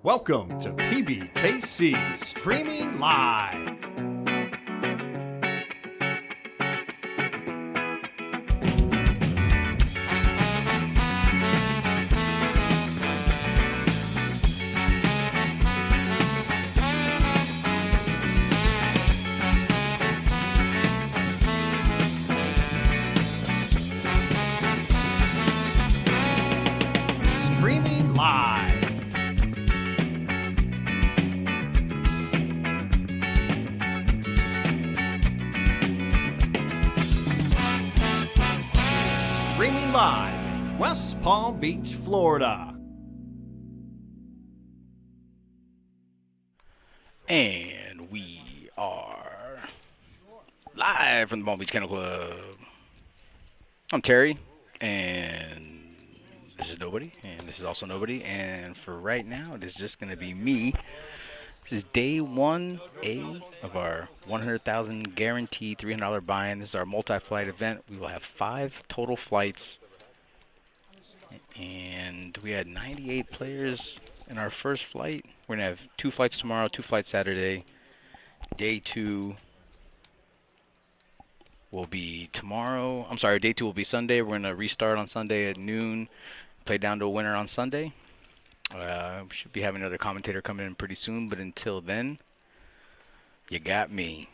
Welcome to PBKC Streaming Live. Streaming Live. Streaming live in West Palm Beach, Florida. And we are live from the Palm Beach Kennel Club. I'm Terry, and this is Nobody, and this is also Nobody, and for right now, it is just going to be me. This is day 1A of our 100,000 guaranteed $300 buy-in. This is our multi-flight event. We will have 5 total flights, and we had 98 players in our first flight. We're going to have 2 flights tomorrow, 2 flights Saturday. Day 2 will be tomorrow. I'm sorry, day 2 will be Sunday. We're going to restart on Sunday at noon, play down to a winner on Sunday. We should be having another commentator coming in pretty soon, but until then, you got me.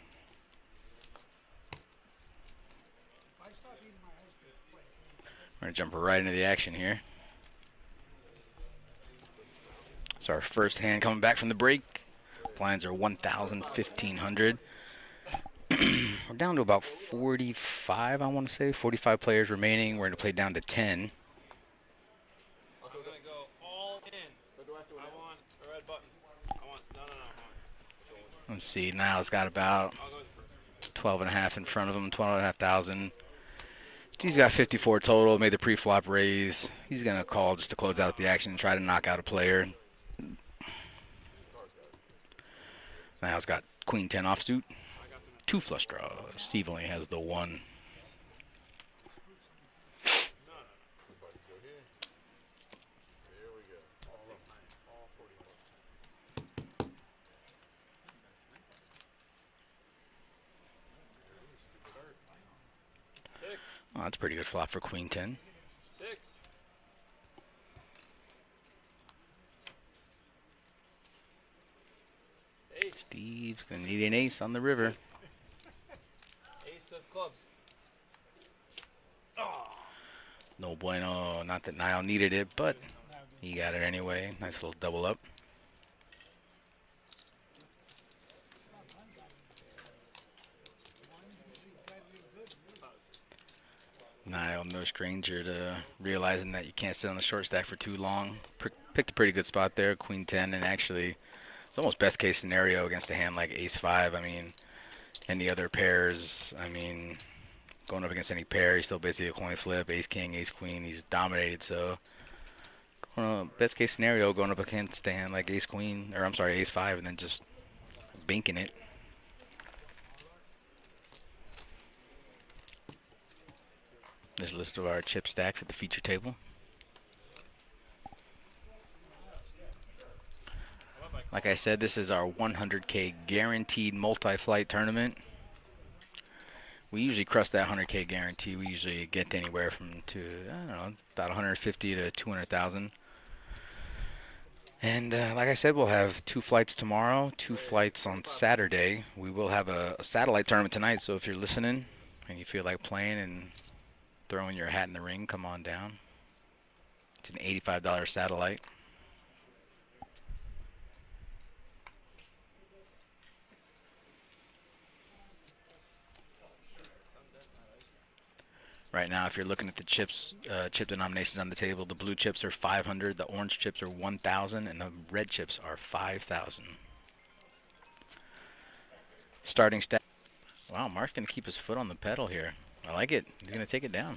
We're going to jump right into the action here. It's our first hand coming back from the break. Blinds are 1,000, 1,500. We're down to about 45, I want to say. 45 players remaining. We're going to play down to 10. So we're going to go all in. So do I have to I want a red button. I want, no. Let's see, now it's got about 12 and a half in front of him, 12,500. He's got 54 total, made the pre-flop raise. He's going to call just to close out the action and try to knock out a player. Now it's got queen 10 offsuit, 2 flush draws. Steve only has the 1. Oh, that's a pretty good flop for queen 10. 6. Ace. Steve's going to need an ace on the river. Ace of clubs. No bueno. Not that Niall needed it, but he got it anyway. Nice little double up. Niall, no stranger to realizing that you can't sit on the short stack for too long. Picked a pretty good spot there, queen 10, and actually it's almost best case scenario against a hand like ace 5. I mean, any other pairs, I mean, going up against any pair, he's still basically a coin flip. Ace king, ace queen, he's dominated. So, best case scenario, going up against a hand like ace queen, or I'm sorry, ace 5, and then just binking it. There's a list of our chip stacks at the feature table. Like I said, this is our 100K guaranteed multi-flight tournament. We usually crush that 100K guarantee. We usually get anywhere from about 150 to 200,000. And like I said, we'll have 2 flights tomorrow, 2 flights on Saturday. We will have a satellite tournament tonight, so if you're listening and you feel like playing and throwing your hat in the ring, come on down. It's an $85 satellite. Right now, if you're looking at the chips, chip denominations on the table, the blue chips are 500, the orange chips are 1,000, and the red chips are 5,000. Starting stack. Wow, Mark's going to keep his foot on the pedal here. I like it. He's going to take it down.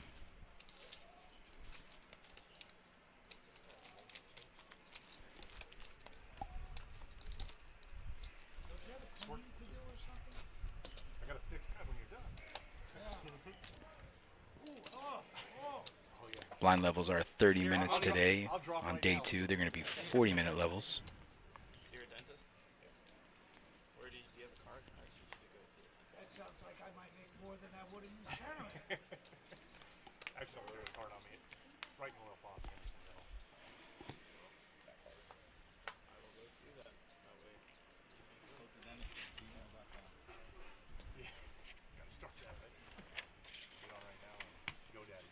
Blind levels are 30 minutes today on day 2. They're going to be 40-minute levels. Sounds like I might make more than I would in this tournament. Actually, don't really hard on me. It's right in the little box. Just in the middle. I will go see that. That way. Yeah. Gotta start that, right? Get on right now and go, daddy.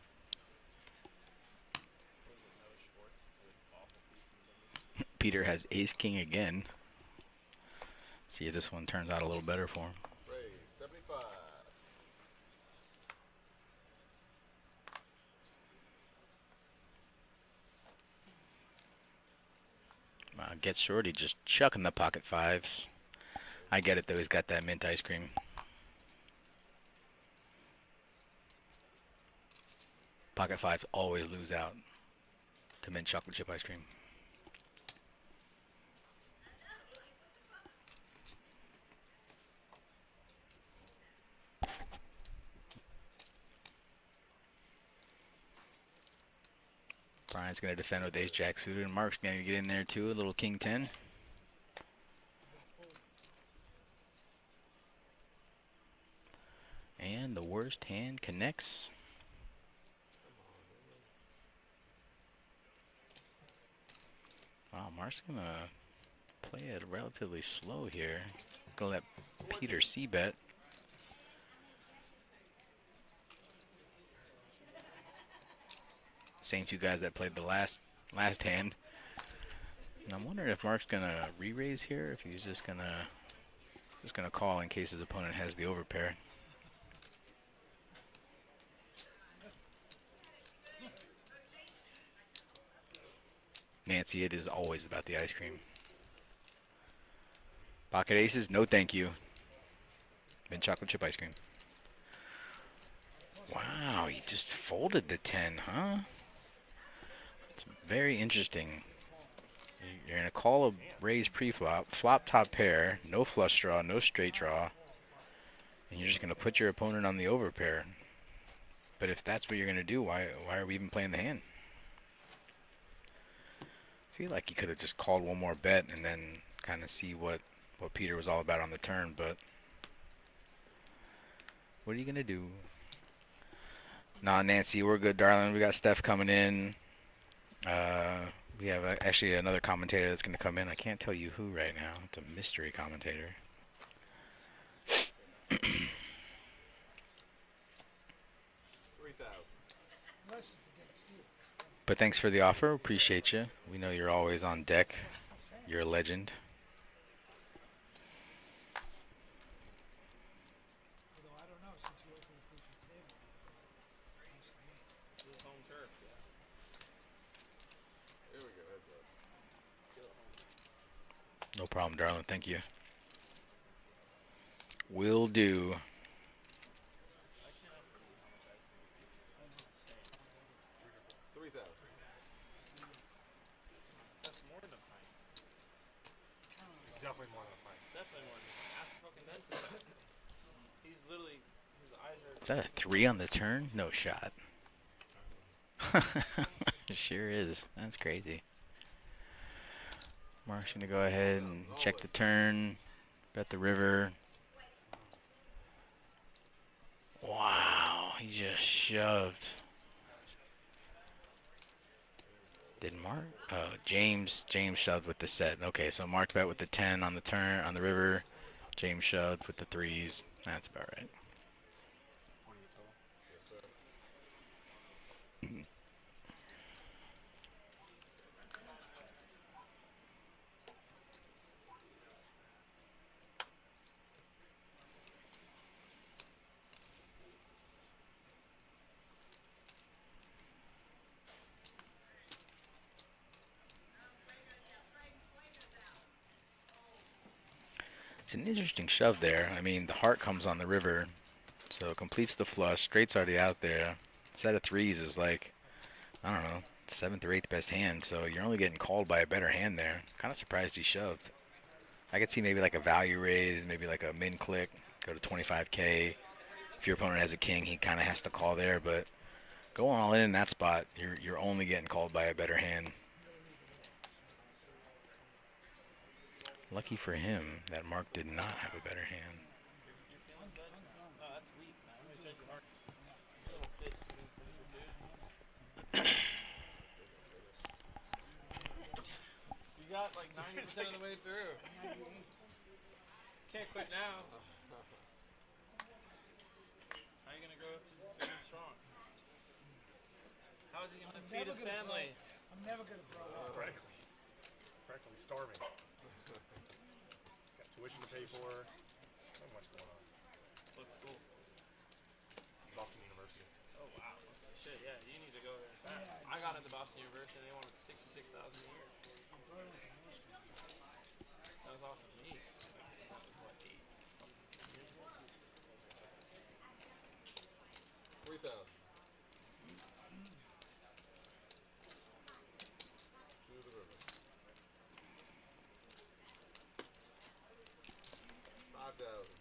Was it no Schwartz? With awful feet from the business. Peter has ace king again. See if this one turns out a little better for him. Raise 75. Gets shorty just chucking the pocket fives. I get it though, he's got that mint ice cream. Pocket fives always lose out to mint chocolate chip ice cream. Brian's going to defend with ace-jack suited, and Mark's going to get in there too, a little king 10. And the worst hand connects. Wow, Mark's going to play it relatively slow here. Going to let Peter c-bet. Same two guys that played the last hand. And I'm wondering if Mark's gonna re-raise here, if he's just gonna call in case his opponent has the overpair. Nancy, it is always about the ice cream. Pocket aces, no thank you. Mint chocolate chip ice cream. Wow, he just folded the 10, huh? It's very interesting. You're going to call a raise pre-flop, flop top pair, no flush draw, no straight draw, and you're just going to put your opponent on the overpair. But if that's what you're going to do, why are we even playing the hand? I feel like you could have just called one more bet and then kind of see what Peter was all about on the turn, but what are you going to do? Nah, Nancy, we're good, darling. We got Steph coming in. We have actually another commentator that's going to come in. I can't tell you who right now. It's a mystery commentator. But thanks for the offer. Appreciate you. We know you're always on deck. You're a legend. Although I don't know, since you went to the feature table. This is home turf, yes. Here we go, heads up. Feel at home. No problem, darling. Thank you. Will do. That's more than a pint. Definitely more than a pint. Definitely more than a pint. Ask fucking Ben for that. He's literally, his eyes are... Is that a 3 on the turn? No shot. Sure is. That's crazy. Mark's going to go ahead and check the turn. Bet the river. Wow. He just shoved. Did Mark? Oh, James shoved with the set. Okay, so Mark bet with the 10 on the turn, on the river. James shoved with the 3s. That's about right. It's an interesting shove there. I mean, the heart comes on the river, so it completes the flush. Straight's already out there. Set of 3s is like, I don't know, 7th or 8th best hand, so you're only getting called by a better hand there. Kind of surprised he shoved. I could see maybe like a value raise, maybe like a min click, go to 25K. If your opponent has a king, he kind of has to call there, but going all in that spot, you're only getting called by a better hand. Lucky for him that Mark did not have a better hand. You got like 90% of the way through. Can't quit now. How are you gonna grow if you're big and strong? How is he gonna feed his family? I'm never gonna grow up. Practically starving. Got tuition to pay for. So much going on. What school? Boston University. Oh wow. Okay, shit, yeah, you need to go there fast. Yeah, I got into Boston University and they wanted 66,000 a year. That was off of me. That was what, 8 years ago? 3,000. To the river. 5,000.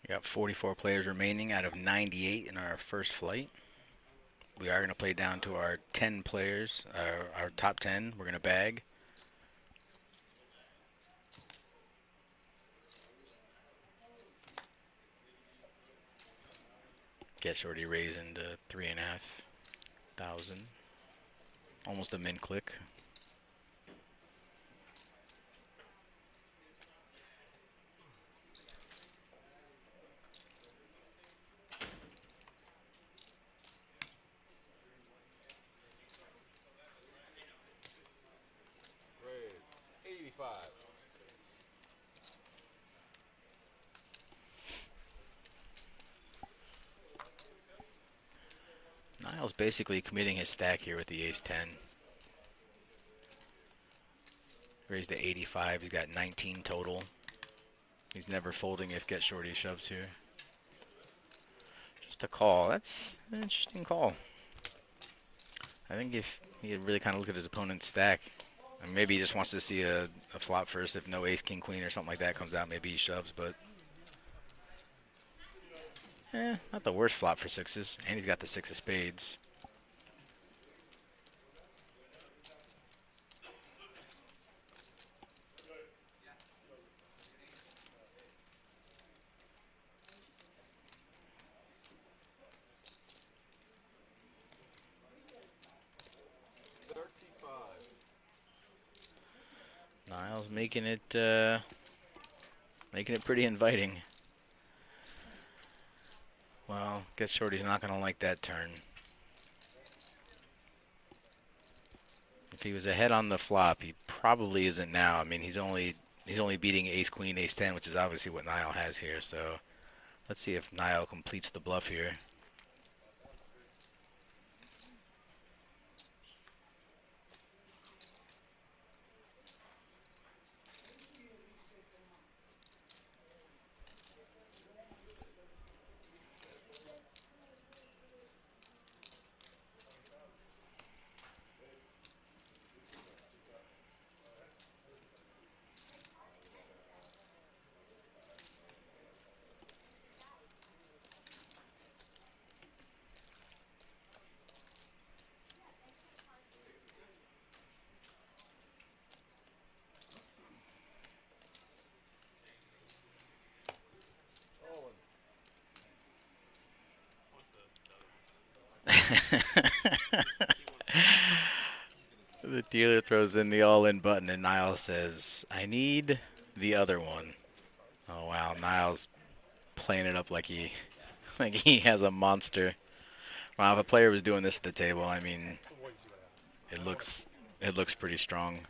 We got 44 players remaining out of 98 in our first flight. We are going to play down to our 10 players, our top 10. We're going to bag. Get Shorty raising to 3,500. Almost a min click. Raise. 85. Niall's basically committing his stack here with the ace-10. Raised to 85. He's got 19 total. He's never folding if Get Shorty shoves here. Just a call. That's an interesting call. I think if he really kind of look at his opponent's stack, and maybe he just wants to see a flop first. If no ace, king, queen, or something like that comes out, maybe he shoves, but not the worst flop for sixes. And he's got the 6 of spades. Niall's making it pretty inviting. Well, Get Shorty's not gonna like that turn. If he was ahead on the flop, he probably isn't now. I mean, he's only beating ace queen, ace 10, which is obviously what Niall has here. So let's see if Niall completes the bluff here. The dealer throws in the all-in button, and Niall says, I need the other one. Oh, wow. Niall's playing it up like he has a monster. Wow, if a player was doing this at the table, I mean, it looks pretty strong.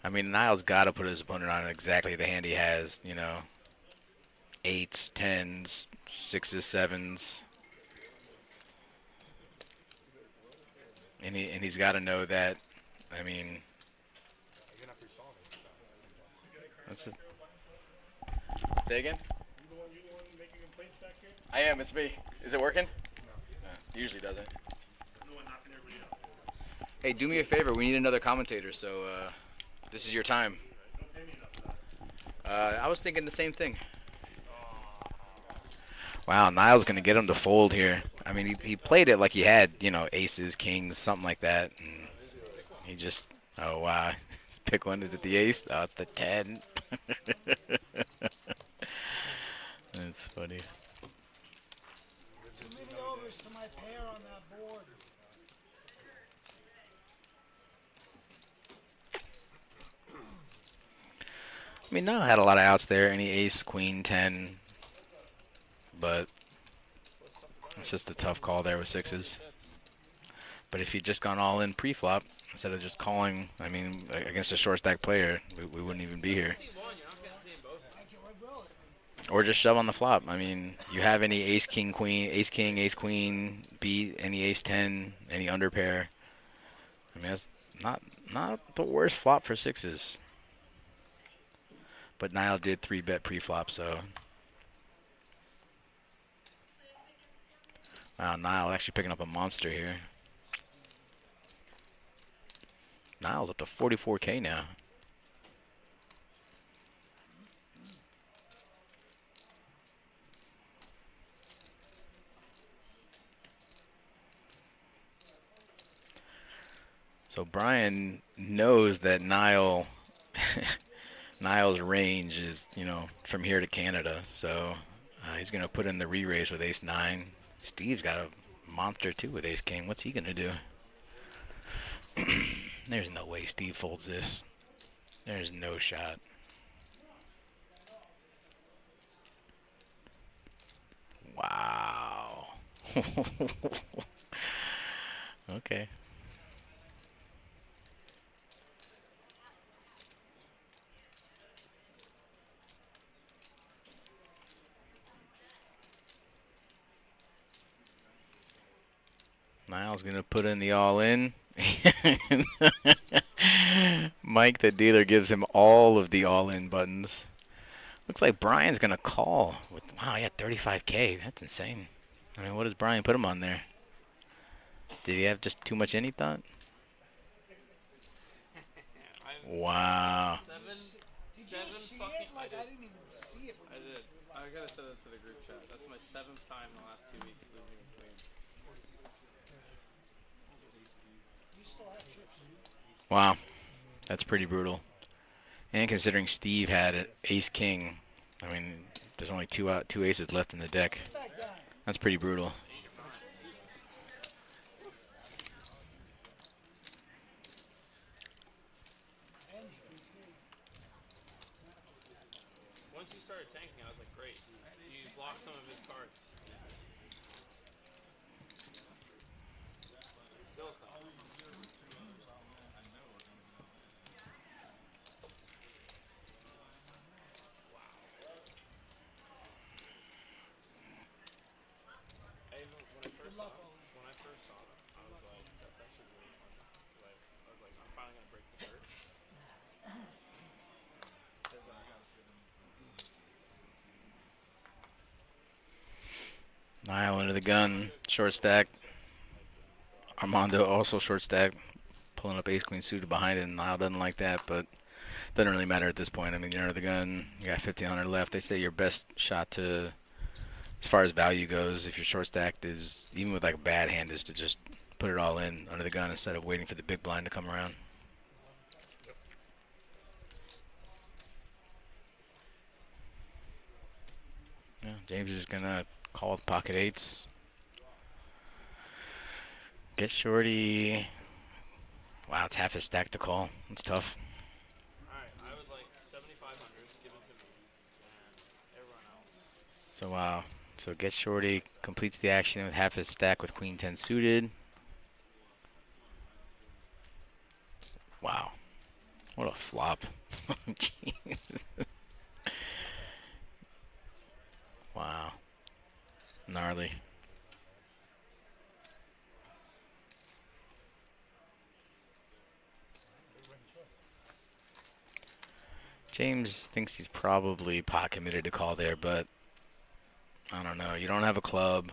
I mean, Niall's got to put his opponent on exactly the hand he has, you know. 8s, 10s, 6s, 7s. And he's got to know that. I mean, that's it. Say again? I am. It's me. Is it working? No, it usually doesn't. Hey, do me a favor. We need another commentator, so this is your time. I was thinking the same thing. Wow, Niall's going to get him to fold here. I mean, he played it like he had, you know, aces, kings, something like that. And he just, oh, wow. His pick one. Is it the ace? Oh, it's the 10. That's funny. Too many overs to my pair on that board. I mean, Niall had a lot of outs there. Any ace, queen, 10. But it's just a tough call there with 6s. But if he'd just gone all in pre-flop, instead of just calling, I mean, against a short stack player, we wouldn't even be here. Or just shove on the flop. I mean, you have any ace, king, queen, ace, king, ace, queen, beat, any ace, 10, any under pair. I mean, that's not the worst flop for 6s. But Niall did 3-bet pre-flop, so. Wow, Niall actually picking up a monster here. Niall's up to 44K now. So Brian knows that Niall's range is, you know, from here to Canada. So he's going to put in the re-raise with ace-9. Steve's got a monster too with ace-king. What's he going to do? There's no way Steve folds this. There's no shot. Wow. Okay. Niall's going to put in the all-in. Mike, the dealer, gives him all of the all-in buttons. Looks like Brian's going to call. Wow, he had 35K. That's insane. I mean, what does Brian put him on there? Did he have just too much in, he thought? Wow. Did you see it? Like, I didn't even see it. I did. I gotta send it to the group chat. That's my 7th time in the last 2 weeks losing a queen. You still have chips. Wow. That's pretty brutal. And considering Steve had an ace-king, I mean, there's only two aces left in the deck. That's pretty brutal. Once you started tanking, I was like, great. You blocked some of his cards. Still a call. When I first saw it, I was like, that's actually really fun. Like, I was like, I'm finally gonna break the curse. Niall under the gun, short stack. Armando also short stack, pulling up ace-queen suited behind it, and Niall doesn't like that, but it doesn't really matter at this point. I mean, you're under the gun, you got 1,500 left. They say your best shot to, as far as value goes, if you're short stacked, is, even with like a bad hand, is to just put it all in under the gun instead of waiting for the big blind to come around. Yeah, James is going to call with pocket eights. Get shorty. Wow, it's half his stack to call. It's tough. Alright, I would like 7,500 given to me and everyone else. So wow. So get shorty completes the action with half his stack with queen 10 suited. Wow. What a flop. Jeez. Wow. Gnarly. James thinks he's probably pot committed to call there, but I don't know. You don't have a club.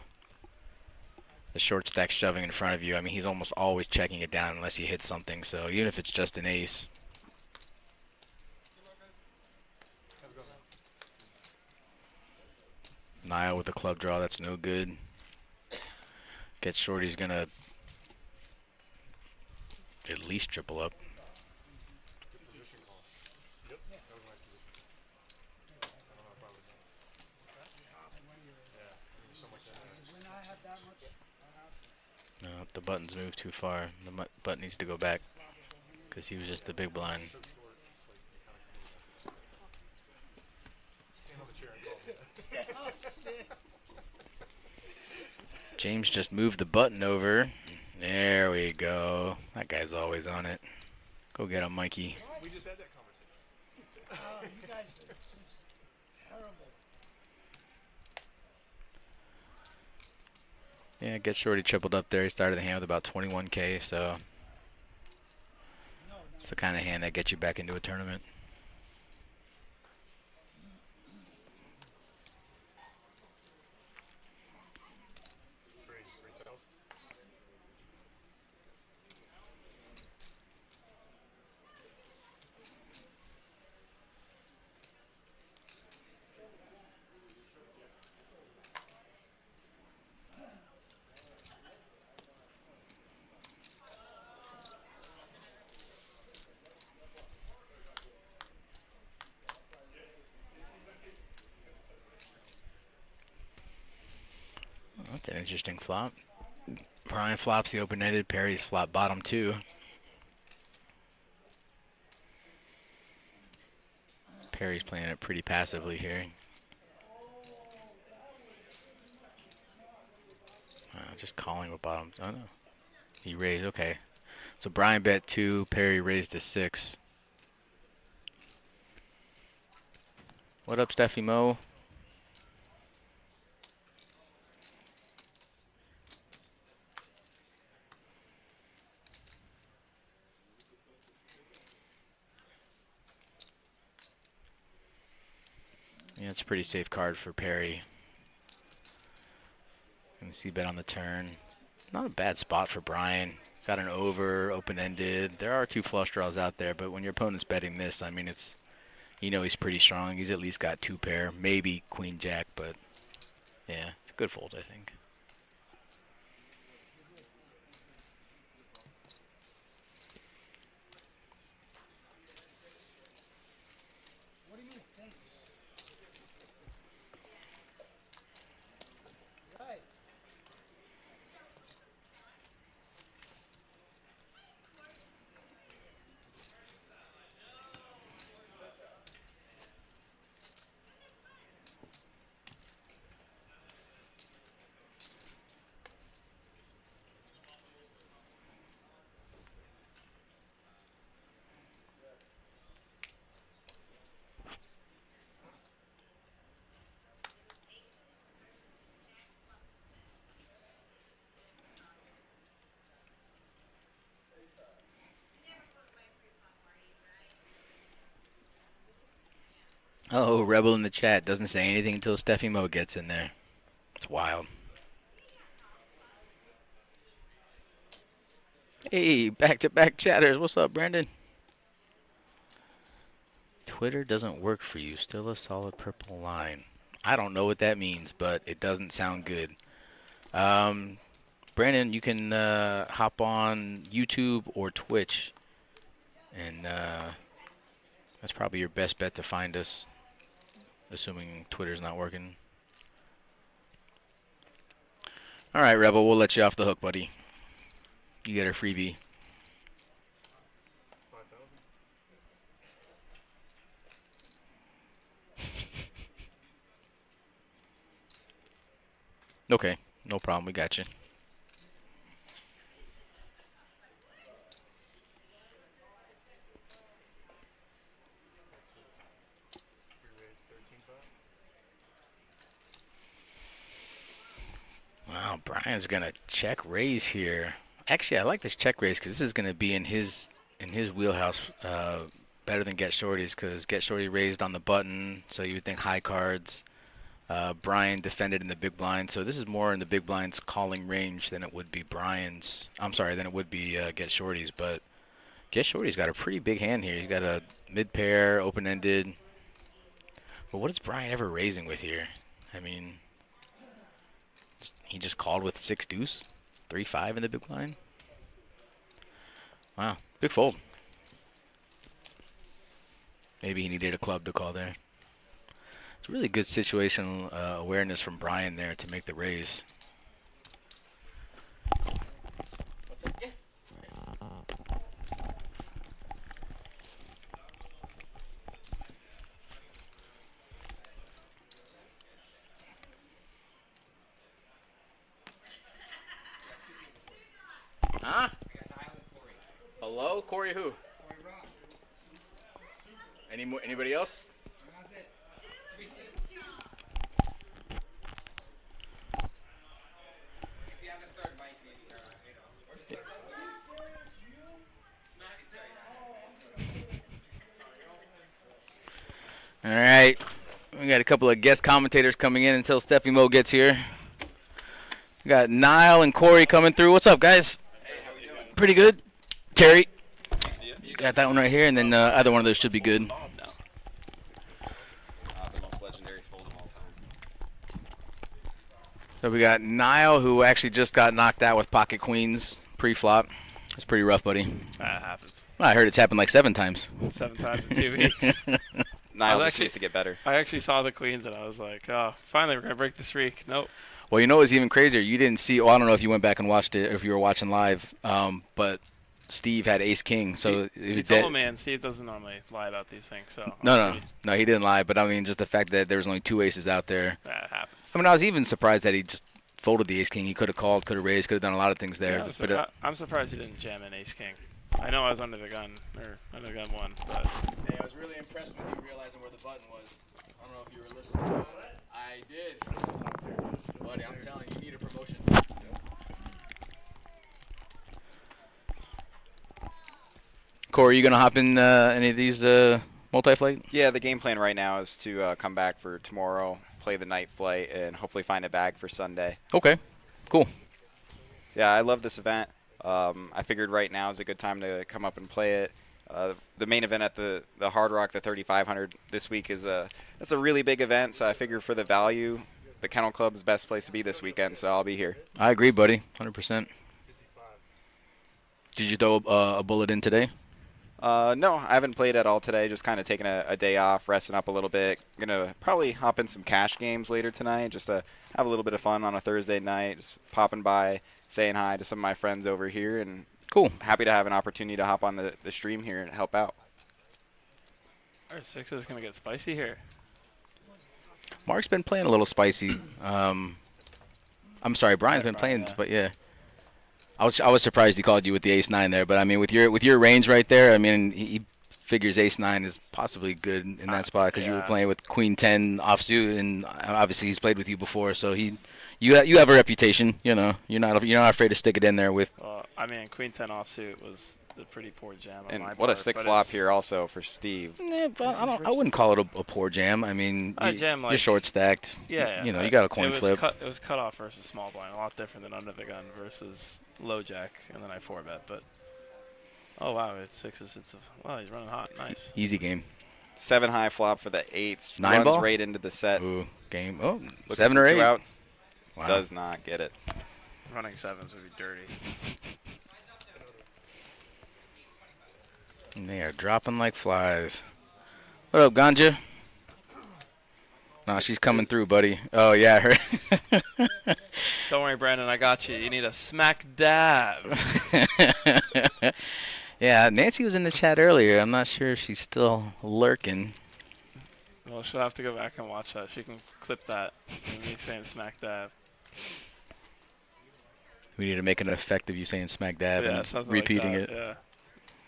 The short stack shoving in front of you. I mean, he's almost always checking it down unless he hits something. So even if it's just an ace. Niall with the club draw, that's no good. Get shorty's gonna at least triple up. No, the buttons move too far. The button needs to go back because he was just the big blind. James just moved the button over. There we go. That guy's always on it. Go get him, Mikey. We just had that conversation. Oh, you guys are just terrible. Yeah, Get Shorty tripled up there. He started the hand with about 21K, so it's the kind of hand that gets you back into a tournament. That's an interesting flop. Brian flops the open-ended. Perry's flop bottom two. Perry's playing it pretty passively here. Just calling with bottom. Oh no, he raised. Okay, so Brian bet 2. Perry raised to 6. What up, Steffi Mo? Yeah, it's a pretty safe card for Perry. And see bet on the turn. Not a bad spot for Brian. Got an over, open-ended. There are 2 flush draws out there, but when your opponent's betting this, I mean, it's, you know, he's pretty strong. He's at least got 2 pair, maybe queen jack, but yeah, it's a good fold, I think. What do you think? Right. Oh, Rebel in the chat doesn't say anything until Steffi Mo gets in there. It's wild. Hey, back-to-back chatters. What's up, Brandon? Twitter doesn't work for you. Still a solid purple line. I don't know what that means, but it doesn't sound good. Brandon, you can hop on YouTube or Twitch, and that's probably your best bet to find us, assuming Twitter's not working. All right, Rebel, we'll let you off the hook, buddy. You get a freebie. 5,000. Okay, no problem. We got you. Wow, Brian's gonna check raise here. Actually, I like this check raise because this is gonna be in his wheelhouse better than Get Shorty's, because Get Shorty raised on the button, so you would think high cards. Brian defended in the big blind, so this is more in the big blind's calling range than it would be Brian's. I'm sorry, than it would be Get Shorty's, but Get Shorty's got a pretty big hand here. He's got a mid pair, open-ended. But what is Brian ever raising with here? I mean, he just called with 6 deuce, 3-5 in the big blind. Wow, big fold. Maybe he needed a club to call there. It's really good situational awareness from Brian there to make the raise. What's up? Yeah. Huh? Hello, Corey who? Anybody else? All right, we got a couple of guest commentators coming in until Steffi Mo gets here. We got Niall and Corey coming through. What's up, guys? Hey, how we doing? Pretty good. Terry, You got that one right here, and then either one of those should be good. No. The most legendary fold of all time. So we got Niall, who actually just got knocked out with pocket queens pre-flop. That's pretty rough, buddy. That happens. Well, I heard it's happened like 7 times. 7 times in 2 weeks. Niall just actually- needs to get better. I actually saw the queens and I was like, oh, finally we're going to break the streak. Nope. Well, you know what's even crazier? You didn't see. Well, I don't know if you went back and watched it, or if you were watching live. But Steve had ace king, so it He was told dead. me, and Steve doesn't normally lie about these things. So No, he didn't lie. But I mean, just the fact that there was only 2 aces out there. That happens. I mean, I was even surprised that he just folded the ace king. He could have called, could have raised, could have done a lot of things there. Yeah, I'm surprised he didn't jam an ace king. I know I was under the gun, or under the gun 1, but Hey, I was really impressed with you realizing where the button was. I don't know if you were listening. I did. Buddy, I'm telling you, you need a promotion. Corey, you going to hop in any of these multi-flight? Yeah, the game plan right now is to come back for tomorrow, play the night flight, and hopefully find a bag for Sunday. Okay, cool. Yeah, I love this event. I figured right now is a good time to come up and play it. The main event at the Hard Rock, the 3500 this week that's a really big event. So I figure for the value, the Kennel Club's best place to be this weekend. So I'll be here. I agree, buddy, 100%. Did you throw a bullet in today? No, I haven't played at all today. Just kind of taking a day off, resting up a little bit. Gonna probably hop in some cash games later tonight, just to have a little bit of fun on a Thursday night. Just popping by, saying hi to some of my friends over here, and Cool. happy to have an opportunity to hop on the stream here and help out. our 6 is going to get spicy here. Mark's been playing a little spicy. I'm sorry, Brian's been playing, yeah. but yeah. I was surprised he called you with the ace-9 there, but I mean with your range right there, I mean he figures ace-9 is possibly good in that spot because you were yeah. playing with queen-10 offsuit, and obviously he's played with you before, so you have a reputation, you know. You're not afraid to stick it in there with. Well, I mean, queen 10 offsuit was a pretty poor jam on And my what part, a sick but flop it's- here also for Steve. But I wouldn't call it a poor jam. I mean, I jam you're like- short stacked. Yeah, You know, but you got a coin it was flip. It was cut off versus small blind, a lot different than under the gun versus low jack, and then I 4-bet. But oh wow, it's 6s. Wow, he's running hot. Nice. Easy game. 7 high flop for the 8s. 9 runs ball? right into the set. Ooh, game. Oh, Looking 7 for or 2 8. outs. Wow. Does not get it. Running 7s would be dirty. And they are dropping like flies. What up, Ganja? Nah, she's coming through, buddy. Oh yeah, I heard. Don't worry, Brandon. I got you. You need a smack dab. Yeah, Nancy was in the chat earlier. I'm not sure if she's still lurking. Well, she'll have to go back and watch that. She can clip that. Me saying smack dab. We need to make an effect of you saying smack dab Yeah, and something repeating like it. that. Yeah.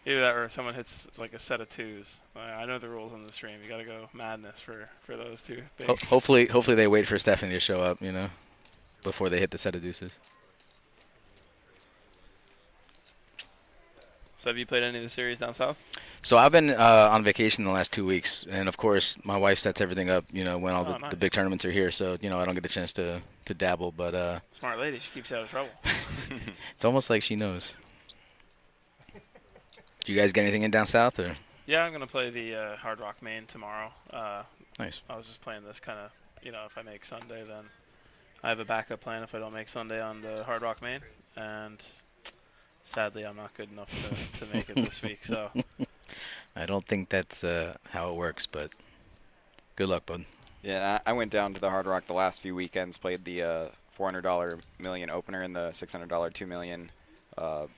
Either that or someone hits like a set of 2s. I know the rules on the stream. You got to go madness for those 2 things. Hopefully they wait for Stephanie to show up. You know. before they hit the set of deuces. So have you played any of the series down south? So I've been on vacation the last 2 weeks, and of course my wife sets everything up. You know, when all Oh, the nice. big tournaments are here, so I don't get a chance to dabble. But Smart lady. She keeps you out of trouble. it's almost like she knows. Do you guys get anything in down south or? Yeah, I'm gonna play the Hard Rock main tomorrow. Nice. I was just playing this kind of, if I make Sunday, then I have a backup plan if I don't make Sunday on the Hard Rock main. And sadly, I'm not good enough to make it this week. So I don't think that's how it works, but good luck, bud. Yeah, I went down to the Hard Rock the last few weekends, played the $400 million opener and the $600 $2 million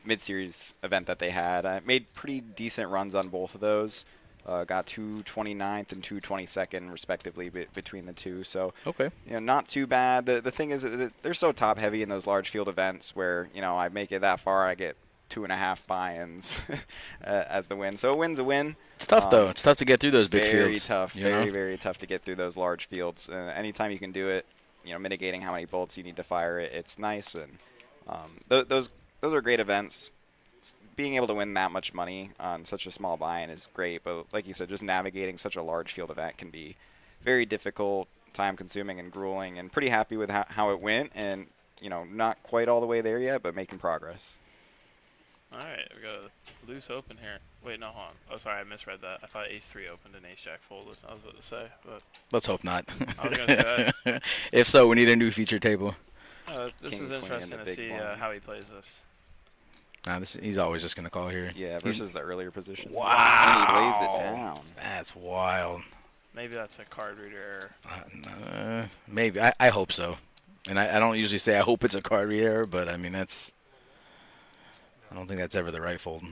mid-series event that they had. I made pretty decent runs on both of those. Got 229th and 222nd respectively between the two. So Okay. not too bad. The thing is that they're so top heavy in those large field events where I make it that far, I get 2.5 buy-ins as the win. So a win's a win. It's tough though. It's tough to get through those big very fields. Tough. you know? Very very tough to get through those large fields. Anytime you can do it, mitigating how many bolts you need to fire it's nice. And those are great events. Being able to win that much money on such a small buy-in is great, but like you said, just navigating such a large field event can be very difficult, time-consuming, and grueling. And pretty happy with how it went, and not quite all the way there yet, but making progress. all right, we got a loose open here. Wait, no, hold on. Oh, sorry, I misread that. I thought Ace-3 opened and Ace-Jack folded. I was about to say, but Let's hope not. I was gonna say that. If so, we need a new feature table. This King, is queen, and interesting the to big see blind. how he plays this. Nah, he's always just gonna call here. Yeah, versus the earlier position. Wow. And he lays it down. That's wild. Maybe that's a card reader error. Maybe. I hope so. And I don't usually say I hope it's a card read error, but I mean I don't think that's ever the right fold.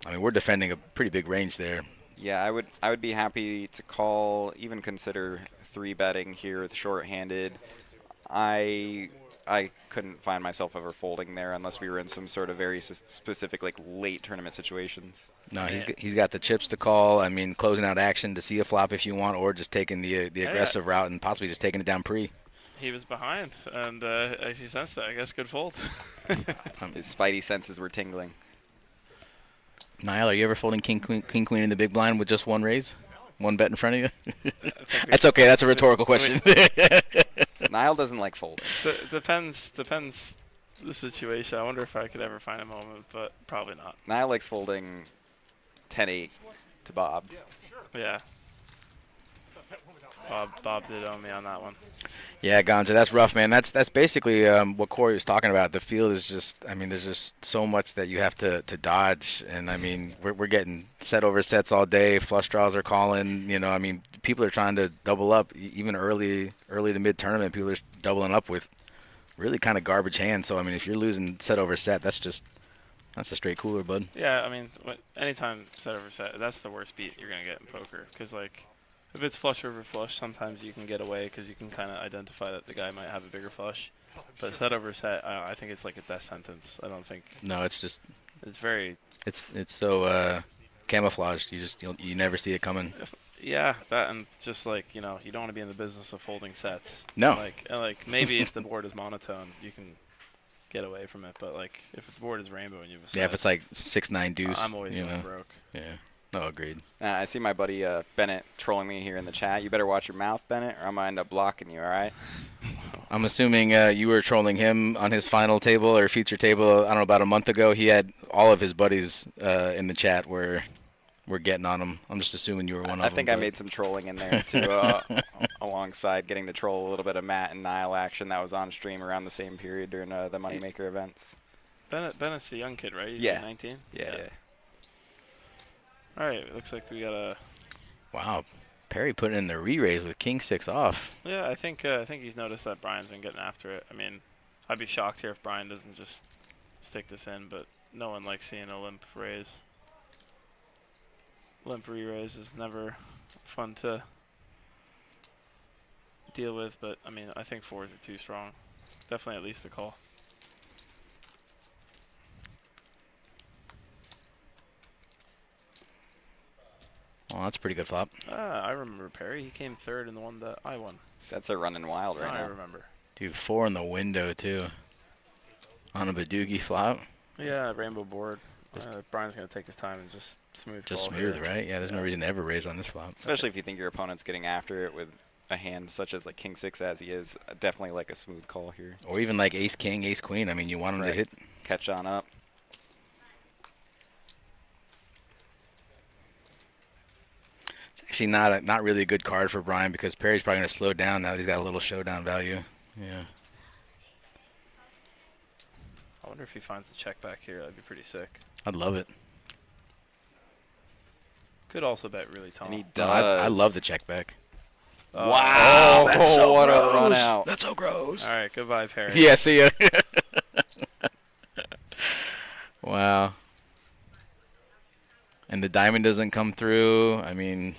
I mean we're defending a pretty big range there. Yeah, I would be happy to call, even consider 3-betting here with short-handed. I couldn't find myself ever folding there unless we were in some sort of very specific, like, late tournament situations. No, he's got the chips to call. I mean, closing out action to see a flop if you want, or just taking the aggressive route and possibly just taking it down pre. He was behind, and he sensed that. I guess good fold. His spidey senses were tingling. Niall, are you ever folding king, queen in the big blind with just one raise? One bet in front of you? That's okay. That's a rhetorical question. Niall doesn't like folding. Depends the situation. I wonder if I could ever find a moment, but probably not. Niall likes folding 10-8 to Bob. Yeah. Bob did own me on that one. Yeah, Ganja, that's rough, man. That's basically what Corey was talking about. The field is just, I mean, there's just so much that you have to dodge. And, I mean, we're getting set over sets all day. Flush draws are calling. I mean, people are trying to double up. Even early to mid-tournament, people are doubling up with really kind of garbage hands. So, I mean, if you're losing set over set, that's a straight cooler, bud. Yeah, I mean, anytime set over set, that's the worst beat you're going to get in poker. Because, like, if it's flush over flush, sometimes you can get away because you can kind of identify that the guy might have a bigger flush. But set over set, I think it's like a death sentence. I don't think. No, it's just. It's very. It's so camouflaged. You never see it coming. Yeah, that and just like you don't want to be in the business of holding sets. No. Like maybe if the board is monotone, you can get away from it. But like if the board is rainbow and you have a set, Yeah, if it's like 6-9 deuce. I'm always going broke. Yeah. No, agreed. I see my buddy Bennett trolling me here in the chat. You better watch your mouth, Bennett, or I'm going to end up blocking you, all right? I'm assuming you were trolling him on his final table or feature table, I don't know, about a month ago. He had all of his buddies in the chat were getting on him. I'm just assuming you were one of them. I think I made some trolling in there, too, alongside getting to troll a little bit of Matt and Niall action that was on stream around the same period during the Moneymaker events. Bennett's the young kid, right? He's Yeah. like 19? Yeah. All right, it looks like we got a. Wow, Perry putting in the re-raise with king 6 off. Yeah, I think he's noticed that Brian's been getting after it. I mean, I'd be shocked here if Brian doesn't just stick this in, but no one likes seeing a limp raise. Limp re-raise is never fun to deal with, but I mean, I think 4s are too strong. Definitely at least a call. Well, that's a pretty good flop. I remember Perry. He came third in the one that I won. Sets are running wild right I now. remember. Dude, 4 in the window, too. On a Badoogie flop. Yeah, rainbow board. Brian's going to take his time and just smooth Just call smooth, here. right? Yeah, there's no Yeah. reason to ever raise on this flop. Especially if you think your opponent's getting after it with a hand such as like King 6 as he is. Definitely like a smooth call here. Or even like Ace King, Ace Queen. I mean, you want him to Right. hit. Catch on up. It's actually not really a good card for Brian because Perry's probably going to slow down now that he's got a little showdown value. Yeah. I wonder if he finds the check back here. That'd be pretty sick. I'd love it. Could also bet really tall. And he No, does. I love the check back. Wow. that's so what gross. a run out. That's so gross. All right, goodbye, Perry. Yeah, see ya. Wow. And the diamond doesn't come through. I mean,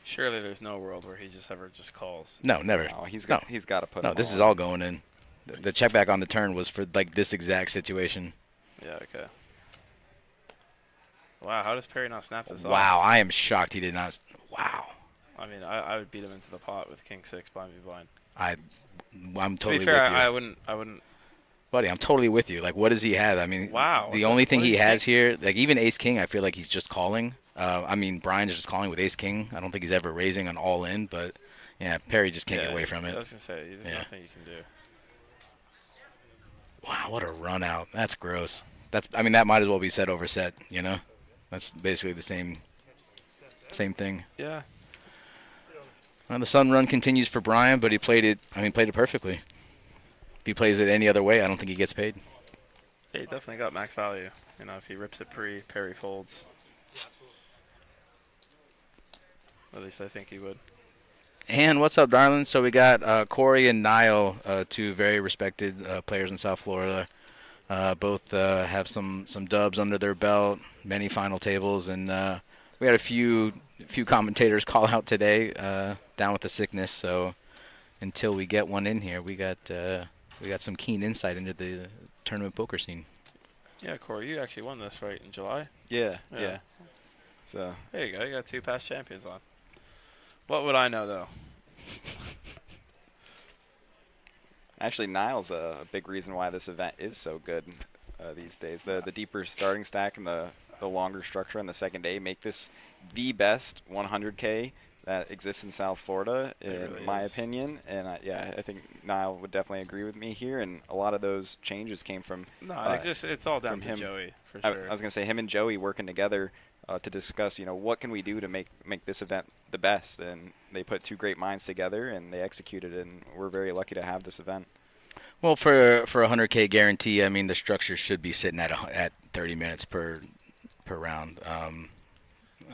Surely there's no world where he just ever just calls. no, never. No, he's got to put No, them this is all going in. The check back on the turn was for like this exact situation. Yeah, okay. Wow, how does Perry not snap this off? Wow, I am shocked he did not. Wow. I mean, I would beat him into the pot with King 6 blind v blind. I'm totally to be fair, with you. I wouldn't. Buddy, I'm totally with you. Like, what does he have? I mean, Wow, the what only the- thing what he does he has think? here, like even Ace King, I feel like he's just calling. I mean, Brian's just calling with Ace King. I don't think he's ever raising on all in, but yeah, Perry just can't get away from I it. was gonna say, there's Yeah. nothing you can do. Wow, what a run out. That's gross. I mean, that might as well be set over set, you know? That's basically the same thing. Yeah. Well, the sun run continues for Brian, but he played it perfectly. If he plays it any other way, I don't think he gets paid. Yeah, he definitely got max value. You know, if he rips it pre, Perry folds. At least I think he would. And what's up, darling? So we got Corey and Niall, two very respected players in South Florida. Both have some dubs under their belt, many final tables, and we had a few commentators call out today, down with the sickness. So until we get one in here, we got some keen insight into the tournament poker scene. Yeah, Corey, you actually won this right in July. Yeah. Yeah. So There you go. You got 2 past champions on. What would I know, though? actually, Niall's a big reason why this event is so good these days. The deeper starting stack and the longer structure on the second day make this the best 100K that exists in South Florida, in really my is. opinion. And I think Niall would definitely agree with me here. And a lot of those changes came from No, it's all down from to him. Joey, for I sure. was going to say him and Joey working together to discuss, what can we do to make this event the best. And they put 2 great minds together and they executed it. And we're very lucky to have this event. Well, for a 100K guarantee, I mean the structure should be sitting at 30 minutes per round.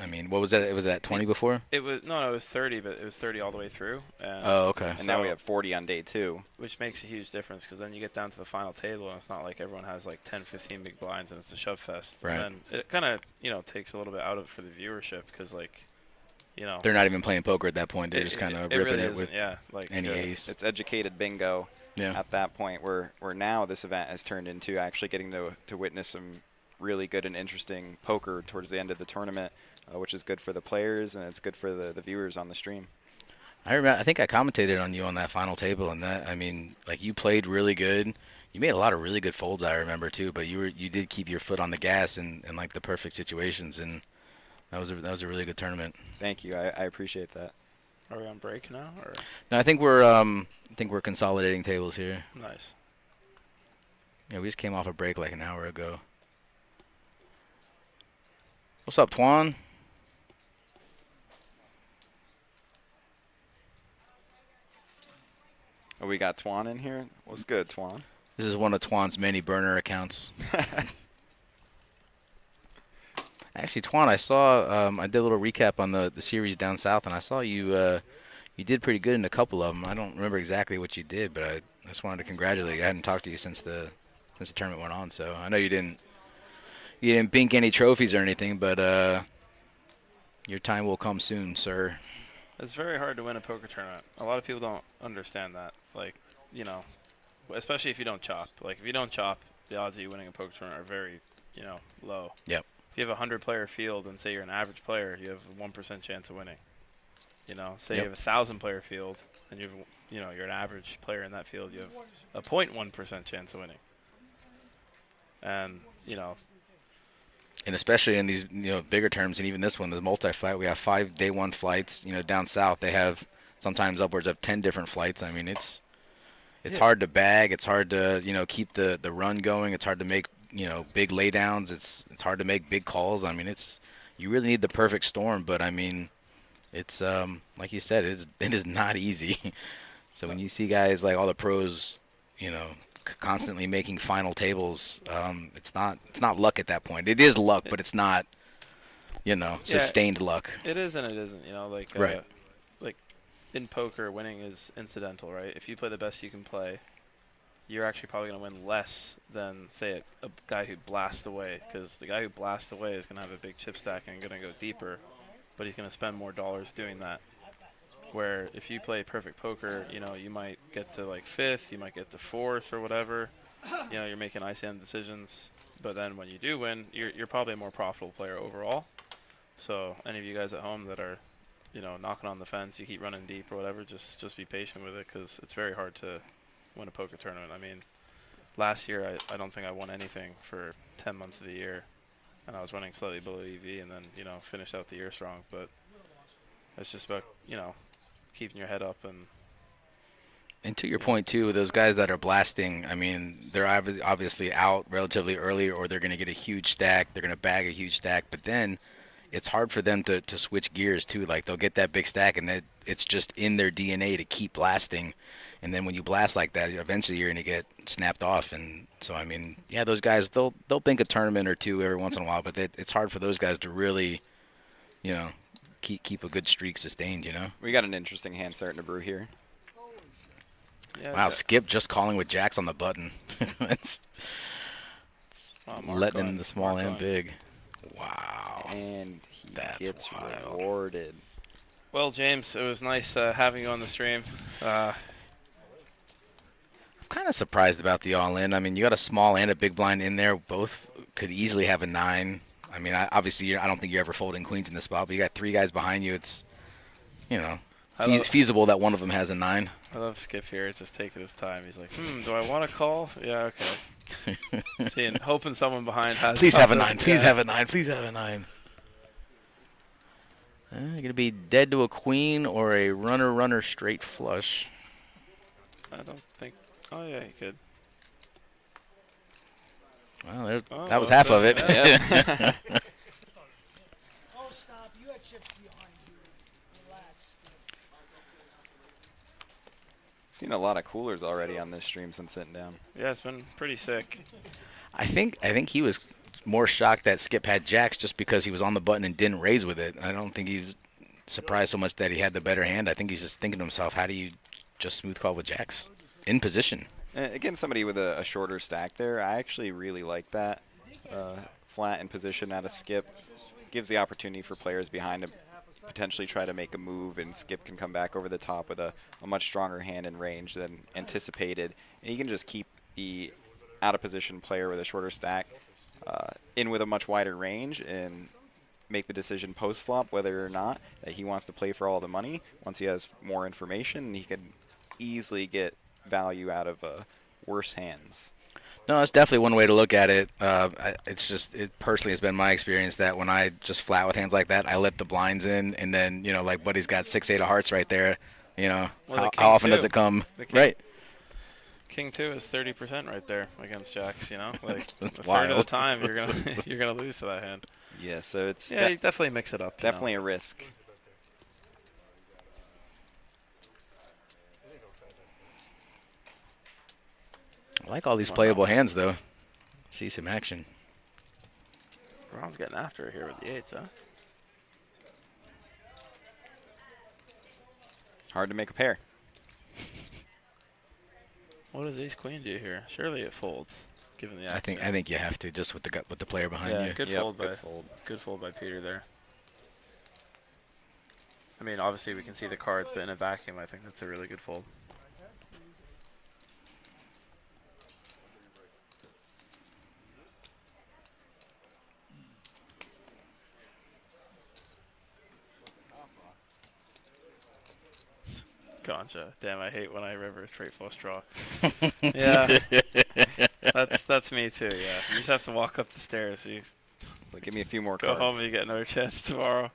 I mean, what was that? It was at 20 before. It was 30, but it was 30 all the way through. And Oh, okay. And now we So- have 40 on day 2. which makes a huge difference because then you get down to the final table and it's not like everyone has like 10, 15 big blinds and it's a shove fest. Right. And then it kind of takes a little bit out of it for the viewership because They're not even playing poker at that point. They're just kind of ripping really it isn't, with yeah, like any ace. It's educated bingo. Yeah. At that point where now this event has turned into actually getting to witness some really good and interesting poker towards the end of the tournament, which is good for the players and it's good for the viewers on the stream. I think I commentated on you on that final table, and that, I mean, like, you played really good. You made a lot of really good folds, I remember too. But you did keep your foot on the gas in like the perfect situations, and that was a really good tournament. Thank you. I appreciate that. Are we on break now? Or No, I think we're consolidating tables here. nice. Yeah, we just came off a break like an hour ago. What's up, Twan? Oh, we got Twan in here. What's good, Twan? This is one of Twan's many burner accounts. Actually, Twan, I saw I did a little recap on the series down south, and I saw you did pretty good in a couple of them. I don't remember exactly what you did, but I just wanted to congratulate you. I hadn't talked to you since the tournament went on, so I know you didn't bink any trophies or anything, but your time will come soon, sir. It's very hard to win a poker tournament. A lot of people don't understand that. Like, especially if you don't chop. Like, if you don't chop, the odds of you winning a poker tournament are very, low. Yep. If you have a 100-player field and say you're an average player, you have a 1% chance of winning. You know, say Yep. you have a 1,000-player field, and you're an average player in that field. You have a 0.1% chance of winning. And And especially in these bigger terms, and even this one, the multi-flight, we have 5 day one flights. Down south they have sometimes upwards of 10 different flights. I mean, it's hard to bag. It's hard to keep the run going. It's hard to make big laydowns. It's hard to make big calls. I mean, you really need the perfect storm. But I mean, it's like you said, it is not easy. So when you see guys like all the pros, constantly making final tables, it's not luck at that point. It is luck, but it's not sustained luck. it is and it isn't. Right. Like in poker, winning is incidental, right? If you play the best you can play, you're actually probably going to win less than, say, a guy who blasts away, because the guy who blasts away is going to have a big chip stack and going to go deeper, but he's going to spend more dollars doing that. Where if you play perfect poker, you might get to like 5th, you might get to 4th or whatever. You're making ICM decisions, but then when you do win, you're probably a more profitable player overall. So any of you guys at home that are, knocking on the fence, you keep running deep or whatever, just be patient with it, because it's very hard to win a poker tournament. I mean, last year I don't think I won anything for 10 months of the year, and I was running slightly below EV, and then finished out the year strong. But it's just about keeping your head up. And to your point too, those guys that are blasting, I mean, they're obviously out relatively early, or they're going to get a huge stack. They're going to bag a huge stack, but then it's hard for them to switch gears too. Like they'll get that big stack, and it's just in their DNA to keep blasting. And then when you blast like that, eventually you're going to get snapped off. And so, I mean, yeah, those guys, they'll think a tournament or two every once in a while, but it's hard for those guys to really, keep a good streak sustained. We got an interesting hand starting to brew here. Yeah, Wow, Skip just calling with jacks on the button. That's Mark letting in going. the small Mark and going. big. Wow. And he That's gets wild. rewarded. Well, James, it was nice having you on the stream. I'm kind of surprised about the all-in. I mean, you got a small and a big blind in there. Both could easily have a 9. I mean, obviously, I don't think you're ever folding queens in the spot, but you got 3 guys behind you. It's, feasible that one of them has a 9. I love Skip here, just taking his time. He's like, do I want to call? Yeah, okay. Hoping someone behind has Please have a something. 9. Please Yeah. have a 9. Please have a 9. You're going to be dead to a queen or a runner straight flush. I don't think. Oh, yeah, he could. Well, Oh, that was well half of done, it. Yeah. Oh, stop. You had chips behind you. Relax. Seen a lot of coolers already on this stream since sitting down. Yeah, it's been pretty sick. I think he was more shocked that Skip had jacks just because he was on the button and didn't raise with it. I don't think he was surprised so much that he had the better hand. I think he's just thinking to himself, how do you just smooth call with jacks in position? Again, somebody with a shorter stack there, I actually really like that. Flat in position at a Skip. Gives the opportunity for players behind to potentially try to make a move, and Skip can come back over the top with a much stronger hand in range than anticipated. And he can just keep the out-of-position player with a shorter stack in with a much wider range and make the decision post-flop whether or not that he wants to play for all the money. Once he has more information, he can easily get value out of worse hands. No, that's definitely one way to look at it. It personally has been my experience that when I just flat with hands like that, I let the blinds in, and then, like Buddy's got 6-8 of hearts right there. Well, How often too. does it come? The king. Right. King 2 is 30% right there against jacks, Like, That's a third of the wild. time, you're gonna lose to that hand. Yeah, so it's Yeah, you definitely mix it up. definitely a risk. I like all these playable hands, though. See some action. Ron's getting after it here with the 8s, huh? Hard to make a pair. What does ace queen do here? Surely it folds, given the action. I think you have to, just with the player behind Yeah, you. good Yep, fold by good fold. good fold by Peter there. I mean, obviously we can see the cards, but in a vacuum, I think that's a really good fold. Gotcha. Damn, I hate when I river straight flush draw. Yeah. That's me too, yeah. You just have to walk up the stairs. You Like, give me a few more go cards. home and you get another chance tomorrow.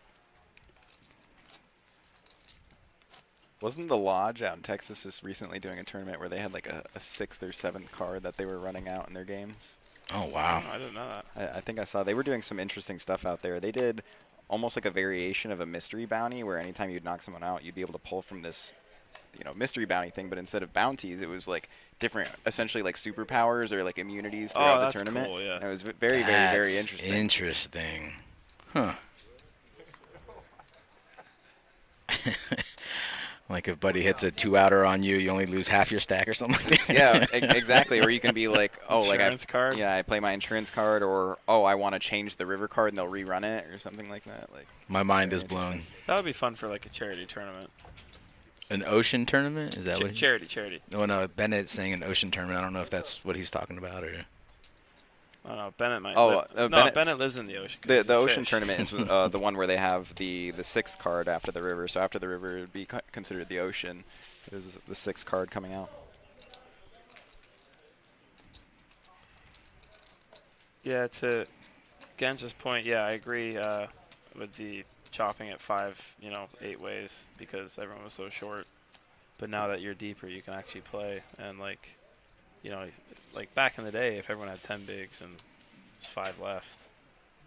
Wasn't the Lodge out in Texas just recently doing a tournament where they had like a 6th or 7th card that they were running out in their games? Oh, wow. I didn't know that. I think I saw they were doing some interesting stuff out there. They did almost like a variation of a mystery bounty where anytime you'd knock someone out, you'd be able to pull from this, mystery bounty thing. But instead of bounties, it was like different, essentially like superpowers or like immunities throughout the that's tournament. cool, yeah. And it was very, very, very That's interesting. Interesting. Huh. Like if Buddy hits a 2-outer on you, you only lose half your stack or something like that. Yeah, exactly. Or you can be like, Insurance card? Yeah, I play my insurance card, or I want to change the river card and they'll rerun it or something like that. Like My mind very is blown. interesting. That would be fun for like a charity tournament. An ocean tournament? Is that what? Charity. Oh no, Bennett's saying an ocean tournament. I don't know if that's what he's talking about or. I don't know. Bennett might. Oh, Bennett lives in the ocean. 'cause The he's a ocean fish. tournament is the one where they have the 6th card after the river. So after the river, it would be considered the ocean. This is the 6th card coming out. Yeah, to Genja's point, yeah, I agree with the chopping at 5, 8 ways because everyone was so short. But now that you're deeper, you can actually play. And like back in the day, if everyone had 10 bigs and there's 5 left,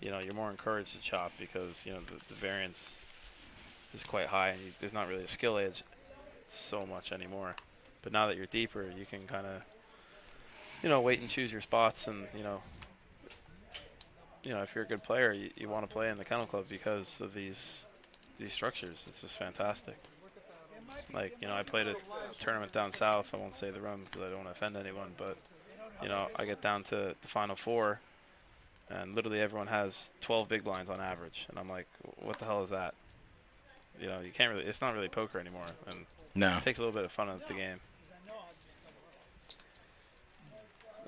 you're more encouraged to chop because, the variance is quite high and there's not really a skill edge so much anymore. But now that you're deeper, you can kind of, wait and choose your spots and, if you're a good player, you want to play in the Kennel Club because of these structures. It's just fantastic. Like, I played a tournament down south. I won't say the room because I don't want to offend anyone, but, I get down to the final 4, and literally everyone has 12 big blinds on average. And I'm like, what the hell is that? You can't really, it's not really poker anymore. And No. it takes a little bit of fun out of the game.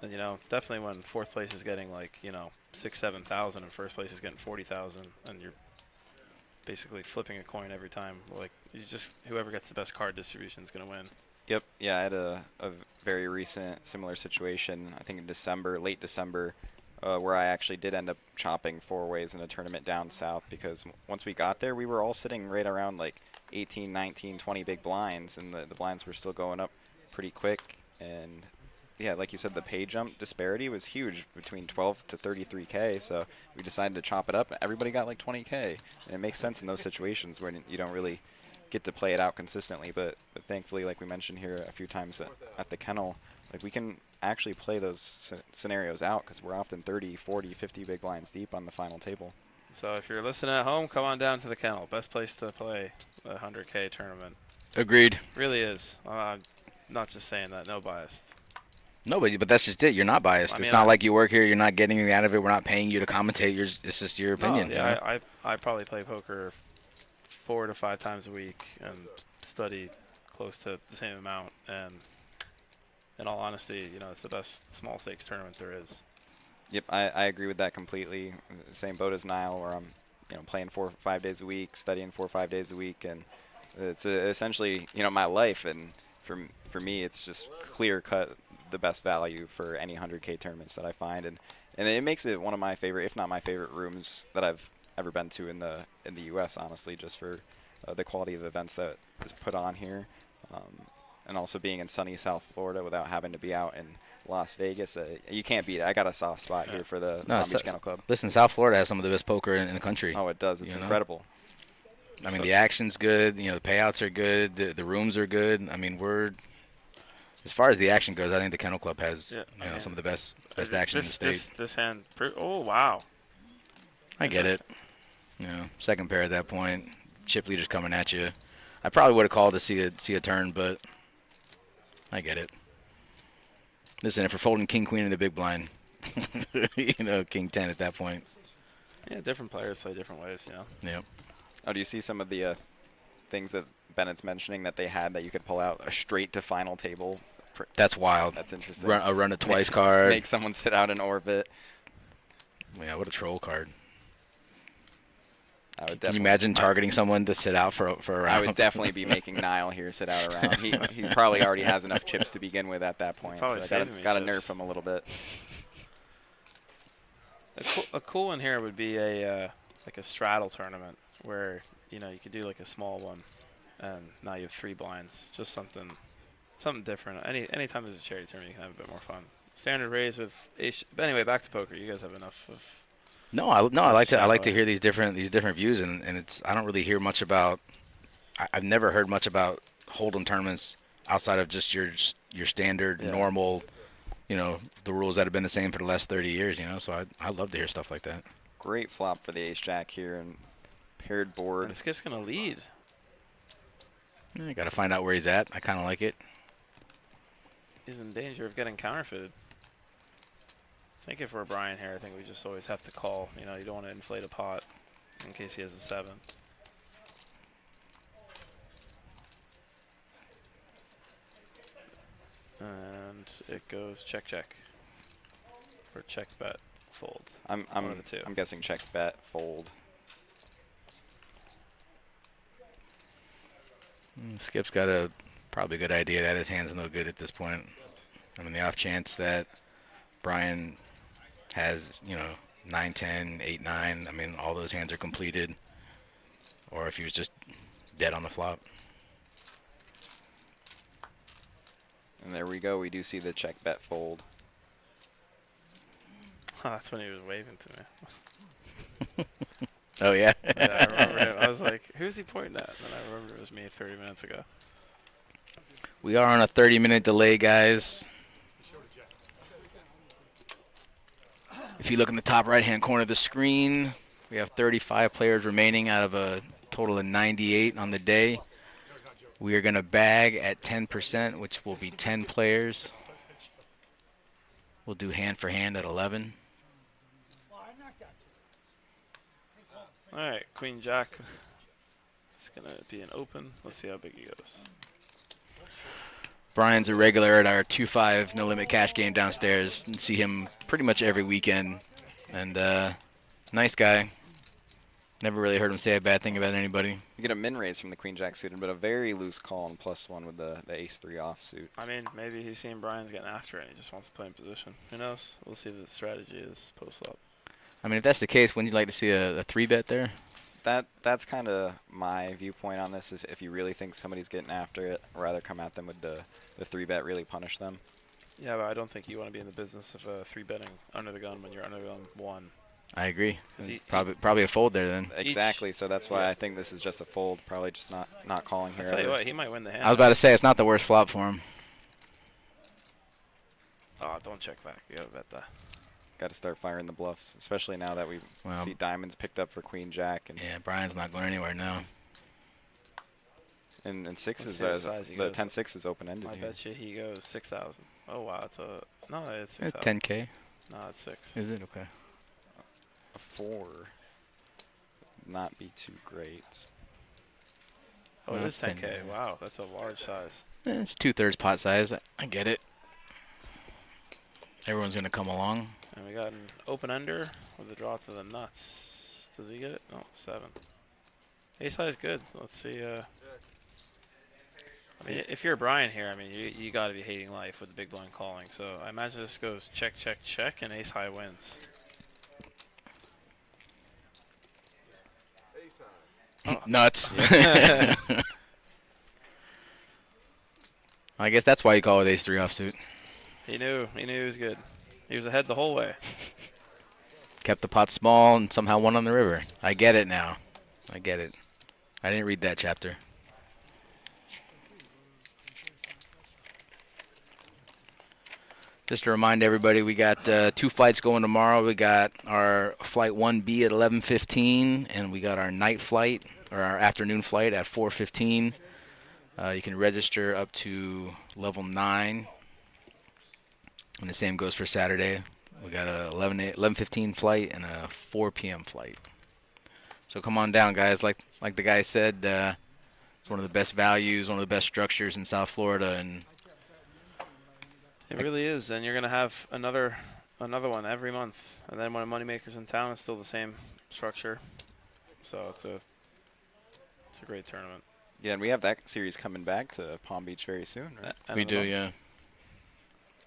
And, definitely when 4th place is getting like, 6,000-7,000 and 1st place is getting 40,000 and you're basically flipping a coin every time. Like, whoever gets the best card distribution is going to win. Yep. Yeah, I had a very recent similar situation, I think in late December, where I actually did end up chopping 4 ways in a tournament down south because once we got there, we were all sitting right around like 18, 19, 20 big blinds, and the blinds were still going up pretty quick. And yeah, like you said, the pay jump disparity was huge between 12 to 33K, so we decided to chop it up. Everybody got like 20K, and it makes sense in those situations where you don't really get to play it out consistently. But thankfully, like we mentioned here a few times at the kennel, like we can actually play those scenarios out because we're often 30, 40, 50 big blinds deep on the final table. So if you're listening at home, come on down to the kennel. Best place to play the 100K tournament. Agreed. Really is. Not just saying that. No bias. Nobody, but that's just it. You're not biased. It's not like you work here. You're not getting anything out of it. We're not paying you to commentate. It's just your opinion. No, yeah, I probably play poker 4 to 5 times a week and study close to the same amount. And in all honesty, it's the best small stakes tournament there is. Yep, I agree with that completely. Same boat as Niall, where I'm playing 4 or 5 days a week, studying 4 or 5 days a week, and it's essentially my life. And for me, it's just clear cut the best value for any 100K tournaments that I find, and it makes it one of my favorite, if not my favorite, rooms that I've ever been to in the U.S. Honestly, just for the quality of events that is put on here, and also being in sunny South Florida without having to be out in Las Vegas. You can't beat it. I got a soft spot here for the Palm Beach Kennel Club. Listen, South Florida has some of the best poker in the country. Oh, it does. It's incredible. I mean, the action's good. The payouts are good. The rooms are good. I mean, as far as the action goes, I think the Kennel Club has some of the best action in the state. This hand, oh wow! I get it. Second pair at that point. Chip leader's coming at you. I probably would have called to see a turn, but I get it. Listen, if we're folding king queen in the big blind, king 10 at that point. Yeah, different players play different ways. Yep. Oh, do you see some of the things that Bennett's mentioning that they had that you could pull out a straight to final table? That's wild. That's interesting. A run a twice card. Make someone sit out in orbit. Yeah, what a troll card. I would Can you definitely imagine targeting someone to sit out for a round? I would definitely be making Niall here sit out a round. He probably already has enough chips to begin with at that point. Probably So I saving me got to chips. nerf him a little bit. A cool one here would be a like a straddle tournament where you could do like a small one, and now you have 3 blinds. Just something different. Anytime there's a charity tournament, you can have a bit more fun. Standard raise with ace. But anyway, back to poker. You guys have enough of. No, I like to Chatway. hear these different views, and it's I don't really hear much about. I've never heard much about hold'em tournaments outside of just your standard normal, the rules that have been the same for the last 30 years. So I'd love to hear stuff like that. Great flop for the ace jack here and paired board. And Skip's gonna lead. I got to find out where he's at. I kind of like it. He's in danger of getting counterfeited. I think if we're Brian here, I think we just always have to call. You don't want to inflate a pot in case he has a 7. And it goes check, check. Or check, bet, fold. I'm One of the two. I'm guessing check, bet, fold. Skip's got a probably good idea that his hand's no good at this point. I mean, the off chance that Brian has, 9-10, 8-9. I mean, all those hands are completed. Or if he was just dead on the flop. And there we go. We do see the check, bet, fold. Oh, that's when he was waving to me. Oh, yeah? Yeah, I remember him. I was like, who's he pointing at? And then I remember it was me 30 minutes ago. We are on a 30-minute delay, guys. If you look in the top right-hand corner of the screen, we have 35 players remaining out of a total of 98 on the day. We are going to bag at 10%, which will be 10 players. We'll do hand for hand at 11. Well, I knocked out 2. All right, Queen Jack. It's going to be an open. Let's see how big he goes. Brian's a regular at our 2-5 no limit cash game downstairs. You see him pretty much every weekend. And nice guy. Never really heard him say a bad thing about anybody. You get a min raise from the queen jack suited, but a very loose call and +1 with the ace 3 offsuit. I mean, maybe he's seeing Brian's getting after it and he just wants to play in position. Who knows? We'll see what the strategy is post-flop. I mean, if that's the case, wouldn't you like to see a 3-bet there? That's kind of my viewpoint on this. If you really think somebody's getting after it, rather come at them with the 3-bet, really punish them. Yeah, but I don't think you want to be in the business of 3-betting under the gun when you're under the gun 1. I agree. 'Cause Probably a fold there then. Exactly. So that's why I think this is just a fold. Probably just not calling here. I'll tell you what, he might win the hand. I was about to say, it's not the worst flop for him. Oh, don't check back. You gotta bet that. Got to start firing the bluffs, especially now that we see diamonds picked up for queen jack. And Yeah, Brian's not going anywhere now. and sixes, Let's see what size he the goes. 10-6 is open-ended I here. bet you he goes 6,000. Oh, wow. No, it's It's 6,000. 10K. No, it's 6. Is it? Okay. A 4 would not be too great. Oh, it No, is it's 10K. 10. Wow, that's a large size. It's 2/3 pot size. I get it. Everyone's going to come along. And we got an open ender with a draw to the nuts. Does he get it? No, 7. Ace high is good. Let's see. I mean, if you're Brian here, I mean, you got to be hating life with the big blind calling. So I imagine this goes check, check, check, and ace high wins. Ace high. Nuts. I guess that's why you call it ace 3 offsuit. He knew he was good. He was ahead the whole way. Kept the pot small and somehow won on the river. I get it now. I get it. I didn't read that chapter. Just to remind everybody, we got 2 flights going tomorrow. We got our flight 1B at 11:15, and we got our night flight, or our afternoon flight at 4:15. You can register up to level 9. And the same goes for Saturday. We got a 11:15 flight and a 4 p.m. flight. So come on down, guys. Like the guy said, it's one of the best values, one of the best structures in South Florida, and It really is, and you're gonna have another one every month. And then when a moneymaker's in town, it's still the same structure. So it's a great tournament. Yeah, and we have that series coming back to Palm Beach very soon, right? End We of the do, month. yeah.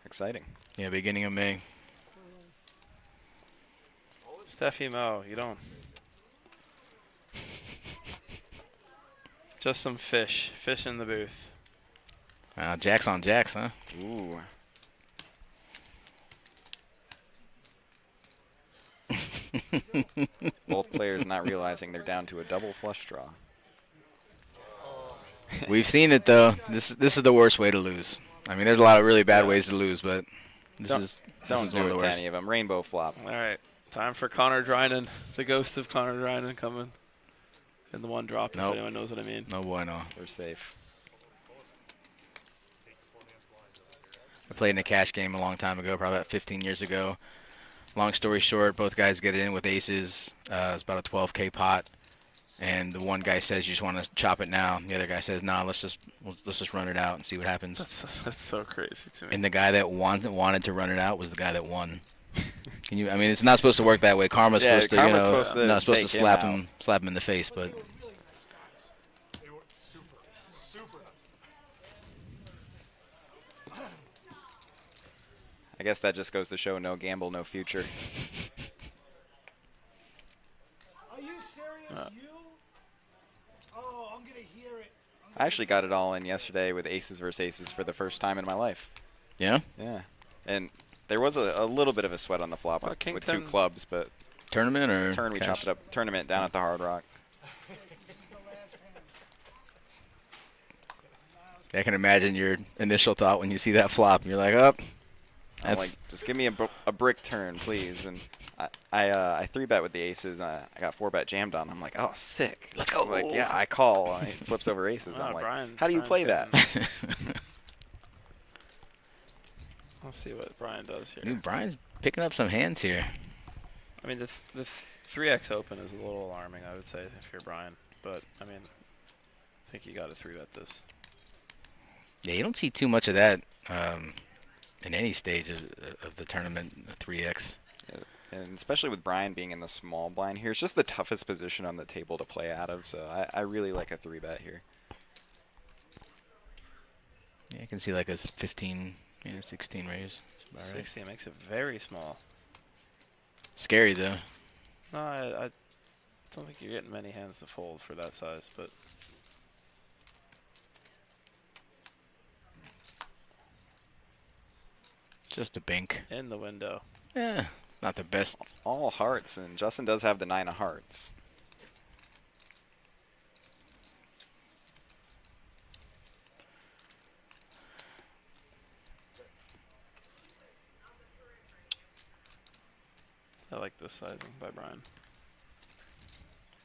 Exciting. Yeah, beginning of May. Steffi Mo, you don't. Just some fish in the booth. Jacks on jacks, huh? Ooh. Both players not realizing they're down to a double flush draw. We've seen it though. This is the worst way to lose. I mean, there's a lot of really bad ways to lose, but this Don't- is Don't one do of it the to worst. any of them. Rainbow flop. All right, time for Connor Drynan, the ghost of Connor Drynan coming in the one drop. Nope. If anyone knows what I mean. No bueno. We're safe. I played in a cash game a long time ago, probably about 15 years ago. Long story short, both guys get it in with aces. It's about a 12K pot, and the one guy says you just want to chop it now. The other guy says, nah, let's just run it out and see what happens. That's so crazy to me. And the guy that wanted to run it out was the guy that won. Can you? I mean, it's not supposed to work that way. Karma's Yeah, supposed to, karma's you know, supposed to not supposed to take him slap him in the face, but They were super. I guess that just goes to show no gamble, no future. Are you serious? You? Oh, I'm gonna hear it. I actually got it all in yesterday with aces versus aces for the first time in my life. yeah, Yeah. And there was a little bit of a sweat on the flop Well, King with 2 10 clubs, but tournament or turn we cash? chopped it up. Tournament down at the Hard Rock. I can imagine your initial thought when you see that flop. You're like, oh, I'm like, that's just give me a brick turn, please. And I 3-bet with the aces. I got 4-bet jammed on. I'm like, oh, sick. Let's go. I'm like, yeah, I call. And he flips over aces. Ah, I'm like, Brian- how do you play Brian's that? Let's see what Brian does here. Dude, Brian's picking up some hands here. I mean, the 3x open is a little alarming, I would say, if you're Brian. But I mean, I think you got to 3-bet this. Yeah, you don't see too much of that in any stage of the tournament, the 3x. And especially with Brian being in the small blind here, it's just the toughest position on the table to play out of. So I really like a 3-bet here. Yeah, I can see like a 15, 16 raise. That's about right. 60 makes it very small. Scary though. No, I don't think you're getting many hands to fold for that size, but Just a bink. in the window. Yeah, not the best. All hearts, and Justin does have the 9 of hearts. I like this sizing by Brian.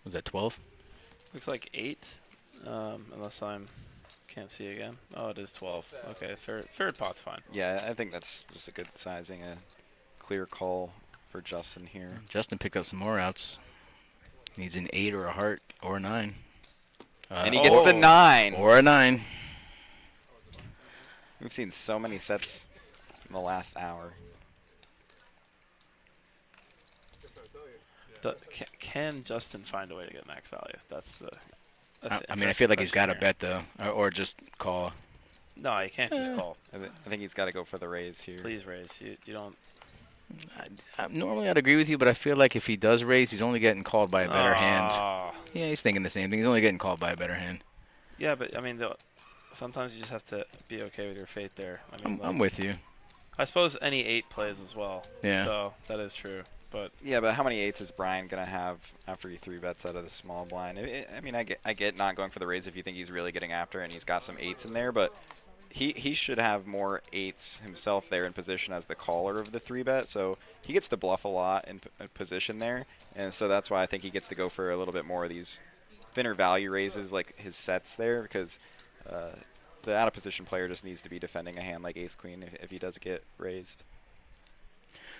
Was that 12? Looks like 8, unless I'm can't see again. Oh, it is 12. Okay, third pot's fine. Yeah, I think that's just a good sizing, a clear call for Justin here. Justin picked up some more outs. Needs an 8 or a heart or a 9. And he gets the 9. Or a 9. We've seen so many sets in the last hour. Can Justin find a way to get max value? That's the. I mean, I feel like he's got to bet though, or just call. No, you can't just call. I think he's got to go for the raise here. Please raise. You don't. Normally I'd agree with you, but I feel like if he does raise, he's only getting called by a better hand. Ah. Yeah, he's thinking the same thing. He's only getting called by a better hand. Yeah, but I mean, sometimes you just have to be okay with your fate there. I mean, I'm with you. I suppose any 8 plays as well. Yeah. So that is true. But Yeah, but how many 8s is Brian going to have after he 3-bets out of the small blind? I mean, I get not going for the raise if you think he's really getting after and he's got some 8s in there, but he should have more 8s himself there in position as the caller of the 3-bet, so he gets to bluff a lot in position there, and so that's why I think he gets to go for a little bit more of these thinner value raises like his sets there, because the out-of-position player just needs to be defending a hand like ace-queen if he does get raised.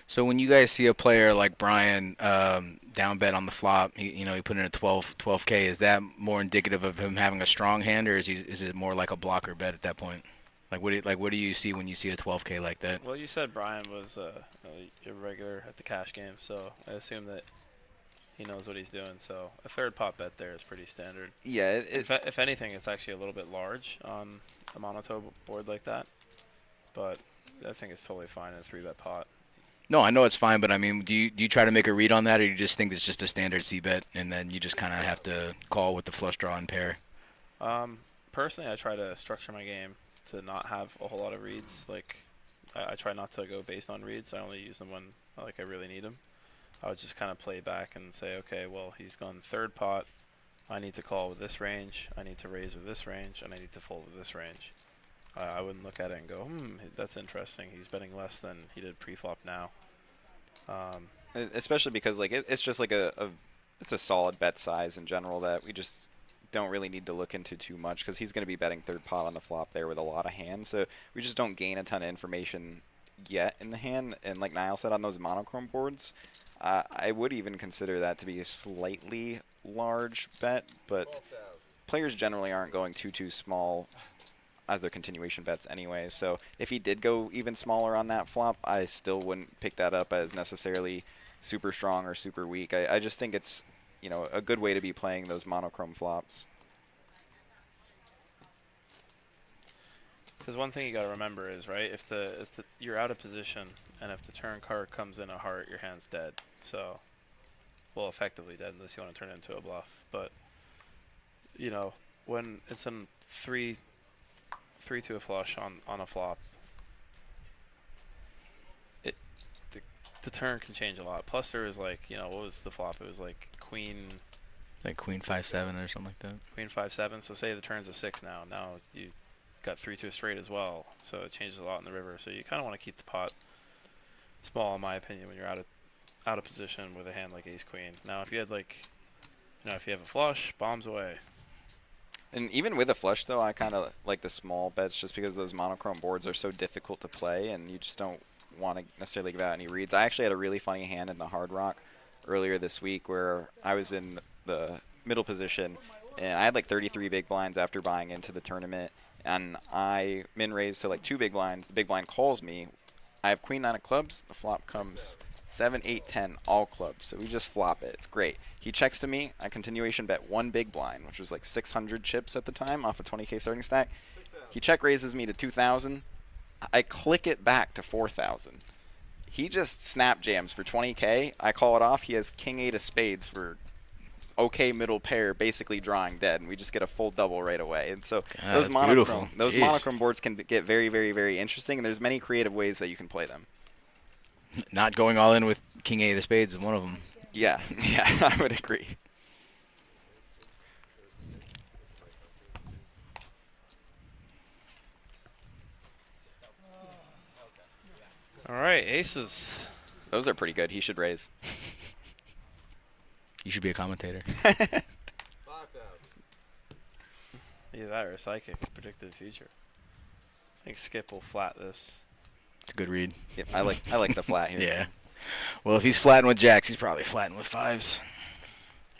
So when you guys see a player like Brian down bet on the flop, he put in a 12K, is that more indicative of him having a strong hand, or is it more like a blocker bet at that point? Like what do you see when you see a 12K like that? well, you said Brian was irregular at the cash game, so I assume that He knows what he's doing. So a third pot bet there is pretty standard. Yeah, If anything, it's actually a little bit large on a monotope board like that. But I think it's totally fine in a 3-bet pot. No, I know it's fine, but I mean, do you try to make a read on that, or you just think it's just a standard C-bet, and then you just kind of have to call with the flush draw and pair? Personally, I try to structure my game to not have a whole lot of reads. Like, I try not to go based on reads. I only use them when I really need them. I would just kind of play back and say, okay, well, he's gone third pot. I need to call with this range. I need to raise with this range, and I need to fold with this range. I wouldn't look at it and go, that's interesting. He's betting less than he did pre-flop now. especially because like it's just like it's a solid bet size in general that we just don't really need to look into too much because he's going to be betting third pot on the flop there with a lot of hands. So we just don't gain a ton of information yet in the hand. And like Niall said, on those monochrome boards, I would even consider that to be a slightly large bet, but players generally aren't going too small as their continuation bets anyway. So if he did go even smaller on that flop, I still wouldn't pick that up as necessarily super strong or super weak. I just think it's, you know, a good way to be playing those monochrome flops. Because one thing you got to remember is, right, if you're out of position and if the turn card comes in a heart, your hand's dead. So, well, effectively dead unless you want to turn it into a bluff. But, you know, when it's in 3 to a flush on a flop, the turn can change a lot. Plus there was like, you know, what was the flop? It was like queen 5-7 or something like that. Queen 5-7. So say the turn's a 6 now. Now you got 3 to a straight as well. So it changes a lot in the river. So you kind of want to keep the pot small, in my opinion, when you're out of position with a hand like ace queen. Now if you had like, you know, if you have a flush, bombs away. And even with a flush, though, I kind of like the small bets just because those monochrome boards are so difficult to play, and you just don't want to necessarily give out any reads. I actually had a really funny hand in the Hard Rock earlier this week where I was in the middle position, and I had like 33 big blinds after buying into the tournament, and I min-raised to like 2 big blinds. The big blind calls me. I have queen 9 of clubs. The flop comes 7, 8, 10, all clubs. So we just flop it. It's great. He checks to me. I continuation bet 1 big blind, which was like 600 chips at the time off a 20K starting stack. He check raises me to 2,000. I click it back to 4,000. He just snap jams for 20K. I call it off. He has king 8 of spades for okay middle pair, basically drawing dead, and we just get a full double right away. And so those monochrome boards can get very, very, very interesting, and there's many creative ways that you can play them. Not going all in with king 8 of spades is one of them. Yeah, I would agree. All right, aces. Those are pretty good. He should raise. You should be a commentator. 5,000. Either that or a psychic, predicted future. I think Skip will flat this. It's a good read. Yep, I like the flat here. Yeah. Well, if he's flatting with jacks, he's probably flatting with 5s.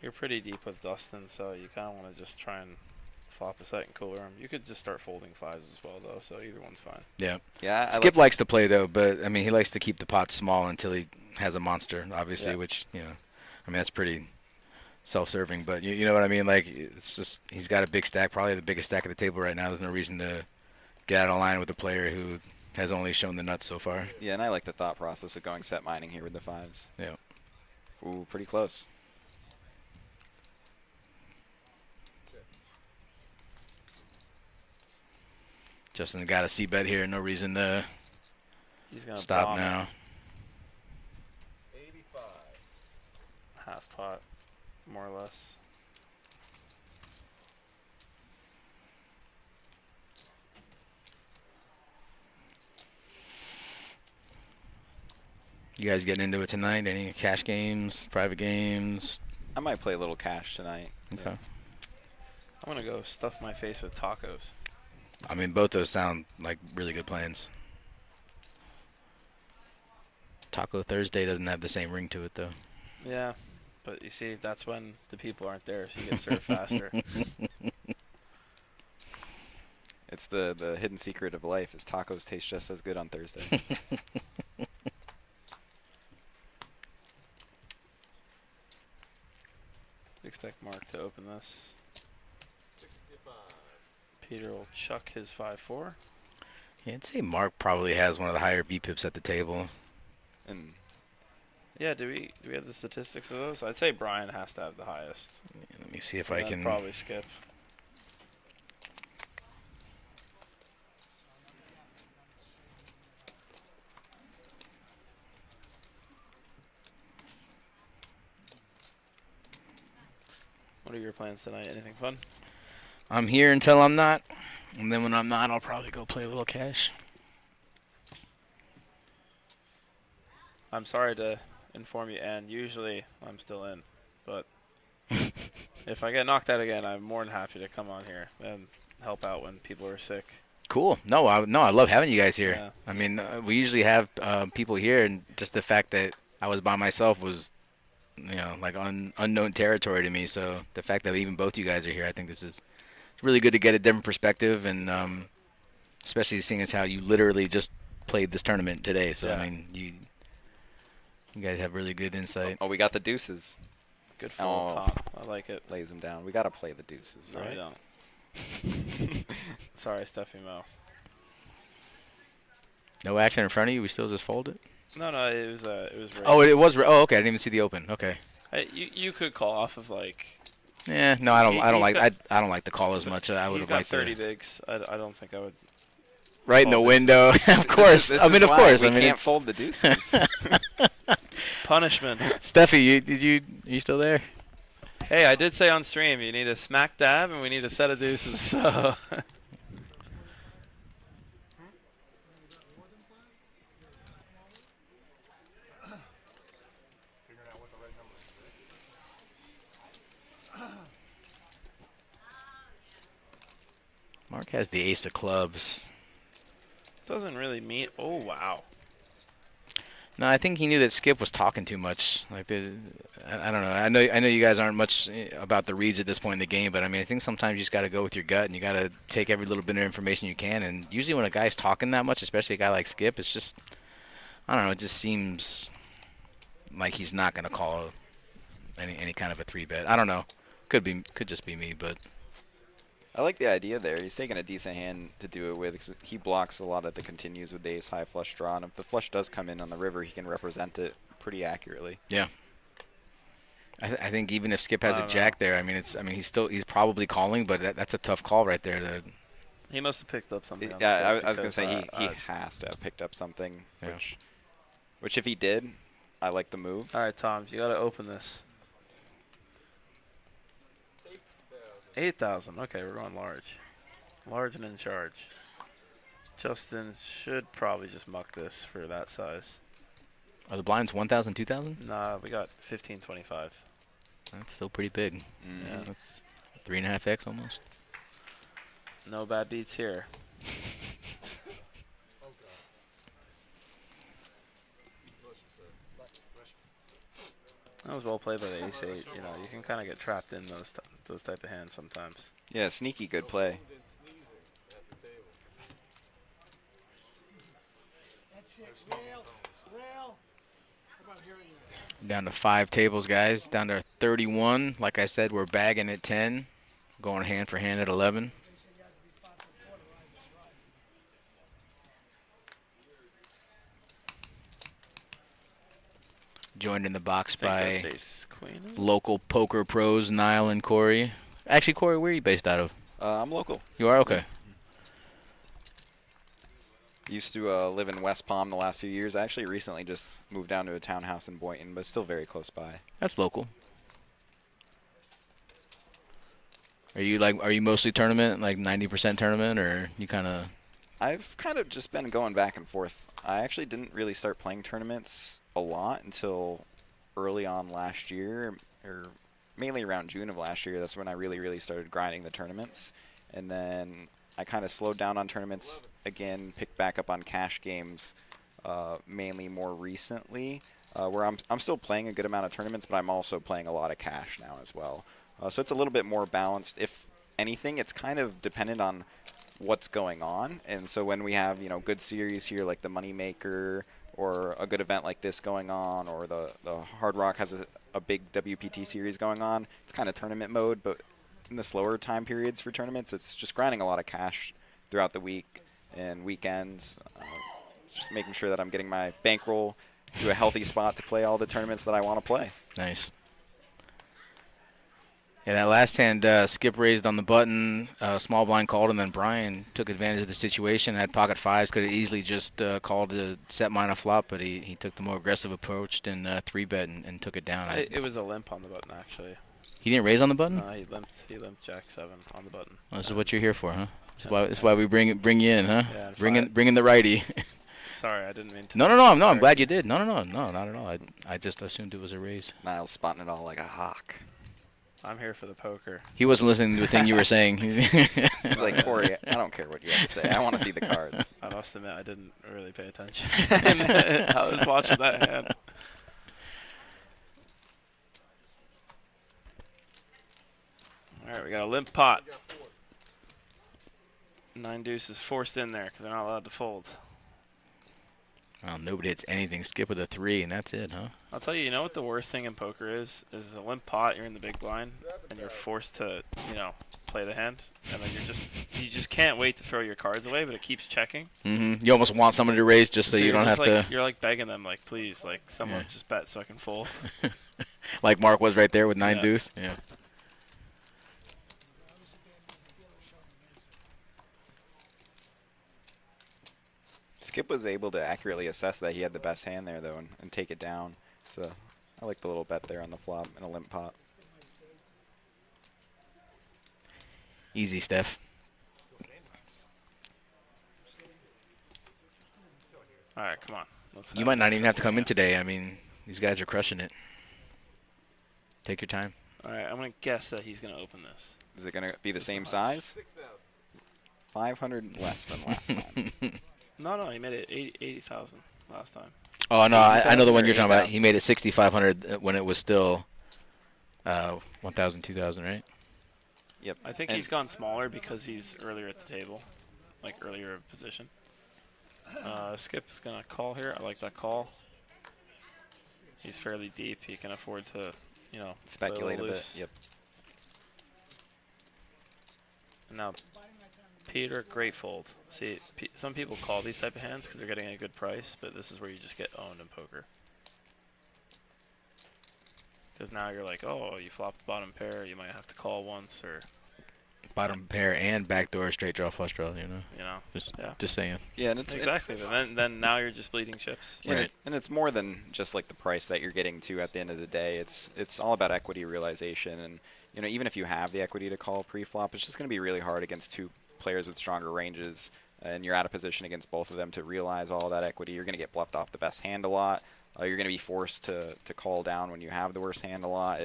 You're pretty deep with Dustin, so you kind of want to just try and flop a second cooler him. You could just start folding 5s as well, though, so either one's fine. Yeah. Yeah. Skip likes to play, though, but, I mean, he likes to keep the pot small until he has a monster, obviously, which, you know, I mean, that's pretty self-serving, but you know what I mean? Like, it's just, he's got a big stack, probably the biggest stack at the table right now. There's no reason to get out of line with a player who has only shown the nuts so far. Yeah, and I like the thought process of going set mining here with the 5s. Yeah. Ooh, pretty close. Justin got a C-bet here. No reason to He's gonna stop bomb now. 85. half pot, more or less. You guys getting into it tonight? Any cash games, private games? I might play a little cash tonight. Okay. Yeah. I'm gonna go stuff my face with tacos. I mean, both those sound like really good plans. Taco Thursday doesn't have the same ring to it, though. Yeah, but you see, that's when the people aren't there, so you get served faster. It's the hidden secret of life is tacos taste just as good on Thursday. expect Mark to open this. 65. Peter will chuck his 5-4. Yeah, I'd say Mark probably has one of the higher VPIPs at the table. And Yeah, do we have the statistics of those? I'd say Brian has to have the highest. Let me see if And I then can. probably Skip. What are your plans tonight? Anything fun? I'm here until I'm not, and then when I'm not, I'll probably go play a little cash. I'm sorry to inform you, and usually I'm still in, but if I get knocked out again, I'm more than happy to come on here and help out when people are sick. Cool. No, I love having you guys here. Yeah. I mean, we usually have people here, and just the fact that I was by myself was, like unknown territory to me. So the fact that even both you guys are here, I think this is really good to get a different perspective, and especially seeing as how you literally just played this tournament today. So Yeah. I mean, you guys have really good insight. oh, we got the deuces. Good fold, Oh. Tom. I like it. Lays them down. We got to play the deuces, No, right? we don't. Sorry, Steffi Mo. No action in front of you. We still just fold it. No, it was raised. Oh, it was. Oh, okay. I didn't even see the open. Okay. You could call off of like. Yeah. No, I don't. I don't He's like. got- I don't like the call as much. I would You've have got liked 30 to. bigs. I don't think I would. Right in the fold window. Of course. This I mean, is of why course. we I mean, can't it's fold the deuces. Punishment. Steffi, are you still there? Hey, I did say on stream you need a smack dab and we need a set of deuces. So Figuring out what the right number is. Mark has the ace of clubs. doesn't really mean. Oh wow. No, I think he knew that Skip was talking too much. Like, I don't know. I know you guys aren't much about the reads at this point in the game, but I mean, I think sometimes you just got to go with your gut and you got to take every little bit of information you can. And usually, when a guy's talking that much, especially a guy like Skip, it's just, I don't know. It just seems like he's not going to call any kind of a 3-bet. I don't know. Could just be me, but. I like the idea there. He's taking a decent hand to do it with, 'cause he blocks a lot of the continues with the ace high flush draw, and if the flush does come in on the river, he can represent it pretty accurately. Yeah. I think even if Skip has I a don't jack there, he's probably calling, but that's a tough call right there. He must have picked up something. on Yeah, Skip I was gonna because, say he has to have picked up something, Yeah. which if he did, I like the move. All right, Tom, you got to open this. 8,000. Okay, we're going large. Large and in charge. Justin should probably just muck this for that size. Are the blinds 1,000, 2,000? Nah, we got 1525. That's still pretty big. Yeah. That's 3.5x almost. No bad beats here. That was well played by the ace-8. You know, you can kind of get trapped in those type of hands sometimes. Yeah, sneaky good play. That's it. Rail. Rail. How about hearing you? Down to 5 tables, guys. Down to 31. Like I said, we're bagging at 10. Going hand for hand at 11. They said you had to be 5 foot 4 to ride this ride. Joined in the box I by think that's ace-queen. local poker pros, Niall and Corey. Actually, Corey, where are you based out of? I'm local. You are? Okay. Used to live in West Palm the last few years. I actually recently just moved down to a townhouse in Boynton, but still very close by. That's local. Are you mostly tournament, like 90% tournament, or you kind of? I've kind of just been going back and forth. I actually didn't really start playing tournaments a lot until early on last year, or mainly around June of last year. That's when I really started grinding the tournaments. And then I kind of slowed down on tournaments again, picked back up on cash games mainly more recently, where I'm still playing a good amount of tournaments, but I'm also playing a lot of cash now as well. So it's a little bit more balanced. If anything, it's kind of dependent on what's going on. And so when we have, good series here like the Moneymaker or a good event like this going on, or the Hard Rock has a big WPT series going on. It's kind of tournament mode, but in the slower time periods for tournaments, it's just grinding a lot of cash throughout the week and weekends. Just making sure that I'm getting my bankroll to a healthy spot to play all the tournaments that I want to play. Nice. Yeah, that last hand, Skip raised on the button, small blind called, and then Brian took advantage of the situation, had pocket fives, could have easily just called a set minor flop, but he took the more aggressive approach and 3-bet and took it down. It was a limp on the button, actually. He didn't raise on the button? No, he limped Jack 7 on the button. Well, this is what you're here for, huh? That's why we bring you in, huh? Yeah, bring in the righty. Sorry, I didn't mean to. No, I'm glad you did. No, not at all. I just assumed it was a raise. Niles spotting it all like a hawk. I'm here for the poker. He wasn't listening to a thing you were saying. He's like, Corey, I don't care what you have to say. I want to see the cards. I must admit, I didn't really pay attention. I was watching that hand. All right, we got a limp pot. 9 deuces forced in there because they're not allowed to fold. Well, nobody hits anything. Skip with a 3, and that's it, huh? I'll tell you, you know what the worst thing in poker is? Is a limp pot, you're in the big blind, and you're forced to, play the hand. And then you just can't wait to throw your cards away, but it keeps checking. Mm-hmm. You almost want someone to raise just so you don't have to. You're like begging them, like, please, like, someone just bet so I can fold. Like Mark was right there with 9 deuce. Yeah. Skip was able to accurately assess that he had the best hand there, though, and take it down. So I like the little bet there on the flop and a limp pot. Easy, Steph. All right, come on. You might not even have to come in today. I mean, these guys are crushing it. Take your time. All right, I'm going to guess that he's going to open this. Is it going to be the same size? 500 less than last time. No, he made it 80,000 last time. Oh, no, I know the one you're talking about. He made it 6,500 when it was still 1,000, 2,000, right? Yep. I think he's gone smaller because he's earlier at the table, like earlier position. Skip's going to call here. I like that call. He's fairly deep. He can afford to, Speculate a bit. loose. Yep. And now Peter, great fold. See, some people call these type of hands because they're getting a good price, but this is where you just get owned in poker. Because now you're like, oh, you flopped bottom pair, you might have to call once, or Bottom pair and backdoor straight draw flush draw, Just saying. Yeah, and it's exactly. But then now you're just bleeding chips. Yeah, and it's more than just like the price that you're getting to at the end of the day. It's all about equity realization, and even if you have the equity to call pre-flop, it's just going to be really hard against two players with stronger ranges, and you're out of position against both of them to realize all that equity. You're going to get bluffed off the best hand a lot. You're going to be forced to call down when you have the worst hand a lot.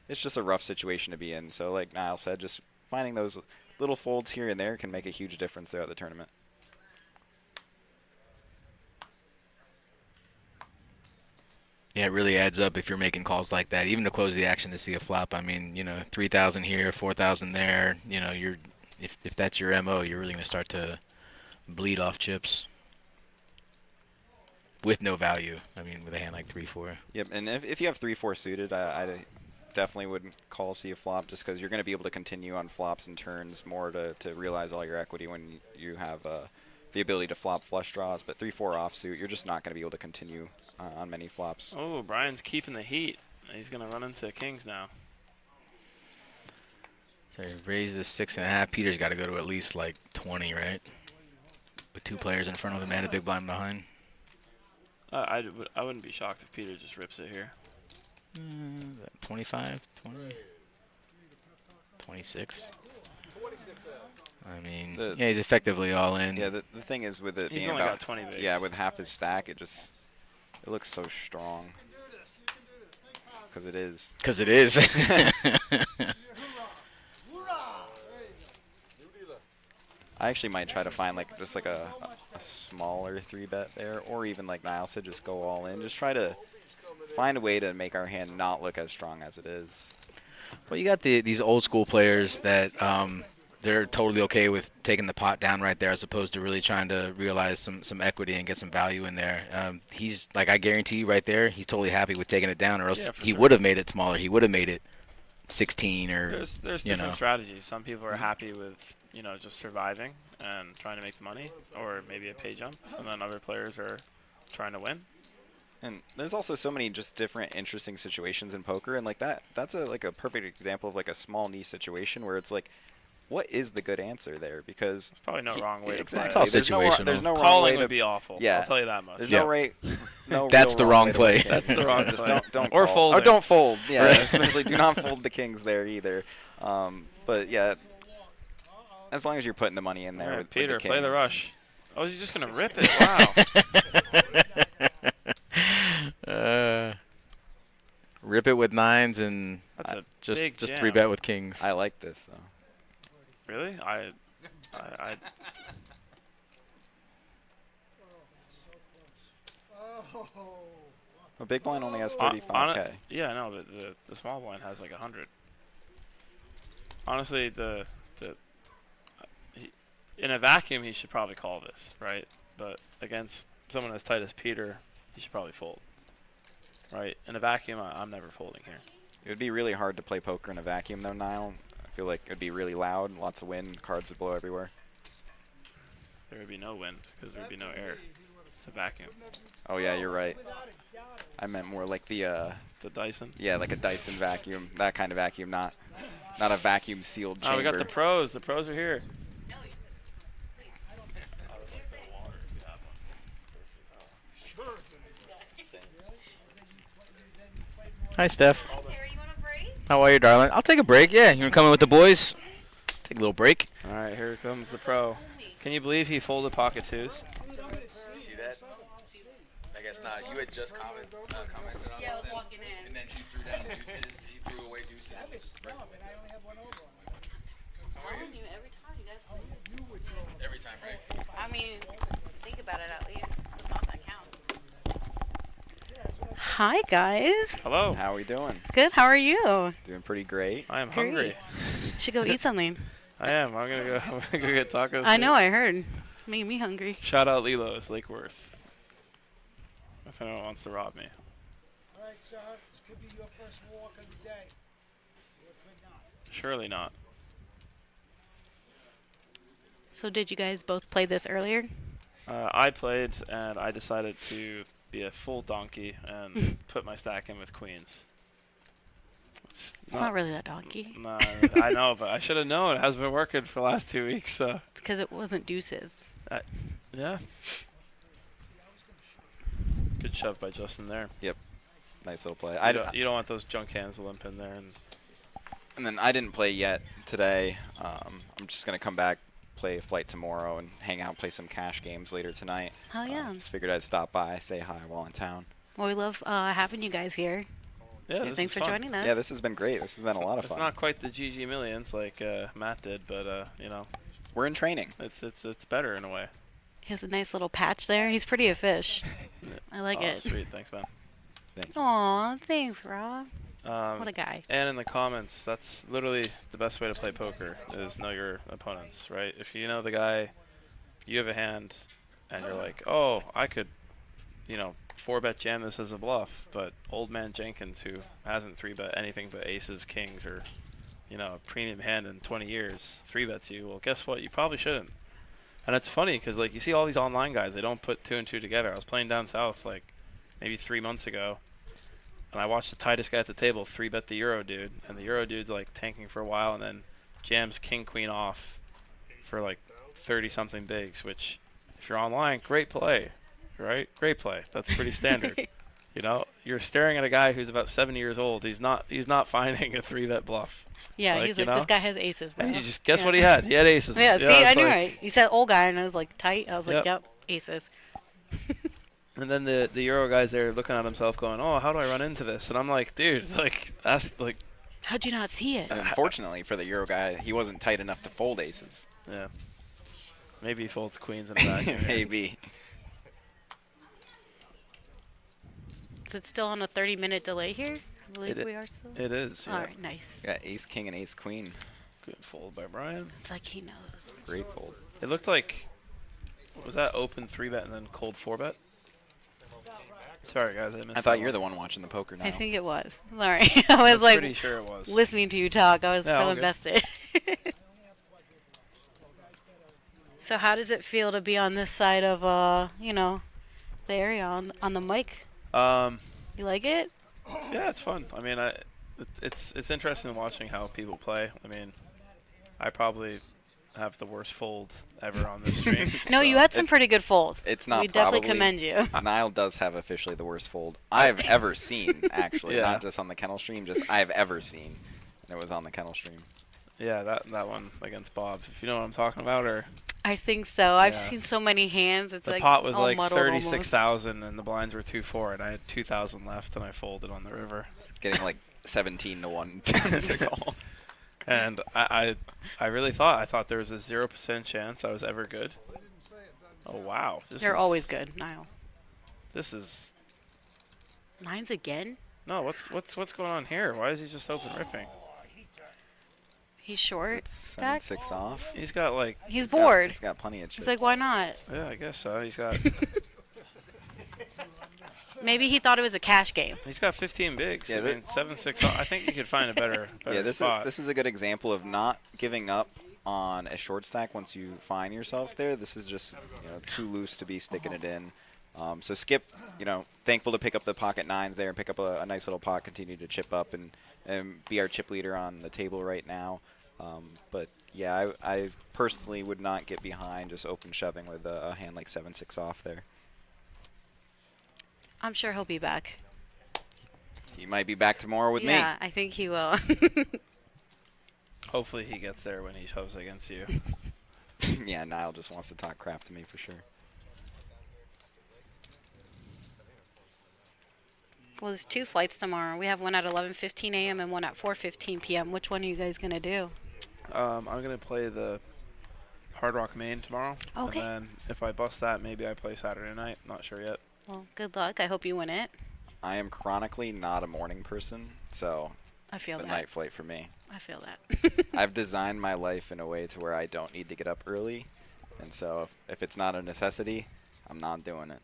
It's just a rough situation to be in. So like Niall said, just finding those little folds here and there can make a huge difference throughout the tournament. Yeah, it really adds up if you're making calls like that, even to close the action to see a flop. I mean, 3,000 here, 4,000 there. If that's your MO, you're really going to start to bleed off chips with no value. I mean, with a hand like 3-4. Yep, and if you have 3-4 suited, I definitely wouldn't call see a flop just because you're going to be able to continue on flops and turns more to realize all your equity when you have the ability to flop flush draws. But 3-4 offsuit, you're just not going to be able to continue on many flops. Oh, Brian's keeping the heat. He's going to run into kings now. So raise this 6.5. Peter's got to go to at least like 20, right? With two players in front of him and a big blind behind. I wouldn't be shocked if Peter just rips it here. 25, 20, 26. I mean, yeah, he's effectively all in. Yeah, the thing is with it He's being only about got 20 bigs. Yeah, with half his stack, it looks so strong. Because it is. Because it is. I actually might try to find just like a smaller 3-bet there, or even like Niall said, just go all in. Just try to find a way to make our hand not look as strong as it is. Well, you got these old school players that they're totally okay with taking the pot down right there, as opposed to really trying to realize some equity and get some value in there. He's like, I guarantee you right there, he's totally happy with taking it down, or else he would have made it smaller. He would have made it 16 or there's different strategies. Some people are happy with just surviving and trying to make the money, or maybe a pay jump, and then other players are trying to win. And there's also so many just different interesting situations in poker, and like that's a perfect example of like a small niche situation where it's like, what is the good answer there? Because there's probably no wrong way to play. It's all situational. There's no wrong Calling way would to be awful. Yeah. I'll tell you that much. There's no right. No That's real the wrong way to play. play. That's the wrong Just play. don't Or call. fold Or it. don't fold. Yeah, especially do not fold the kings there either. But yeah, as long as you're putting the money in there. All right, with Peter, the play the kings. rush. Oh, is he just gonna rip it? Wow. Rip it with nines and That's a just big jam. 3-bet with kings. I like this though. Really? I A big blind only has on 35K. it, yeah, I know, but the small blind has like 100. Honestly, in a vacuum, he should probably call this, right? But against someone as tight as Peter, he should probably fold, right? In a vacuum, I'm never folding here. It would be really hard to play poker in a vacuum though, Niall. I feel like it would be really loud, lots of wind, cards would blow everywhere. There would be no wind because there would be no air. It's a vacuum. Oh yeah, you're right. I meant more like the Dyson. yeah, like a Dyson vacuum, that kind of vacuum, not a vacuum sealed chamber. Oh, we got the pros. The pros are here. Hi, Steph. How are you, darling? I'll take a break. Yeah, you want to come in with the boys? Take a little break. All right, here comes the pro. Can you believe he folded pocket twos? You see that? I guess not. You had just commented on Yeah, I was walking in. and then he threw down deuces. He threw away deuces. And just Telling you every time, every time, right? I mean, think about it at least. It's a thought that counts. Hi guys. Hello. How are we doing? Good. How are you? Doing pretty great. I am Great. hungry. Should go eat something. I am. I'm gonna go get tacos. I know. I heard. Made me hungry. Shout out Lilo's Lake Worth. If anyone wants to rob me. All right, sir. This could be your first walk of the day. Or it could not. Surely not. So did you guys both play this earlier? I played and I decided to be a full donkey and put my stack in with queens. It's not really that donkey. Nah, I know, but I should have known. It hasn't been working for the last 2 weeks, so It's because it wasn't deuces. yeah. Good shove by Justin there. Nice little play. You don't want those junk hands limp in there. And then I didn't play yet today. I'm just gonna come back, play FIight tomorrow, and hang out, play some cash games later tonight. Oh yeah. Just figured I'd stop by, say hi while in town. Well, we love having you guys here. Yeah, this Thanks is for fun. joining us. Yeah, this has been great. This has been a lot of It's fun. not quite the GG Millions like Matt did, but We're in training. it's better in a way. He has a nice little patch there. He's pretty a fish. I like Oh, it. sweet, thanks, man. Aw, thanks, Rob. What a guy. And in the comments, that's literally the best way to play poker, is know your opponents, right? If you know the guy, you have a hand, and you're like, oh, I could, 4-bet jam this as a bluff, but old man Jenkins, who hasn't 3-bet anything but aces, kings, or, a premium hand in 20 years, 3-bets you, well, guess what? You probably shouldn't. And it's funny, because, you see all these online guys, they don't put 2 and 2 together. I was playing down south, maybe 3 months ago, and I watched the tightest guy at the table 3-bet the Euro dude, and the Euro dude's tanking for a while, and then jams king queen off for 30-something bigs. Which, if you're online, great play, right? Great play. That's pretty standard. You're staring at a guy who's about 70 years old. He's not finding a 3-bet bluff. Yeah, he's like, this guy has aces, bro. And you just guess what he had. He had aces. Yeah, see, it's I knew right. You said old guy, and I was like, tight. I was like, Yep. yep, aces. And then the Euro guy's there looking at himself going, oh, how do I run into this? And I'm like, dude, that's How'd you not see it? And unfortunately for the Euro guy, he wasn't tight enough to fold aces. yeah. Maybe he folds queens in the vacuum. Maybe. Is it still on a 30-minute delay here? I believe we are still. It is. All Yeah. right, nice. Got ace king and ace queen. Good fold by Brian. It's like he knows. Great fold. It looked like, was that open 3-bet and then cold 4-bet? Sorry, guys, I missed I thought that you're one. the one watching the poker now. I think it was. Sorry. I was I'm like pretty sure it was. listening to you talk. I was Yeah, so all good. invested. So how does it feel to be on this side of, you know, the area on the mic? You like it? Yeah, it's fun. I mean, it's interesting watching how people play. I mean, I probably have the worst fold ever on this stream. No, you had some pretty good folds. It's not We definitely probably- commend you. Nile does have officially the worst fold I've ever seen, actually. Yeah. Not just on the kennel stream, just I've ever seen. And it was on the kennel stream. Yeah, that one against Bob. If you know what I'm talking about, or I think so. I've Yeah. seen so many hands. It's the like pot was all like muddled almost. 36,000 and the blinds were 2-4, and I had 2,000 left, and I folded on the river. It's getting like 17 to 1 to call. And I really thought there was a 0% chance I was ever good. Oh wow, You're always good, Niall. This is 9s again? no. What's going on here? Why is he just open ripping? He's short. Stack. 7-6 off. He's got like He's got- bored. He's got plenty of chips. He's like, why not? yeah, I guess so. He's got Maybe he thought it was a cash game. 15 bigs. Yeah, I mean 7-6. I think you could find a better Yeah, this spot. this is a good example of not giving up on a short stack once you find yourself there. This is just too loose to be sticking it in. So Skip, thankful to pick up the pocket 9s there and pick up a nice little pot, continue to chip up and be our chip leader on the table right now. But yeah, I personally would not get behind just open shoving with a hand like 7-6 off there. I'm sure he'll be back. He might be back tomorrow with Yeah, I think he will. Hopefully he gets there when he shoves against you. me. Yeah, Niall just wants to talk crap to me for sure. Well, there's 2 flights tomorrow. We have one at 11:15 a.m. and one at 4:15 p.m. Which one are you guys gonna do? I'm gonna play the Hard Rock Main tomorrow. Okay. And then if I bust that, maybe I play Saturday night. Not sure yet. Well, good luck. I hope you win it. I am chronically not a morning person, so I feel the that. night flight for me. I feel that. I've designed my life in a way to where I don't need to get up early, and so if it's not a necessity, I'm not doing it.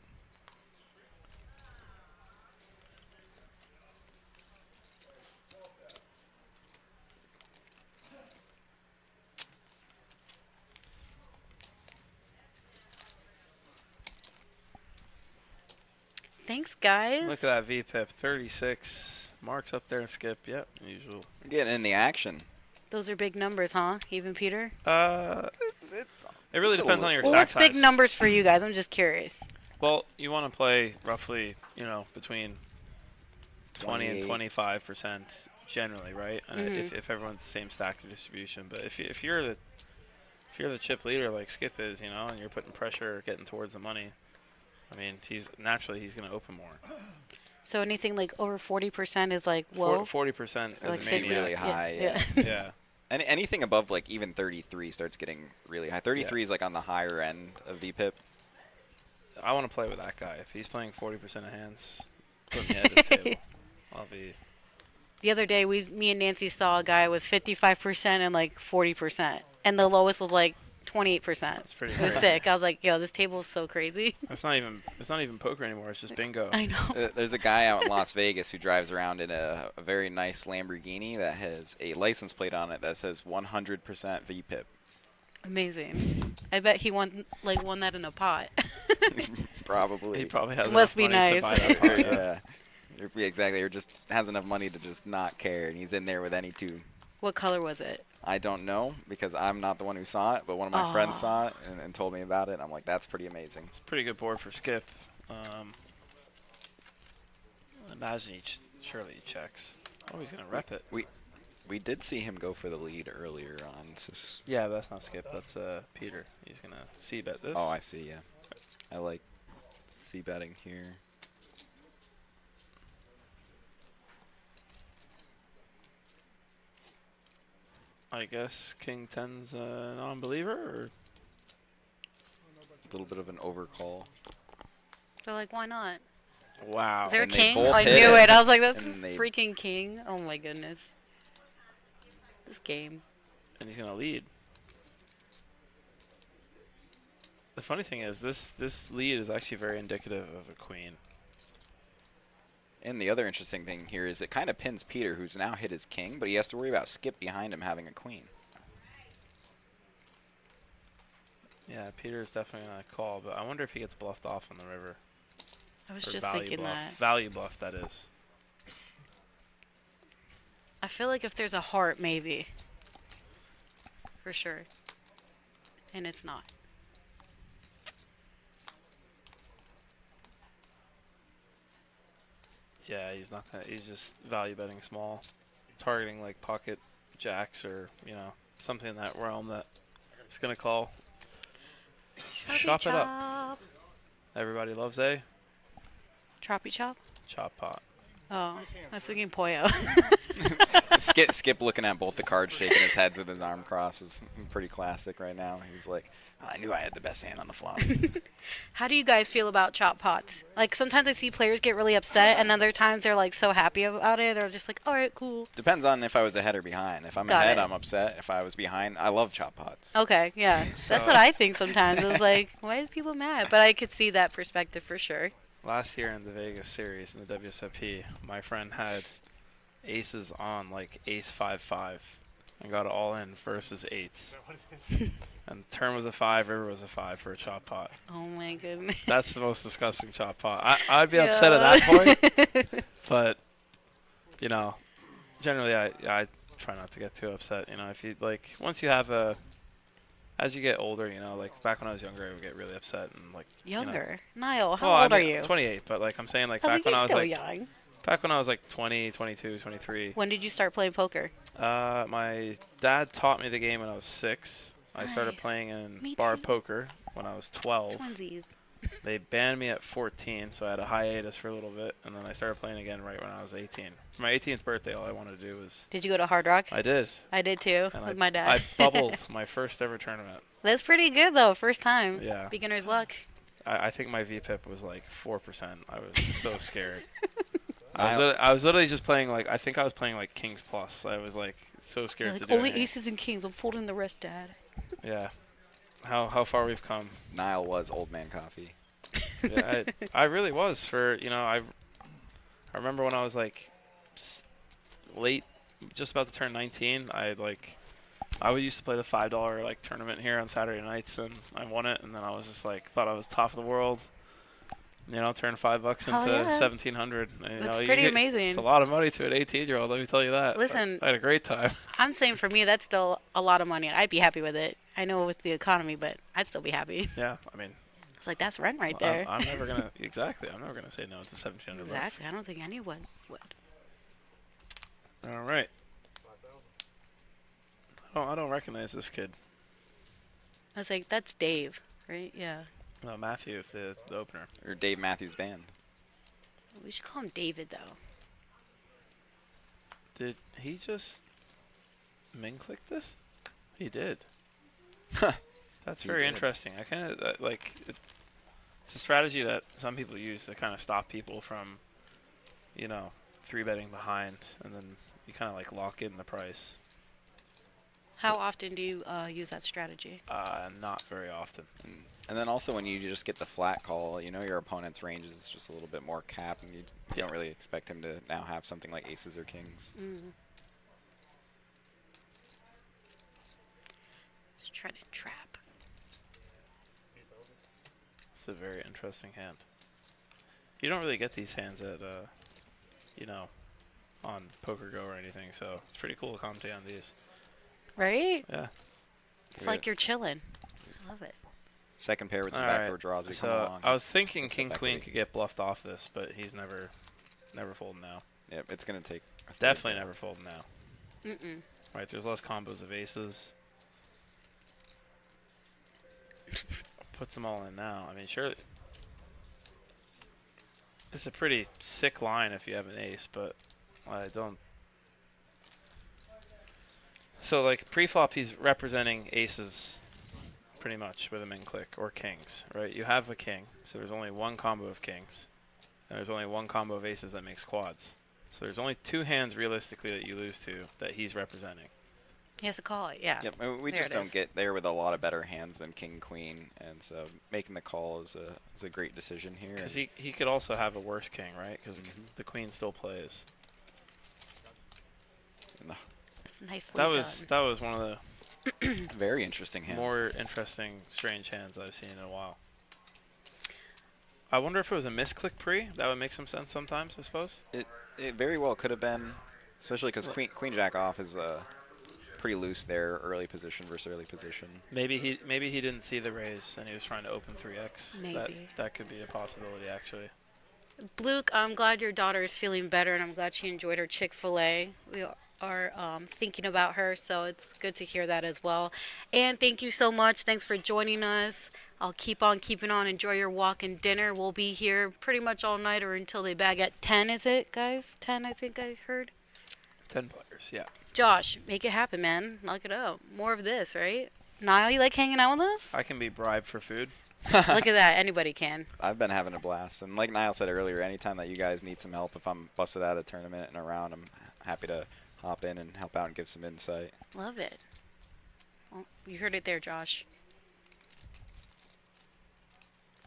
Thanks, guys. Look at that VPIP, 36. Mark's up there and Skip. Yep, usual. I'm getting in the action. Those are big numbers, huh? Even Peter? It's It really it's a depends on your Well, stack what's big size. numbers for you guys? I'm just curious. Well, you want to play roughly, between 20 and 28. 25% generally, right? And Mhm. if everyone's the same stack distribution, but if you're the chip leader like Skip is, and you're putting pressure, getting towards the money, I mean, he's going to open more. So anything like over 40% is like whoa. 40% Or is like a 50. maniac. really high. Yeah. Yeah. Anything above like even 33 starts getting really high. 33 is like on the higher end of VPIP. I want to play with that guy. If he's playing 40% of hands, put me at his table. I'll be. The other day, me and Nancy saw a guy with 55% and like 40%, and the lowest was like 28%. That's pretty It was high. sick. I was like, yo, this table is so crazy. It's not even poker anymore. It's just bingo. I know. There's a guy out in Las Vegas who drives around in a very nice Lamborghini that has a license plate on it that says 100% VPIP. Amazing. I bet he won that in a pot. Probably. He probably has Must enough be money nice. to buy that part. Yeah. Yeah, exactly. Or just has enough money to just not care, and he's in there with any two. What color was it? I don't know because I'm not the one who saw it, but one of my friends Aw. saw it and told me about it. And I'm like, that's pretty amazing. It's a pretty good board for Skip. Imagine surely he checks. Oh, he's gonna rep it. We did see him go for the lead earlier on. Yeah, that's not Skip. That's Peter. He's gonna c-bet this. Oh, I see. Yeah, I like c-betting here. I guess King 10's a non-believer, or A little bit of an overcall. They're like, why not? wow. Is there a and they king? both I hit knew it, it. I was like, that's and they- freaking king. Oh my goodness. This game. and he's gonna lead. The funny thing is, this lead is actually very indicative of a queen. And the other interesting thing here is it kind of pins Peter, who's now hit his king, but he has to worry about Skip behind him having a queen. Yeah, Peter's definitely gonna call, but I wonder if he gets bluffed off on the river. I was Or just value thinking bluffed. that. Value bluff, that is. I feel like if there's a heart, maybe. For sure. And it's not. Yeah, he's not gonna. He's just value betting small, targeting like pocket jacks or something in that realm that he's gonna call. Chop it up. Everybody loves a Choppy chop? chop pot. Oh, I was thinking Poyo. Skip looking at both the cards, shaking his heads with his arm crossed is pretty classic right now. He's like, oh, I knew I had the best hand on the flop. How do you guys feel about chop pots? Like, sometimes I see players get really upset, and other times they're, like, so happy about it. They're just like, all right, cool. Depends on if I was ahead or behind. If I'm Got ahead, it. I'm upset. If I was behind, I love chop pots. Okay, yeah. That's what I think sometimes. It's like, why are people mad? But I could see that perspective for sure. Last year in the Vegas series in the WSOP, my friend had aces on like ace 5-5 and got it all in versus eights. And turn was a 5, river was a 5 for a chop pot. Oh, my goodness. That's the most disgusting chop pot. I'd be upset at that point, but generally I try not to get too upset. If you once you have as you get older, like back when I was younger, I would get really upset and like Younger? Niall, how old are you? 28, but like I'm saying, like I was back when like, I was you're like still young. back when I was like 20, 22, 23. When did you start playing poker? My dad taught me the game when I was 6. I started Nice. playing in Me bar too. poker when I was 12. Twinsies. They banned me at 14, so I had a hiatus for a little bit, and then I started playing again right when I was 18. For my 18th birthday, all I wanted to do was... Did you go to Hard Rock? I did. I did too, And with I, my dad. I bubbled my first ever tournament. That's pretty good though, first time. Yeah. Beginner's luck. I think my VPIP was like 4%. I was so scared. I was literally just playing I think I was playing like Kings Plus. I was like so scared You're to like, do only anything. aces and kings. I'm folding the rest, Dad. Yeah. How far we've come. Niall was old man coffee. Yeah, I really was for I remember when I was like late, just about to turn 19. I used to play the $5 tournament here on Saturday nights, and I won it, and then I was just thought I was top of the world. Turn $5 into yeah. 1,700. That's pretty amazing. It's a lot of money to an 18-year-old. Let me tell you that. Listen, I had a great time. I'm saying for me, that's still a lot of money. I'd be happy with it. I know with the economy, but I'd still be happy. Yeah, I mean. It's like, that's rent right there. I'm never gonna I'm never gonna say no to 1,700. Exactly. I don't think anyone would. All right. I don't recognize this kid. I was like, that's Dave, right? Yeah. No, Matthew, the opener. Or Dave Matthews Band. We should call him David, though. Did he just min-click this? He did. That's He very did. interesting. I kind of it's a strategy that some people use to kind of stop people from, 3-betting behind, and then you kind of lock in the price. How often do you use that strategy? Not very often. And then also when you just get the flat call, your opponent's range is just a little bit more capped, and you don't really expect him to now have something like aces or kings. Just try to trap. It's a very interesting hand. You don't really get these hands at, on Poker Go or anything, so it's pretty cool to commentate on these. Right? Yeah. It's like you're chilling. I love it. Second pair with some All backdoor right. draws we So come along. I was thinking It's King up Queen equity. could get bluffed off this, but he's never folding now. Yep, it's going to take a third Definitely pair. never folding now. Mm-mm. Right, there's less combos of aces. Puts them all in now. I mean, sure. It's a pretty sick line if you have an ace, but I don't. So, pre-flop, he's representing aces pretty much with a min-click, or kings, right? You have a king, so there's only one combo of kings, and there's only one combo of aces that makes quads. So there's only 2 hands realistically that you lose to that he's representing. He has to call it, yeah. Yep, we There just it don't is. get there with a lot of better hands than king queen, and so making the call is a great decision here. Because and- he could also have a worse king, right? Because the queen still plays. and It's nicely That done. was one of the very interesting hand. more interesting, strange hands I've seen in a while. I wonder if it was a misclick pre. That would make some sense sometimes, I suppose. It very well could have been, especially because queen jack off is pretty loose there, early position versus early position. Maybe he didn't see the raise and he was trying to open 3x. Maybe. That could be a possibility actually. Luke, I'm glad your daughter is feeling better, and I'm glad she enjoyed her Chick-fil-A. We are thinking about her, so it's good to hear that as well. And thank you so much. Thanks for joining us. I'll keep on keeping on. Enjoy your walk and dinner. We'll be here pretty much all night or until they bag at 10, is it, guys? 10, I think I heard. 10 players, yeah. Josh, make it happen, man. Knock it up. More of this, right? Niall, you like hanging out with us? I can be bribed for food. Look at that. Anybody can. I've been having a blast, and like Niall said earlier, anytime that you guys need some help, if I'm busted out of a tournament and around, I'm happy to hop in and help out and give some insight. Love it. Well, you heard it there, Josh.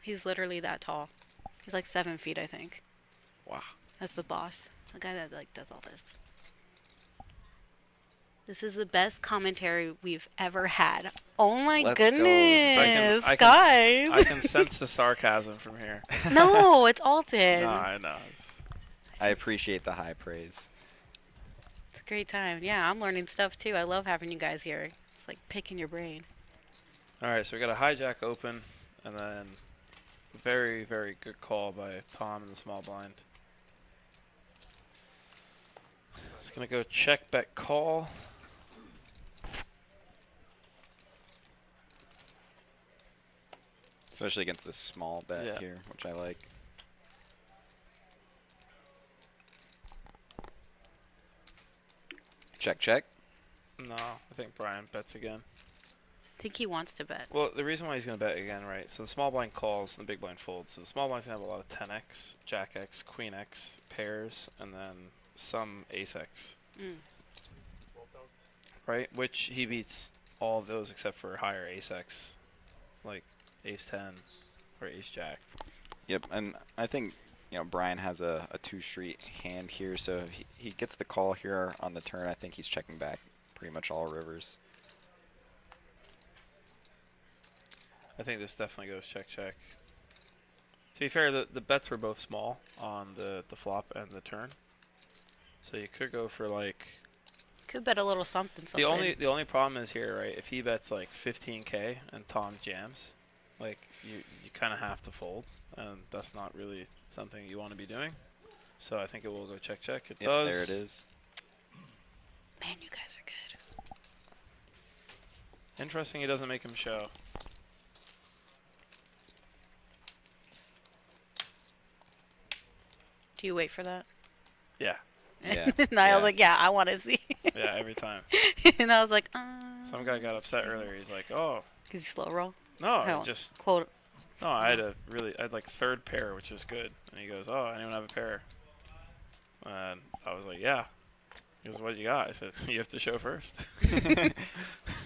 He's literally that tall. He's like 7 feet, I think. Wow. That's the boss. The guy that like does all this. This is the best commentary we've ever had. Oh my Let's go. goodness, I guys! can sense the sarcasm from here. No, it's Alton. No, I know. I appreciate the high praise. It's a great time. Yeah, I'm learning stuff too. I love having you guys here. It's like picking your brain. All right, so we got a hijack open, and then very, very good call by Tom in the small blind. It's gonna go check, bet, call. Especially against this small bet Yeah. here, which I like. Check, check. No, I think Brian bets again. I think he wants to bet. Well, the reason why he's going to bet again, right? So the small blind calls and the big blind folds. So the small blind's going to have a lot of 10x, jack x, queen x, pairs, and then some ace x, Mm. right? Which he beats all of those except for higher ace x, like ace 10 or ace jack. Yep, and I think Brian has a 2-street hand here, so if he gets the call here on the turn. I think he's checking back pretty much all rivers. I think this definitely goes check, check. To be fair, the bets were both small on the flop and the turn. So you could go for like... Could bet a little something. The only problem is here, right? If he bets like 15K and Tom jams, like you kind of have to fold, and that's not really something you want to be doing. So I think it will go check, check. It Yep, does. there it is. Man, you guys are good. Interesting, he doesn't make him show. Do you wait for that? Yeah, Yeah. And I yeah. was like, yeah, I want to see. yeah, every time. And I was like, Some guy got upset earlier. He's like, "Oh, Because you slow roll? no, Oh, just quote. no." I had like third pair, which was good. And he goes, "Oh, anyone have a pair?" And I was like, "Yeah." He goes, "What do you got?" I said, "You have to show first."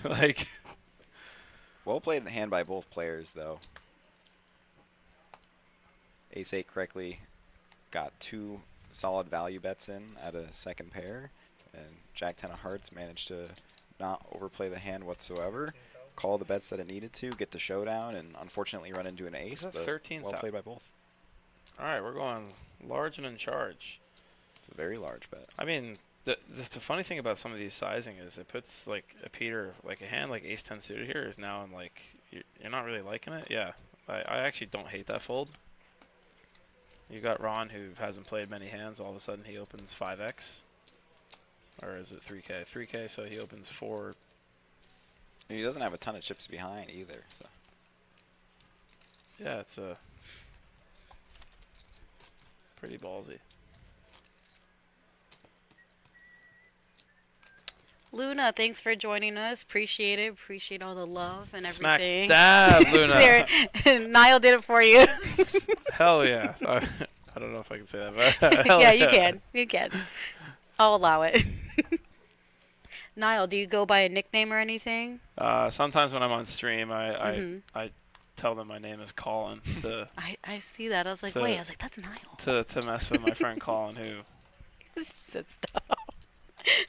Like, Well played hand by both players, though. Ace-8 correctly got 2 solid value bets in at a second pair, and Jack-10 of hearts managed to not overplay the hand whatsoever, call the bets that it needed to, get the showdown, and unfortunately run into an ace, that but 13th well out? played by both. all right, we're going large and in charge. It's a very large bet. I mean, the funny thing about some of these sizing is it puts like a Peter, like a hand like ace 10 suited here is now in like, you're not really liking it. Yeah, I actually don't hate that fold. You got Ron, who hasn't played many hands. All of a sudden, he opens 5x. Or is it 3K? 3K, so he opens 4. And he doesn't have a ton of chips behind either. So Yeah, it's a pretty ballsy. Luna, thanks for joining us. Appreciate it. Appreciate all the love and Smack everything. dab, Luna. There, Niall did it for you. Hell yeah. I don't know if I can say that, but hell Yeah, you can. You can. I'll allow it. Niall, do you go by a nickname or anything? Sometimes when I'm on stream, I tell them my name is Colin I see that. I was like, to- wait. I was like, that's Niall. to mess with my friend Colin, who Said stop.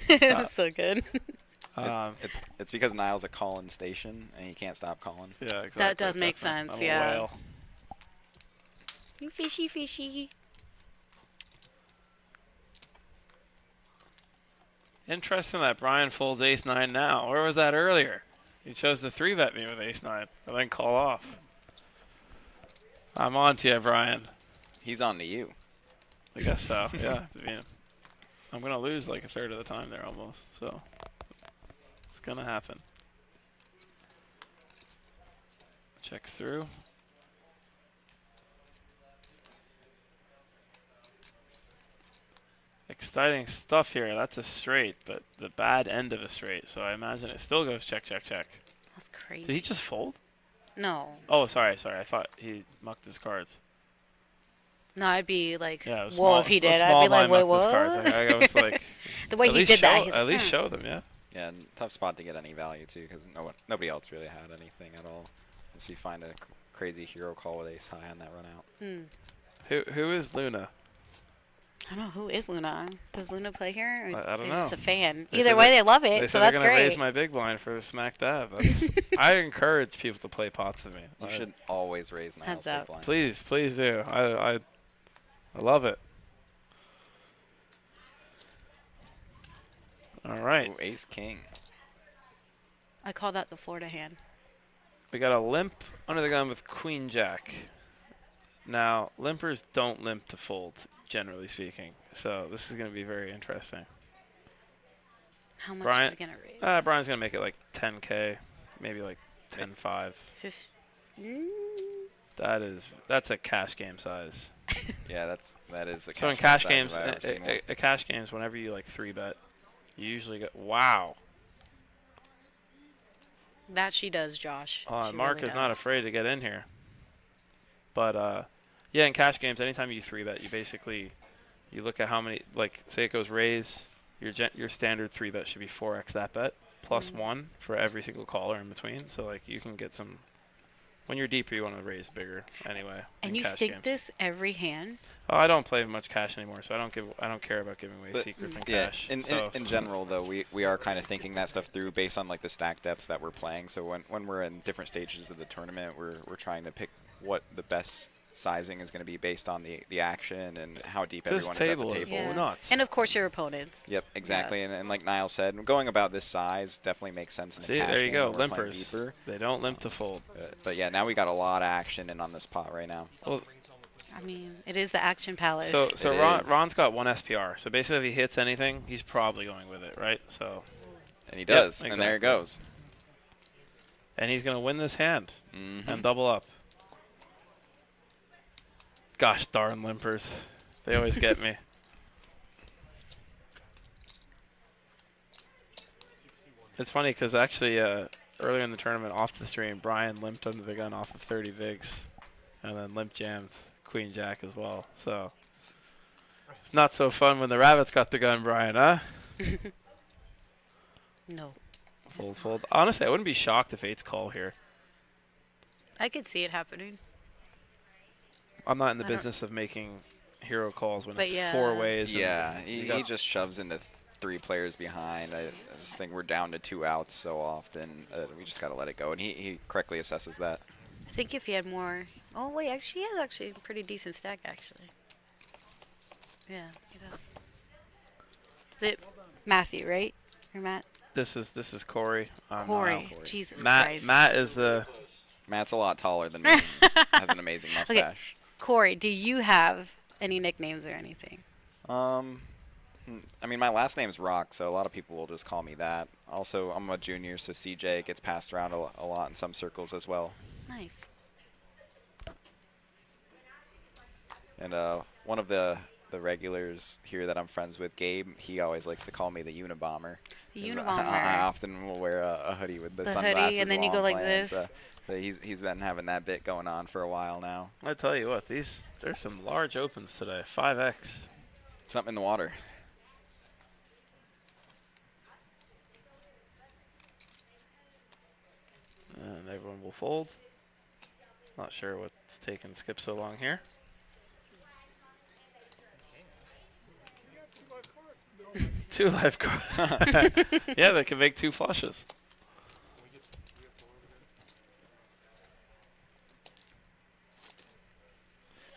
That's so good. It's because Niall's a Colin station and he can't stop calling. yeah, exactly. That does make definitely. sense, I'm a yeah. whale. You fishy, fishy. Interesting that Brian folds ace-9 now. Where was that earlier? He chose to 3-bet me with ace-9 and then call off. I'm on to you, Brian. He's on to you. I guess so, yeah. I mean, I'm going to lose like a third of the time there almost, so it's going to happen. Check through. Exciting stuff here. That's a straight, but the bad end of a straight. So I imagine it still goes check, check, check. That's crazy. Did he just fold? No. Oh, sorry. I thought he mucked his cards. No, I'd be like, Yeah, whoa, small, if he a did. small I'd be like, blind wait, mucked his cards. what? I was like, The way at he least did that, show- he's at like, least "Hmm." show them, yeah. Yeah, and tough spot to get any value too because nobody else really had anything at all. Unless you find a crazy hero call with ace high on that run out. Who is Luna? I don't know, who is Luna? Does Luna play here? Or I don't they're just know. a fan. They Either said way, they- they love They it, so said that's they're gonna great. raise my big blind for the smack dab. I encourage people to play pots with me. You should always raise Niall's Heads big up. blind. Please do. I love it. All right. Ooh, ace king. I call that the Florida hand. We got a limp under the gun with queen jack. Now, limpers don't limp to fold, generally speaking. So this is going to be very interesting. How much Brian- is it going to raise? Brian's going to make it like 10K, maybe like 10.5. That's a cash game size. Yeah, that is a So in cash cash game games, size if I've ever seen one. a cash games, whenever you like 3-bet, you usually get wow. That she does, Josh. She Mark really is not does. afraid to get in here. But yeah, in cash games, anytime you 3-bet, you basically you look at how many, like say it goes raise, your standard 3-bet should be 4x that bet plus 1 for every single caller in between. So like you can get some. When you're deeper, you want to raise bigger anyway. And in you cash think games. this every hand? Oh, I don't play much cash anymore, so I don't care about giving away But, secrets in yeah, cash. in general though, we are kind of thinking that stuff through based on like the stack depths that we're playing. So when we're in different stages of the tournament, we're trying to pick what the best sizing is going to be based on the action and how deep This everyone is at table the is table. Yeah. nuts. And of course your opponents. Yep, exactly. And like Niall said, going about this size definitely makes sense in See, the cash there you game go, when we're playing limpers. deeper. They don't limp to fold. But yeah, now we got a lot of action in on this pot right now. Well, I mean, it is the Action Palace. so It is. Ron's got 1 SPR. So basically, if he hits anything, he's probably going with it, right? So, And he does, and there it exactly. goes. and he's gonna win this hand Mhm. and double up. Gosh darn limpers, they always get me. It's funny because actually earlier in the tournament off the stream, Brian limped under the gun off of 30 bigs, and then limp jammed queen jack as well. So it's not so fun when the rabbits got the gun, Brian, huh? No. Fold, fold. Honestly, I wouldn't be shocked if 8's call here. I could see it happening. I'm not in the I don't- business of making hero calls when But it's yeah. 4 ways. and Yeah, you he got- just shoves into 3 players behind. I just think we're down to 2 outs so often. We just got to let it go. And he correctly assesses that. I think if he had more. Oh wait, actually, he has actually a pretty decent stack actually. Yeah, he does. Is it Matthew, right? Or Matt? This is Corey. I'm Corey. Corey. Jesus Matt. Christ. Matt is the. Matt's a lot taller than me. and has an amazing mustache. Corey, do you have any nicknames or anything? I mean, my last name's Rock, so a lot of people will just call me that. Also, I'm a junior, so CJ gets passed around a lot in some circles as well. Nice. And one of the regulars here that I'm friends with, Gabe, he always likes to call me the Unabomber. The 'Cause Unabomber. I often will wear a hoodie with the The sunglasses hoodie, and then you while go I'm like playing, this. So he's been having that bit going on for a while now. I tell you what, there's some large opens today. 5x. Something in the water. And everyone will fold. Not sure what's taking Skip so long here. Two life cards. Yeah, they can make 2 flushes.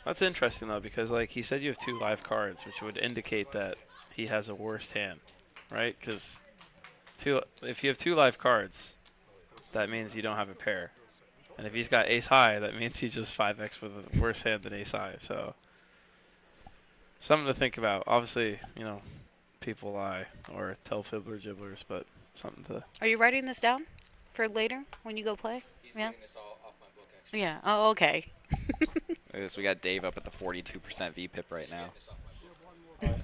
That's interesting though, because like he said, you have 2 live cards, which would indicate that he has a worst hand, right? Because if you have 2 live cards, that means you don't have a pair, and if he's got ace high, that means he just 5x with a worse hand than ace high. So something to think about. Obviously, you know, people lie or tell fibbler gibblers, but something to. Are you writing this down for later when you go play? He's Yeah. getting this all off my book, actually. Yeah. Oh, okay. Look at this. We got Dave up at the 42% VPIP right now. This off my book.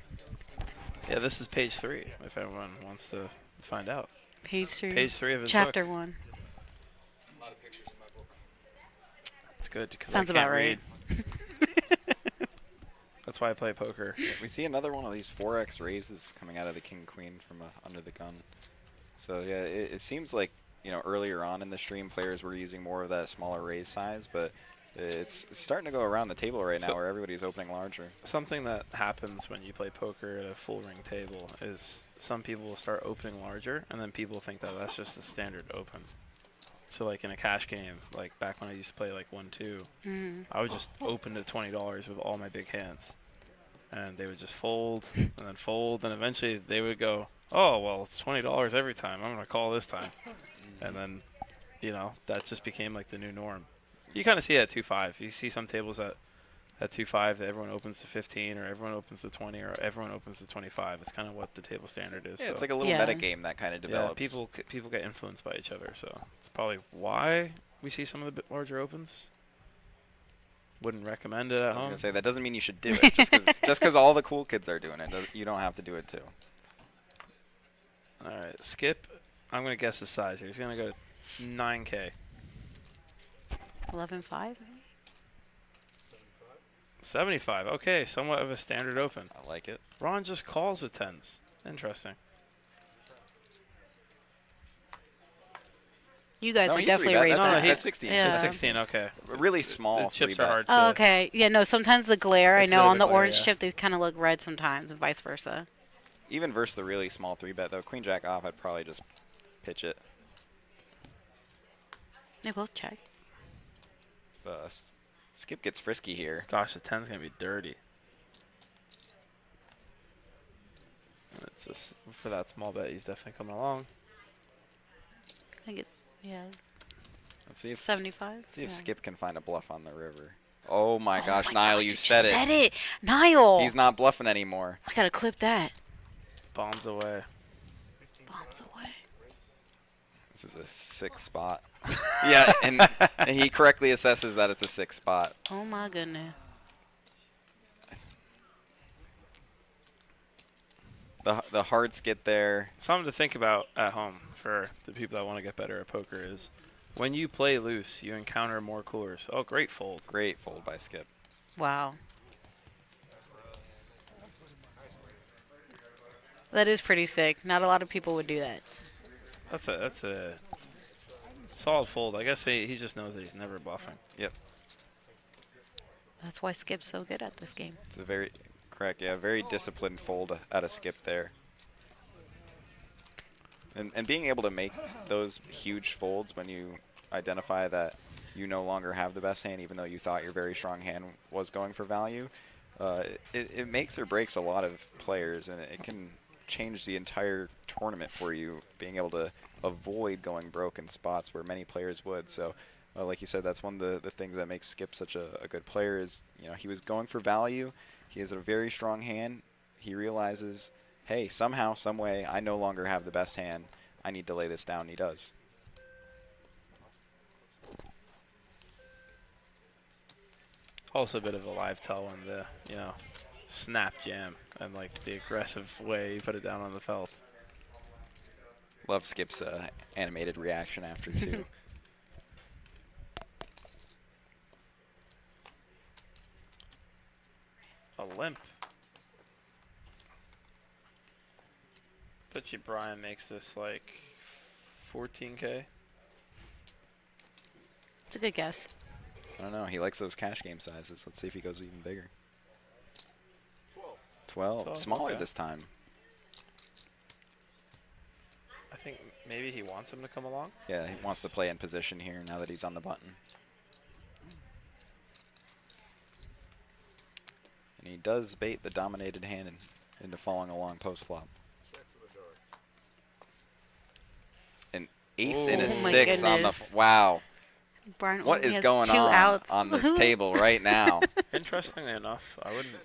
Yeah, this is page 3. If everyone wants to find out, Page 3. page 3 of his Chapter book. 1. A lot of pictures in my book. It's good because Sounds I can't about right. read. That's why I play poker. We see another one of these 4x raises coming out of the king queen from under the gun. So yeah, it seems like, you know, earlier on in the stream players were using more of that smaller raise size, but it's starting to go around the table right now where everybody's opening larger. Something that happens when you play poker at a full ring table is some people will start opening larger, and then people think that that's just the standard open. So like in a cash game, like back when I used to play like 1-2, I would just open to $20 with all my big hands, and they would just fold and then fold, and eventually they would go, oh well, it's $20 every time, I'm gonna call this time. And then, you know, that just became like the new norm. You kind of see it at 2-5. You see some tables at 2-5 that everyone opens to 15, or everyone opens to 20, or everyone opens to 25. It's kind of what the table standard is. Yeah, so it's like a little meta game that kind of develops. Yeah, people get influenced by each other, so it's probably why we see some of the bit larger opens. Wouldn't recommend it at I was home. gonna say that doesn't mean you should do it. Just because all the cool kids are doing it, you don't have to do it too. All right, Skip. I'm gonna guess the size here. He's gonna go to 9K. 11.5. 75. Okay, somewhat of a standard open. I like it. Ron just calls with 10s. Interesting. You guys No, would he definitely three-bet. raise No, no, that. he- That's 16. Yeah. It's 16. Okay. Really small. The chips 3-bet. are hard to. Oh, okay. Yeah, no, sometimes the glare, It's I a know little on the bit glare, orange yeah. chip, they kind of look red sometimes and vice versa. Even versus the really small 3-bet though, queen jack off, I'd probably just pitch it. They both check. If, Skip gets frisky here. Gosh, the 10's gonna be dirty. It's just, for that small bet, he's definitely coming along. I think it, yeah, Let's see if 75. see if yeah. Skip can find a bluff on the river. Oh my gosh, my Niall, God, you just said it. said it. Niall. He's not bluffing anymore. I gotta clip that. Bombs away. Bombs away. This is a 6 spot. Yeah, and he correctly assesses that it's a 6 spot. Oh my goodness. The hearts get there. Something to think about at home for the people that want to get better at poker is when you play loose, you encounter more coolers. Oh, great fold. Great fold by Skip. Wow. That is pretty sick. Not a lot of people would do that. That's a solid fold. I guess he just knows that he's never bluffing. Yep. That's why Skip's so good at this game. It's a very correct. Yeah, very disciplined fold out of Skip there. And being able to make those huge folds when you identify that you no longer have the best hand, even though you thought your very strong hand was going for value, it makes or breaks a lot of players, and it can change the entire tournament for you, being able to avoid going broke in spots where many players would. So, like you said, that's one of the things that makes Skip such a good player is, you know, he was going for value. He has a very strong hand. He realizes, hey, somehow, some way, I no longer have the best hand. I need to lay this down. He does. Also a bit of a live tell on the, you know, snap jam and like the aggressive way you put it down on the felt. Love Skip's animated reaction after, too. A limp. Bet you Brian makes this like 14K. It's a good guess. I don't know. He likes those cash game sizes. Let's see if he goes even bigger. 12. 12. Smaller okay. this time. I think maybe he wants him to come along. Yeah, he wants to play in position here now that he's on the button. And he does bait the dominated hand into falling along post flop. Checks to the door. An ace Ooh. and a Oh my 6 on the. goodness. Wow. Brian What only is has going 2 on outs. on this table right now? Interestingly enough, I wouldn't.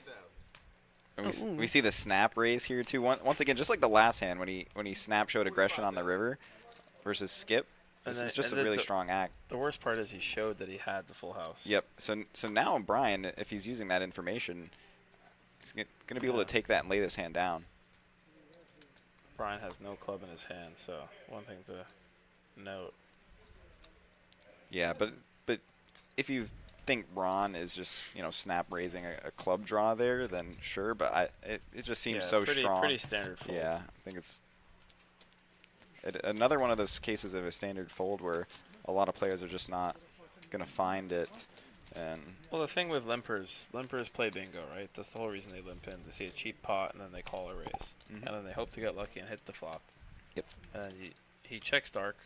10,000. And we see the snap raise here too. Once again, just like the last hand when he snap showed aggression on the river versus skip. This And is then- just a and really the- strong act. The worst part is he showed that he had the full house. Yep. So now Brian, if he's using that information, he's going to be able to take that and lay this hand down. Brian has no club in his hand, so one thing to note. Yeah, but if you think Ron is just snap raising a club draw there, then sure. But it just seems Yeah, so pretty, strong. Pretty standard fold. Yeah, I think it's another one of those cases of a standard fold where a lot of players are just not going to find it. And Well, the thing with limpers play bingo, right? That's the whole reason they limp in. They see a cheap pot, and then they call a raise. Mhm. And then they hope to get lucky and hit the flop. Yep. And then he checks dark.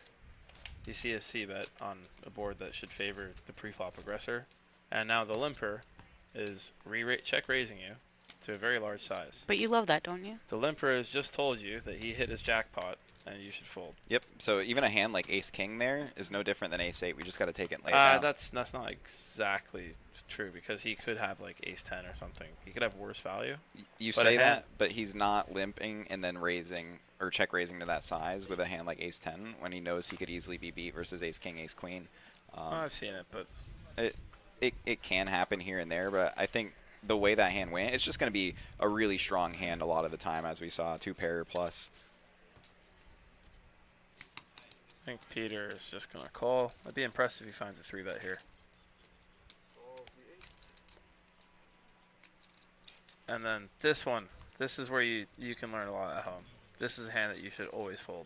You see a c-bet on a board that should favor the pre-flop aggressor. And now the limper is check raising you to a very large size. But you love that, don't you? The limper has just told you that he hit his jackpot, and you should fold. yep. So even a hand like Ace King there is no different than Ace 8. We just got to take it and lay it down. That's not exactly true, because he could have like ace 10 or something. He could have worse value. You but say a hand- that, but he's not limping and then raising or check raising to that size with a hand like Ace 10 when he knows he could easily be beat versus Ace King, Ace Queen. I've seen it, but It can happen here and there, but I think the way that hand went, it's just going to be a really strong hand a lot of the time, as we saw, 2-pair plus. I think Peter is just going to call. I'd be impressed if he finds a 3-bet here. Call the 8. And then this one. This is where you can learn a lot at home. This is a hand that you should always fold.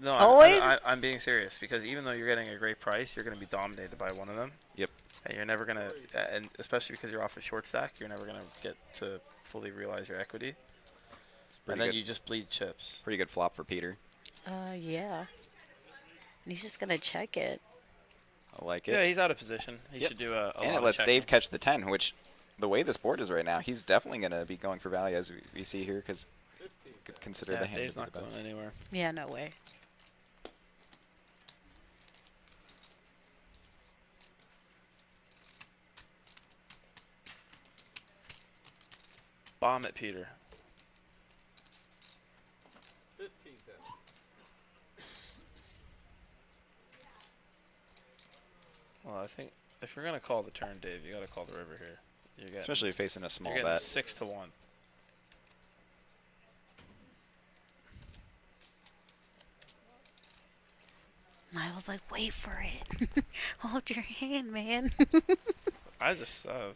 No, Always? I'm being serious, because even though you're getting a great price, you're going to be dominated by one of them. Yep. And you're never going to, and especially because you're off a short stack, you're never going to get to fully realize your equity. It's And pretty then good. you just bleed chips. Pretty good flop for Peter. Yeah. And he's just gonna check it. I like it. Yeah, he's out of position. He Yep. should do a And lot it of lets checking. Dave catch the 10, which the way this board is right now, he's definitely going to be going for value, as we see here, because 15. could consider Yeah, the hand Dave's to be not the going best. anywhere. Yeah, no way. Bomb it, Peter. 15,000. Well, I think if you're going to call the turn, Dave, you got to call the river here. You're getting, Especially facing a small you're getting bet. 6-1. I was like, wait for it. Hold your hand, man. I just, I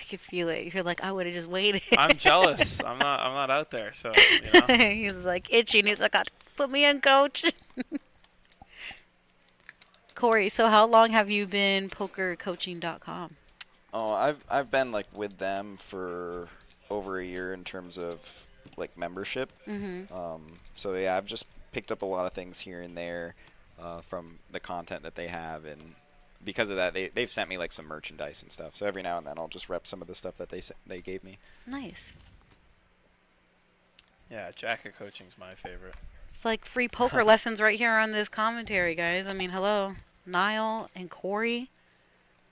could feel it. You're like, I would have just waited. I'm jealous. I'm not out there, so you know. He's like itching. He's like, put me in, coach. Corey, so how long have you been pokercoaching.com? Oh, I've been like with them for over a year in terms of like membership. Mm-hmm. So yeah, I've just picked up a lot of things here and there from the content that they have, and because of that, they've sent me like some merchandise and stuff. So every now and then I'll just rep some of the stuff that they gave me. Nice. Yeah, jacket coaching's my favorite. It's like free poker lessons right here on this commentary, guys. I mean, hello, Niall and Corey.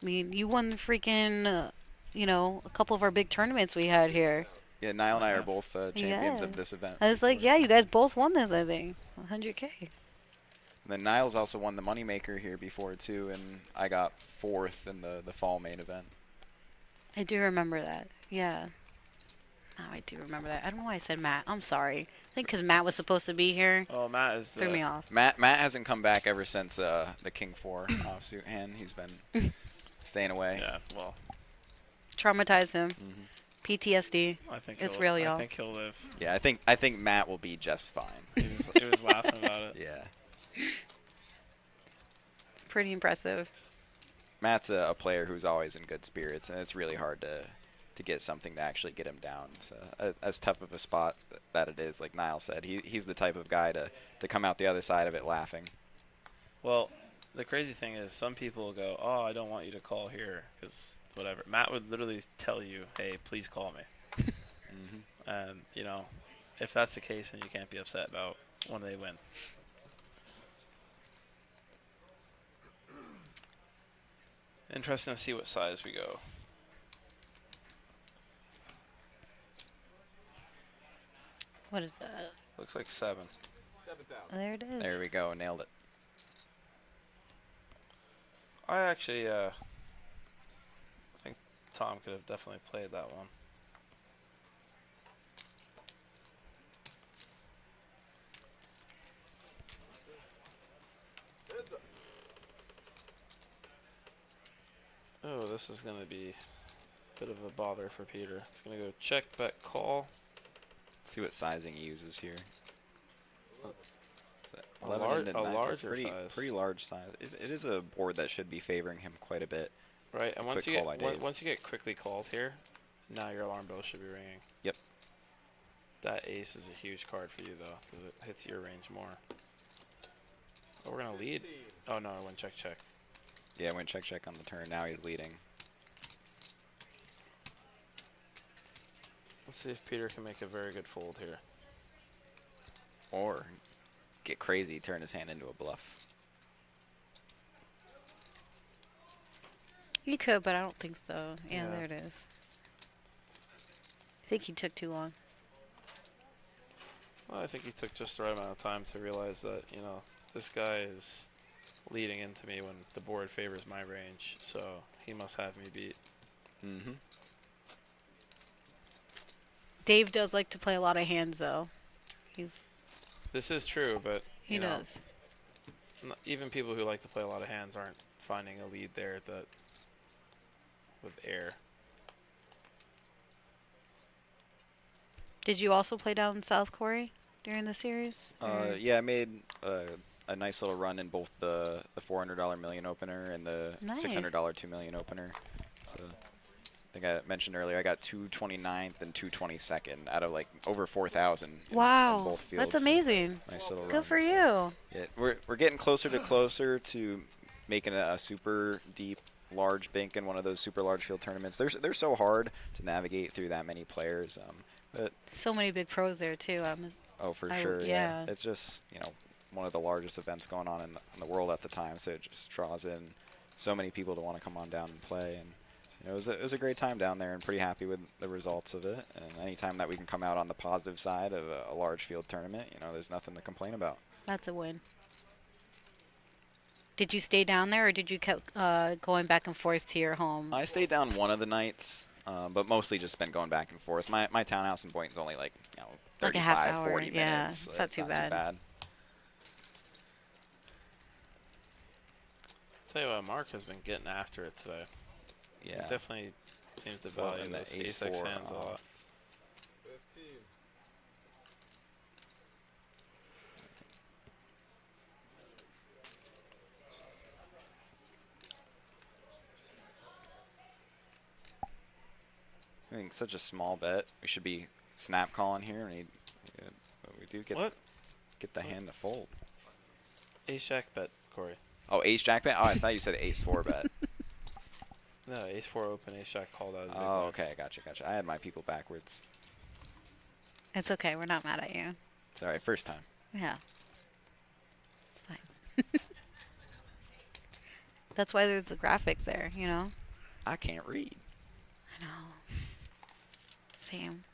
I mean, you won the freaking, a couple of our big tournaments we had here. Yeah, Niall and I are both champions Yeah. of this event. I was like, yeah, you guys both won this, I think. 100K. And then Niles also won the moneymaker here before too, and I got 4th in the fall main event. I do remember that. Yeah. Oh, I do remember that. I don't know why I said Matt. I'm sorry. I think because Matt was supposed to be here. Oh, Matt is Threw me off. Matt hasn't come back ever since the King 4 offsuit hand. He's been staying away. Yeah, well, Traumatized him. Mhm. PTSD. I think It's he'll, real, I y'all. think he'll live. Yeah, I think Matt will be just fine. He was laughing about it. Yeah. Pretty impressive. Matt's a player who's always in good spirits, and it's really hard to get something to actually get him down. So as tough of a spot that it is, like Niall said, he's the type of guy to come out the other side of it laughing. Well, the crazy thing is some people will go, oh, I don't want you to call here because whatever. Matt would literally tell you, hey, please call me. And, you know, if that's the case, then you can't be upset about when they win. Interesting to see what size we go. What is that? Looks like 7. 7,000. Oh, there it is. There we go, nailed it. I actually I think Tom could have definitely played that one. Heads up. Oh, this is going to be a bit of a bother for Peter. It's going to go check, bet, call. Let's see what sizing he uses here. A 11 lar- into a 9, larger pretty, size. Pretty large size. It is a board that should be favoring him quite a bit. Right, and once Quick you call by get Dave. once you get quickly called here, now your alarm bell should be ringing. Yep. That ace is a huge card for you though, because it hits your range more. Oh, we're gonna lead. Oh no, I went check check. Yeah, went check check on the turn. Now he's leading. Let's see if Peter can make a very good fold here. Or get crazy, turn his hand into a bluff. You could, but I don't think so. Yeah, Yeah. there it is. I think he took too long. Well, I think he took just the right amount of time to realize that, you know, this guy is leading into me when the board favors my range, so he must have me beat. Mm-hmm. Dave does like to play a lot of hands, though. This is true, but He you know, does. even people who like to play a lot of hands aren't finding a lead there that with air. Did you also play down south, Corey, during the series? Or- Yeah, I made a nice little run in both the $400 million opener and the Nice. $600 $2 million opener. So I think I mentioned earlier I got 229th and 222nd out of like over 4,000. in Wow, both fields. that's So amazing. nice little Good for runs. you. Yeah, we're getting closer to making a super deep large bank in one of those super large field tournaments. They're so hard to navigate through that many players. But So many big pros there, too. oh, for I- sure. yeah. It's just, you know, one of the largest events going on in the world at the time. So it just draws in so many people to want to come on down and play. And you know, it was a great time down there, and pretty happy with the results of it. And anytime that we can come out on the positive side of a large field tournament, you know, there's nothing to complain about. That's a win. Did you stay down there, or did you keep going back and forth to your home? I stayed down one of the nights, but mostly just been going back and forth. My townhouse in Boynton's only like, you know, Like a 35, half hour, 40 yeah, minutes. it's not too bad. Tell you what, Mark has been getting after it today. Yeah. He definitely seems to Floating value the those ace ace-X four hands a lot. off. 15. I think such a small bet. We should be snap calling here. But we do What? get the hand to fold. Ace jack bet, Corey. Oh, ace jack bet? Oh, I thought you said ace 4 bet. No, ace 4 open, ace jack called out. Oh, okay. Gotcha. I had my people backwards. It's okay. We're not mad at you. It's all right. First time. Yeah. Fine. That's why there's the graphics there, you know? I can't read. I know. Same.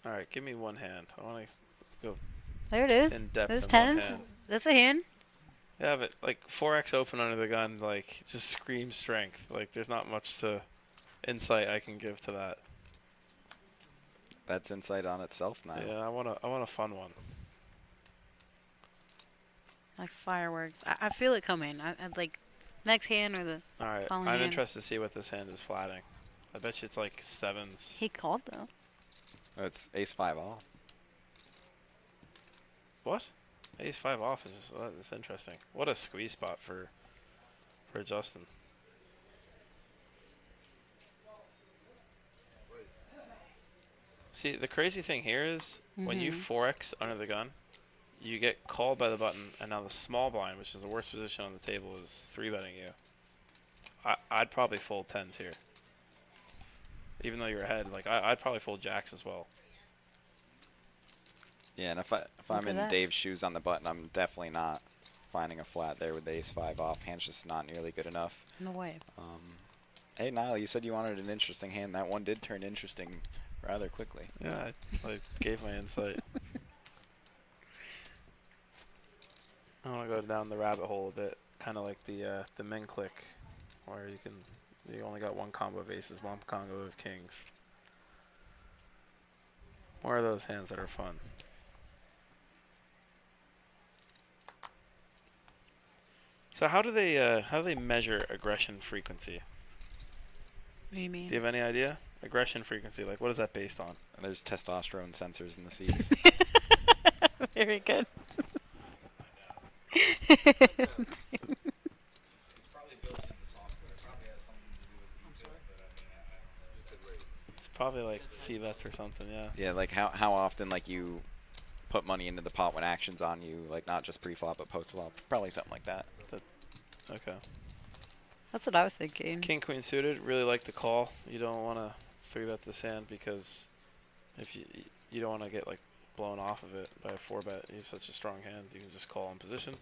All right, give me one hand. I want to go There it is. in depth. There's in one tens. hand. That's a hand. Yeah, but like 4x open under the gun, like just screams strength. Like there's not much to insight I can give to that. That's insight on itself now. Yeah, I want a fun one. Like fireworks. I feel it coming. I'd like next hand or the. All right, Calling I'm hand. interested to see what this hand is flatting. I bet you it's like sevens. He called though. Oh, it's ace-5 off. What? Ace-5 off is just, that's interesting. What a squeeze spot for Justin. See, the crazy thing here is when you 4x under the gun, you get called by the button, and now the small blind, which is the worst position on the table, is 3-betting you. I'd probably fold 10s here. Even though you're ahead, like I'd probably fold jacks as well. Yeah, and if I'm in Dave's shoes on the button, I'm definitely not finding a flat there with the ace-5 off. Hand's just not nearly good enough. No way. Hey, Niall, you said you wanted an interesting hand. That one did turn interesting rather quickly. Yeah, I gave my insight. I want to go down the rabbit hole a bit, kind of like the min click, where you only got one combo of aces, one combo of kings. More of those hands that are fun. So how do they measure aggression frequency? What do you mean? Do you have any idea? Aggression frequency, like what is that based on? And there's testosterone sensors in the seats. Very good. It's probably like C-bets or something, yeah. Yeah, like how often like you put money into the pot when action's on you, like not just pre-flop but post-flop. Probably something like that. Okay. That's what I was thinking. King queen suited, really like the call. You don't want to 3-bet this hand because if you don't want to get like blown off of it by a 4-bet. You have such a strong hand, you can just call in position.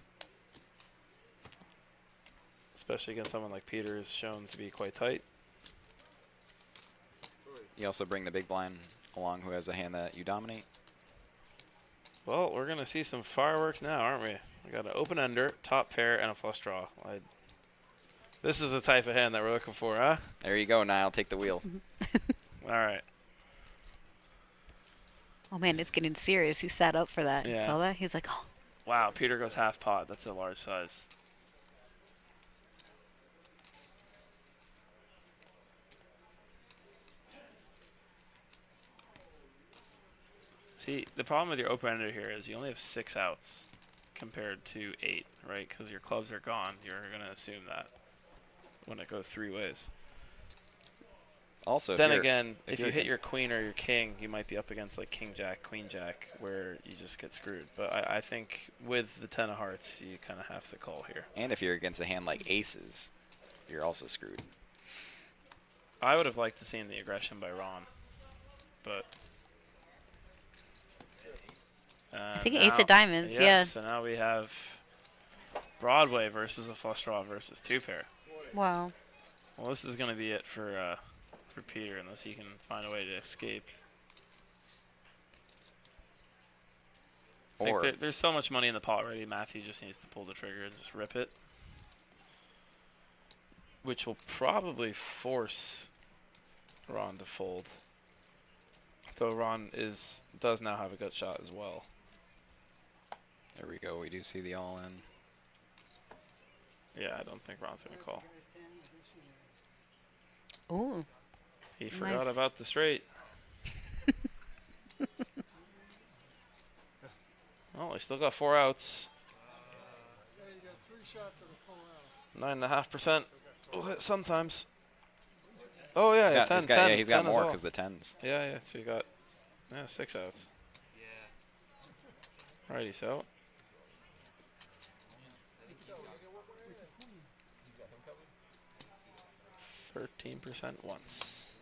Especially against someone like Peter, is shown to be quite tight. You also bring the big blind along, who has a hand that you dominate. Well, we're gonna see some fireworks now, aren't we? We got an open ender, top pair, and a flush draw. This is the type of hand that we're looking for, huh? There you go, Niall. Take the wheel. All right. Oh man, it's getting serious. He sat up for that. Yeah. Saw that? He's like, oh. Wow, Peter goes half pot. That's a large size. See, the problem with your open ender here is you only have 6 outs compared to 8, right? Because your clubs are gone. You're going to assume that when it goes 3 ways. Also, Then again, if you hit your queen or your king, you might be up against like king jack, queen jack, where you just get screwed. But I think with the 10 of hearts, you kind of have to call here. And if you're against a hand like aces, you're also screwed. I would have liked to see the aggression by Ron, but I think ace of diamonds, yeah. So now we have Broadway versus a flush draw versus 2-pair. Wow. Well, this is going to be it for Peter, unless he can find a way to escape. I think there's so much money in the pot already. Matthew just needs to pull the trigger and just rip it, which will probably force Ron to fold. Though Ron does now have a gut shot as well. There we go. We do see the all-in. Yeah, I don't think Ron's going to call. Ooh. He forgot Nice. about the straight. Well, he still got 4 outs. Yeah, you got 3 shots of the full house. 9.5%. Will hit sometimes. Oh yeah, He's got, 10, he's got, 10, yeah, he's got 10 as more well. because the 10s. Yeah, so you got 6 outs. Righty, so. $13% once.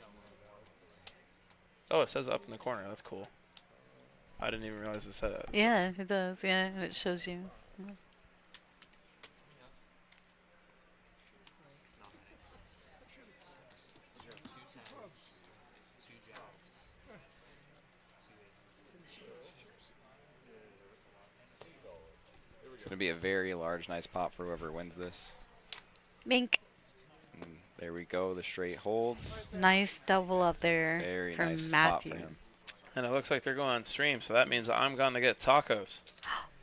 Oh, it says up in the corner. That's cool. I didn't even realize it said that. Yeah, it does. Yeah, and it shows you. It's going to be a very large, nice pot for whoever wins this. Mink. And there we go. The straight holds. Nice double up there Very from nice spot Matthew. for him. And it looks like they're going on stream, so that means I'm going to get tacos.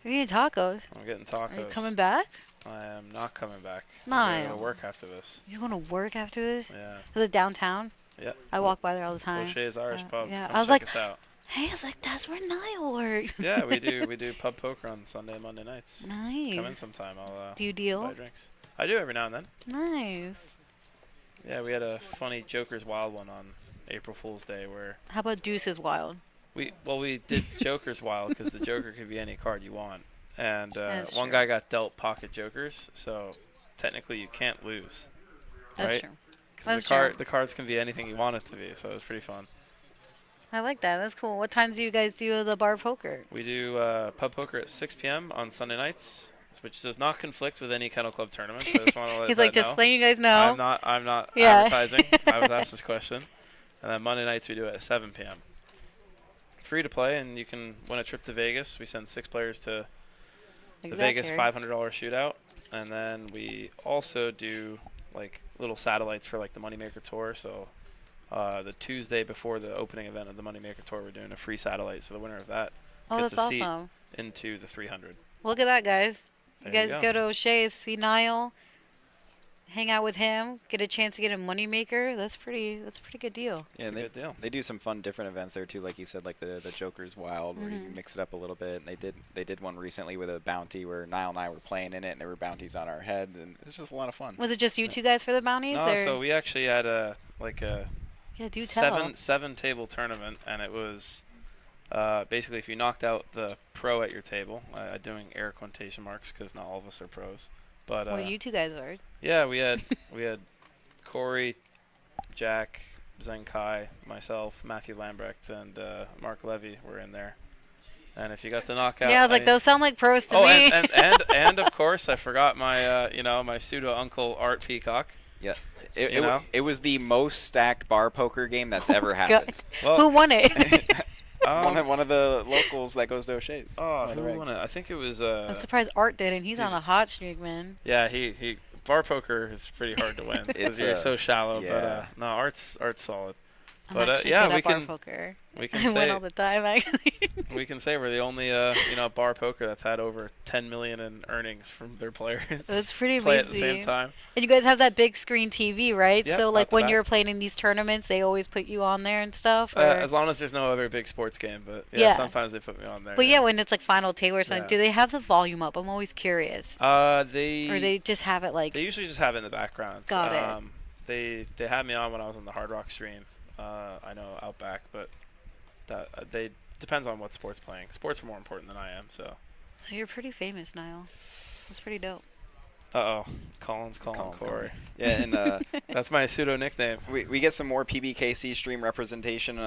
You're eating tacos. I'm getting tacos. Are you coming back? I am not coming back. No. I'm going to work after this. You're going to work after this? Yeah. Is it downtown? Yeah. I walk by there all the time. O'Shea's Irish Pub. Yeah, Come I was check like, us out. Hey, I was like, that's where Niall works. Yeah, we do pub poker on Sunday and Monday nights. Nice. Come in sometime. I'll Do you deal? buy drinks. I do every now and then. Nice. Yeah, we had a funny Joker's Wild one on April Fool's Day where How about Deuces Wild? we did Joker's Wild because the Joker could be any card you want, and That's one true. guy got dealt pocket Jokers, so technically you can't lose. That's right? true. 'Cause That's the cards can be anything you want it to be, so it was pretty fun. I like that. That's cool. What times do you guys do the bar poker? We do pub poker at 6 p.m. on Sunday nights, which does not conflict with any kennel club tournaments. I just want to let He's that like, just know. letting you guys know. I'm not Yeah. advertising. I was asked this question. And then Monday nights we do it at 7 p.m. Free to play, and you can win a trip to Vegas. We send 6 players to the Vegas $500 shootout. And then we also do like little satellites for like the Moneymaker Tour. So the Tuesday before the opening event of the Moneymaker Tour, we're doing a free satellite. So the winner of that Oh, gets that's a seat awesome. into the 300. Look at that, guys. You There you guys go. go to O'Shea's, see Niall, hang out with him, get a chance to get a moneymaker. That's a pretty good deal. Yeah, It's a and good deal. they do some fun different events there too, like you said, like the Joker's Wild, where you can mix it up a little bit. And they did one recently with a bounty where Niall and I were playing in it, and there were bounties on our head, and it was just a lot of fun. Was it just you two guys for the bounties? No, or? so we actually had a Yeah, do tell. seven table tournament, and it was basically if you knocked out the pro at your table, doing air quotation marks because not all of us are pros, but Well, you two guys are. yeah, we had Corey, Jack, Zenkai, myself, Matthew Lambrecht, and Mark Levy were in there. And if you got the knockout, Yeah, I was like, those sound like pros to oh, me. and of course I forgot my my pseudo uncle Art Peacock. Yeah, You know? it was the most stacked bar poker game that's ever happened. Well, Who won it? One of the locals that goes to O'Shea's. Oh, one of the who won regs. it? I think it was I'm surprised Art didn't. He's on He's- a hot streak, man. yeah, he bar poker is pretty hard to win because It's, you're so shallow. yeah. But no, Art's solid. I'm But, actually yeah, good we at bar can- poker. We can I win say all the time, actually. we can say we're the only bar poker that's had over 10 million in earnings from their players. That's pretty play at the same amazing. time. And you guys have that big screen TV, right? Yep, so, out like, the when back. you're playing in these tournaments, they always put you on there and stuff? Or? As long as there's no other big sports game, but Yeah. sometimes they put me on there. But yeah, when it's like Final Table or something, Yeah. do they have the volume up? I'm always curious. They Or they just have it like, they usually just have it in the background. Got it. They had me on when I was on the Hard Rock stream. I know Outback, but that they depends on what sport's playing. Sports are more important than I am, so. so you're pretty famous, Niall. That's pretty dope. Colin's calling Colin's Corey. Yeah, and That's my pseudo nickname. we get some more PBKC stream representation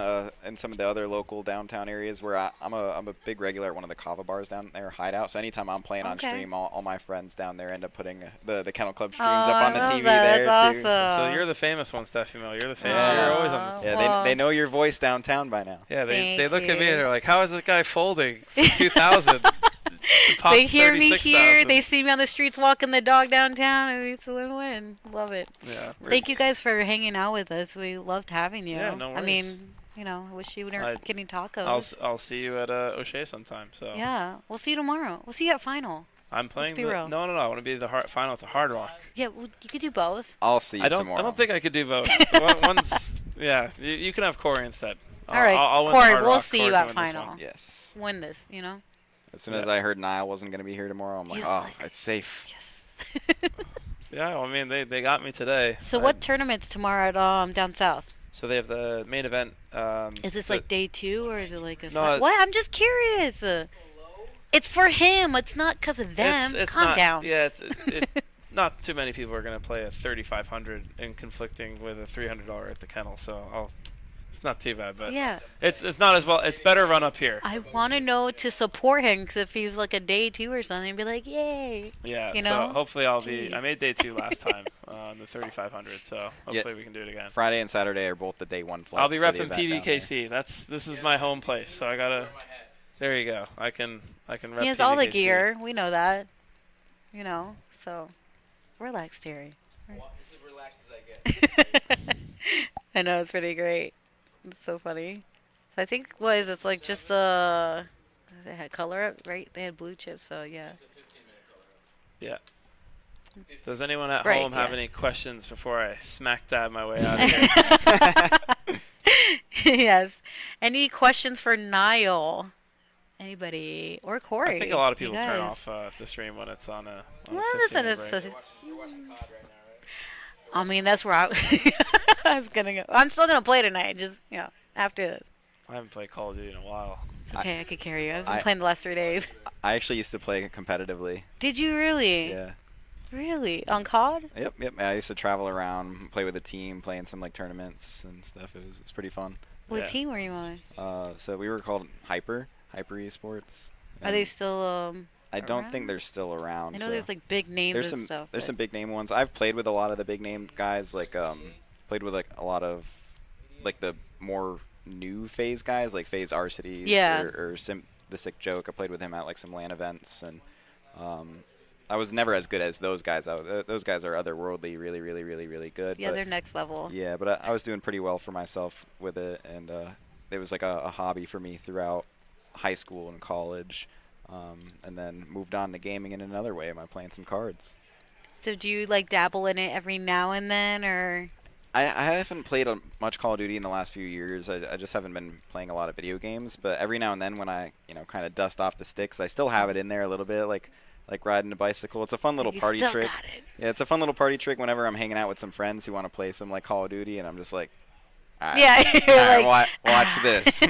in some of the other local downtown areas where I'm a big regular at one of the kava bars down there, Hideout. So anytime I'm playing on Okay. stream, all my friends down there end up putting the Kennel Club streams Oh, up I on the love TV that. there That's too. awesome. So you're the famous one, Steffi Mill. You're the famous. Yeah. You're always on the. Yeah, Well, they know your voice downtown by now. Yeah, they Thank look at me you. and they're like, "How is this guy folding for 2,000?" They hear me here. They see me on the streets walking the dog downtown, and it's a win-win. Love it. Yeah. Thank you guys for hanging out with us. We loved having you. Yeah, no I mean, worries. I wish you weren't getting tacos. I'll see you at O'Shea sometime. So. Yeah, we'll see you tomorrow. We'll see you at final. I'm playing. be real. No. I want to be the final at the Hard Rock. Yeah, well, you could do both. I'll see you tomorrow. I don't think I could do both. One's yeah. You can have Corey instead. All right, I'll win the Corey, Hard we'll Rock. see Corey you can at win this final. one. Yes. Win this, As soon as I heard Niall wasn't going to be here tomorrow, I'm like, He's oh, like- it's safe. Yes. Yeah, well, I mean they got me today. So what tournaments tomorrow at down south? So they have the main event. Is this like day 2 or is it like a No, what? I'm just curious. It's for him. It's not because of them. It's Calm not, down. Yeah, not too many people are gonna play a 3,500 and conflicting with a $300 at the kennel. So it's not too bad, but Yeah. it's not as well. It's better run up here. I want to know to support him because if he was like a day 2 or something, I'd be like, yay. Yeah, You so know? hopefully I'll be. I Jeez. made day 2 last time on the 3,500, so hopefully we can do it again. Friday and Saturday are both the day 1 flights. I'll be for the repping event down there. PBKC. This is my home place, so I gotta. There you go. I can rep He has all the PBKC. gear. We know that. So relax, Terry. This is relaxed as I get. I know, it's pretty great. It's so funny. So I think, it's like just, they had color up, right? They had blue chips, so yeah. It's a 15-minute color. Yeah. Does anyone at Right, home have yeah. any questions before I smack dab my way out of here? Yes. Any questions for Niall? Anybody or Corey? I think a lot of You people turn guys. off the stream when it's on a. Well, that's 15 a, break. You're watching COD right now, right? I mean, that's where I was gonna go. I'm still gonna play tonight. Just after this. I haven't played Call of Duty in a while. It's okay. I could carry you. I've been I- playing the last 3 days. I actually used to play competitively. Did you really? Yeah. Really? On COD? Yep. I used to travel around, play with a team, play in some like tournaments and stuff. It's pretty fun. What Yeah. team were you on? So we were called Hyper Esports. Are they and still I don't around? think they're still around. I know so there's like big names there's and some stuff. there's but- some big name ones. I've played with a lot of the big name guys. Like played with like a lot of like the more new phase guys, like Phase Arcities Yeah. or the Sick Joke. I played with him at like some LAN events, and I was never as good as those guys. Those guys are otherworldly, really good. Yeah, but they're next level. yeah, but I was doing pretty well for myself with it, and it was like a hobby for me throughout high school and college, and then moved on to gaming in another way. Am I playing some cards? So do you like dabble in it every now and then, or? I haven't played much Call of Duty in the last few years. I just haven't been playing a lot of video games, but every now and then when I kind of dust off the sticks, I still have it in there a little bit, like riding a bicycle. It's a fun little You party still trick. got it. Yeah, it's a fun little party trick whenever I'm hanging out with some friends who want to play some like Call of Duty, and I'm just like, all right, Yeah, you're all right, like, watch this.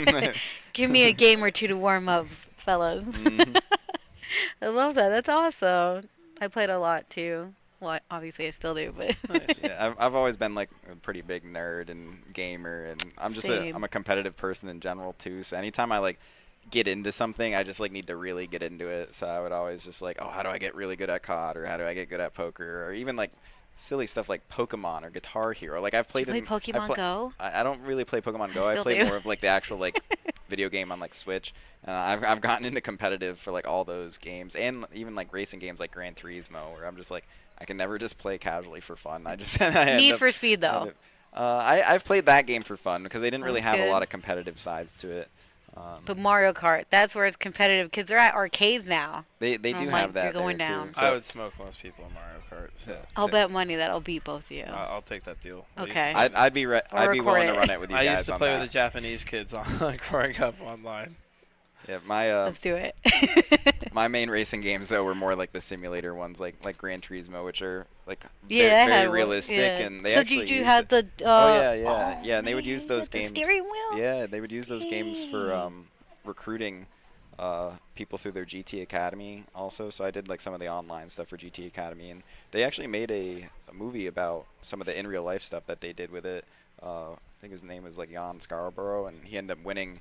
Give me a game or two to warm up, fellas. Mhm. I love that. That's awesome. I played a lot too. Well, obviously I still do, but Nice. Yeah, I've always been like a pretty big nerd and gamer, and Same. I'm a competitive person in general too. So anytime I like get into something, I just like need to really get into it. So I would always just like, oh, how do I get really good at COD, or how do I get good at poker, or even like silly stuff like Pokemon or Guitar Hero. Like I've played play in Pokemon Go. I don't really play Pokemon Go. I still play do. more of like the actual like video game on like Switch. I've gotten into competitive for like all those games, and even like racing games like Gran Turismo, where I'm just like I can never just play casually for fun. I just I end Need up- for Speed though. I've played that game for fun because they didn't really That's have a good. lot of competitive sides to it. But Mario Kart, that's where it's competitive because they're at arcades now. They Oh do my- have that you're going there down. too. So I would smoke most people in Mario Kart. So I'll bet money that I'll beat both of you. I'll take that deal. I used Okay. to- I'd be I'd be record willing to it. run it with you I guys used to on play that. with the Japanese kids on growing up online. Yeah, my Let's do it. my main racing games though were more like the simulator ones, like Gran Turismo, which are like Yeah, I very, had very one, realistic, yeah. and they so actually did you use have it. the? Oh yeah, and they would man, use those with the games. steering wheel. Yeah, they would use those games for Dang. recruiting people through their GT Academy also. So I did like some of the online stuff for GT Academy, and they actually made a movie about some of the in real life stuff that they did with it. I think his name was like Jan Scarborough, and he ended up winning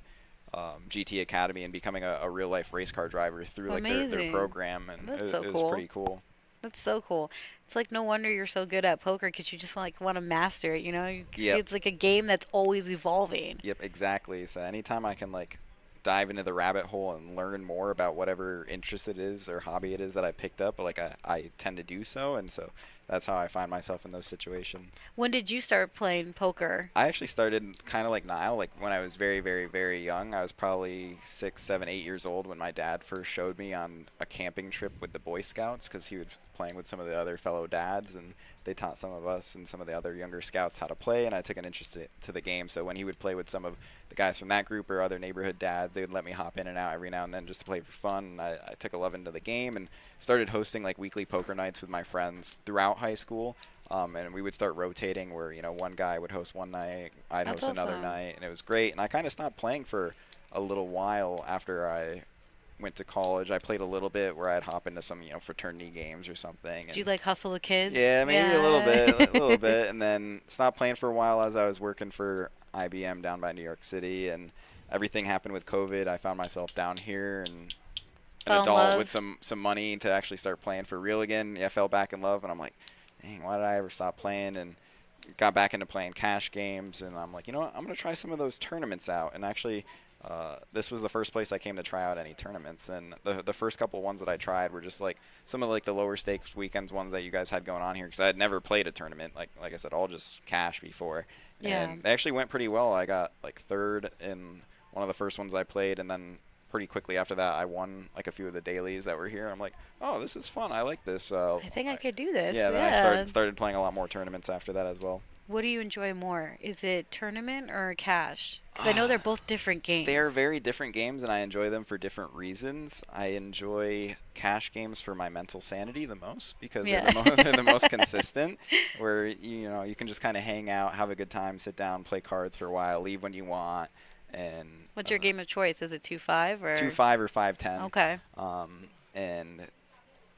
GT Academy and becoming a real life race car driver through like their Amazing. program, and That's it, so it was cool. pretty cool. That's so cool. It's like no wonder you're so good at poker because you just want to master it. You know, you see Yep. it's like a game that's always evolving. Yep, exactly. So anytime I can like dive into the rabbit hole and learn more about whatever interest it is or hobby it is that I picked up, like I tend to do so, and so that's how I find myself in those situations. When did you start playing poker? I actually started kind of like Niall, like when I was very, very, very young. I was probably 6, 7, 8 years old when my dad first showed me on a camping trip with the Boy Scouts, because he was playing with some of the other fellow dads, and they taught some of us and some of the other younger scouts how to play, and I took an interest to the game. So when he would play with some of the guys from that group or other neighborhood dads, they would let me hop in and out every now and then just to play for fun. And I took a love into the game and started hosting like weekly poker nights with my friends throughout high school. And we would start rotating where, one guy would host one night, I'd That's host another awesome. night, and it was great. And I kind of stopped playing for a little while after I went to college. I played a little bit where I'd hop into some, fraternity games or something. Did you like hustle the kids? Yeah, maybe a little bit, and then stopped playing for a while as I was working for IBM down by New York City, and everything happened with COVID. I found myself down here and Fell an in adult love. with some money to actually start playing for real again. Yeah, I fell back in love, and I'm like, dang, why did I ever stop playing? And got back into playing cash games, and I'm like, you know what, I'm gonna try some of those tournaments out. And actually, this was the first place I came to try out any tournaments, and the first couple ones that I tried were just like some of like the lower stakes weekends ones that you guys had going on here, because I had never played a tournament, like I said, all just cash before. Yeah. And they actually went pretty well. I got like third in one of the first ones I played, and then pretty quickly after that, I won like a few of the dailies that were here. I'm like, oh, this is fun. I like this. I think I could do this. Yeah, then I started playing a lot more tournaments after that as well. What do you enjoy more? Is it tournament or cash? Because I know they're both different games. They are very different games, and I enjoy them for different reasons. I enjoy cash games for my mental sanity the most because they're the most consistent, where you can just kind of hang out, have a good time, sit down, play cards for a while, leave when you want. And what's your game of choice? Is it 2-5 or 2-5 or 5-10? Okay. And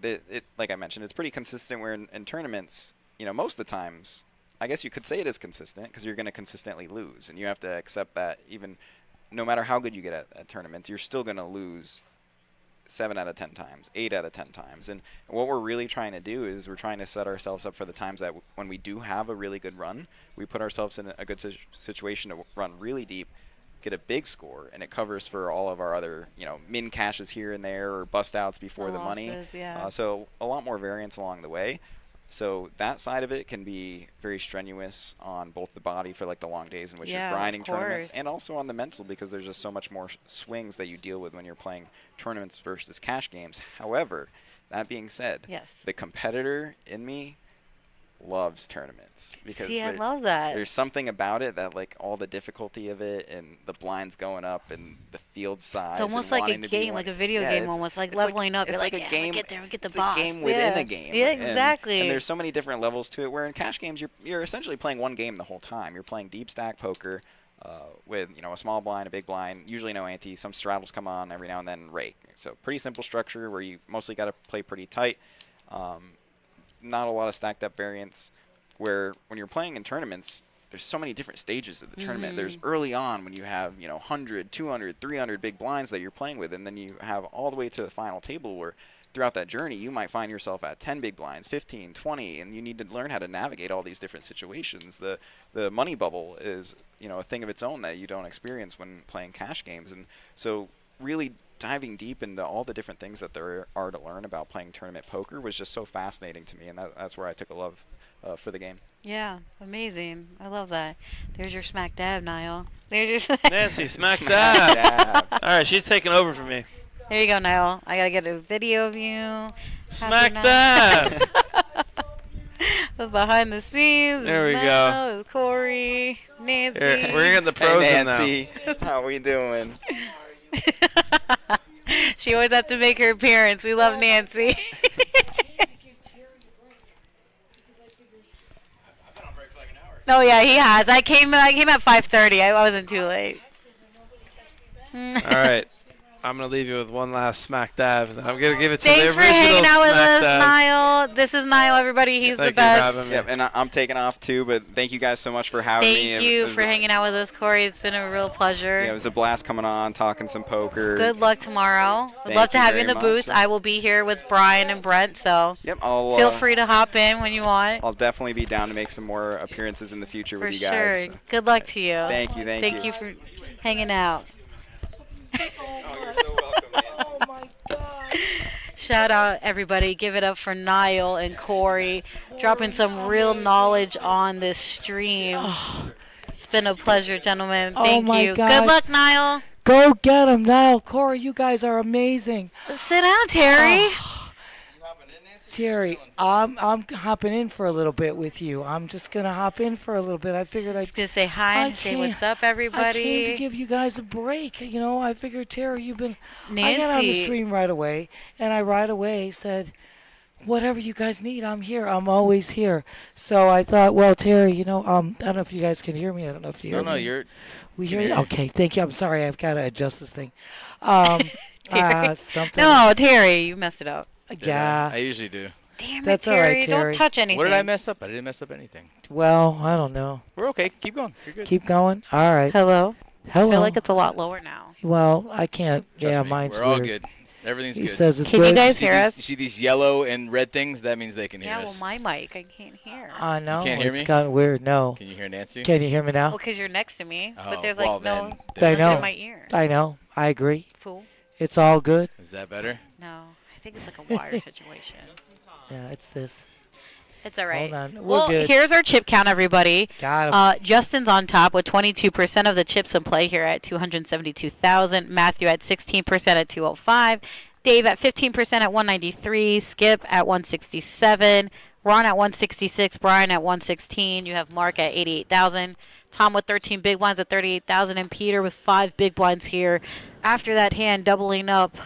it like I mentioned, it's pretty consistent. Where in tournaments, most of the times, I guess you could say it is consistent because you're going to consistently lose, and you have to accept that even no matter how good you get at tournaments, you're still going to lose 7 out of 10 times, 8 out of 10 times. And what we're really trying to do is we're trying to set ourselves up for the times that when we do have a really good run, we put ourselves in a good situation to run really deep, get a big score, and it covers for all of our other, min cashes here and there or bust outs before the money. Yeah. So a lot more variance along the way. So that side of it can be very strenuous on both the body for like the long days in which you're grinding tournaments, and also on the mental because there's just so much more swings that you deal with when you're playing tournaments versus cash games. However, that being said, the competitor in me loves tournaments because I love that. There's something about it that like all the difficulty of it and the blinds going up and the field size. It's almost like a game, like a video game, almost like leveling up. You're like a game. Get there, get the boss. It's a game within a game. Yeah, exactly. And there's so many different levels to it. Where in cash games, you're essentially playing one game the whole time. You're playing deep stack poker with a small blind, a big blind, usually no ante. Some straddles come on every now and then. Rake. So pretty simple structure where you mostly got to play pretty tight. Not a lot of stacked up variance, where when you're playing in tournaments, there's so many different stages of the tournament. There's early on when you have 100, 200, 300 big blinds that you're playing with, and then you have all the way to the final table where throughout that journey you might find yourself at 10 big blinds, 15, 20, and you need to learn how to navigate all these different situations. The money bubble is a thing of its own that you don't experience when playing cash games, and so really diving deep into all the different things that there are to learn about playing tournament poker was just so fascinating to me, and that's where I took a love for the game. Yeah, amazing. I love that. There's your smack dab, Niall. There's your Nancy, smack dab. All right, she's taking over for me. There you go, Niall. I gotta get a video of you. Smack dab. Behind the scenes. There we go. Corey, Nancy. Here, we're getting the pros hey, in now. Nancy, how we doing? She always has to make her appearance. We love Nancy. Oh yeah, he has. I came at 5:30. I wasn't too late. All right. I'm going to leave you with one last smack dab, and then I'm going to give it to Thanks the for original hanging out with smack us, dab. Niall. This is Niall, everybody. He's the best. Yep, and I'm taking off too, but thank you guys so much for having me. Thank you for hanging out with us, Corey. It's been a real pleasure. Yeah, it was a blast coming on, talking some poker. Good luck tomorrow. I'd Thank love to you have you in very the booth. much. I will be here with Brian and Brent, so Yep, I'll feel free to hop in when you want. I'll definitely be down to make some more appearances in the future For with you guys. sure. Good luck to you. Thank you, thank you. Thank you for hanging out. Oh, you're so welcome, man. Oh my God. Shout out, everybody. Give it up for Niall and Corey, dropping some real knowledge on this stream. It's been a pleasure, gentlemen. Thank my you. God. Good luck, Niall. Go get him now, Corey. You guys are amazing. Sit down, Terry. Terry, I'm hopping in for a little bit with you. I'm just gonna hop in for a little bit. I figured Just gonna say hi and say what's up, I everybody. came to give you guys a break. I figured, Terry, you've been. I got on the Nancy. stream right away, and I right away said, whatever you guys need, I'm here. I'm always here. So I thought, well, Terry, I don't know if you guys can hear me. I don't know if you hear me. you're. We hear you? hear you. Okay, thank you. I'm sorry. I've got to adjust this thing. Terry. Something. No, Terry, you messed it up. Yeah. I usually do. Damn That's it, all right, Terry. Terry. Don't touch anything. What did I mess up? I didn't mess up anything. Well, I don't know. We're okay. Keep going. You're good. Keep going. All right. Hello? Hello. I feel like it's a lot lower now. Well, I can't. Trust yeah, me, mine's we're all weird. good. Everything's He good. says it's Can good. you guys see hear these, us? You see these yellow and red things? That means they can hear Yeah, well, us. my mic, I can't hear. I know. can't hear It's me? gotten weird. No. Can you hear Nancy? Can you hear me now? Well, because you're next to me, Oh, but there's well, like no then- I know. in my ear. I know. I agree. Fool. It's all good. Is that better? No, I think it's like a wire situation. Yeah, it's this. It's all right. Hold on. We're Well, good. here's our chip count, everybody. Got him. Justin's on top with 22% of the chips in play here at 272,000. Matthew at 16% at 205. Dave at 15% at 193. Skip at 167. Ron at 166. Brian at 116. You have Mark at 88,000. Tom with 13 big blinds at 38,000. And Peter with 5 big blinds here. After that hand, doubling up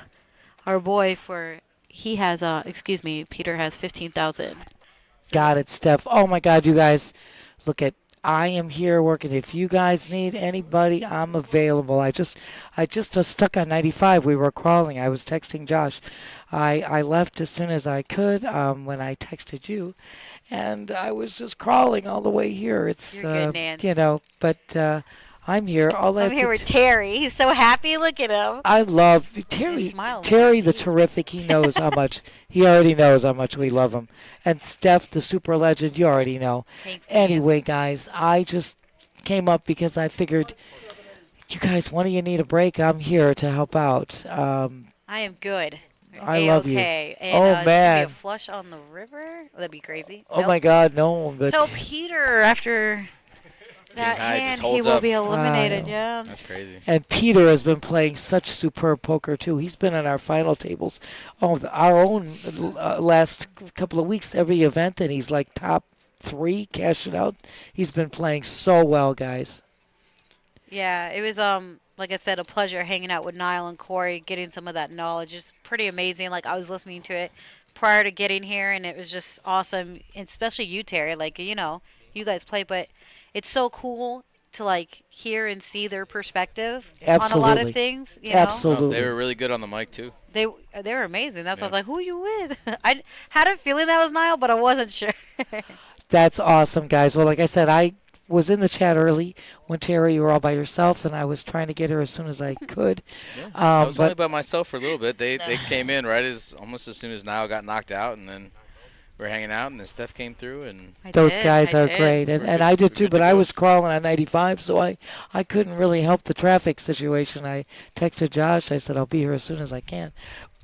our boy for, he has, Peter has 15,000. Got it, Steph. Oh, my God, you guys. Look at, I am here working. If you guys need anybody, I'm available. I just was stuck on 95. We were crawling. I was texting Josh. I left as soon as I could when I texted you. And I was just crawling all the way here. It's, You're good, Nance. But I'm here. I'm here with Terry. He's so happy. Look at him. I love Terry. smile. Terry, the terrific. He knows how much. He already knows how much we love him. And Steph, the super legend. You already know. Thanks, Anyway, guys, I just came up because I figured, you guys, one of you need a break. I'm here to help out. I am good. I love you. And, Oh, is there man. gonna be a flush on the river? That'd be crazy. Oh Nope. my God, no! But So Peter, after that High just hand, he holds will up. be eliminated. Wow. Yeah. That's crazy. and Peter has been playing such superb poker too. He's been on our final tables, our own last couple of weeks, every event, and he's like top 3, cashing out. He's been playing so well, guys. Yeah. It was like I said, a pleasure hanging out with Niall and Corey, getting some of that knowledge. It's pretty amazing. Like I was listening to it prior to getting here, and it was just awesome. And especially you, Terry. Like you guys play, but it's so cool to like hear and see their perspective on a lot of Absolutely. things. You Absolutely. Oh, they were really good on the mic too. know, they were amazing. That's why I was like, "Who are you with?" I had a feeling that was Niall, but I wasn't sure. That's awesome, guys. Well, like I said, I was in the chat early when Terry, you were all by yourself, and I was trying to get her as soon as I could. I was only But by myself for a little bit. They came in almost as soon as Niall got knocked out, and then we're hanging out, and then Steph came through, and those guys are great, We're and good- I did we're too. good But to I go. was crawling on 95, so I couldn't really help the traffic situation. I texted Josh. I said I'll be here as soon as I can.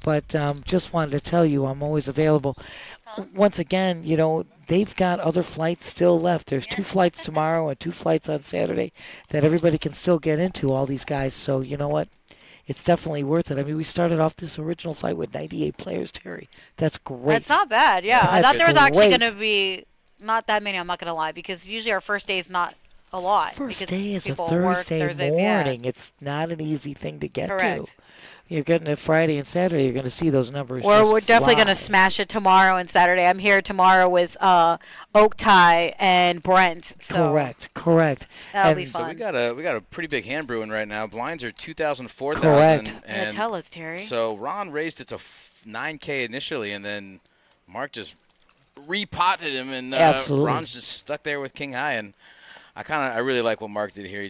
But just wanted to tell you I'm always available. Once again, they've got other flights still left. There's 2 flights tomorrow and 2 flights on Saturday that everybody can still get into, all these guys. So you know what? It's definitely worth it. I mean, we started off this original flight with 98 players, Terry. That's great. That's not bad. Yeah, I That's thought there was actually great. going to be not that many. I'm not going to lie, because usually our first day is not a lot. First because day is a people work Thursday Thursdays, yeah. morning. It's not an easy thing to get Correct. to. You're getting it Friday and Saturday. You're going to see those numbers. Or just we're definitely going to fly. smash it tomorrow and Saturday. I'm here tomorrow with Oak Tie and Brent. So Correct. That'll be And- fun. so we got a pretty big hand brewing right now. Blinds are 2,000, 4,000. Correct. Yeah, And tell us, Terry. so Ron raised it to 9K initially, and then Mark just repotted him, and Absolutely. Ron's just stuck there with King High. And I really like what Mark did here.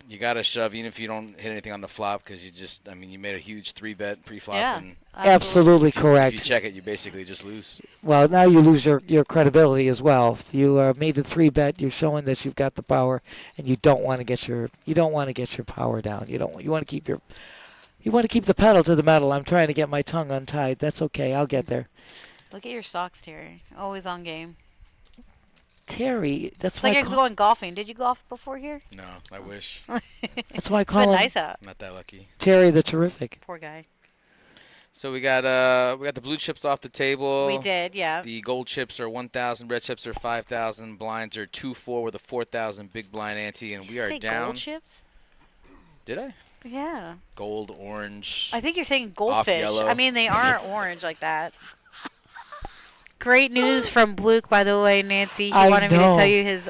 You got to shove even if you don't hit anything on the flop, because you made a huge 3-bet pre-flop, Yeah, and Absolutely if you correct. check it, you basically just lose. Well, now you lose your credibility as well. You made the 3-bet. You're showing that you've got the power, and you don't want to get your power down. You want to keep the pedal to the metal. I'm trying to get my tongue untied. That's okay. I'll get there. Look at your socks, Terry. Always on game. Terry, that's It's why like I you're call, going golfing. Did you golf before here? No, I wish. that's why I It's call been him nice out. Not that lucky. Terry the Terrific. Poor guy. So we got the blue chips off the table. We did, yeah. The gold chips are 1,000, red chips are 5,000, blinds are 2-4 with a 4,000 big blind ante, and Did we you are say down. gold chips? Did I? Yeah. Gold, orange. I think you're saying goldfish. yellow. I mean, they aren't orange like that. Great news from Bluke, by the way, Nancy. He I wanted me to know. tell you his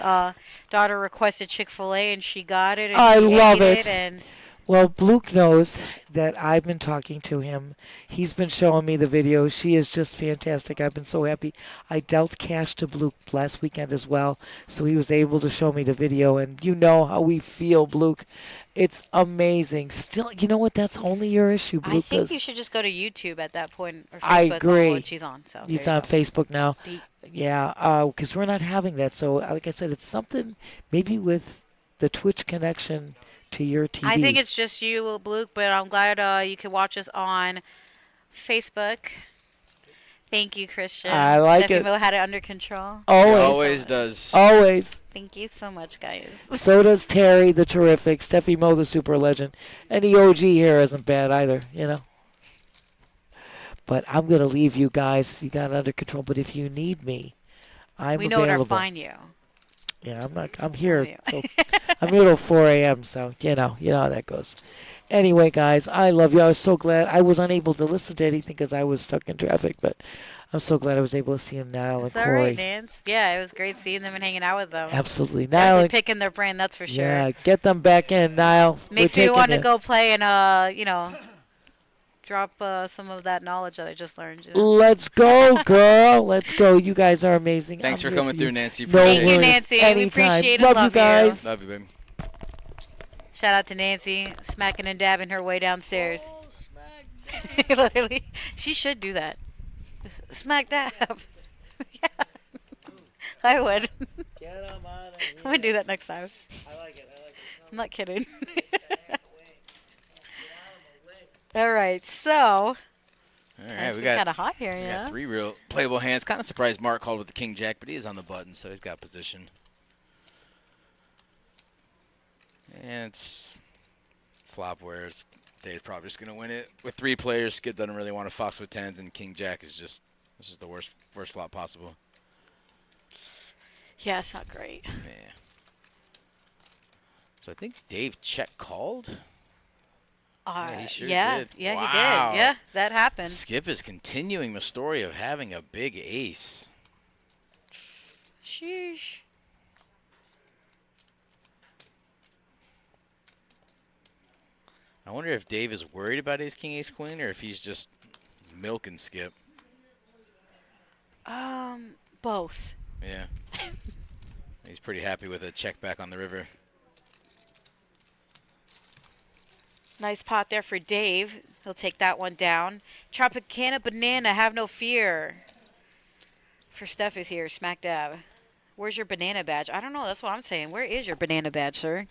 daughter requested Chick-fil-A, and she got it. And I she love ate it. And Well, Bluke knows that I've been talking to him. He's been showing me the videos. She is just fantastic. I've been so happy. I dealt cash to Bluke last weekend as well, so he was able to show me the video. And you know how we feel, Bluke. It's amazing. Still, you know what? That's only your issue, I Bluke. think 'cause you should just go to YouTube at that point, or Facebook. I agree. When she's on. So He's there you on go. Facebook now. The- Yeah, because we're not having that. So, like I said, it's something maybe with the Twitch connection to your TV. I think it's just you, Bluke, but I'm glad you can watch us on Facebook. Thank you, Christian. I like Steffi it. Mo had it under control. He Always. always does. Always. Thank you so much, guys. So does Terry, the terrific. Steffi Mo, the super legend. And the OG here isn't bad either, you know. But I'm going to leave you guys. You got it under control. But if you need me, I'm We know where available. to find you. Yeah, I'm here. you. I'm here till 4 a.m., so, you know how that goes. Anyway, guys, I love you. I was so glad. I was unable to listen to anything because I was stuck in traffic, but I'm so glad I was able to see him, Niall and It's all Corey. right, Nance. Yeah, it was great seeing them and hanging out with them. Absolutely. Niall Definitely and, picking their brain, that's for sure. yeah, get them back in, Niall. Makes me want to go play and, drop some of that knowledge that I just learned. You know? Let's go, girl. Let's go. You guys are amazing. Thanks I'm for here coming you. through, Nancy. No Appreciate Thank you, it. worries. Nancy. We Anytime. appreciate it. Love you Love guys. Love you, baby. Shout out to Nancy, smacking and dabbing her way downstairs. Literally, she should do that. Just smack dab. Yeah, I would. I'm gonna do that next time. I like it. I'm not kidding. All right, so All it's right, we been kind got, of hot here, we you got know. 3 real playable hands. Kind of surprised Mark called with the king jack, but he is on the button, so he's got position. And it's flop where Dave's probably just going to win it. With 3 players, Skip doesn't really want to fox with 10s, and king jack is just, this is the worst flop possible. Yeah, it's not great. Yeah. So I think Dave check called. Yeah, he sure yeah, did. yeah, Wow. he did. Yeah, that happened. Skip is continuing the story of having a big ace. Sheesh. I wonder if Dave is worried about ace king ace queen or if he's just milking Skip. Both. Yeah. He's pretty happy with a check back on the river. Nice pot there for Dave. He'll take that one down. Tropicana banana, have no fear. For Steph is here, smack dab. Where's your banana badge? I don't know, that's what I'm saying. Where is your banana badge, sir?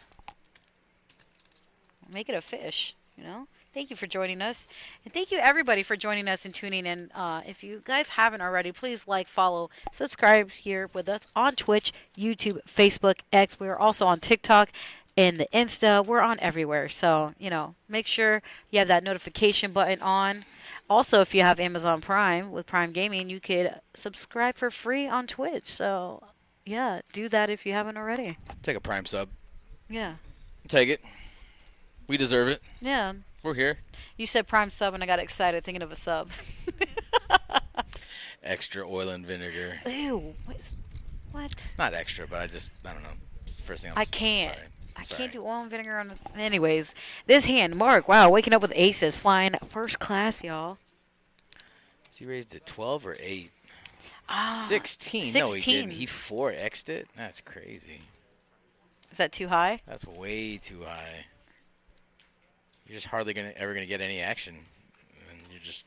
Make it a fish, you know? Thank you for joining us. And thank you, everybody, for joining us and tuning in. If you guys haven't already, please like, follow, subscribe here with us on Twitch, YouTube, Facebook, X. We're also on TikTok and the Insta. We're on everywhere. So, you know, make sure you have that notification button on. Also, if you have Amazon Prime with Prime Gaming, you could subscribe for free on Twitch. So, yeah, do that if you haven't already. Take a prime sub. Yeah. Take it. We deserve it. Yeah. We're here. You said Prime sub, and I got excited thinking of a sub. Extra oil and vinegar. Ew. What? Not extra, but I don't know. It's the first thing I can't. Sorry. I Sorry. can't do oil and vinegar on. Anyways, this hand, Mark. Wow, waking up with aces, flying first class, y'all. Is he raised it 12 or 8? Ah, 16. No, he 16. didn't. He 4x'd it? That's crazy. Is that too high? That's way too high. You're just hardly ever gonna get any action, and you're just.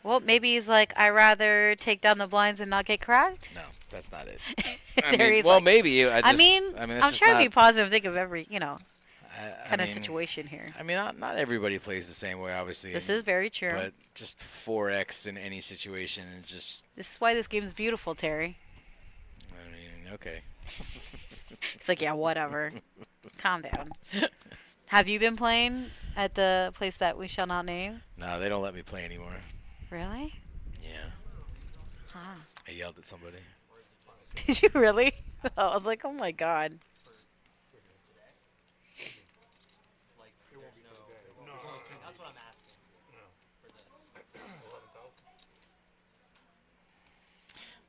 Well, maybe he's like, I'd rather take down the blinds and not get cracked. No, that's not it. There he's well, like- maybe. I mean, that's I'm just trying not, to be positive, think of every, kind I of mean, situation here. I mean, not everybody plays the same way, obviously. This is very true. But just 4x in any situation, and just. This is why this game is beautiful, Terry. I mean, okay. It's like, yeah, whatever. Calm down. Have you been playing at the place that we shall not name? No, they don't let me play anymore. Really? Yeah. Ah. I yelled at somebody. Did you really? I was like, oh my god. That's what I'm asking. For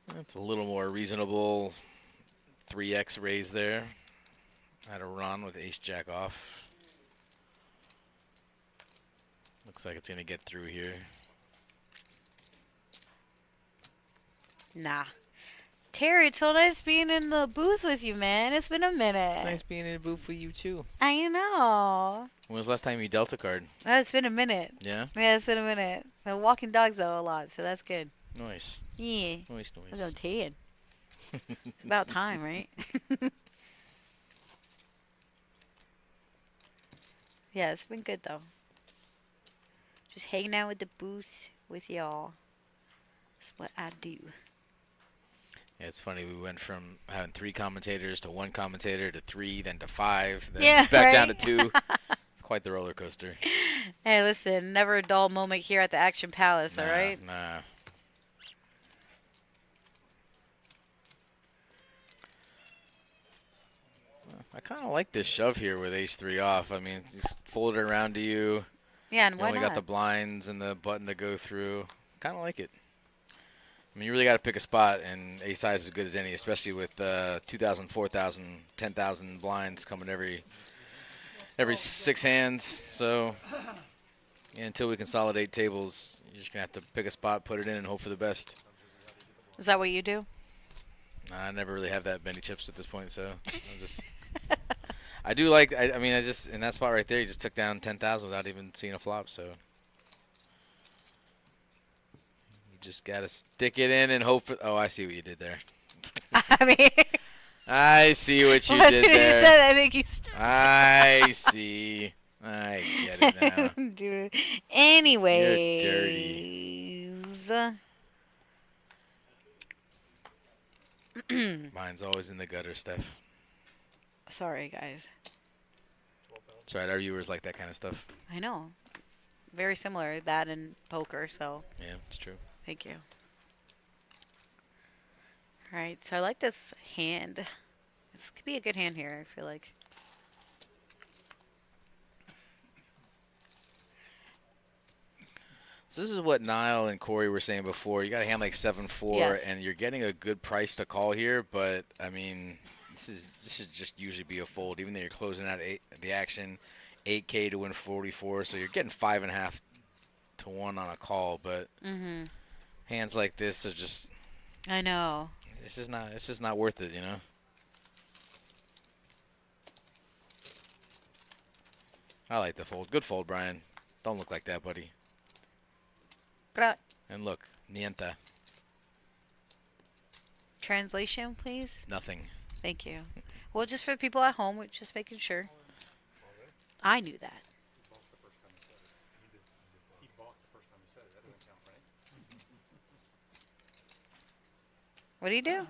this. That's a little more reasonable 3x raise there. I had a run with ace jack off. Looks like it's going to get through here. Nah. Terry, it's so nice being in the booth with you, man. It's been a minute. Nice being in a booth with you, too. I know. When was the last time you dealt a card? It's been a minute. Yeah? Yeah, it's been a minute. Been walking dogs, though, a lot, so that's good. Nice. Yeah. Nice, That's nice. what I'm saying. It's about time, right? Yeah, it's been good, though. Just hanging out with the booth with y'all. That's what I do. Yeah, it's funny. We went from having 3 commentators to 1 commentator to 3, then to 5, then Yeah, back down to right? 2. It's quite the roller coaster. Hey, listen, never a dull moment here at the Action Palace, all right? Nah. I kind of like this shove here with ace-3 off. I mean, just fold it around to you. Yeah, and You why only not? got the blinds and the button to go through. Kind of like it. I mean, you really got to pick a spot, and ace high is as good as any, especially with 2,000, 4,000, 10,000 blinds coming every 6 hands. So until we consolidate tables, you're just going to have to pick a spot, put it in, and hope for the best. Is that what you do? I never really have that many chips at this point, so I'm just I do like I mean I just in that spot right there you just took down 10,000 without even seeing a flop, so you just gotta stick it in and hope for. Oh, I see what you did there. I mean, I see what you as did soon as you there. said it, I think you I see. I get it now. Dude. Anyways. You're dirty. Mine's always in the gutter, Steph. Sorry, guys. That's right. Our viewers like that kind of stuff. I know. It's very similar, that and poker, so Yeah, it's true. thank you. All right, so I like this hand. This could be a good hand here, I feel like. So this is what Niall and Corey were saying before. You got a hand like 7-4, Yes. and you're getting a good price to call here. But I mean, this should just usually be a fold, even though you're closing out the action, 8K to win 44. So you're getting 5.5 to 1 on a call. But hands like this are just. I know. It's just not worth it, you know. I like the fold. Good fold, Brian. Don't look like that, buddy. But And look, niente, translation, please. nothing. Thank you. Well, just for the people at home, we're just making sure. I knew that. He balked the first time he said it. That doesn't count, right? What do you do?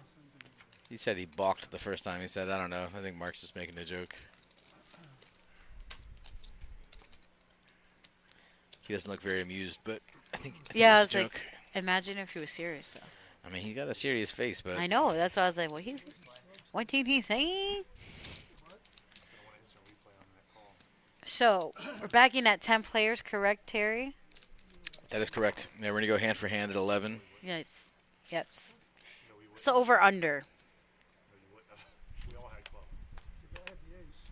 He said he balked the first time. He said, I don't know. I think Mark's just making a joke. He doesn't look very amused, but I think Yeah, I it's was a joke. like, imagine if he was serious, though. I mean, he got a serious face, but I know. That's why I was like, what did he say? I want instant replay on that call. So, we're backing at 10 players, correct, Terry? that is correct. Yeah, we're going to go hand for hand at 11. Yes. Yep. So, over under. No, you wouldn't have. We all had 12. You did have the ace.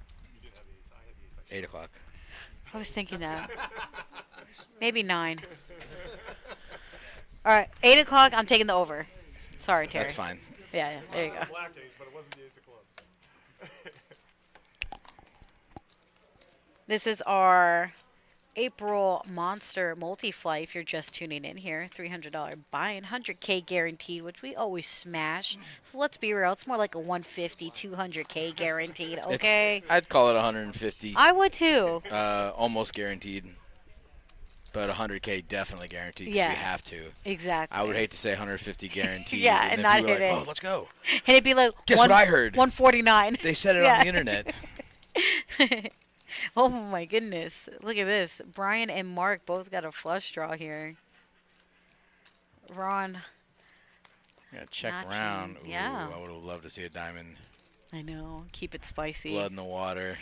I had the ace. 8 o'clock. I was thinking that. Maybe 9. All right, 8 o'clock, I'm taking the over. Sorry, Terry. That's fine. Yeah, there you go. Black ace, but it wasn't the ace of clubs. This is our April Monster Multi-Fly. If you're just tuning in here, $300 buy-in, 100K guaranteed, which we always smash. So let's be real, it's more like a 150, 200K guaranteed, okay? I'd call it 150. I would too. Almost guaranteed. But 100K definitely guaranteed because Yeah. we have to. Exactly. I would hate to say 150 guaranteed. Yeah, and and then not people are hit like, it. oh, let's go. And it'd be like, Guess what I heard? 149. They said it Yeah. on the internet. Oh my goodness. Look at this. Brian and Mark both got a flush draw here. Ron, Yeah, check Notching. round. Ooh, Yeah. I would have loved to see a diamond. I know. Keep it spicy. Blood in the water.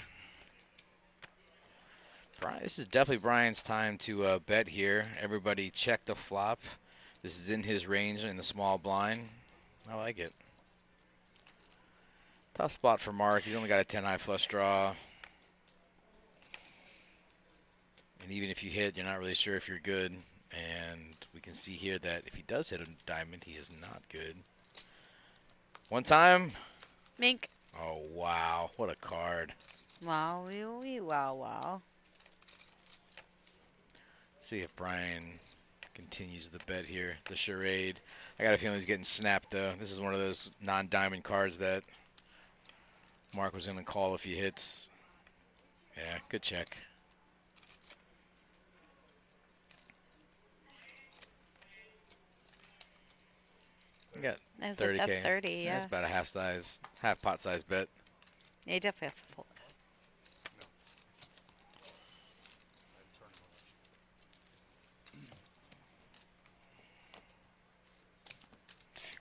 Brian, this is definitely Brian's time to bet here. Everybody check the flop. This is in his range in the small blind. I like it. Tough spot for Mark. He's only got a 10 high flush draw. And even if you hit, you're not really sure if you're good. And we can see here that if he does hit a diamond, he is not good. One time. Mink. Oh, wow. What a card. Wow, wow. See if Brian continues the bet here. The charade. I got a feeling he's getting snapped, though. This is one of those non-diamond cards that Mark was going to call if he hits. Yeah, good check. I got That's 30K. That's 30, yeah. That's about a half pot size bet. Yeah, you definitely have to fold.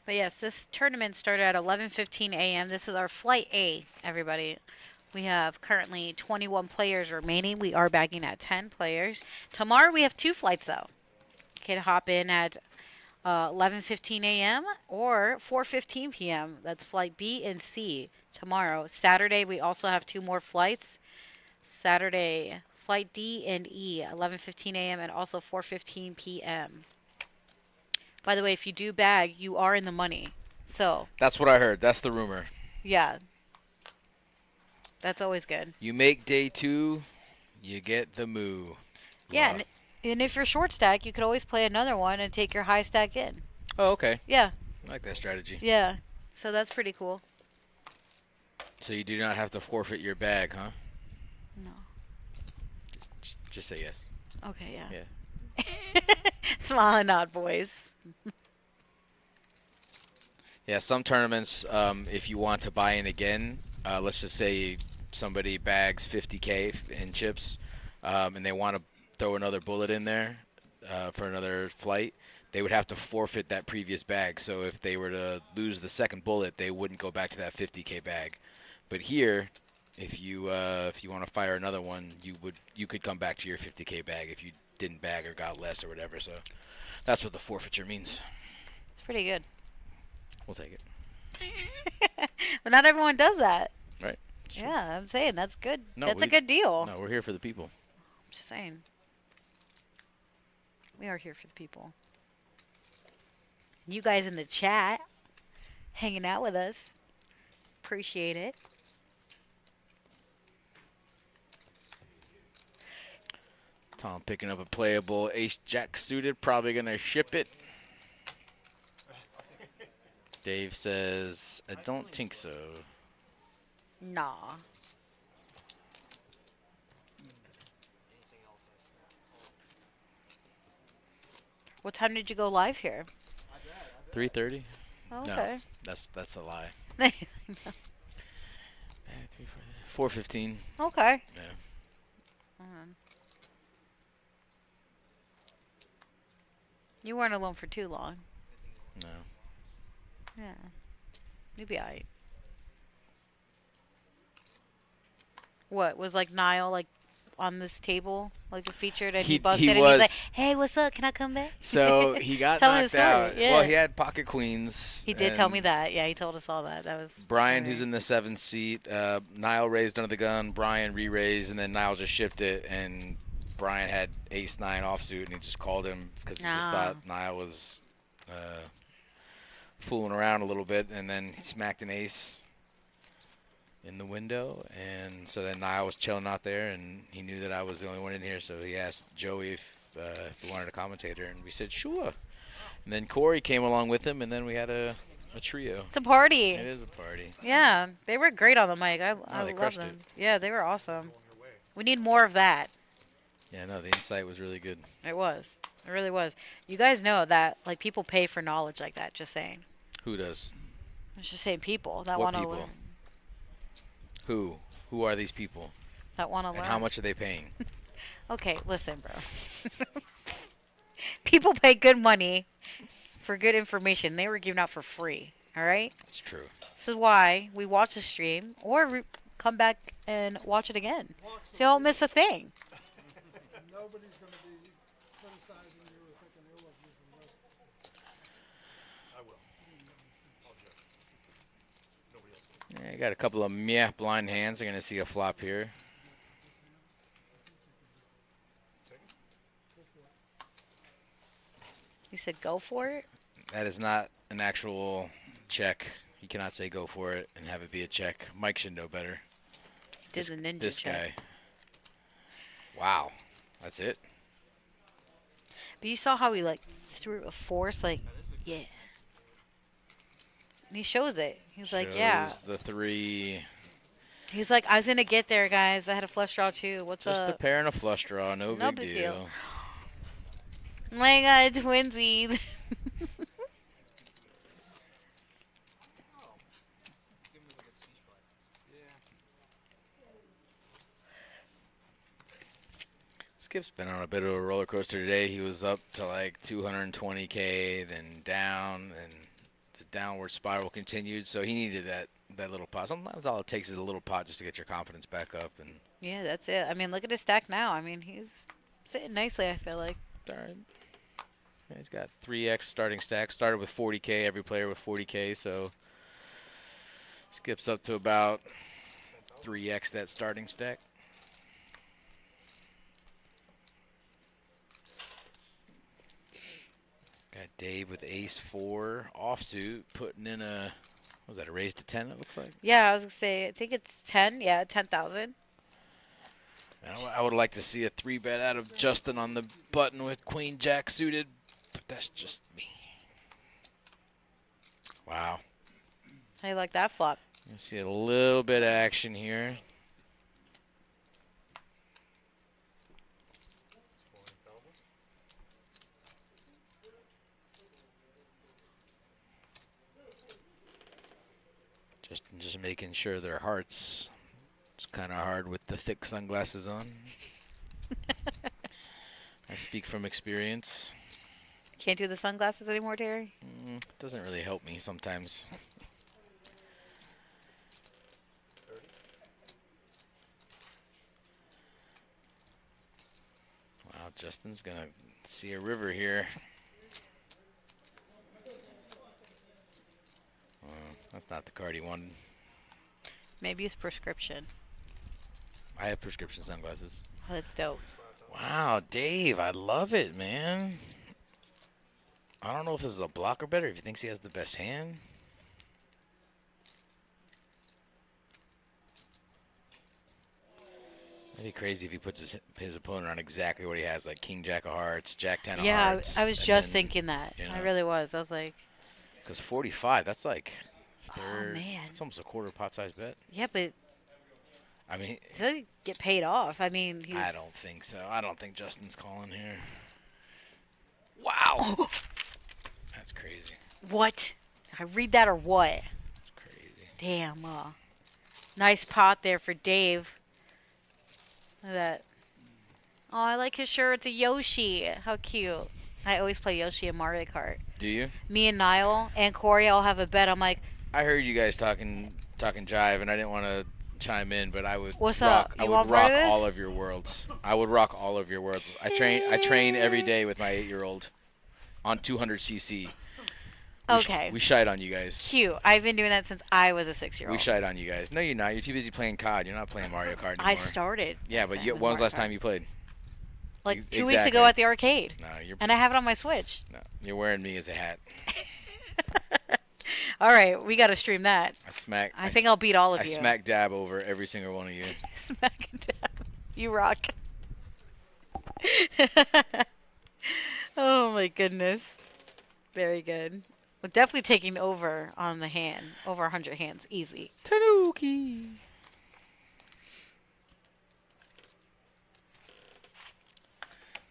But yes, this tournament started at 11:15 a.m. This is our flight A, everybody. We have currently 21 players remaining. We are bagging at 10 players. Tomorrow we have 2 flights though. You can hop in at 11:15 a.m. or 4:15 p.m. That's flight B and C tomorrow. Saturday we also have 2 more flights. Saturday flight D and E, 11:15 a.m. and also 4:15 p.m. By the way, if you do bag, you are in the money. So That's what I heard. That's the rumor. yeah, that's always good. You make day 2, you get the moo. Yeah, Wow. and if you're short stack, you could always play another one and take your high stack in. Oh, okay. Yeah, I like that strategy. yeah. So that's pretty cool. So you do not have to forfeit your bag, huh? No. Just say yes. Okay, yeah. Yeah. Smile and nod, boys. Yeah, some tournaments, if you want to buy in again, let's just say somebody bags 50K in chips, and they want to throw another bullet in there for another flight, they would have to forfeit that previous bag. So if they were to lose the second bullet, they wouldn't go back to that 50K bag. But here, if you want to fire another one, you could come back to your 50K bag if you didn't bag or got less or whatever. So that's what the forfeiture means. It's pretty good. We'll take it. But not everyone does that. Right. It's true. Yeah, I'm saying that's good. No, That's a good deal. No, we're here for the people. I'm just saying. We are here for the people. You guys in the chat, hanging out with us. Appreciate it. Tom picking up a playable ace-jack suited, probably going to ship it. Dave says, I don't think so. Nah. What time did you go live here? 3:30? Oh, No, okay. that's a lie. 4:15. Okay. Yeah. You weren't alone for too long. No. Yeah. You'd be alright. What, was like Niall like on this table, like the featured, and he busted and was. he's like, hey, what's up? Can I come back? So he got Tell me the knocked story, out. yeah. Well, he had pocket queens. He did tell and me that. Yeah, he told us all that. That was Brian, alright. who's in the 7th seat, Niall raised under the gun. Brian re-raised, and then Niall just shipped it, and Brian had ace-9 offsuit, and he just called him because he just Ah. thought Niall was fooling around a little bit, and then he smacked an ace in the window, and so then Niall was chilling out there, and he knew that I was the only one in here, so he asked Joey if he wanted a commentator, and we said sure. And then Corey came along with him, and then we had a trio. It's a party. It is a party. Yeah, they were great on the mic. I they love crushed them. it. Yeah, they were awesome. We need more of that. Yeah, no, the insight was really good. It was. It really was. You guys know that like people pay for knowledge like that. Just saying. Who does? I'm just saying people that What want to people? learn. Who? Who are these people? That want to And learn. how much are they paying? Okay, listen, bro. People pay good money for good information. They were given out for free. All right. It's true. This is why we watch the stream or come back and watch it again, so you don't miss a thing. Nobody's going to be criticizing you or thinking ill of you from this. I will. I'll judge. Nobody else will. Yeah, I got a couple of meh blind hands. I'm going to see a flop here. You said go for it. That is not an actual check. You cannot say go for it and have it be a check. Mike should know better. Did the ninja This check. guy. Wow. That's it. But you saw how he like threw a force, like yeah. And he shows it. He's like, yeah. Shows the 3. He's like, I was gonna get there, guys. I had a flush draw too. What's Just a up? pair and a flush draw. No, No big big deal. deal. My God, twinsies. Skip's been on a bit of a roller coaster today. He was up to like 220K, then down, and the downward spiral continued. So he needed that little pot. Sometimes all it takes is a little pot just to get your confidence back up. And Yeah, that's it. I mean, look at his stack now. I mean, he's sitting nicely, I feel like. all right. Yeah, he's got 3x starting stack. Started with 40K, every player with 40K. So Skip's up to about 3x that starting stack. Got Dave with ace 4 offsuit, putting in a, what was that, a raise to 10 it looks like? Yeah, I was going to say, I think it's 10. Yeah, 10,000. I would like to see a 3-bet out of Justin on the button with queen jack suited, but that's just me. Wow. How you like that flop? You see a little bit of action here. Just making sure their hearts. It's kind of hard with the thick sunglasses on. I speak from experience. Can't do the sunglasses anymore, Terry? Doesn't really help me sometimes. Wow, Justin's going to see a river here. That's not the card he wanted. Maybe it's prescription. I have prescription sunglasses. Oh, that's dope. Wow, Dave, I love it, man. I don't know if this is a blocker better, if he thinks he has the best hand. It'd be crazy if he puts his opponent on exactly what he has, like king jack of hearts, jack 10 of hearts. Yeah, I was just thinking that. you know. I really was. I was like, Because 45, that's like third. man. It's almost a quarter pot size bet. yeah, but I mean, he'll get paid off. I mean, he's... I don't think so. I don't think Justin's calling here. Wow. That's crazy. What? I read that or what? That's crazy. Damn. Nice pot there for Dave. Look at that. Oh, I like his shirt. It's a Yoshi. How cute. I always play Yoshi in Mario Kart. Do you? Me and Niall and Corey all have a bet. I'm like, I heard you guys talking jive, and I didn't want to chime in, but I would What's rock. up? I You would want part rock of this? all of your worlds. I would rock all of your worlds. I train every day with my 8-year-old on 200cc. okay. We shied on you guys. Cute. I've been doing that since I was a 6-year-old. We shied on you guys. No, you're not. You're too busy playing COD. You're not playing Mario Kart anymore. I started. Yeah, but playing when was Mario the last Kart. time you played? Like Ex- 2 weeks exactly. ago at the arcade. No, And I have it on my Switch. you're wearing me as a hat. All right, we got to stream that. I think I'll beat all of I you. smack dab over every single one of you. Smack and dab. You rock. Oh my goodness. Very good. We're definitely taking over on the hand. Over 100 hands. Easy. Tanuki.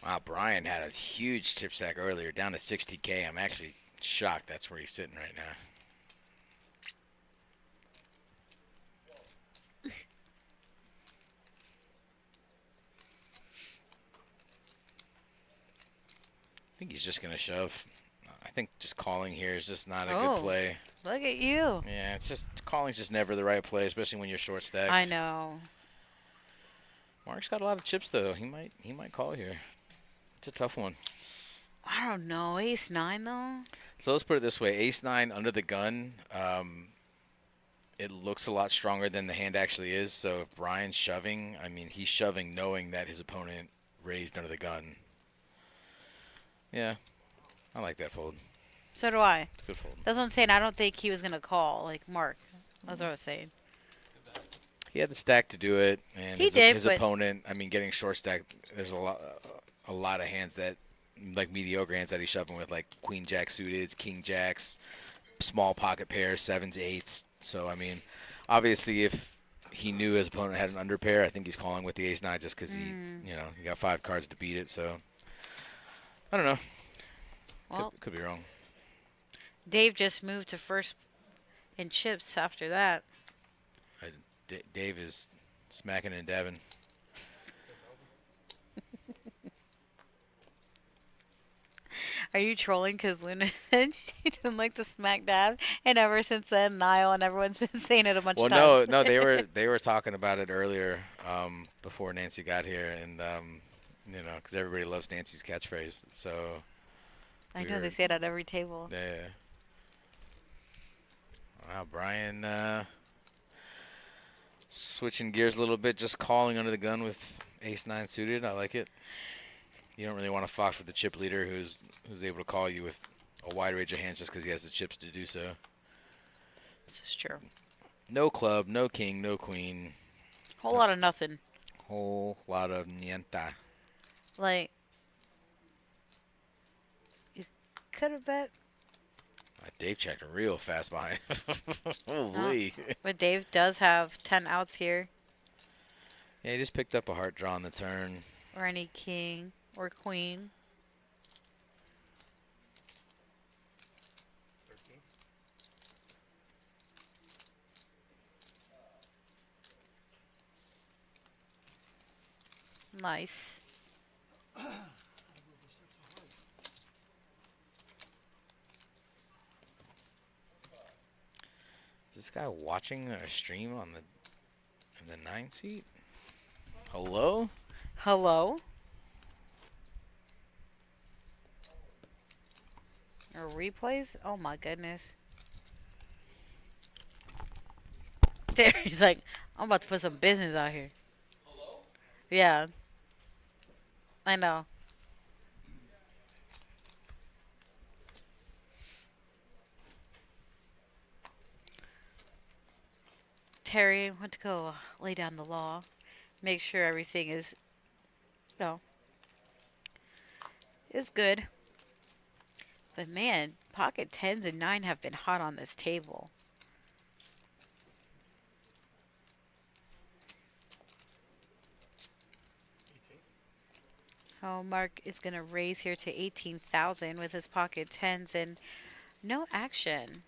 Wow, Brian had a huge tip stack earlier, down to 60K. I'm actually shocked that's where he's sitting right now. I think he's just going to shove. I think just calling here is just not a good play. Look at you. Yeah, it's just calling's just never the right play, especially when you're short stacked. I know. Mark's got a lot of chips though. He might call here. It's a tough one. I don't know. Ace 9 though. So let's put it this way: Ace 9 under the gun. It looks a lot stronger than the hand actually is. So if Brian's shoving, I mean he's shoving knowing that his opponent raised under the gun. Yeah, I like that fold. So do I. It's a good fold. That's what I'm saying. I don't think he was gonna call like Mark. That's what I was saying. He had the stack to do it, and He did, his but- opponent. I mean, getting short stacked. There's a lot of hands that, like mediocre hands that he's shoving with, like queen jack suited, king jacks, small pocket pairs, 7s, 8s. So I mean, obviously, if he knew his opponent had an under pair, I think he's calling with the ace 9 just because he got 5 cards to beat it. So I don't know. Well, Could be wrong. Dave just moved to first in chips after that. Dave is smacking and dabbing. Are you trolling because Luna said she didn't like the smack dab? And ever since then, Niall and everyone's been saying it a bunch Well, of times. no, they were talking about it earlier, before Nancy got here, and you know, because everybody loves Nancy's catchphrase. So I know they say it at every table. yeah. Wow, Brian, switching gears a little bit, just calling under the gun with ace-9 suited. I like it. You don't really want to fox with the chip leader who's able to call you with a wide range of hands just because he has the chips to do so. This is true. No club, no king, no queen. Whole lot of nothing. Whole lot of nienta. Like, you could have bet. Dave checked real fast behind. Holy. But Dave does have 10 outs here. Yeah, he just picked up a heart draw on the turn. Or any king or queen. Nice. Is this guy watching our stream on in the 9 seat? Hello? Hello? Or replays? Oh my goodness. There, he's like, I'm about to put some business out here. Hello? Yeah. I know. Terry went to go lay down the law, make sure everything is, is good. But man, pocket 10s and 9 have been hot on this table. Oh, Mark is going to raise here to 18,000 with his pocket 10s and no action.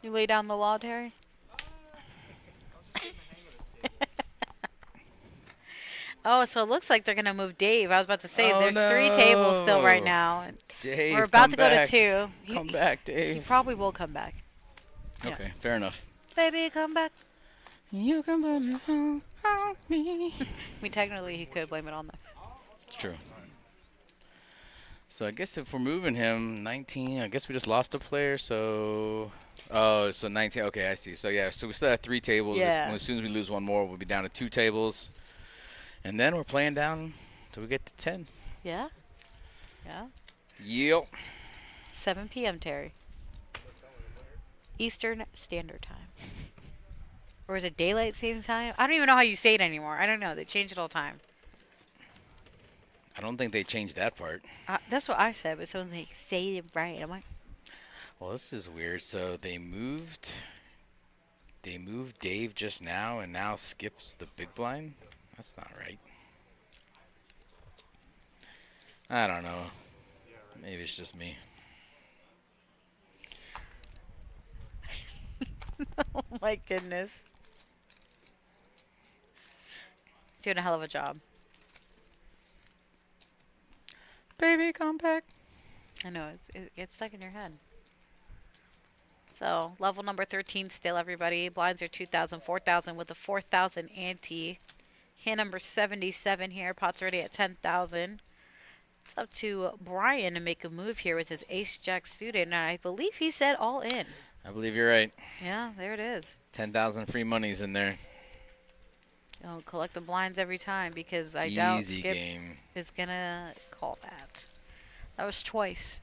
You lay down the law, Terry? Oh, so it looks like they're going to move Dave. I was about to say, there's 3 tables still right now. And Dave, we're about to back. go to 2. Come back, Dave. He probably will come back. Okay, fair enough. Baby, come back. You can blame it on me. I mean, technically, he could blame it on them. It's true. So I guess if we're moving him, 19, I guess we just lost a player, so... Oh, so 19. Okay, I see. So, yeah, so we still have 3 tables. Yeah. As soon as we lose one more, we'll be down to 2 tables. And then we're playing down till we get to 10. Yeah? Yeah. Yep. 7 p.m., Terry. Eastern Standard Time. Or is it Daylight Savings Time? I don't even know how you say it anymore. I don't know. They change it all the time. I don't think they changed that part. That's what I said, but someone's like, say it right. I'm like, Well, this is weird. So they moved Dave just now and now skips the big blind? That's not right. I don't know. Maybe it's just me. oh my goodness. Doing a hell of a job. Baby, come back. I know, it gets stuck in your head. So, level number 13 still, everybody. Blinds are 2,000, 4,000 with a 4,000 ante. Hand number 77 here. Pot's already at 10,000. It's up to Brian to make a move here with his ace-jack suited, and I believe he said all in. I believe you're right. Yeah, there it is. 10,000 free monies in there. Oh, collect the blinds every time because I doubt Easy Skip game. is going to call that. That was twice.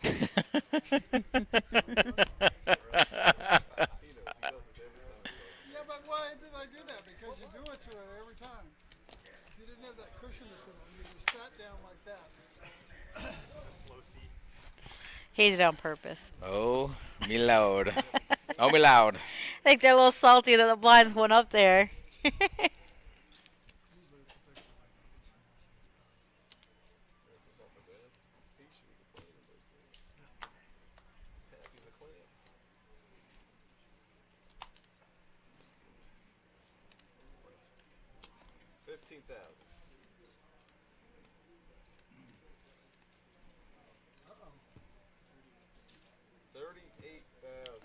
Yeah, but why did I do that? Because you do it to her every time. If you didn't have that cushion to sit on, you just sat down like that. He did it on purpose. Oh, me loud. Oh, me loud. I think they're a little salty that the blinds went up there.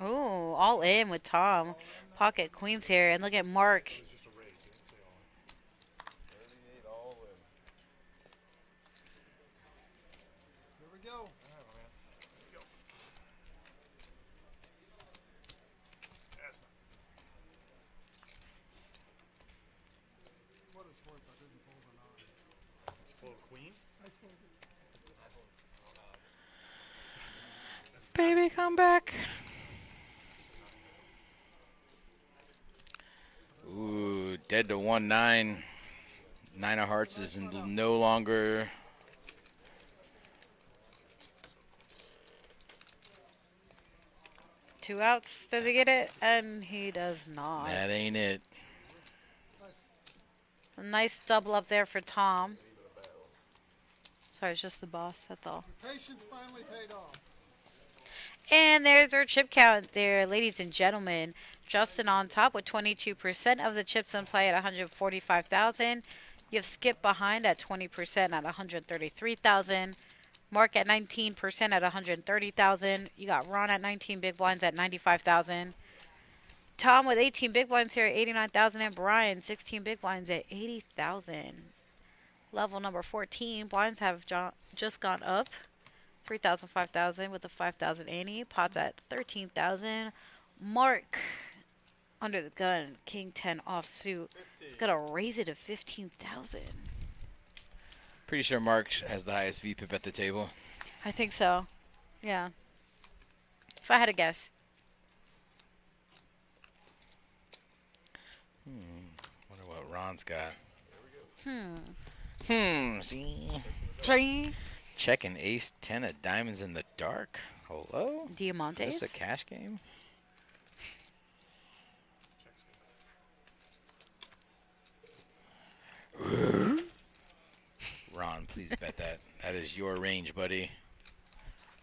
Ooh, all in with Tom. Pocket queens here. And look at Mark. Here we go. What it's worth, I didn't fold a nine. Fold queen? I folded. Baby, come back. Ooh, dead to 1-9. 9 of hearts is no longer. Two outs. Does he get it? And he does not. That ain't it. A nice double up there for Tom. Sorry, it's just the boss. That's all. Your patience finally paid off. And there's our chip count there, ladies and gentlemen. Justin on top with 22% of the chips in play at 145,000. You have Skip behind at 20% at 133,000. Mark at 19% at 130,000. You got Ron at 19 big blinds at 95,000. Tom with 18 big blinds here at 89,000, and Brian 16 big blinds at 80,000. Level number 14, blinds have just gone up. 3,000, 5,000 with a 5,000 ante. Pots at 13,000. Mark under the gun, King 10 offsuit. He's got to raise it to 15,000. Pretty sure Mark has the highest VPIP at the table. I think so. Yeah. If I had to guess. Wonder what Ron's got. Hmm. See? Three. Checking ace 10 of diamonds in the dark. Hello? Diamantes. Is this a cash game? Ron, please bet that. That is your range, buddy.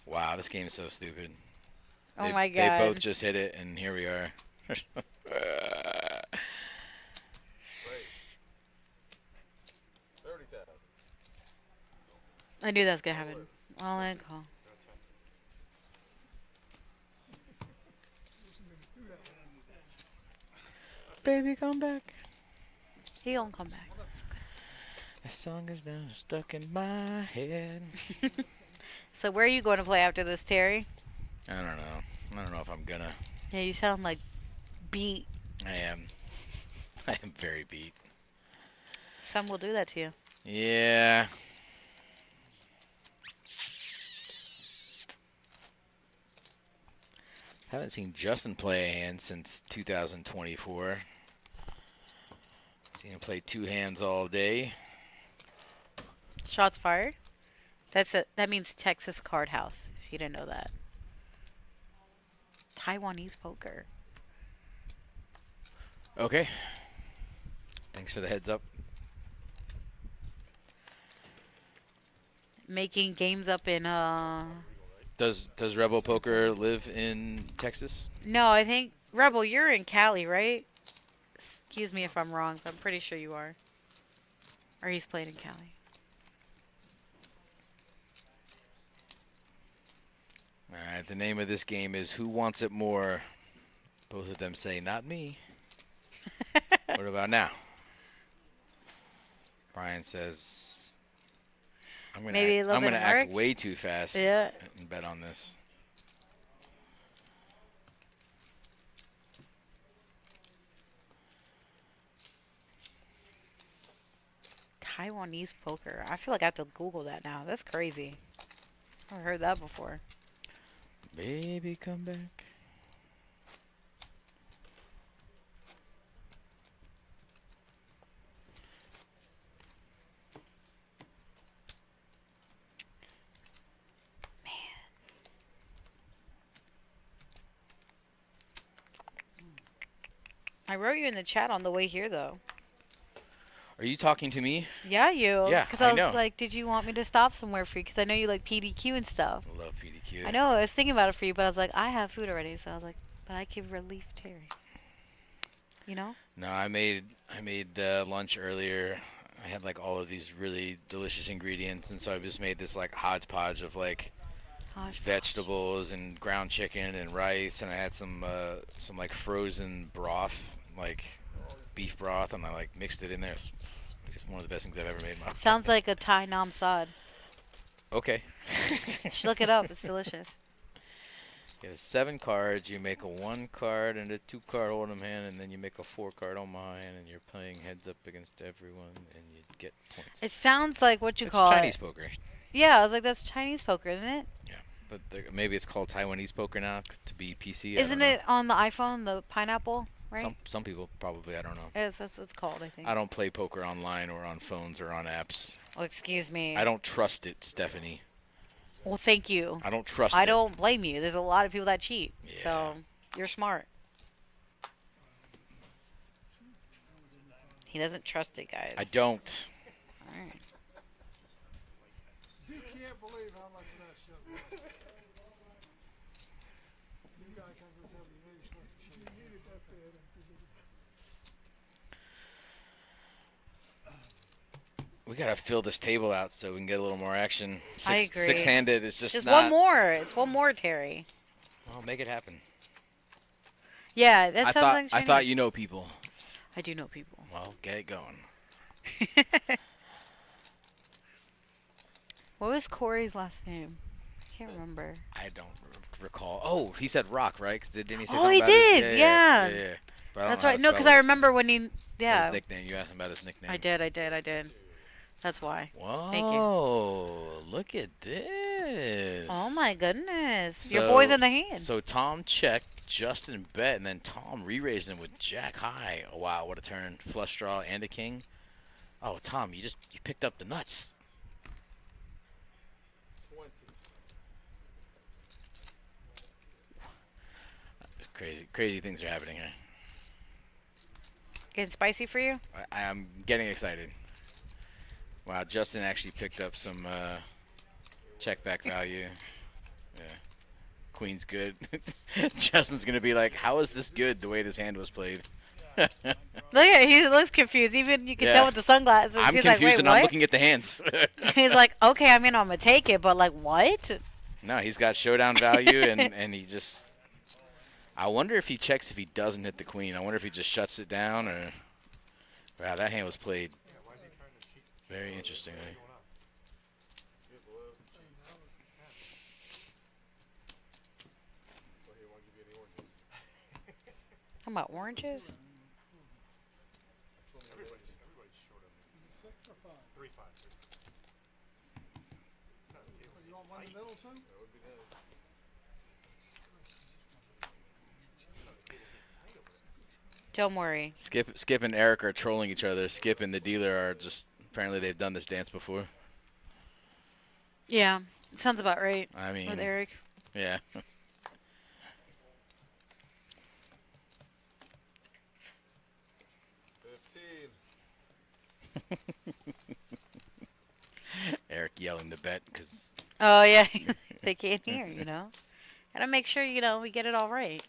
Wow, this game is so stupid. Oh They- my God. They both just hit it, and here we are. 30,000. I knew that was going to happen. All in call. Baby, come back. He don't come back. This song is now stuck in my head. So where are you going to play after this, Terry? I don't know. I don't know if I'm gonna. Yeah, you sound like beat. I am. I am very beat. Some will do that to you. Yeah. Haven't seen Justin play a hand since 2024. Seen him play 2 hands all day. Shots fired. That means Texas Card House. If you didn't know that. Taiwanese poker. Okay. Thanks for the heads up. Making games up in Does Rebel Poker live in Texas? No, I think Rebel, you're in Cali, right? Excuse me if I'm wrong, but I'm pretty sure you are. Or he's playing in Cali. All right, the name of this game is Who Wants It More? Both of them say, not me. What about now? Brian says, I'm going Maybe a little bit to of act Mark? way too fast Yeah. and bet on this. Taiwanese poker. I feel like I have to Google that now. That's crazy. I've heard that before. Baby, come back. I wrote you in the chat on the way here, though. Are you talking to me? Yeah, you. Yeah, Because I was know. like, did you want me to stop somewhere for you? Because I know you like PDQ and stuff. I love PDQ. I know. I was thinking about it for you, but I was like, I have food already. So I was like, but I could relieve Terry. You know? No, I made lunch earlier. I had like all of these really delicious ingredients, and so I just made this like hodgepodge of like vegetables and ground chicken and rice, and I had some like frozen broth, like beef broth, and I like mixed it in there. It's one of the best things I've ever made in my life. Sounds like a Thai nam sad. Okay. You should look it up. It's delicious. You have 7 cards. You make a 1 card and a 2 card ornament, and then you make a 4 card on mine, and you're playing heads up against everyone, and you get points. It sounds like what you It's call Chinese it. poker. Yeah, I was like, that's Chinese poker, isn't it? Yeah, but maybe it's called Taiwanese poker now to be PC. Isn't it on the iPhone, the pineapple, right? Some people probably. I don't know. That's what it's called, I think. I don't play poker online or on phones or on apps. Oh, excuse me. I don't trust it, Stephanie. Well, thank you. I don't trust it. I don't blame you. There's a lot of people that cheat. Yeah. So, you're smart. He doesn't trust it, guys. I don't. All right. You can't believe how much of that shit was. The guy comes and tells me, you know you're supposed to shit. You needed that bad. We gotta fill this table out so we can get a little more action. I agree. Six-handed is just Just not. one more. It's one more, Terry. Well, make it happen. Yeah, that sounds like I Chinese. thought you know people. I do know people. Well, get it going. What was Corey's last name? I can't remember. I don't recall. Oh, he said Rock, right? 'Cause didn't he say Oh, something he about his- did, yeah. But I don't That's know how right. to No, spell because it. I remember when he. Yeah. His nickname. You asked him about his nickname. I did. That's why. Whoa! Thank you. Look at this. Oh my goodness. Your boy's in the hand. So Tom checked, Justin bet, and then Tom re-raised him with Jack high. Oh, wow, what a turn. Flush draw and a king. Oh, Tom, you picked up the nuts. 20. Crazy things are happening here. Getting spicy for you? I'm getting excited. Wow, Justin actually picked up some check back value. Yeah. Queen's good. Justin's going to be like, how is this good the way this hand was played? Look at he looks confused. Even you can tell with the sunglasses. I'm He's confused like, wait, and what? I'm looking at the hands. He's like, okay, I mean, I'm going to take it, but like, what? No, he's got showdown value, and he just... I wonder if he checks if he doesn't hit the queen. I wonder if he just shuts it down or... Wow, that hand was played very interestingly. How about oranges? 6 or 5? 3-5. You want one in the middle too? Don't worry. Skip and Eric are trolling each other. Skip and the dealer are just... Apparently they've done this dance before. Yeah, sounds about right. I mean... With Eric. Yeah. Eric yelling the bet because... Oh, yeah. They can't hear, you know? Gotta make sure, you know, we get it all right.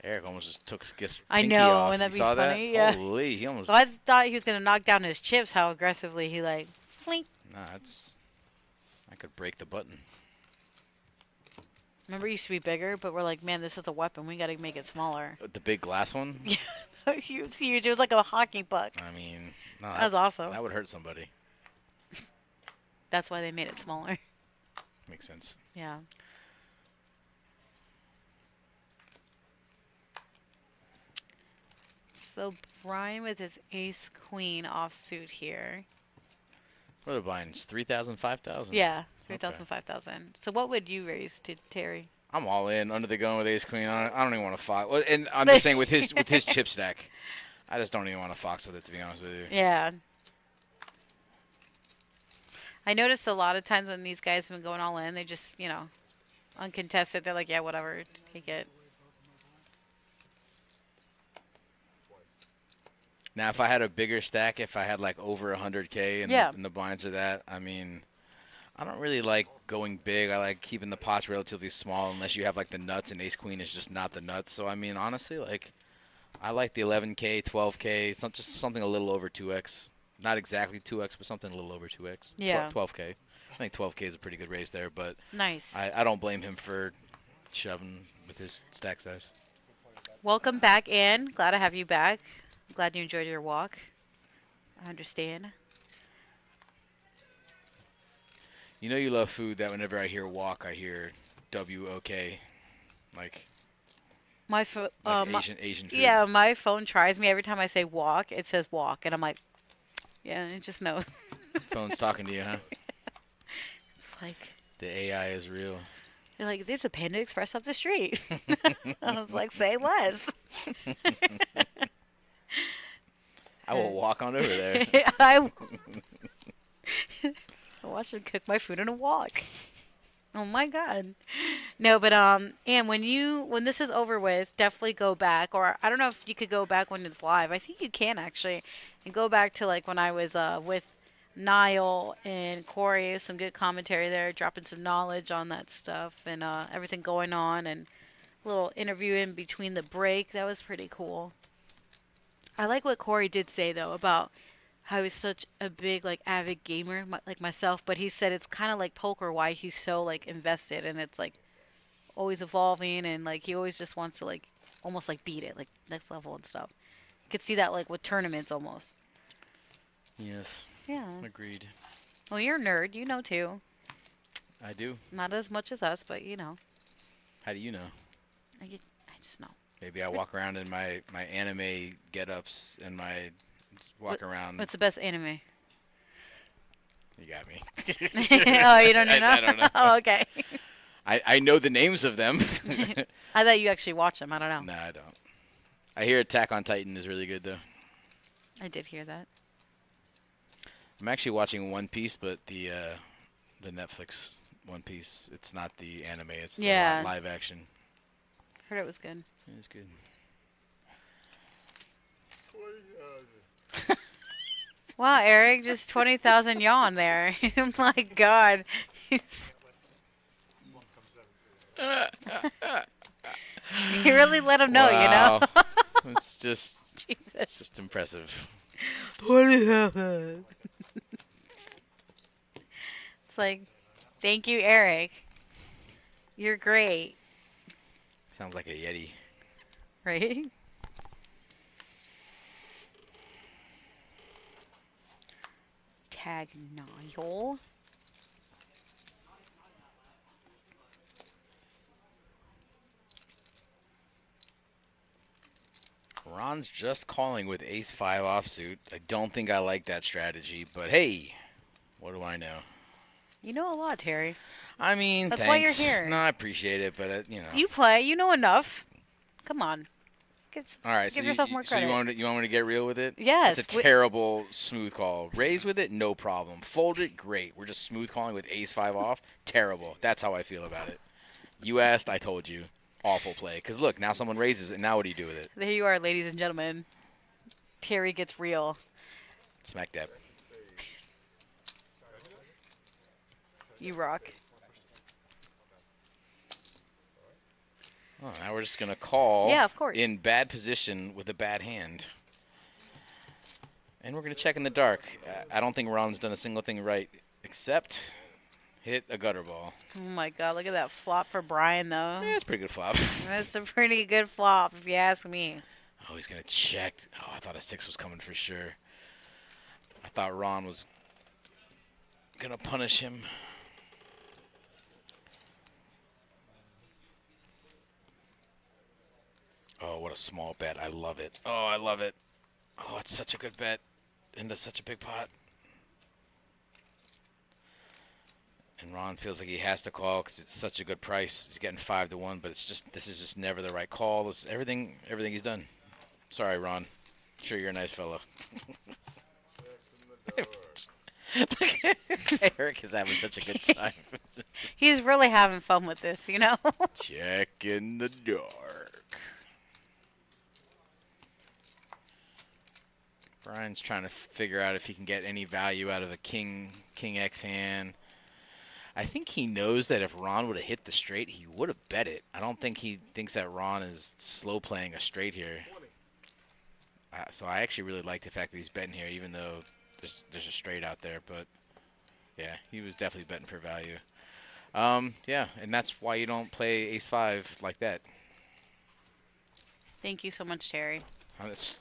Eric almost just took Skip's I pinky know, off. wouldn't that You be saw funny? that? Yeah. Holy, he almost... So I thought he was going to knock down his chips, how aggressively he, like, flink. Nah, it's... I could break the button. Remember, it used to be bigger, but we're like, man, this is a weapon. We got to make it smaller. The big glass one? Yeah, it was huge. It was like a hockey puck. I mean... No, That was awesome. That would hurt somebody. That's why they made it smaller. Makes sense. Yeah. So Brian with his ace queen offsuit here. What are the blinds? 3,000, 5,000? Yeah. 3,000, 5,000. So what would you raise to Terry? I'm all in under the gun with ace queen. I don't even want to fox. Well, and I'm just saying with his chip stack, I just don't even want to fox with it, to be honest with you. Yeah. I noticed a lot of times when these guys have been going all in, they just, you know, uncontested. They're like, yeah, whatever, take it. Now, if I had a bigger stack, if I had like over 100K and the blinds are that, I mean, I don't really like going big. I like keeping the pots relatively small unless you have like the nuts, and ace queen is just not the nuts. So, I mean, honestly, like, I like the 11K, 12K. It's not just something a little over 2x. Not exactly 2x, but something a little over 2x. Yeah. 12K. I think 12K is a pretty good raise there, but Nice. I don't blame him for shoving with his stack size. Welcome back, Ann. Glad to have you back. Glad you enjoyed your walk. I understand. You know you love food that whenever I hear walk, I hear W-O-K. Like My phone. Asian food. Yeah, my phone tries me every time I say walk. It says walk, and I'm like, yeah, it just knows. Phone's talking to you, huh? It's like The AI is real. they're like, there's a Panda Express up the street. I was like, say less. I will walk on over there. I watch them cook my food in a walk. Oh my God. No, but and when this is over with, definitely go back, or I don't know if you could go back when it's live. I think you can actually, and go back to like when I was with Niall and Corey. Some good commentary there, dropping some knowledge on that stuff and everything going on, and a little interview in between the break. That was pretty cool. I like what Corey did say though about how he's such a big like avid gamer like myself, but he said it's kind of like poker why he's so like invested, and it's like always evolving, and like he always just wants to like almost like beat it like next level and stuff. You could see that like with tournaments almost. Yes. Yeah. Agreed. Well, you're a nerd, you know too. I do. Not as much as us, but you know. How do you know? I just know. Maybe I walk around in my anime get-ups and my walk around. What's the best anime? You got me. Oh, you don't know? I don't know. Oh, okay. I know the names of them. I thought you actually watched them. I don't know. No, I don't. I hear Attack on Titan is really good, though. I did hear that. I'm actually watching One Piece, but the Netflix One Piece. It's not the anime. It's the live action. Heard it was good. It was good. Wow, Eric, just 20,000 yawn there. My God. You really let him know, you know? It's just, Jesus. it's just impressive. It's like, thank you, Eric. You're great. Sounds like a Yeti. Right? Tag Niall. Ron's just calling with ace-5 offsuit. I don't think I like that strategy, but hey, what do I know? You know a lot, Terry. I mean, That's thanks. why you're here. No, I appreciate it, but you know. You play. You know enough. Come on. All right, give so yourself more credit. So you want me to get real with it? Yes. It's a terrible smooth call. Raise with it, no problem. Fold it, great. We're just smooth calling with ace-5 off. Terrible. That's how I feel about it. You asked, I told you. Awful play. Because look, now someone raises it. Now what do you do with it? There you are, ladies and gentlemen. Terry gets real. Smack that. You rock. Oh, now we're just going to call Yeah, of course. in bad position with a bad hand. And we're going to check in the dark. I don't think Ron's done a single thing right except hit a gutter ball. Oh, my God. Look at that flop for Brian, though. Yeah, it's a pretty good flop. That's a pretty good flop, if you ask me. Oh, he's going to check. Oh, I thought a 6 was coming for sure. I thought Ron was going to punish him. Oh, what a small bet. I love it. Oh, I love it. Oh, it's such a good bet into such a big pot. And Ron feels like he has to call because it's such a good price. He's getting 5-1, but this is just never the right call. This everything he's done. Sorry, Ron. Sure, you're a nice fella. Eric is having such a good time. He's really having fun with this, you know? Check in the dark. Brian's trying to figure out if he can get any value out of a king X hand. I think he knows that if Ron would have hit the straight, he would have bet it. I don't think he thinks that Ron is slow playing a straight here. So I actually really like the fact that he's betting here, even though there's a straight out there. But yeah, he was definitely betting for value. Yeah, and that's why you don't play ace-5 like that. Thank you so much, Terry.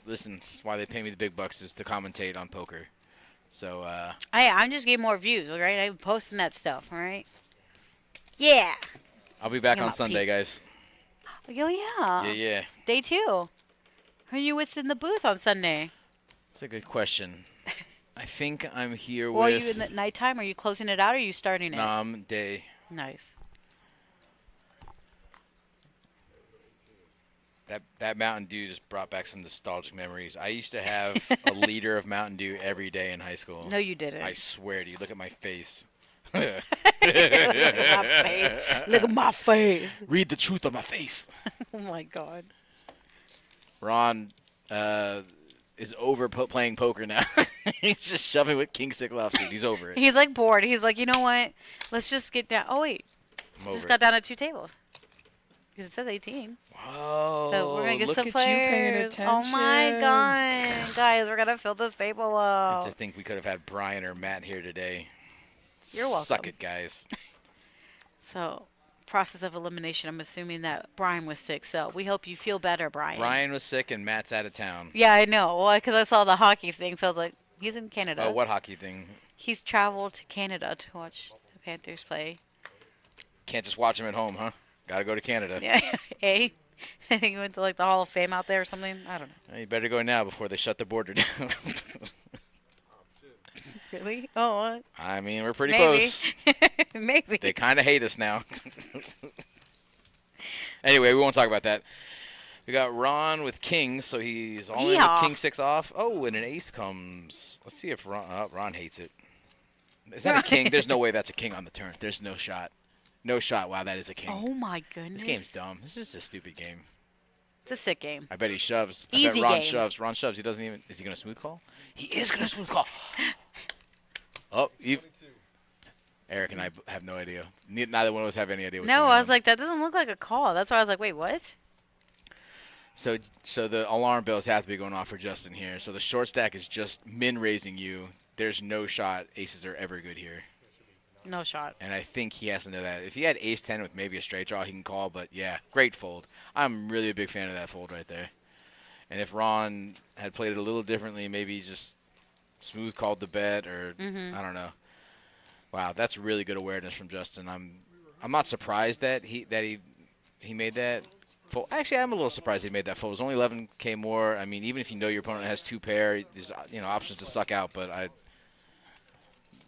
Listen, that's why they pay me the big bucks, is to commentate on poker. So, I'm just getting more views, all right? I'm posting that stuff, all right? Yeah. I'll be back Come on on, Sunday, Pete. guys. Oh, yeah. Yeah. Day 2. Who are you with in the booth on Sunday? That's a good question. I think I'm here Well, are with... you in the nighttime? Are you closing it out or are you starting it? Day. Nice. That Mountain Dew just brought back some nostalgic memories. I used to have a liter of Mountain Dew every day in high school. No, you didn't. I swear to you. Look at my face. Look at my face. Look at my face. Read the truth on my face. Oh, my God. Ron is over playing poker now. He's just shoving with king 6 offsuit. He's over it. He's, like, bored. He's like, you know what? Let's just get down. Oh, wait. I'm over Just it. got down to 2 tables. Because it says 18. Whoa. So we're going to get look some at you paying players. Oh, my attention. God. Guys, we're going to fill this table up. I think we could have had Brian or Matt here today. You're welcome. Suck it, guys. So, process of elimination, I'm assuming that Brian was sick. So, we hope you feel better, Brian. Brian was sick and Matt's out of town. Yeah, I know. Well, because I saw the hockey thing. So, I was like, he's in Canada. Oh, what hockey thing? He's traveled to Canada to watch the Panthers play. Can't just watch him at home, huh? Got to go to Canada. Yeah. I think he went to, like, the Hall of Fame out there or something. I don't know. Well, you better go now before they shut the border down. Really? Oh, what? I mean, we're pretty Maybe. close. Maybe. They kind of hate us now. Anyway, we won't talk about that. We got Ron with kings, so he's all in with Yeehaw. king 6 off. Oh, and an ace comes. Let's see if Ron hates it. Is that a king? There's no way that's a king on the turn. There's no shot. No shot. Wow, that is a king. Oh, my goodness. This game's dumb. This is just a stupid game. It's a sick game. I bet he shoves. I Easy bet Ron game. shoves. Ron shoves. He doesn't even. Is he going to smooth call? He is going to smooth call. Oh, Eric and I have no idea. Neither one of us have any idea what's No, going I was on. like, that doesn't look like a call. That's why I was like, wait, what? So the alarm bells have to be going off for Justin here. So the short stack is just min raising you. There's no shot aces are ever good here. No shot. And I think he has to know that. If he had ace 10 with maybe a straight draw, he can call. But, yeah, great fold. I'm really a big fan of that fold right there. And if Ron had played it a little differently, maybe just smooth called the bet or I don't know. Wow, that's really good awareness from Justin. I'm not surprised that he made that fold. Actually, I'm a little surprised he made that fold. It was only 11K more. I mean, even if you know your opponent has 2 pair, there's options to suck out. But I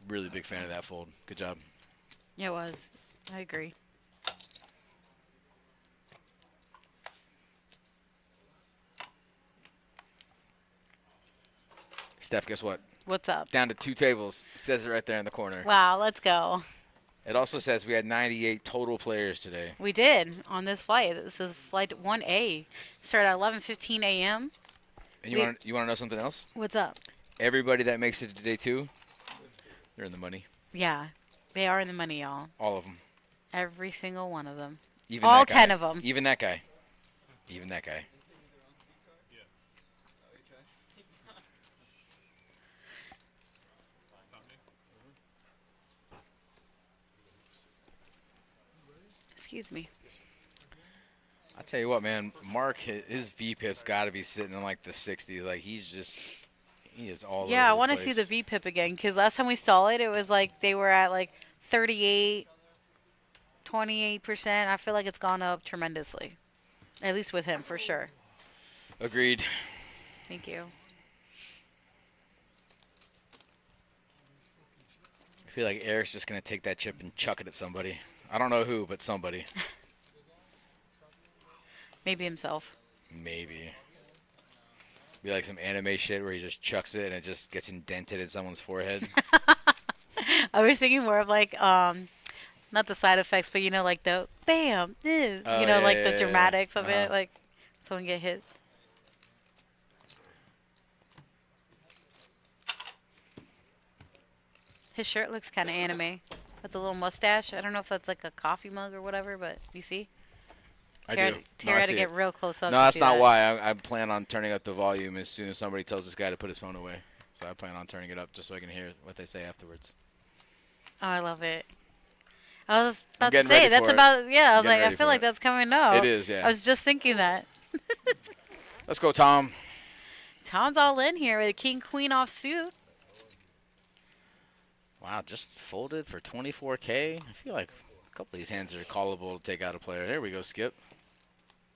really big fan of that fold. Good job. Yeah, it was. I agree. Steph, guess what? What's up? Down to 2 tables. It says it right there in the corner. Wow, let's go. It also says we had 98 total players today. We did on this flight. This is flight 1A. Started at 11:15 a.m. And you want to know something else? What's up? Everybody that makes it to day 2, they're in the money. Yeah, they are in the money, y'all. All of them. Every single one of them. Even All that guy. 10 of them. Even that guy. Even that guy. Excuse me. I tell you what, man, Mark, his VPIP's got to be sitting in like the 60s. Like he is all over Yeah, I the want to see the place. VPIP again because last time we saw it, it was like they were at like 38, 28%. I feel like it's gone up tremendously, at least with him for sure. Agreed. Thank you. feel like Eric's just going to take that chip and chuck it at somebody. I don't know who, but somebody. Maybe himself. Maybe. Be like some anime shit where he just chucks it and it just gets indented in someone's forehead. I was thinking more of like, not the side effects, but you know, like the bam, Oh, you know, yeah, like yeah, the yeah. dramatics of Uh-huh. it, like someone get hit. His shirt looks kind of anime with the little mustache. I don't know if that's like a coffee mug or whatever, but you see? I Tara, do. Tara I had to see get it. real close up. No, to that's see not that. why. I plan on turning up the volume as soon as somebody tells this guy to put his phone away. So I plan on turning it up just so I can hear what they say afterwards. Oh, I love it. I was about to getting say ready that's for it. about yeah. I was Getting like, I ready feel for like it. that's coming up. It is, yeah. I was just thinking that. Let's go, Tom. Tom's all in here with a king queen offsuit. Wow, just folded for 24K. I feel like a couple of these hands are callable to take out a player. There we go, Skip.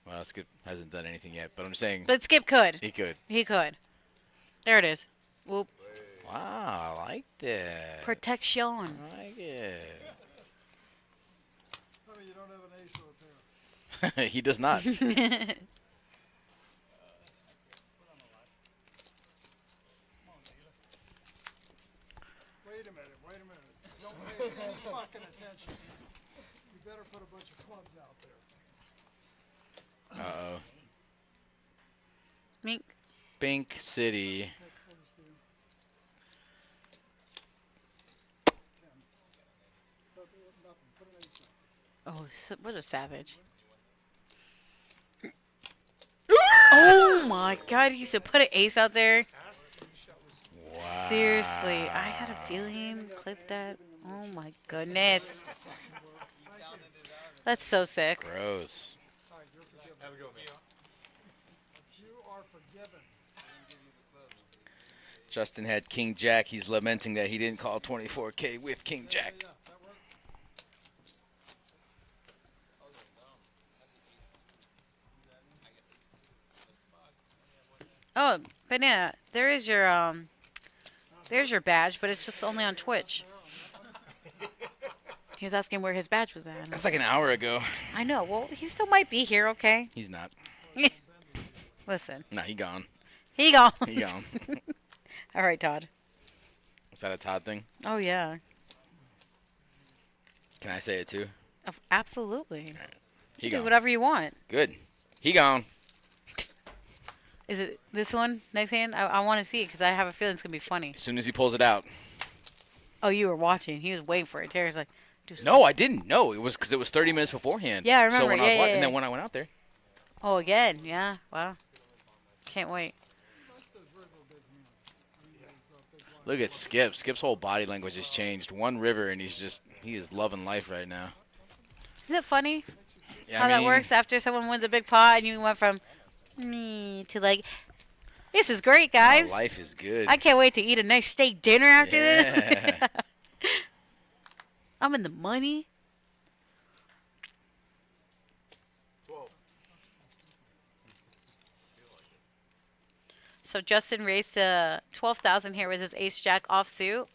Well, Skip hasn't done anything yet, but I'm saying But Skip could. he could. He could. There it is. Whoop. Wow, I like that. Protection. I like it. Tell me you don't have an ace or a pair. He does not. Wait a minute, wait a minute. Don't pay any fucking attention. You better put a bunch of clubs out there. Uh-oh. Mink. Bink City. Oh, what a savage. Oh my god, he used to put an ace out there. Wow. Seriously, I had a feeling. Clip that. Oh my goodness. That's so sick. Gross. You are forgiven. Justin had King Jack. He's lamenting that he didn't call 24K with King Jack. Yeah, that worked. Oh, Banana, there's your badge, but it's just only on Twitch. He was asking where his badge was at. That's like an hour ago. I know. Well, he still might be here, okay? He's not. Listen. Nah, he gone. He gone. He gone. All right, Todd. Is that a Todd thing? Oh, yeah. Can I say it too? Absolutely. He Do gone. whatever you want. Good. He gone. Is it this one next hand? I want to see it because I have a feeling it's going to be funny. As soon as he pulls it out. Oh, you were watching. He was waiting for it. Terry's like, do something. No, I didn't. No, it was because it was 30 minutes beforehand. Yeah, I remember. So when I was Yeah, yeah, watching, and yeah. then when I went out there. Oh, again. Yeah. Wow. Can't wait. Look at Skip. Skip's whole body language has changed. One river, and he is loving life right now. Is it funny Yeah, how I that mean, works after someone wins a big pot and you went from me to like, this is great, guys. Life is good. I can't wait to eat a nice steak dinner after this. Yeah. I'm in the money. So Justin raised to 12,000 here with his ace jack offsuit.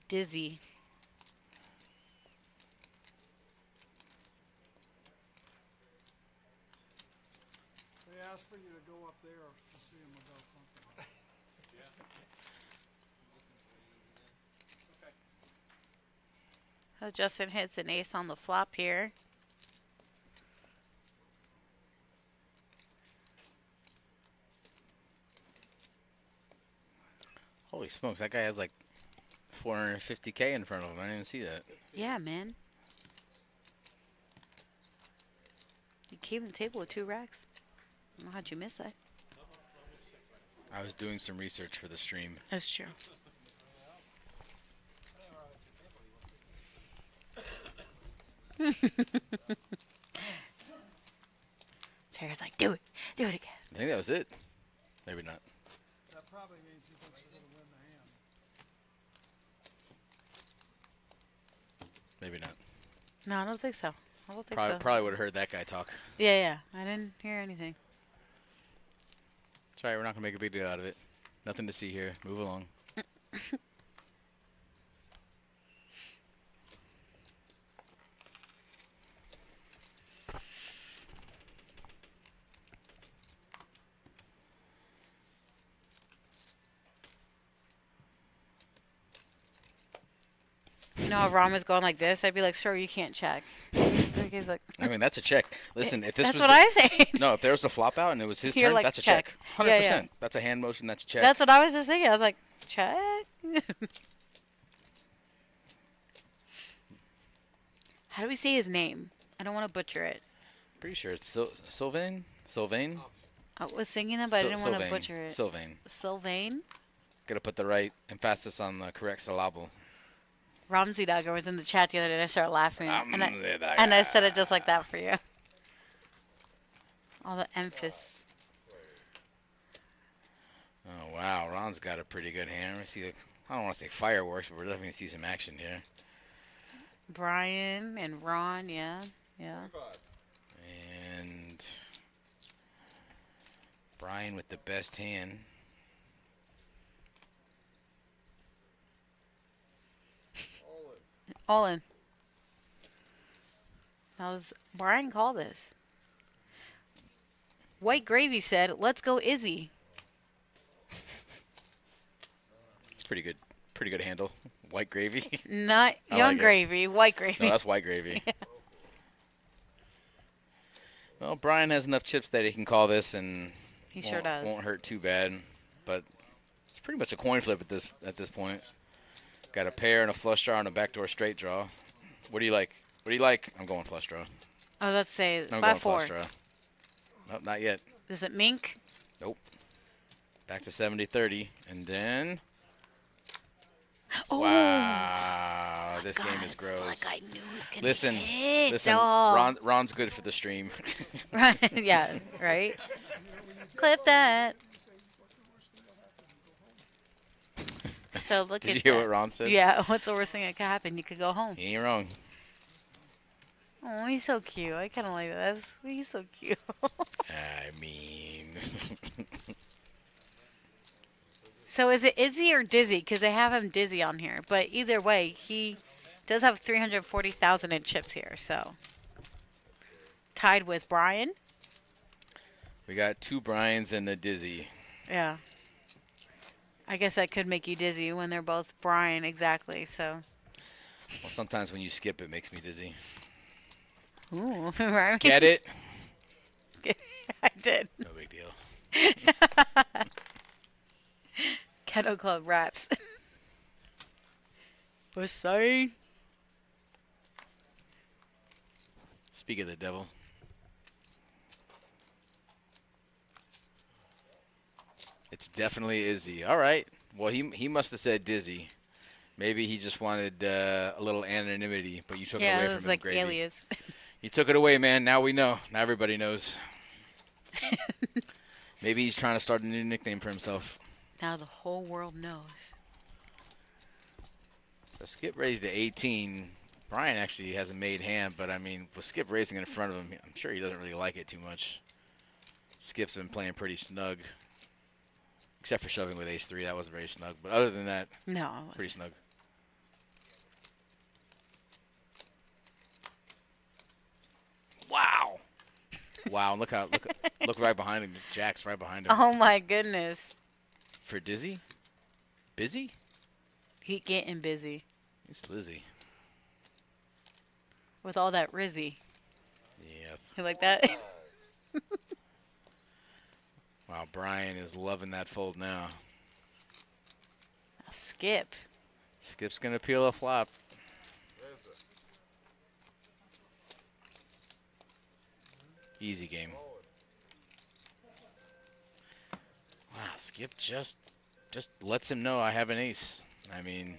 Dizzy. They asked for you to go up there to see them about something. So Justin hits an ace on the flop here. Holy smokes, that guy has like 450K in front of him. I didn't even see that. Yeah, man. You came to the table with 2 racks. I don't know how'd you miss that. I was doing some research for the stream. That's true. Tara's like, do it again. I think that was it. Maybe not. That probably means he thinks you're going to win the hand. Maybe not. No, I don't think so. I don't think Probably, so. probably would have heard that guy talk. Yeah. I didn't hear anything. It's all right. We're not gonna make a big deal out of it. Nothing to see here. Move along. You know how Ron was going like this? I'd be like, sir, you can't check. He's like, I mean, that's a check. Listen, if this that's was what I'm saying. no, if there was a flop out and it was his You're turn, like, that's a check. check. 100%. Yeah, yeah. That's a hand motion. That's a check. That's what I was just thinking. I was like, check. How do we say his name? I don't want to butcher it. Pretty sure it's Sylvain. Sylvain. I was singing it, but I didn't want to butcher it. Sylvain. Sylvain? Gotta put the right emphasis on the correct syllable. Ramsey Duggar was in the chat the other day and I started laughing. And I said it just like that for you. All the emphasis. Oh, wow. Ron's got a pretty good hand. Let's see, I don't want to say fireworks, but we're definitely going to see some action here. Brian and Ron, yeah. And Brian with the best hand. All in. That was Brian called this. White Gravy said, "Let's go, Izzy." It's pretty good. Pretty good handle. White Gravy. Not I Young like it. Gravy, White Gravy. No, that's White Gravy. Well, Brian has enough chips that he can call this, and He sure does. Won't hurt too bad. But it's pretty much a coin flip at this point. Got a pair and a flush draw and a backdoor straight draw. What do you like? What do you like? I'm going flush draw. I was about to say I'm 5-4. going flush draw. Nope, not yet. Is it mink? Nope. Back to 70-30, and then. Oh. Wow, this God, game is it's gross. like I knew it was gonna Listen, hit, listen. dog. Ron's good for the stream. Right? Yeah. Right. Clip that. So look Did at you hear that. what Ron said? Yeah. What's the worst thing that could happen? You could go home. He ain't wrong. Oh, he's so cute. I kind of like that. He's so cute. I mean. So is it Izzy or Dizzy? Because they have him Dizzy on here. But either way, he does have 340,000 in chips here. So tied with Brian. We got two Bryans and a Dizzy. Yeah. I guess that could make you dizzy when they're both Brian, exactly. So. Well, sometimes when you skip, it makes me dizzy. Ooh, right? Get it? I did. No big deal. Kettle Club raps. What's saying? Speak of the devil. It's definitely Izzy. All right. Well, he must have said Dizzy. Maybe he just wanted a little anonymity, but you took it away Yeah, it from was him, like Gravy. alias. You took it away, man. Now we know. Now everybody knows. Maybe he's trying to start a new nickname for himself. Now the whole world knows. So Skip raised to 18. Brian actually has a made hand, but I mean, with Skip raising in front of him, I'm sure he doesn't really like it too much. Skip's been playing pretty snug. Except for shoving with ace-3. That wasn't very snug. But other than that, No. it wasn't. pretty snug. Wow. Wow, look right behind him. Jack's right behind him. Oh my goodness. For Dizzy? Busy? He getting busy It's Lizzie. with all that Rizzy. Yeah. You like that? Wow, Brian is loving that fold now. Skip. Skip's going to peel a flop. Easy game. Wow, Skip just lets him know I have an ace. I mean,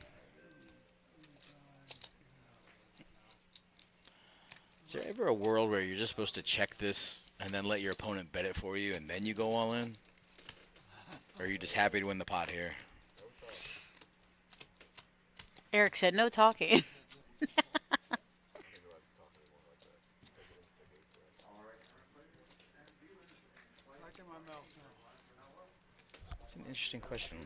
is there ever a world where you're just supposed to check this and then let your opponent bet it for you and then you go all in? Or are you just happy to win the pot here? Eric said no talking. back in my mouth now. That's an interesting question.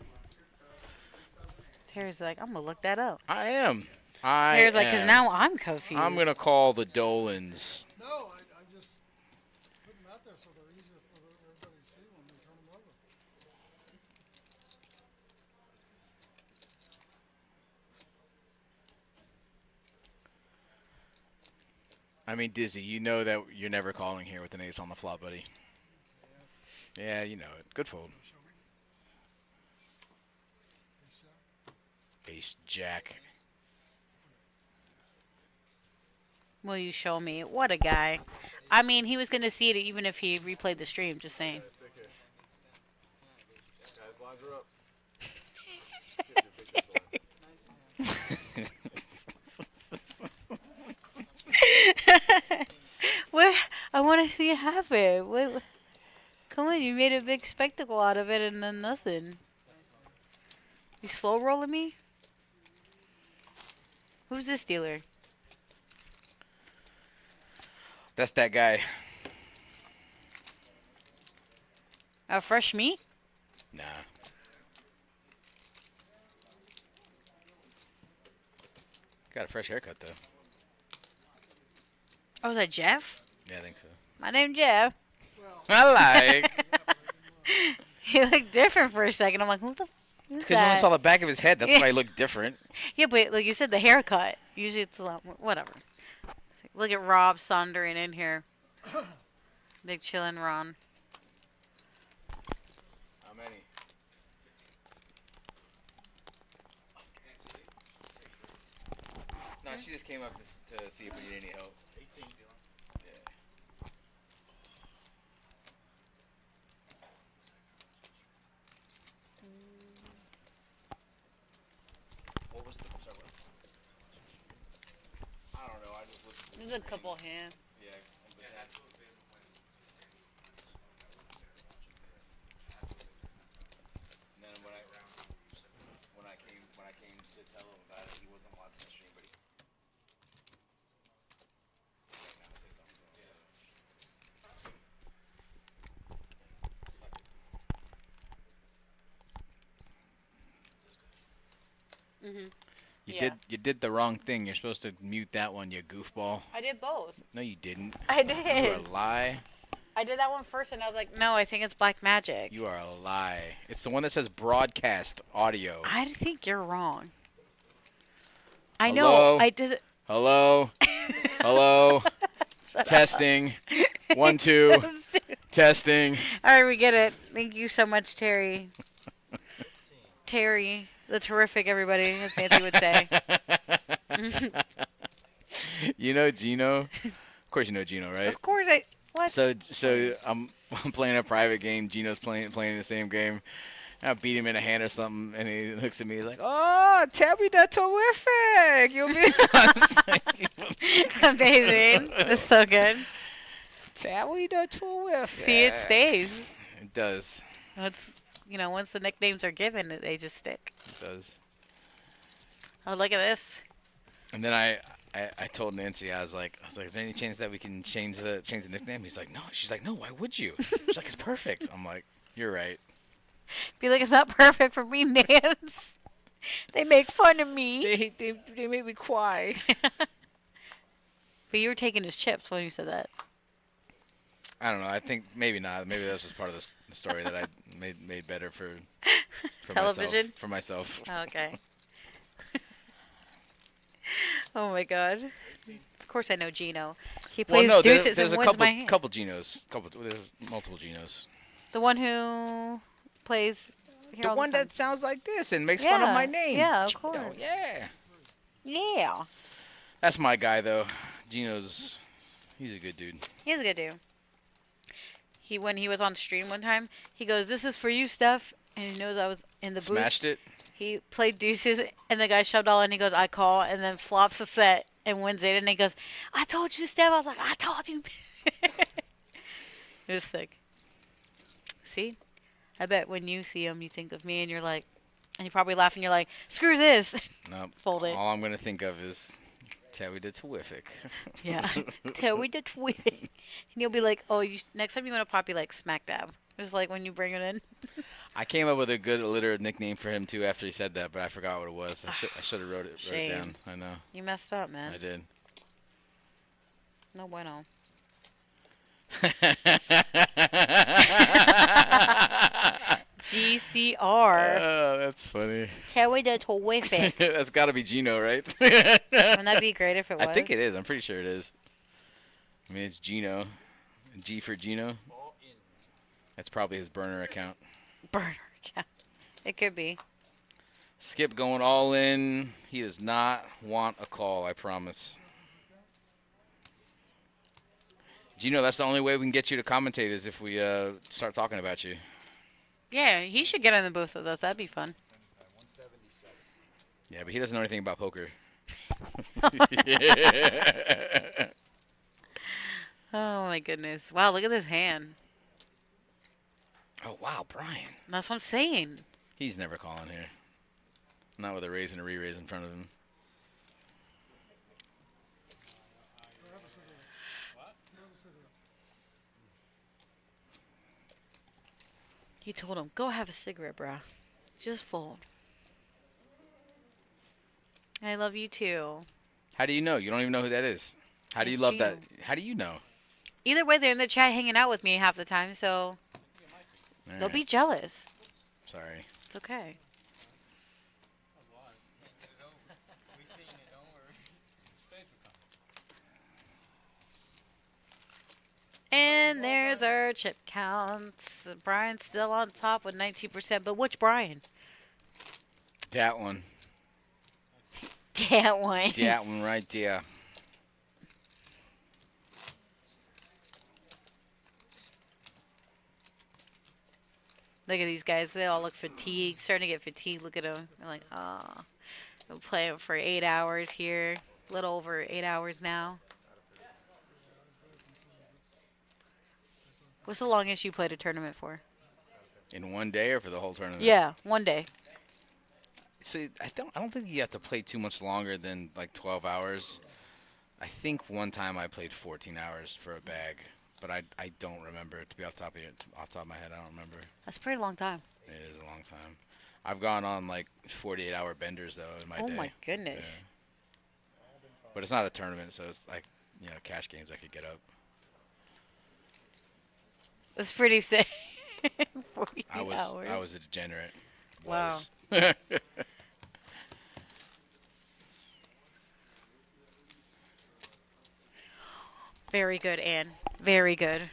Terry's like, I'm gonna look that up. I am. Terry's like, because now I'm confused. I'm going to call the Dolans. No, I just put them out there so they're easier for everybody to see when they turn them over. I mean, Dizzy, you know that you're never calling here with an ace on the flop, buddy. Yeah, you know it. Good fold. Ace Jack. Will you show me? What a guy. I mean, he was going to see it even if he replayed the stream, just saying. What? I want to see it happen. What? Come on, you made a big spectacle out of it and then nothing. You slow rolling me? Who's this dealer? That's that guy. Fresh meat? Nah. Got a fresh haircut, though. Oh, was that Jeff? Yeah, I think so. My name's Jeff. I like. He looked different for a second. I'm like, who's Because you only that? saw the back of his head. That's why he looked different. Yeah, but like you said, the haircut. Usually it's a lot more. Whatever. Look at Rob Sondering in here. Big chillin' Ron. How many? No, she just came up to see if we need any help. 18, yeah. What was the? Sorry, what? I don't know. I just looked. There's a couple hands. Yeah. And then when I came to tell him about it, he wasn't watching the stream, but he. Mhm. You did the wrong thing. You're supposed to mute that one, you goofball. I did both. No, you didn't. I You are did. a lie. I did that one first, and I was like, no, I think it's Black Magic. You are a lie. It's the one that says broadcast audio. I think you're wrong. I Hello? know. I did. Hello? Hello? Testing. 1, 2. Testing. All right, we get it. Thank you so much, Terry. Terry, the terrific, everybody, as Nancy would say. You know Gino? Of course you know Gino, right? Of course, I. What? So I'm playing a private game. Gino's playing the same game. I beat him in a hand or something, and he looks at me. He's like, "Oh, Tabby, that's terrific! You'll be Amazing. That's so good. Tabby, that's terrific." See, it stays. It does. It's, once the nicknames are given, they just stick. It does. Oh, look at this. And then I told Nancy, I was like, is there any chance that we can change the nickname? He's like, no. She's like, no. Why would you? She's like, it's perfect. I'm like, you're right. Be like, it's not perfect for me, Nance. They make fun of me. They made me cry. But you were taking his chips when you said that. I don't know. I think maybe not. Maybe that was just part of the story that I made better for Television? For myself. Okay. Oh my God. Of course I know Gino. He plays deuces there's and a wins my hand. couple Ginos. There's multiple Ginos. The one who plays here The all one time. that sounds like this and makes fun of my name. Yeah, of Gino, course. yeah. Yeah. That's my guy though. Gino's. He's a good dude. He's a good dude. When he was on stream one time, he goes, "This is for you, Steph," and he knows I was in the booth. Smashed it. He played deuces, and the guy shoved all in. He goes, "I call," and then flops a set and wins it. And he goes, "I told you, Steph." I was like, "I told you." It was sick. See, I bet when you see him, you think of me, and you're like, and you probably laugh, and you're like, "Screw this." Nope. Fold it. All I'm gonna think of is Terry the Terrific. Yeah, Terry the Twig. And you'll be like, "Oh, next time you want to pop, you like smack dab." Just like when you bring it in. I came up with a good alliterative nickname for him, too, after he said that, but I forgot what it was. I should have wrote it Shame. down. I know. You messed up, man. I did. No bueno. GCR. Oh, that's funny. Terrific. That's got to be Gino, right? Wouldn't that be great if it was? I think it is. I'm pretty sure it is. I mean, it's Gino. G for Gino. That's probably his burner account. Burner account. It could be. Skip going all in. He does not want a call, I promise. Gino, that's the only way we can get you to commentate is if we start talking about you. Yeah, he should get in the booth with us. That'd be fun. Yeah, but he doesn't know anything about poker. Oh, my goodness. Wow, look at this hand. Oh, wow, Brian. That's what I'm saying. He's never calling here. Not with a raise and a re-raise in front of him. He told him, go have a cigarette, bro. Just fold. I love you, too. How do you know? You don't even know who that is. How do you love that? How do you know? Either way, they're in the chat hanging out with me half the time, so All they'll right. be jealous. Sorry. It's okay. And there's our chip counts. Brian's still on top with 19%, but which Brian? That one. That one. That one right there. Look at these guys. They all look fatigued. Starting to get fatigued. Look at them. They're like, oh. Been playing for 8 hours here. A little over 8 hours now. What's the longest you played a tournament for? In one day or for the whole tournament? Yeah, 1 day. See, I don't think you have to play too much longer than like 12 hours. I think one time I played 14 hours for a bag, but I don't remember it. To be off the top of my head, I don't remember. That's a pretty long time. It is a long time. I've gone on like 48-hour benders though in my day. Oh my goodness. Yeah. But it's not a tournament, so it's like, you know, cash games I could get up. That's pretty sick. 48 I hours. was a degenerate. Wow. Was. Very good, Ann. Very good.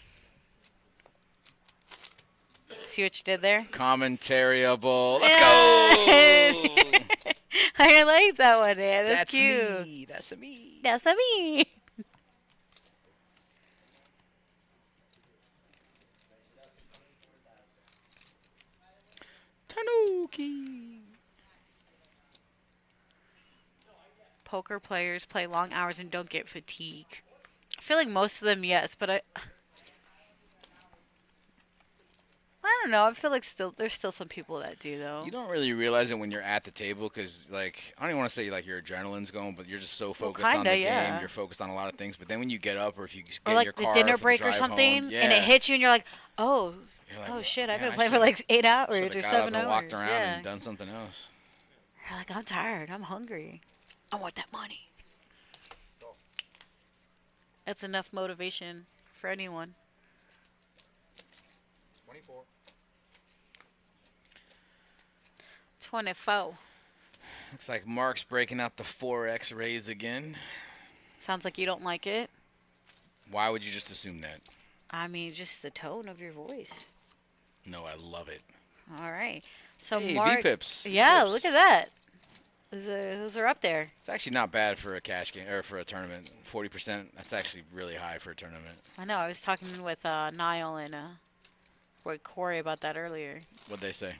See what you did there? Commentariable. Let's go. I like that one, Ann. That's cute. Me. That's me. That's a me. Tanuki. Poker players play long hours and don't get fatigue. I feel like most of them, yes, but I don't know. I feel like there's still some people that do, though. You don't really realize it when you're at the table because, like, I don't even want to say, like, your adrenaline's going, but you're just so focused on the game. You're focused on a lot of things. But then when you get up or if you get Or like in your the car dinner for break or drive something, home, and it hits you, and you're like, oh, You're like, oh shit, I've yeah, been I playing for should've- like 8 hours should've or got 7 up and hours. walked around Yeah. and done something else. You're like, I'm tired. I'm hungry. I want that money. That's enough motivation for anyone. 24. 24. Looks like Mark's breaking out the 4X raise again. Sounds like you don't like it. Why would you just assume that? I mean, just the tone of your voice. No, I love it. All right. So Hey, Mark, V-pips. yeah, V-pips. look at that. Those are up there. It's actually not bad for a cash game or for a tournament. 40%. That's actually really high for a tournament. I know. I was talking with Niall and with Corey about that earlier. What'd they say?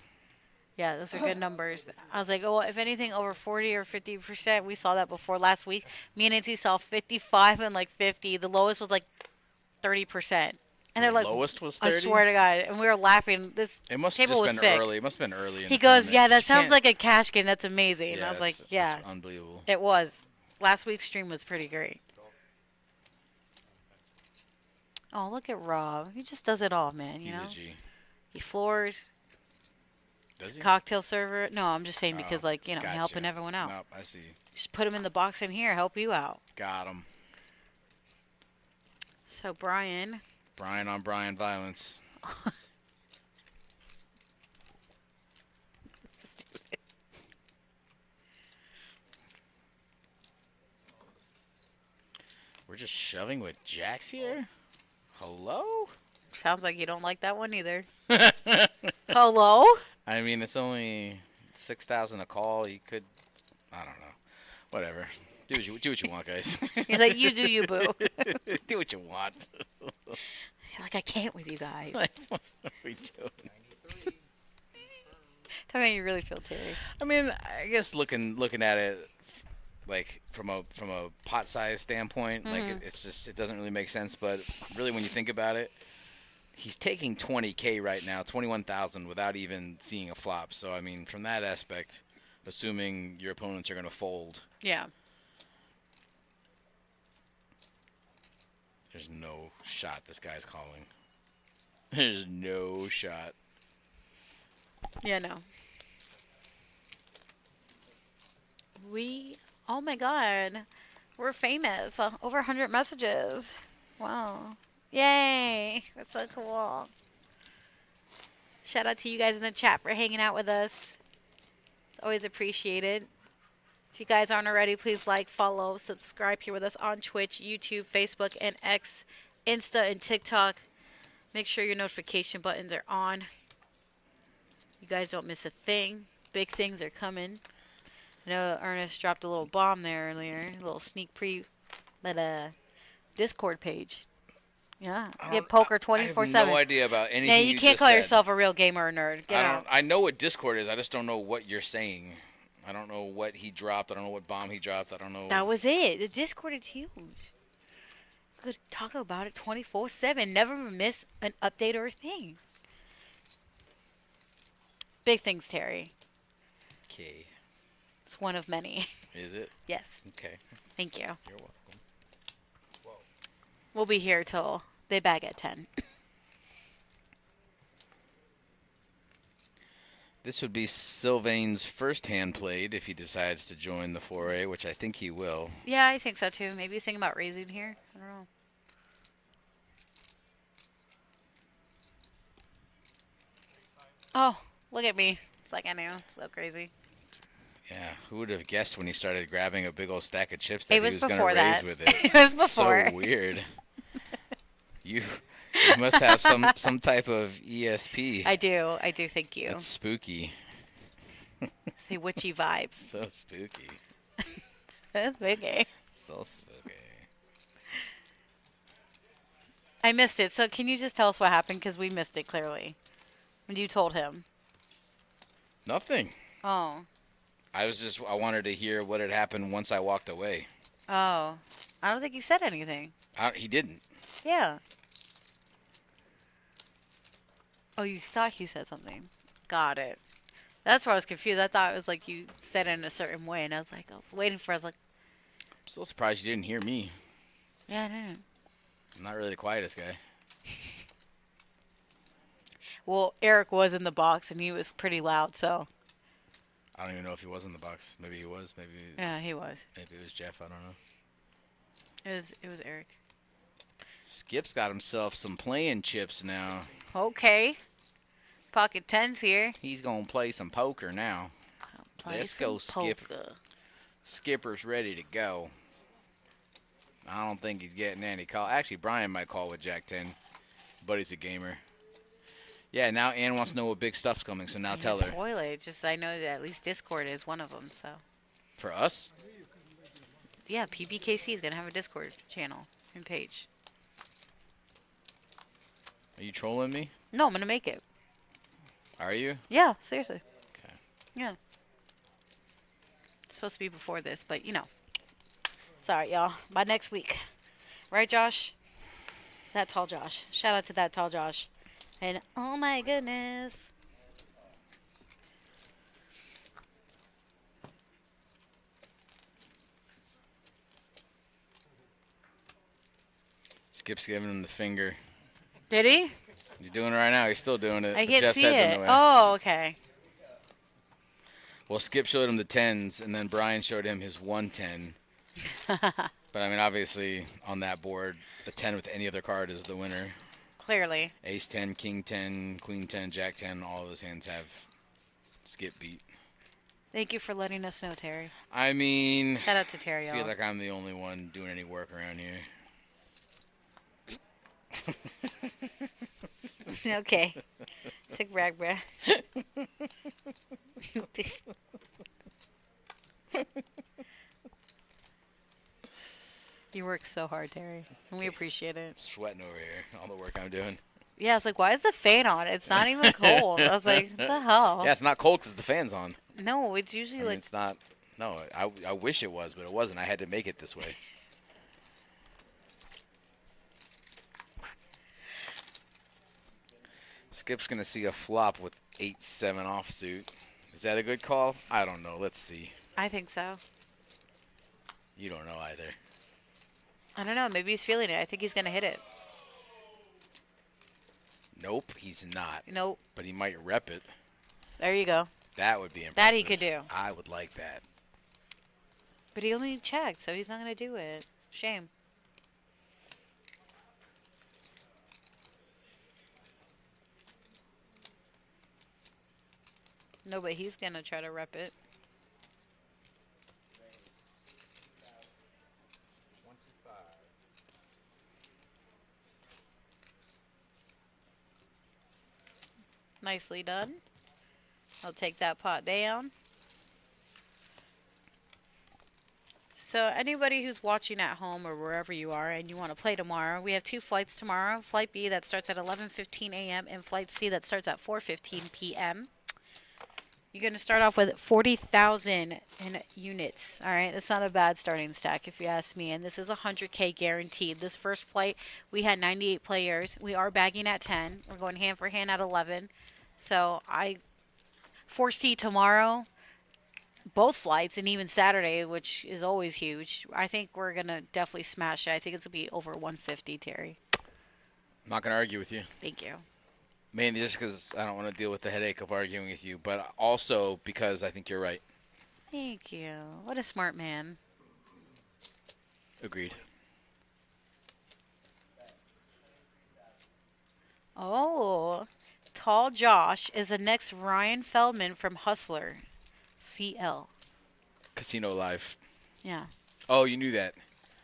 Yeah, those are good numbers. I was like, oh, if anything over 40 or 50%, we saw that before last week. Me and Nancy saw 55 and like 50. The lowest was like 30%. And they're like, lowest was I 30? swear to God. And we were laughing. This It must have table just was been sick. early. It must have been early. In He the goes, tournament. yeah, that You sounds can't- like a cash game. That's amazing. And I was like, that's yeah, unbelievable. it was. Last week's stream was pretty great. Oh, look at Rob. He just does it all, man, you He's know? a G. He floors. Does he? Cocktail server. No, I'm just saying because, Oh, like, you know, gotcha. helping everyone out. Nope, I see. Just put him in the box in here, help you out. Got him. So, Brian. Brian on Brian violence. We're just shoving with jacks here? Hello? Sounds like you don't like that one either. Hello? I mean, it's only 6,000 a call. You could, I don't know. Whatever. Do what you want, guys. He's like, you do you, boo. Do what you want. You're like, I can't with you guys. Like, what are we doing? Tell me how you really feel, Terry. I mean, I guess looking at it like from a pot size standpoint, like it's just, it doesn't really make sense. But really, when you think about it, he's taking 20K right now, 21,000 without even seeing a flop. So I mean, from that aspect, assuming your opponents are going to fold, Yeah. there's no shot this guy's calling. There's no shot. Yeah, no. Oh my god. We're famous. Over 100 messages. Wow. Yay. That's so cool. Shout out to you guys in the chat for hanging out with us. It's always appreciated. If you guys aren't already, please like, follow, subscribe here with us on Twitch, YouTube, Facebook, and X, Insta, and TikTok. Make sure your notification buttons are on. You guys don't miss a thing. Big things are coming. I know Ernest dropped a little bomb there earlier, a little sneak preview, but Discord page. Yeah, get poker 24/7. I have no idea about anything. Yeah, you can't just call said. yourself a real gamer or nerd. Get out. I know what Discord is. I just don't know what you're saying. I don't know what he dropped. I don't know what bomb he dropped. I don't know. That was it. The Discord is huge. Could talk about it 24/7. Never miss an update or a thing. Big things, Terry. Okay. It's one of many. Is it? Yes. Okay. Thank you. You're welcome. We'll be here till they bag at 10. This would be Sylvain's first hand played if he decides to join the 4A, which I think he will. Yeah, I think so too. Maybe he's thinking about raising here. I don't know. Oh, look at me. It's like I knew. It's so crazy. Yeah, who would have guessed when he started grabbing a big old stack of chips that It he was was going to before raise that. with it? It was It's before. so weird. You must have some type of ESP. I do. I do. Thank you. That's spooky. Say witchy vibes. So spooky. That's okay. So spooky. I missed it. So can you just tell us what happened? Because we missed it clearly. When you told him. Nothing. Oh. I wanted to hear what had happened once I walked away. Oh. I don't think he said anything. He didn't. Yeah. Oh, you thought he said something. Got it. That's why I was confused. I thought it was like you said it in a certain way, and I was like, I was waiting for. I was like, I'm still surprised you didn't hear me. yeah, I didn't. I'm not really the quietest guy. Well, Eric was in the box, and he was pretty loud, so. I don't even know if he was in the box. Maybe he was. Maybe Yeah, he was. maybe it was Jeff. I don't know. It was Eric. Skip's got himself some playing chips now. Okay. Pocket tens here. He's gonna play some poker now. Play Let's some go, Skip. poker. Skipper's ready to go. I don't think he's getting any call. Actually, Brian might call with Jack 10, but he's a gamer. Yeah, now Ann wants to know what big stuff's coming, so now tell her. Spoil it. Just I know that at least Discord is one of them. So For us? yeah, PBKC is gonna have a Discord channel and page. Are you trolling me? No, I'm gonna make it. Are you? Yeah, seriously. Okay. Yeah. It's supposed to be before this, but you know. Sorry, y'all. By next week. Right, Josh? That tall Josh. Shout out to that tall Josh. And oh my goodness. Skip's giving him the finger. Did he? He's doing it right now. He's still doing it. I but can't Jeff's see head's in it. the way. Oh, okay. Well, Skip showed him the 10s, and then Brian showed him his 110. But, I mean, obviously, on that board, a 10 with any other card is the winner. Clearly. Ace 10, King 10, Queen 10, Jack 10, all of those hands have Skip beat. Thank you for letting us know, Terry. I mean, Shout out to Terry. I feel y'all. like I'm the only one doing any work around here. Okay. Sick brag, bruh. You work so hard, Terry. And we appreciate it. Sweating over here, all the work I'm doing. Yeah, I was like, why is the fan on? It's not even cold. I was like, what the hell? Yeah, it's not cold because the fan's on. No, it's usually I mean, like. it's not. No, I wish it was, but it wasn't. I had to make it this way. Skip's going to see a flop with 8-7 offsuit. Is that a good call? I don't know. Let's see. I think so. You don't know either. I don't know. Maybe he's feeling it. I think he's going to hit it. Nope, he's not. Nope. But he might rep it. There you go. That would be impressive. That he could do. I would like that. But he only checked, so he's not going to do it. Shame. No, but he's going to try to rep it. Nicely done. I'll take that pot down. So anybody who's watching at home or wherever you are and you want to play tomorrow, we have 2 flights tomorrow. Flight B that starts at 11:15 a.m. and Flight C that starts at 4:15 p.m. You're going to start off with 40,000 in units. All right, that's not a bad starting stack if you ask me. And this is 100K guaranteed. This first flight, we had 98 players. We are bagging at 10. We're going hand for hand at 11. So I foresee tomorrow, both flights, and even Saturday, which is always huge. I think we're going to definitely smash it. I think it's going to be over 150, Terry. I'm not going to argue with you. Thank you. Mainly just because I don't want to deal with the headache of arguing with you, but also because I think you're right. Thank you. What a smart man. Agreed. Oh, Tall Josh is the next Ryan Feldman from Hustler. CL. Casino Live. Yeah. Oh, you knew that.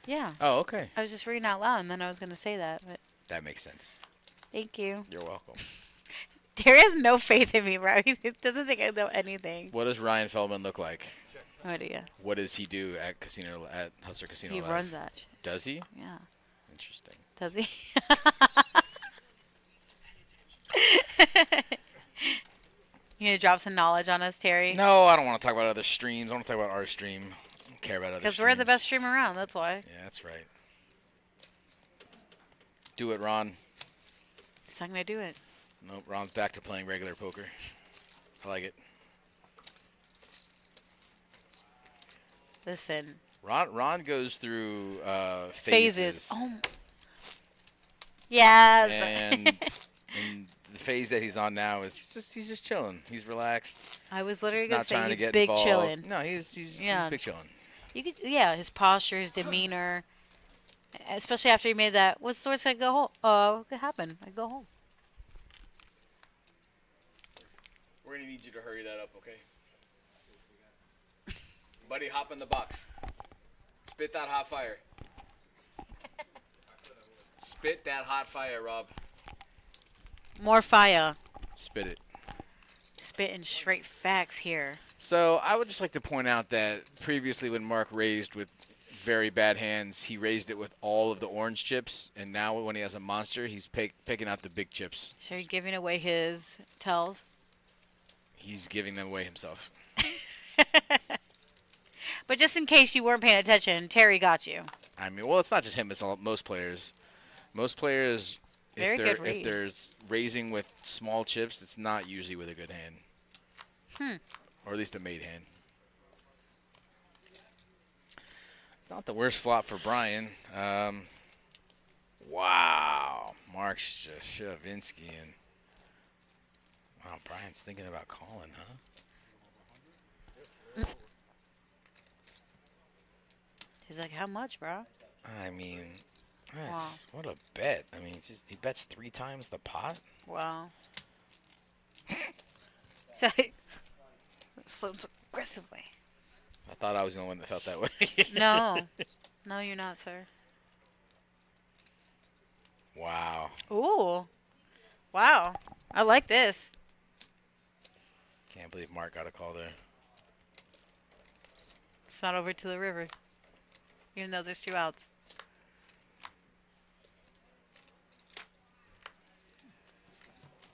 Yeah. Oh, okay. I was just reading out loud, and then I was going to say that, but That makes sense. thank you. You're welcome. Terry has no faith in me, bro. He doesn't think I know anything. What does Ryan Feldman look like? No idea. What does he do at Hustler Casino He Live? runs that shit. Does he? Yeah. Interesting. Does he? You gonna drop some knowledge on us, Terry? No, I don't want to talk about other streams. I want to talk about our stream. I don't care about other streams. Because we're the best stream around, that's why. Yeah, that's right. Do it, Ron. He's not gonna do it. Nope, Ron's back to playing regular poker. I like it. Listen. Ron goes through Phases. Oh. Yes. And the phase that he's on now is he's just chilling. He's relaxed. I was literally He's gonna not say trying to he's get big involved. chilling. No, he's Yeah. big chilling. You could, yeah, his posture, his demeanor, especially after he made that. What's the worst that go home? What could happen? I go home. We're gonna need you to hurry that up, okay? Buddy, hop in the box. Spit that hot fire. Spit that hot fire, Rob. More fire. Spit it. Spitting straight facts here. So I would just like to point out that previously when Mark raised with very bad hands, he raised it with all of the orange chips, and now when he has a monster, he's picking out the big chips. So you're giving away his tells. He's giving them away himself. But just in case you weren't paying attention, Terry got you. I mean, well, it's not just him; it's most players. Most players, Very good read. if they're raising with small chips, it's not usually with a good hand. Or at least a made hand. It's not the worst flop for Brian. Wow. Mark's just Shavinsky and wow, Brian's thinking about calling, huh? He's like, how much, bro? I mean, that's what a bet. I mean, he bets 3 times the pot. Wow. So aggressively. I thought I was the only one that felt that way. No. No, you're not, sir. Wow. Ooh. Wow. I like this. Can't believe Mark got a call there. It's not over to the river. Even though there's 2 outs.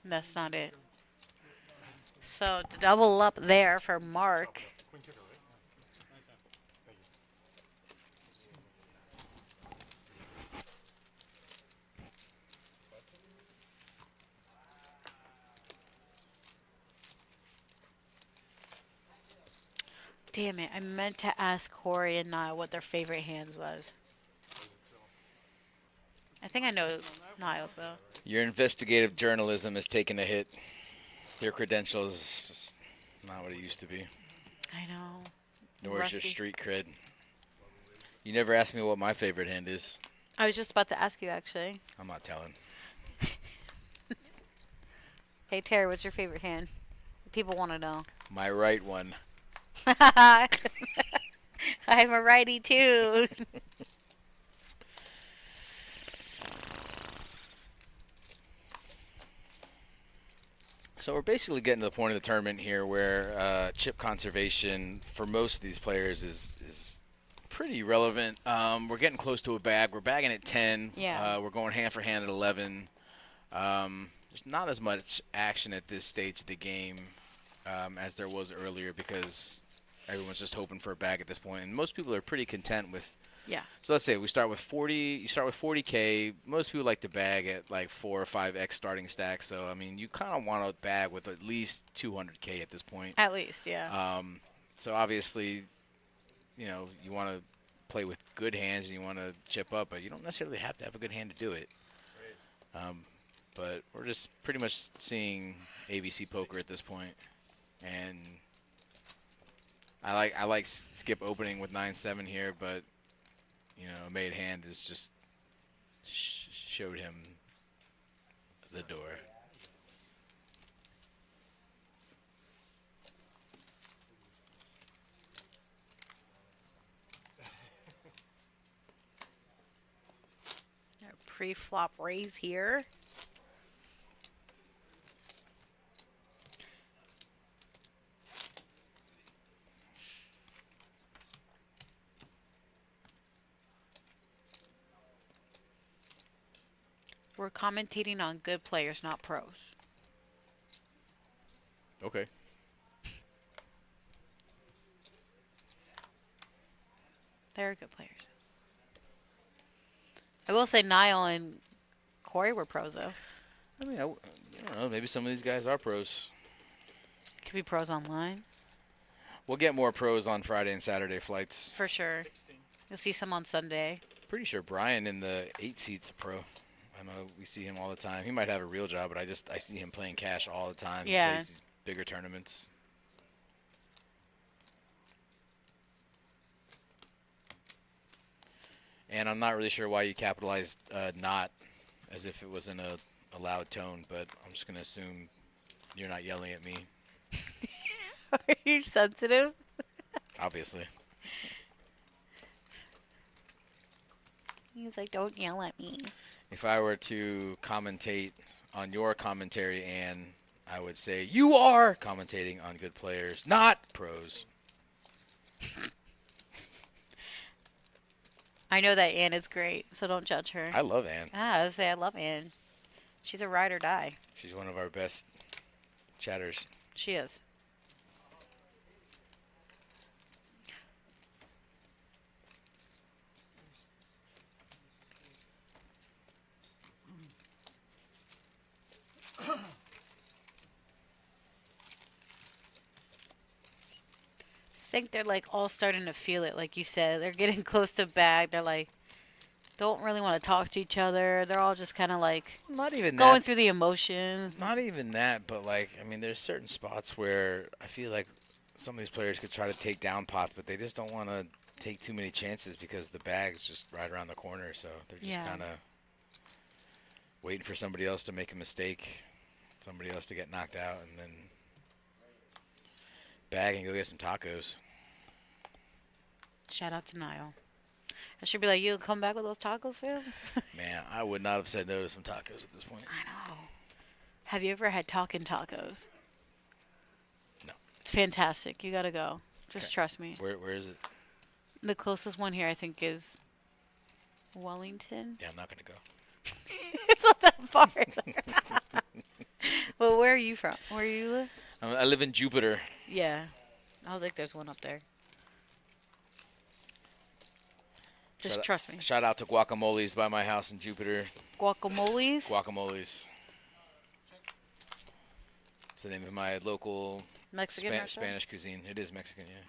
That's not it. So to double up there for Mark. Damn it, I meant to ask Corey and Niall what their favorite hands was. I think I know Niall's though. Your investigative journalism is taking a hit. Your credentials is just not what it used to be. I know. Nor is your Rusty. street cred. You never asked me what my favorite hand is. I was just about to ask you actually. I'm not telling. Hey Terry, what's your favorite hand? People want to know. My right one. I'm a righty too. So we're basically getting to the point of the tournament here where chip conservation for most of these players is pretty relevant. We're getting close to a bag. We're bagging at 10. Yeah. We're going hand for hand at 11. There's not as much action at this stage of the game as there was earlier because everyone's just hoping for a bag at this point. And most people are pretty content with. Yeah. So let's say we start with 40. You start with 40K. Most people like to bag at like 4 or 5x starting stacks. So I mean, you kind of want to bag with at least 200K at this point. At least, yeah. So obviously, you know, you want to play with good hands and you want to chip up, but you don't necessarily have to have a good hand to do it. But we're just pretty much seeing ABC poker at this point, and I like skip opening with 9-7 here, but you know, a made hand is just showed him the door. Pre-flop raise here. We're commentating on good players, not pros. Okay. They're good players. I will say Niall and Corey were pros, though. I mean, I don't know. Maybe some of these guys are pros. Could be pros online. We'll get more pros on Friday and Saturday flights. For sure. You'll see some on Sunday. Pretty sure Brian in the 8 seat's a pro. I know we see him all the time. He might have a real job, but I see him playing cash all the time. Yeah. He plays these bigger tournaments. And I'm not really sure why you capitalized not as if it was in a loud tone, but I'm just going to assume you're not yelling at me. Are you sensitive? Obviously. He's like, don't yell at me. If I were to commentate on your commentary, Ann, I would say you are commentating on good players, not pros. I know that Ann is great, so don't judge her. I love Ann. I would say I love Ann. She's a ride or die. She's one of our best chatters. She is. I think they're like all starting to feel it, like you said. They're getting close to bag. They're like, don't really want to talk to each other. They're all just kind of like Not even going that. through the emotions. Not even that, but like, I mean, there's certain spots where I feel like some of these players could try to take down pots, but they just don't want to take too many chances because the bag's just right around the corner. So they're just kind of waiting for somebody else to make a mistake, somebody else to get knocked out, and then bag and go get some tacos. Shout out to Niall. I should be like, you come back with those tacos, Phil? Man, I would not have said no to some tacos at this point. I know. Have you ever had talking tacos? No. It's fantastic. You gotta go. Just Okay. trust me. Where is it? The closest one here, I think, is Wellington. Yeah, I'm not going to go. It's not that far. Well, where are you from? Where you live? I live in Jupiter. Yeah. I was like, there's one up there. Just trust me. Shout out to Guacamoles by my house in Jupiter. Guacamoles? Guacamoles. It's the name of my local Mexican restaurant? Spanish cuisine. It is Mexican, yeah.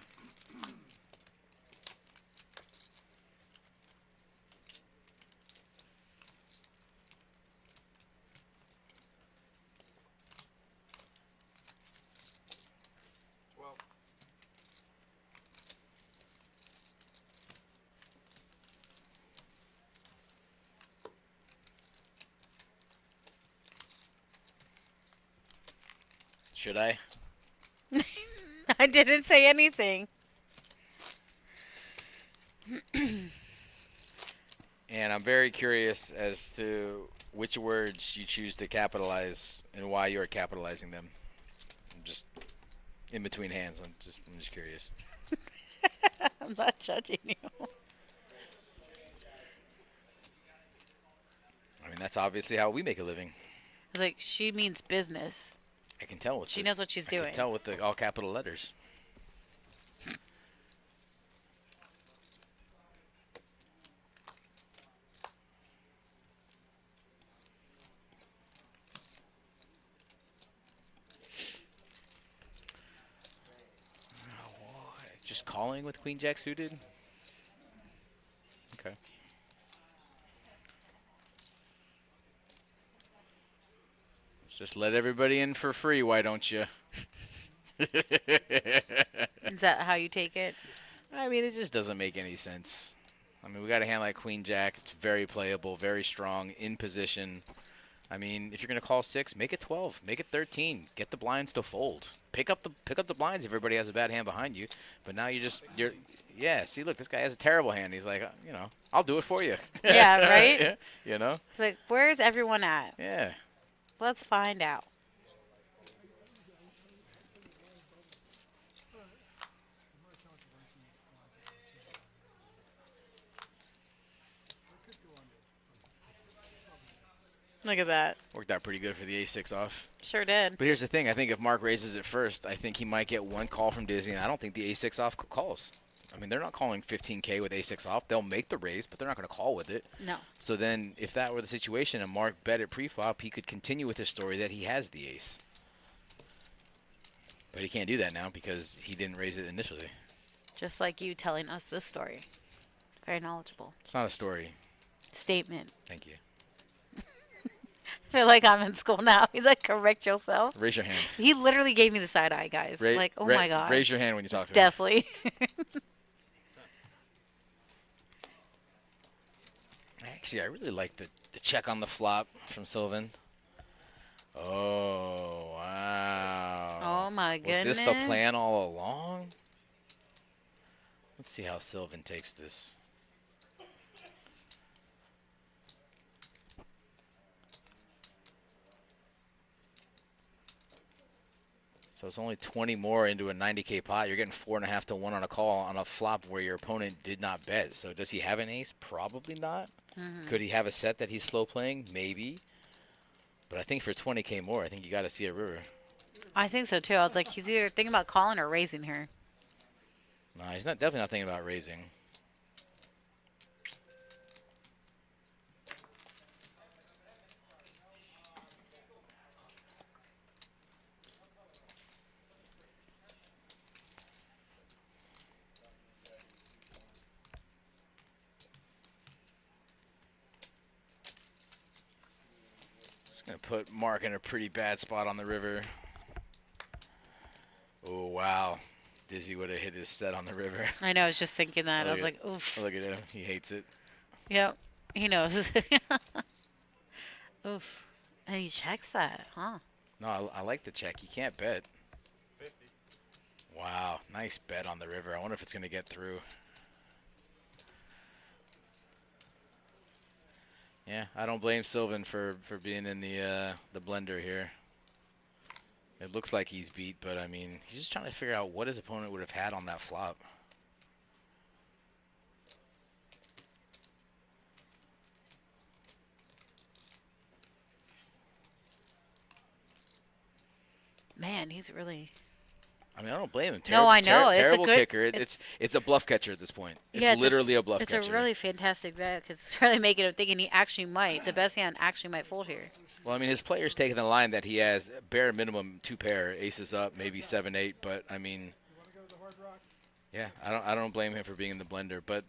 Should I? I didn't say anything. And I'm very curious as to which words you choose to capitalize and why you're capitalizing them. I'm just in between hands. I'm just curious. I'm not judging you. I mean, that's obviously how we make a living. Like, she means business. I can tell what She knows what she's doing. I can tell with the all capital letters. Just calling with Queen Jack suited? Okay. Let's just let everybody in for free, why don't you? Is that how you take it? I mean, it just doesn't make any sense. I mean, we got a hand like Queen Jack. It's very playable, very strong, in position. I mean, if you're gonna call 6, make it 12, make it 13. Get the blinds to fold. Pick up the blinds if everybody has a bad hand behind you. But now you're yeah. See, look, this guy has a terrible hand. He's like, you know, I'll do it for you. Yeah, right? Yeah, you know. It's like, where's everyone at? Yeah. Let's find out. Look at that. Worked out pretty good for the A6 off. Sure did. But here's the thing. I think if Mark raises it first, I think he might get one call from Disney, and I don't think the A6 off calls. I mean, they're not calling 15K with A6 off. They'll make the raise, but they're not going to call with it. No. So then if that were the situation and Mark bet it pre-flop, he could continue with his story that he has the ace. But he can't do that now because he didn't raise it initially. Just like you telling us this story. Very knowledgeable. It's not a story. Statement. Thank you. I feel like I'm in school now. He's like, correct yourself. Raise your hand. He literally gave me the side eye, guys. Like, oh my God. Raise your hand when you talk to him. Definitely. Actually, I really like the check on the flop from Sylvan. Oh, wow. Oh, my goodness. Was this the plan all along? Let's see how Sylvan takes this. So it's only 20 more into a 90K pot. You're getting 4.5 to 1 on a call on a flop where your opponent did not bet. So does he have an ace? Probably not. Could he have a set that he's slow playing? Maybe. But I think for 20K more, I think you got to see a river. I think so, too. I was like, he's either thinking about calling or raising her. No, he's definitely not thinking about raising. put Mark in a pretty bad spot on the river. Oh, wow. Dizzy would have hit his set on the river. I know. I was just thinking that. I was Look like, oof. Look at him. He hates it. Yep. He knows. Oof. And he checks that, huh? No, I like the check. You can't bet. Wow. Nice bet on the river. I wonder if it's going to get through. Yeah, I don't blame Sylvan for being in the blender here. It looks like he's beat, but I mean, he's just trying to figure out what his opponent would have had on that flop. Man, he's really. I mean, I don't blame him. No, I know. It's a Terrible good- kicker. It's a bluff catcher at this point. It's Yeah, literally a bluff catcher. It's a really fantastic bet because it's really making him thinking he actually might. The best hand actually might fold here. Well, I mean, his player's taking the line that he has bare minimum 2 pair, aces up, maybe 7-8. But I mean, yeah, I don't blame him for being in the blender. But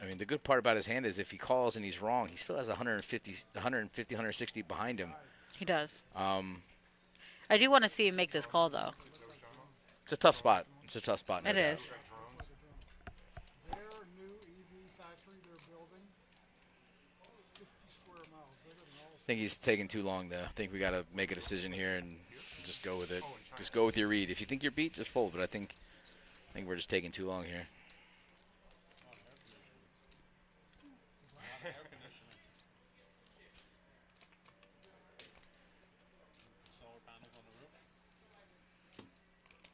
I mean, the good part about his hand is if he calls and he's wrong, he still has 160 behind him. He does. I do want to see him make this call though. It's a tough spot. It's a tough spot. no It doubt. is. Their new EV factory they're building, 50 square miles, bigger than all. I think he's taking too long, though. I think we got to make a decision here and just go with it. Just go with your read. If you think you're beat, just fold. But I think we're just taking too long here.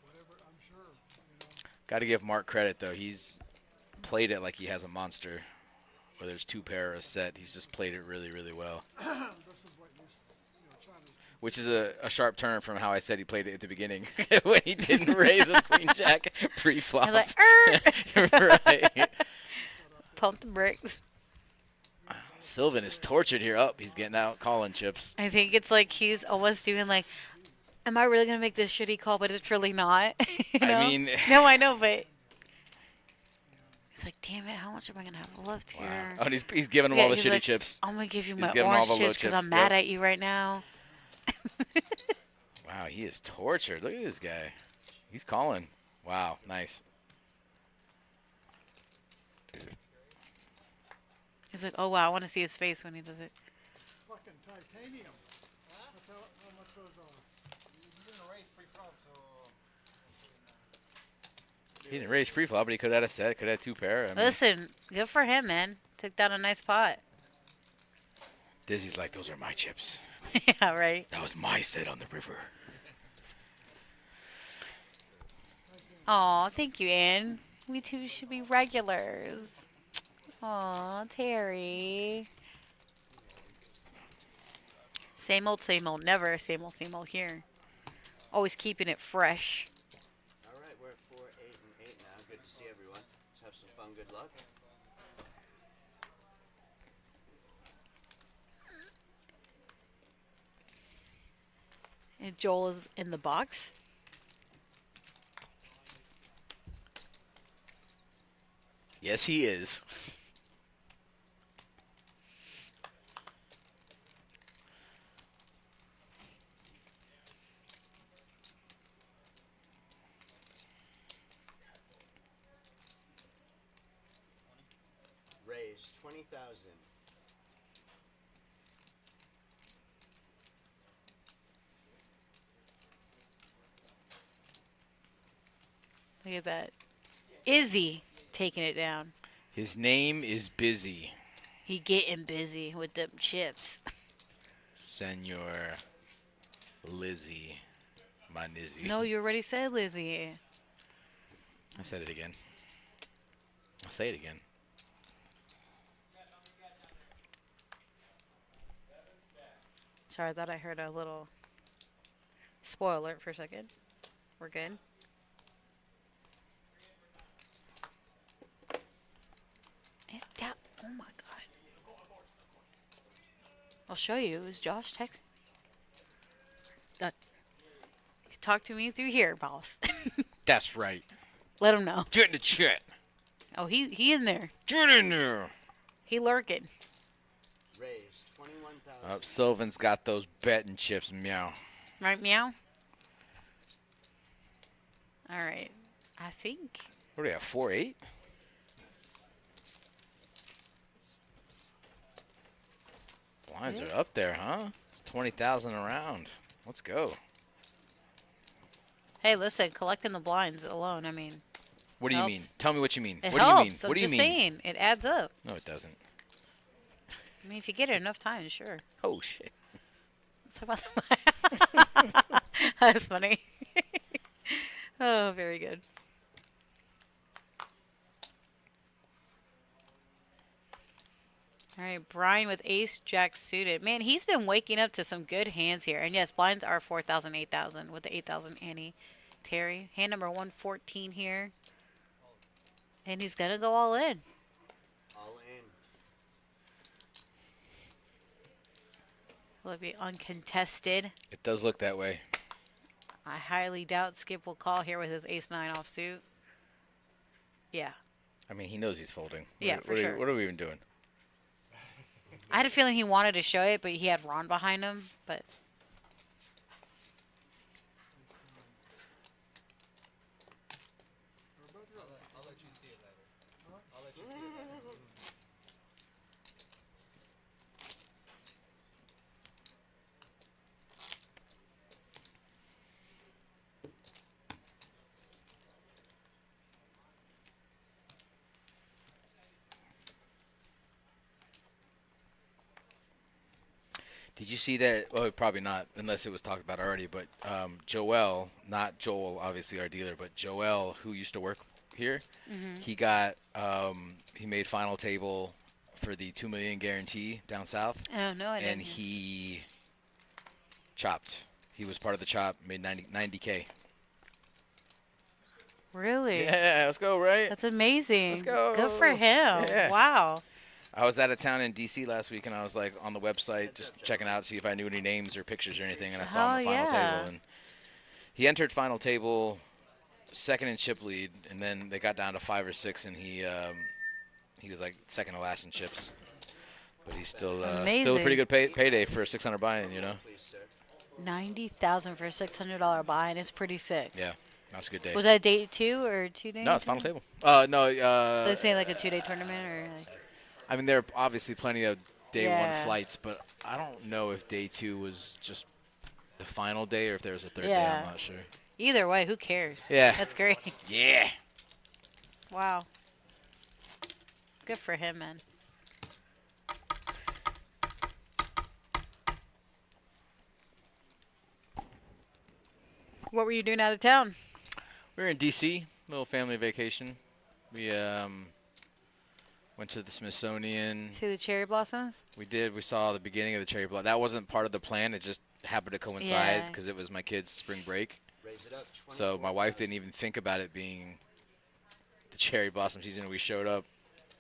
Whatever, I'm sure, you know. Got to give Mark credit, though. He's played it like he has a monster. Whether it's 2 pair or a set, he's just played it really, really well. This is what trying to. Which is a sharp turn from how I said he played it at the beginning when he didn't raise with Queen Jack pre-flop. I was like, right. Pump the brakes. Sylvan is tortured here. Up, he's getting out calling chips. I think it's like he's almost doing like, am I really gonna make this shitty call? But it's really not. You know? I mean, no, I know, but it's like, damn it, how much am I gonna have left wow. here? Oh, and he's giving him Yeah, all the he's shitty like, chips. I'm gonna give you He's my giving him all orange the low chips because chips, I'm mad yep. at you right now. Wow, he is tortured. Look at this guy. He's calling. Wow, nice. He's like, oh wow, I want to see his face when he does it. Fucking titanium. That's how much those are. He didn't raise pre-flop, but he could have had a set. Could have had 2 pair. I mean, Listen, good for him, man. Took down a nice pot. Dizzy's like, those are my chips. Yeah, right. That was my set on the river. Aw, thank you, Ann. We two should be regulars. Aw, Terry. Same old, never same old here. Always keeping it fresh. All right, we're at 4, 8, and 8 now. Good to see everyone. Let's have some fun. Good luck. And Joel is in the box. Yes, he is. Raise 20,000. Look at that. Izzy taking it down. His name is Busy. He getting busy with them chips. Senor Lizzie. My Nizzy. No, you already said Lizzie. I said it again. I'll say it again. Sorry, I thought I heard a little spoiler alert for a second. We're good. It's down. Oh my god. I'll show you. It was Josh text. Talk to me through here, boss. That's right. Let him know. Get in the chat. Oh, he in there. Get in there. He lurking. Raise 21,000. Oh, Sylvan's got those betting chips. Meow. Right, meow? All right. I think. What do we have? 4-8. Blinds are up there, huh? It's 20,000 a round. Let's go. Hey, listen, collecting the blinds alone, I mean. What do you helps. mean? Tell me what you mean. It What helps. do you mean? I'm What do you just mean? saying, it adds up. No, it doesn't. I mean, if you get it enough times, sure. Oh, shit. Talk about That's funny. Oh, very good. All right, Brian with ace jack suited. Man, he's been waking up to some good hands here. And yes, blinds are 4,000, 8,000 with the 8,000 Annie. Terry, hand number 114 here. And he's going to go all in. All in. Will it be uncontested? It does look that way. I highly doubt Skip will call here with his ace-9 offsuit. Yeah. I mean, he knows he's folding. Yeah, for sure. What are we even doing? I had a feeling he wanted to show it, but he had Ron behind him. But I'll let you see it later. I'll let you see it later. Did you see that? Well, probably not, unless it was talked about already. But Joel, not Joel, obviously our dealer, but Joel, who used to work here, he got he made final table for the $2 million guarantee down south, oh no, I didn't. and he chopped. He was part of the chop, made 90K. Really? Yeah, let's go, right? That's amazing. Let's go. Good for him. Yeah. Wow. I was out of town in D.C. last week, and I was like on the website just checking out, see if I knew any names or pictures or anything, and I saw him in the final table. And he entered final table second in chip lead, and then they got down to 5 or 6, and he was like second to last in chips. But he's still a pretty good payday for a 600 buy-in, you know. 90,000 for a $600 buy, and it's pretty sick. Yeah, that's a good day. Was that day 2 or 2 days? No, it's final table. No. Let's say like a 2-day tournament or. Like I mean, there are obviously plenty of day Yeah. 1 flights, but I don't know if day 2 was just the final day or if there was a third day. I'm not sure. Either way, who cares? Yeah. That's great. Yeah. Wow. Good for him, man. What were you doing out of town? We were in D.C., little family vacation. We went to the Smithsonian. To the cherry blossoms? We did. We saw the beginning of the cherry blossom. That wasn't part of the plan. It just happened to coincide Yeah. because it was my kid's spring break. Raise it up. So my wife didn't even think about it being the cherry blossom season. We showed up,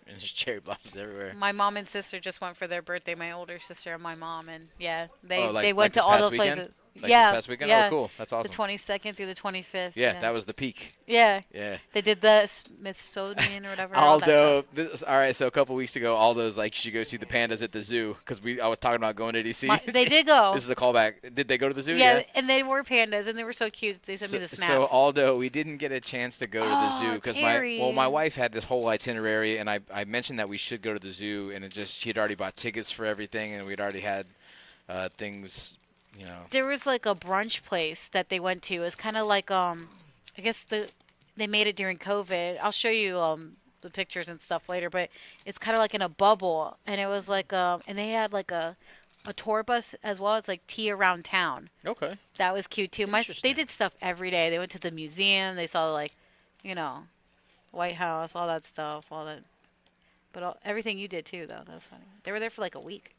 and there's cherry blossoms everywhere. My mom and sister just went for their birthday. My older sister and my mom, and yeah, they Oh, like- they like went this to all past those weekend? places. Like yeah, this past weekend? yeah. Oh, cool. That's awesome. The 22nd through the 25th. Yeah, that was the peak. Yeah. Yeah. They did the Smithsonian or whatever. all that Aldo, stuff. all right. So a couple weeks ago, Aldo's like, "You should go see the pandas at the zoo," because I was talking about going to DC. They did go. This is a callback. Did they go to the zoo? Yeah, and they were pandas, and they were so cute. They sent me the snaps. So Aldo, we didn't get a chance to go to the zoo because Terry. my wife had this whole itinerary, and I mentioned that we should go to the zoo, and she had already bought tickets for everything, and we'd already had things, you know. There was like a brunch place that they went to. It was kind of like I guess they made it during COVID. I'll show you the pictures and stuff later, but it's kind of like in a bubble, and it was like and they had like a tour bus as well. It's like tea around town. Okay. That was cute too. They did stuff every day. They went to the museum. They saw like, you know, White House, all that stuff, all that. But everything you did too, though. That was funny. They were there for like a week.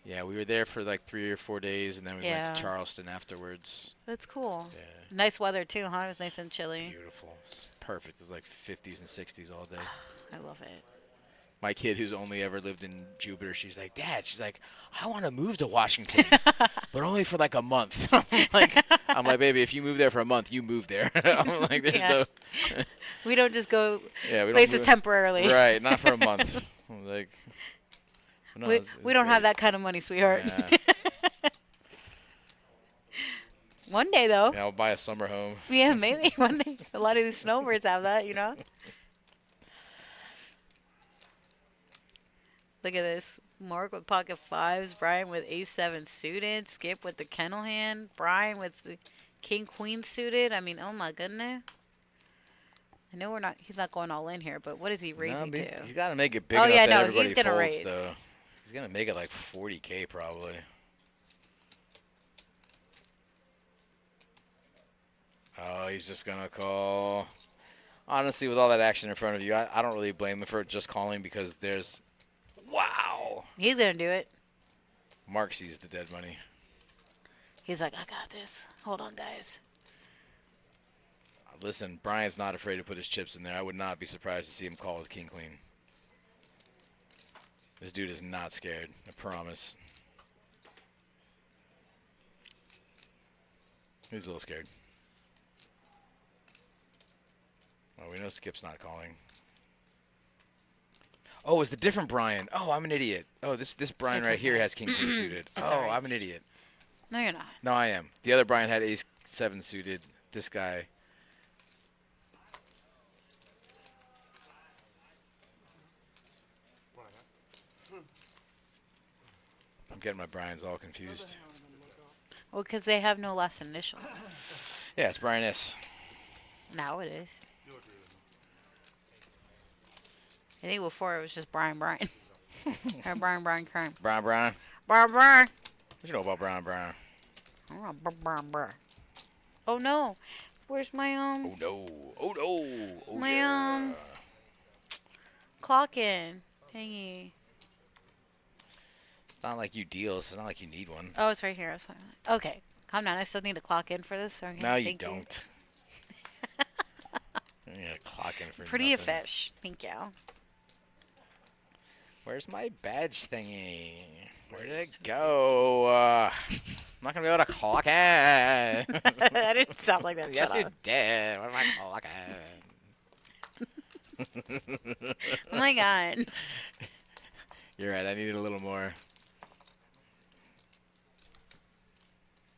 Yeah, we were there for like 3 or 4 days, and then we went Yeah. to Charleston afterwards. That's cool. Yeah. Nice weather too, huh? It was nice and chilly. Beautiful. It's perfect. It was like 50s and 60s all day. I love it. My kid, who's only ever lived in Jupiter, she's like, "Dad," she's like, "I want to move to Washington, but only for like a month." I'm like, "Baby, if you move there for a month, you move there." I'm like, "There's Yeah. no." We don't just go Yeah, we don't places move- temporarily. Right, not for a month. Like, No, we don't have that kind of money, sweetheart. Yeah. One day, though. Yeah, I'll buy a summer home. Yeah, maybe one day. A lot of these snowbirds have that, you know? Look at this. Mark with pocket fives. Brian with ace-7 suited. Skip with the kennel hand. Brian with the king-queen suited. I mean, oh my goodness. I know he's not going all in here, but what is he raising to? He's got to make it big Oh, enough yeah, that no, everybody he's gonna folds, raise. though. He's going to make it like 40K probably. Oh, he's just going to call. Honestly, with all that action in front of you, I don't really blame him for just calling because there's... Wow! He's going to do it. Mark sees the dead money. He's like, I got this. Hold on, guys. Listen, Brian's not afraid to put his chips in there. I would not be surprised to see him call with king-queen. This dude is not scared, I promise. He's a little scared. Oh, we know Skip's not calling. Oh, it's the different Brian. Oh, I'm an idiot. Oh, this Brian It's right here okay. has king-queen suited. It's Oh, all right. I'm an idiot. No, you're not. No, I am. The other Brian had ace-7 suited. This guy... I'm getting my Brian's all confused. Well, because they have no last initials. Yeah, it's Brian S. Now it is. I think before it was just Brian. Or Brian Crime. Brian. Brian. What you know about Brian? Brian. Oh no. Where's my Oh no. Oh no. Oh my yeah. clock in thingy? It's not like you deal, so it's not like you need one. Oh, it's right here. It's fine. Okay, calm down. I still need to clock in for this. Okay, No, you thank don't. You need to clock in for Pretty nothing. fish. Thank you. Where's my badge thingy? Where did it go? I'm not gonna be able to clock in. That didn't sound like that. Yes, Shut you up. did. Where am I clocking? Oh my god. You're right. I needed a little more.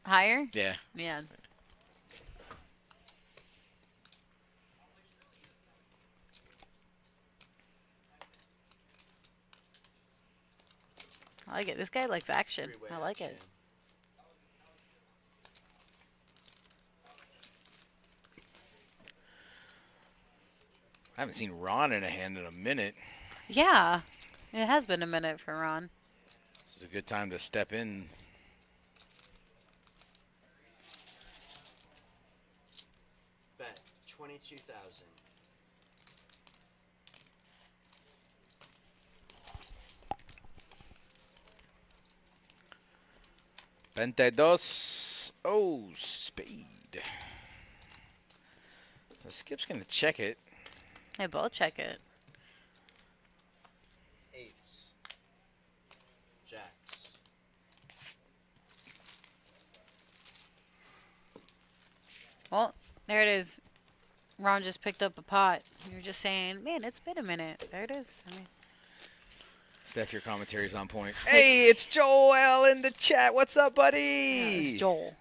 Higher? Yeah. Yeah. I like it. This guy likes action. I like it. I haven't seen Ron in a hand in a minute. Yeah. It has been a minute for Ron. This is a good time to step in. Bet 22,000. $22. Oh, speed. So Skip's going to check it. They both check it. Eights. Jacks. Well, there it is. Ron just picked up a pot. You're just saying, man, it's been a minute. There it is. I mean, Steph, your commentary's on point. Hey, it's Joel in the chat. What's up, buddy? it's Joel.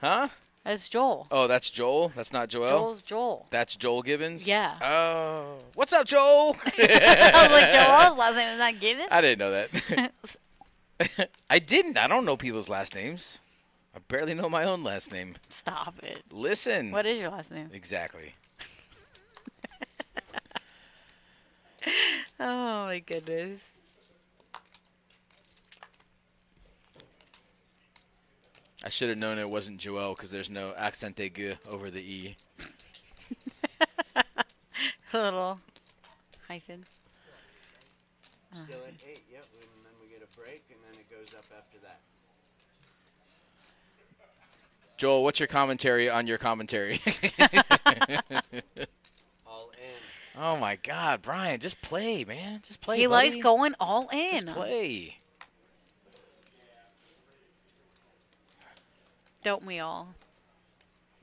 Huh? That's Joel. Oh, that's Joel? That's not Joel? Joel's Joel. That's Joel Gibbons? Yeah. Oh. What's up, Joel? I was like, Joel's last name is not given? I didn't know that. I didn't. I don't know people's last names. I barely know my own last name. Stop it. Listen. What is your last name? Exactly. Oh, my goodness. I should have known it wasn't Joel because there's no accent aigu over the E. A little hyphen. Still at 8, yep, and then we get a break, and then it goes up after that. Joel, what's your commentary on your commentary? All in. Oh, my God. Brian, just play, man. Just play, He buddy. likes going all in. Just play. Don't we all?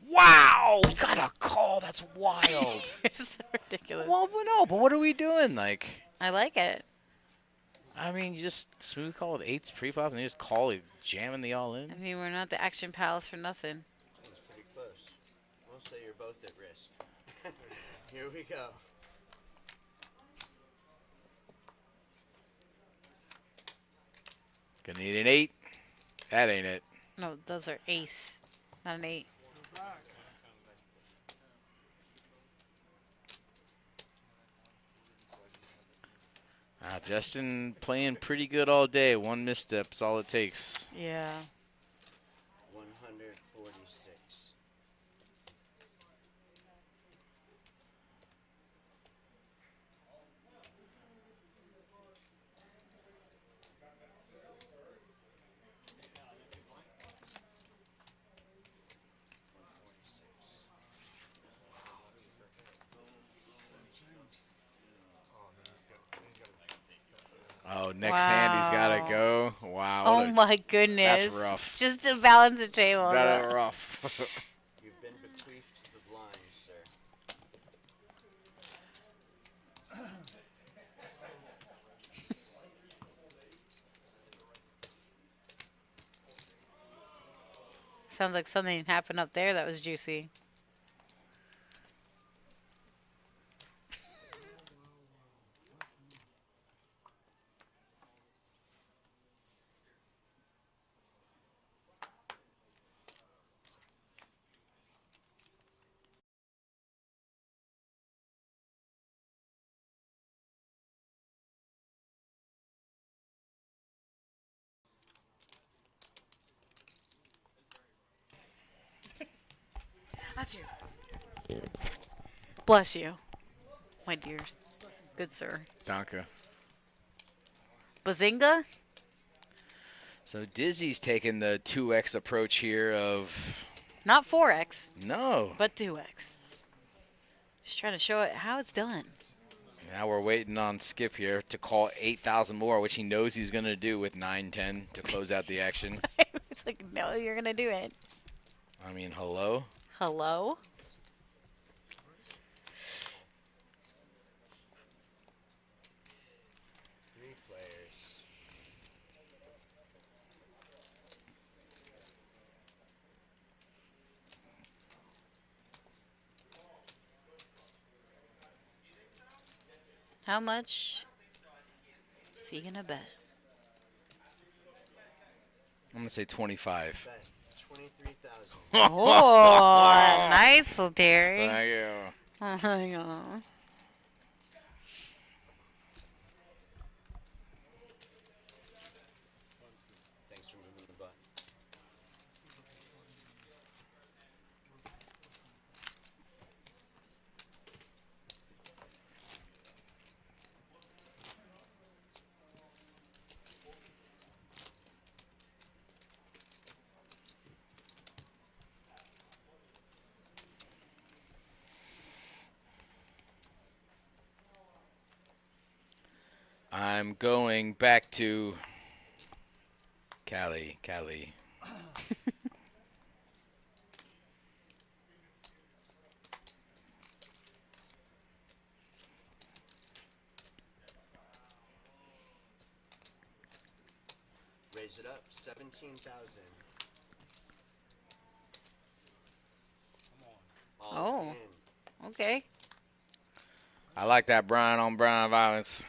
Wow! We got a call. That's wild. You're so ridiculous. Well, no, but what are we doing? Like, I like it. I mean, you just smooth call with 8s pre-flop and they just call it jamming the all in. I mean, we're not the Action Palace for nothing. It's pretty close. We'll say you're both at risk. Here we go. Gonna need an 8. That ain't it. No, those are ace, not an 8. Justin playing pretty good all day. 1 misstep's all it takes. Yeah. 146. Oh, next hand he's got to go. Wow. Oh my goodness. That's rough. Just to balance the table. That's rough. You've been bequeathed to the blind, sir. Sounds like something happened up there that was juicy. Bless you, my dears. Good sir. Danke. Bazinga? So Dizzy's taking the 2x approach here of... Not 4x, No. but 2x. Just trying to show it how it's done. Now we're waiting on Skip here to call 8,000 more, which he knows he's going to do with 9-10 to close out the action. It's like, no, you're going to do it. I mean, hello? Hello? Three players. How much is he going to bet? I'm going to say 25. Bet 23,000. Oh, nice, Terry. Thank you. Oh, my God. Thanks for moving the butt. I'm going back to Cali. Raise it up. 17,000. All Oh. in. Okay. I like that Brian on Brian violence.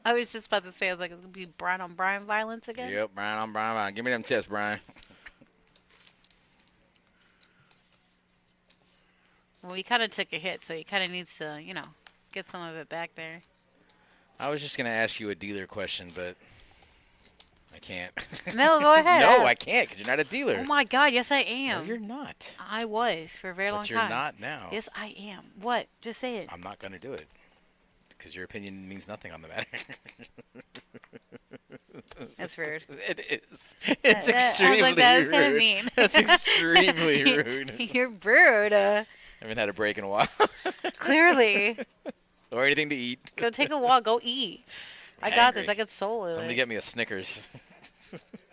I was just about to say, I was like, it's going to be Brian on Brian violence again? Yep, Brian on Brian violence. Give me them chips, Brian. Well, he kind of took a hit, so he kind of needs to, you know, get some of it back there. I was just going to ask you a dealer question, but I can't. No, go ahead. No, I can't because you're not a dealer. Oh, my God. Yes, I am. No, you're not. I was for a very long But time. you're not now. Yes, I am. What? Just say it. I'm not going to do it because your opinion means nothing on the matter. That's rude. It is. It's extremely I was like, that was kind of rude. mean. That's extremely rude. You're rude. I haven't had a break in a while. Clearly. Or anything to eat. Go take a walk. Go eat. I got this. I could solo it. Somebody get me a Snickers.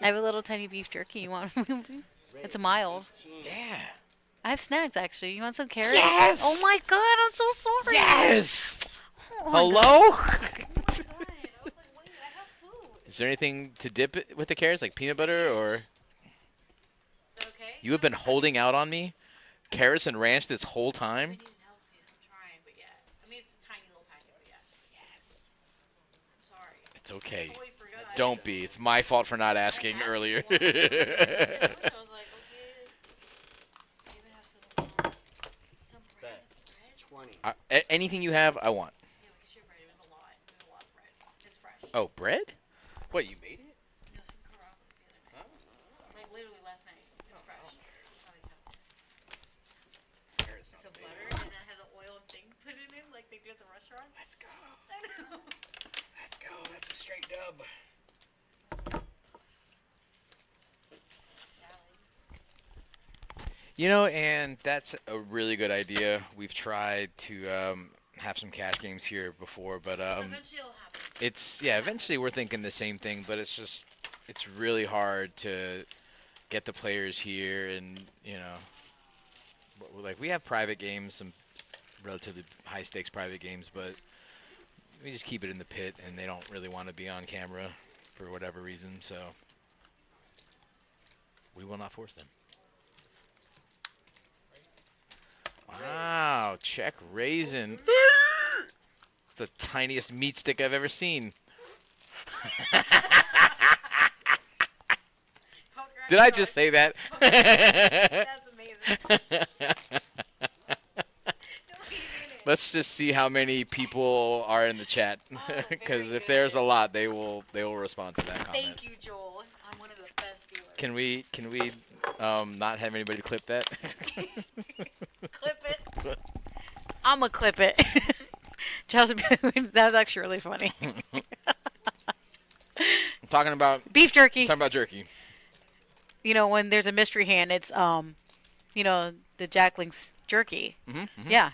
I have a little tiny beef jerky. You want? It's a mild. Yeah. I have snacks, actually. You want some carrots? Yes! Oh, my God. I'm so sorry. Yes! Oh my Hello? God. Is there anything to dip it with the carrots, like peanut butter, or? Is that okay? You have been holding out on me, carrots and ranch this whole I time. need an healthy, so I'm trying, but yeah. I mean, it's a tiny little packet, but yeah. Yes. I'm sorry. It's okay. Totally forgot. Don't be. It's my fault for not asking earlier. I was like, okay. You even have some bread. Bet 20. Anything you have, I want. Yeah, we should bread. It was a lot. It was a lot of bread. It's fresh. Oh, bread? What, you made it? No, some carrabba's the other night. Like literally last night. It's fresh. Some butter, and then have the oil and thing put it in like they do at the restaurant. Let's go. I know. Let's go. That's a straight dub. You know, and that's a really good idea. We've tried to have some cash games here before, but Eventually it'll happen. eventually we're thinking the same thing, but it's really hard to get the players here, and like we have private games, some relatively high stakes private games, but we just keep it in the pit, and they don't really want to be on camera for whatever reason, so we will not force them. Wow, check raisin. It's the tiniest meat stick I've ever seen. Did I just say that? That's amazing. Let's just see how many people are in the chat, because if there's a lot, they will respond to that comment. Thank you, Joel. I'm one of the best dealers. Can we not have anybody clip that? Clip it. I'm gonna clip it. That was actually really funny. I'm talking about Beef jerky. talking about jerky. You know, when there's a mystery hand, it's the Jack Link's jerky. Mm-hmm. Yeah.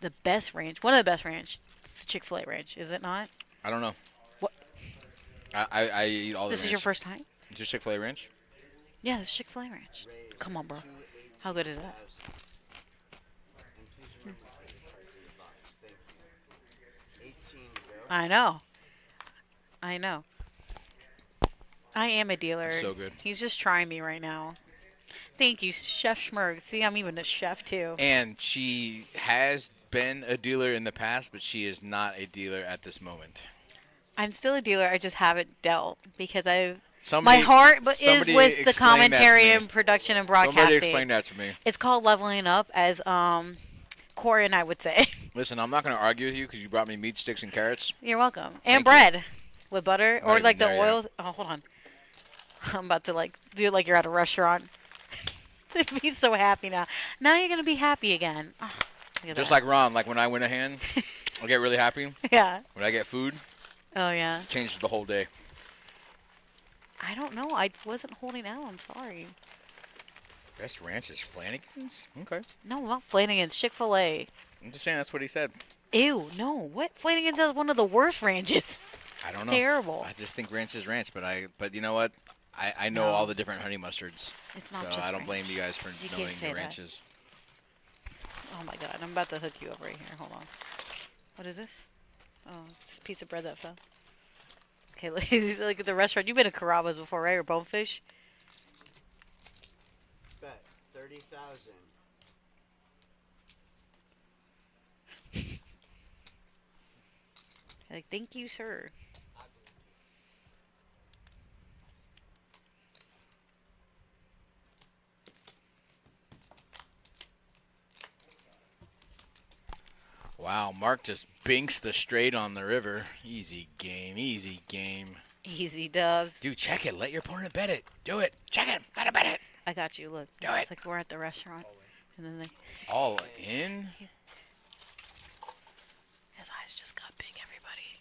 The best ranch, one of the best ranch, it's Chick-fil-A ranch, is it not? I don't know. What? I eat all the This is ranch. your first time? Is this Chick-fil-A ranch? Yeah, this is Chick-fil-A ranch. Come on, bro. How good is that? And please remember to put the cards in the box. Thank you. 18 to go. I know. I am a dealer. So good. He's just trying me right now. Thank you, Chef Schmerg. See, I'm even a chef, too. And she has been a dealer in the past, but she is not a dealer at this moment. I'm still a dealer. I just haven't dealt because my Somebody- heart is somebody with the explain that to commentary me. and production and Somebody broadcasting. explain that to me. It's called leveling up, as Corey and I would say. Listen, I'm not going to argue with you because you brought me meat sticks and carrots. You're welcome. Thank And bread with butter Not or even like the there yet. oil. Oh, hold on. I'm about to do it like you're at a restaurant. They'd be so happy now. Now you're gonna be happy again. Oh, look at Just that. like Ron, like when I win a hand, I get really happy. Yeah. When I get food, Oh yeah. changes the whole day. I don't know. I wasn't holding out. I'm sorry. Best ranch is Flanagan's? Okay. No, not Flanagan's. Chick-fil-A. I'm just saying that's what he said. Ew. No. What? Flanagan's has one of the worst ranches. I don't It's know. terrible. I just think ranch is ranch, but you know what? I know No. all the different honey mustards. It's not so just I don't blame ranch. you guys for You knowing can't say the that. ranches. Oh my God. I'm about to hook you up right here. Hold on. What is this? Oh, it's a piece of bread that fell. Okay, look at the restaurant. You've been to Carrabba's before, right? Or Bonefish? Bet 30,000. Like, thank you, sir. Wow, Mark just binks the straight on the river. Easy game, easy game. Easy dubs. Dude, check it. Let your opponent bet it. Do it. Check it. Let him bet it. I got you. Look. Do It's it. like we're at the restaurant. And then All in? his eyes just got big, everybody.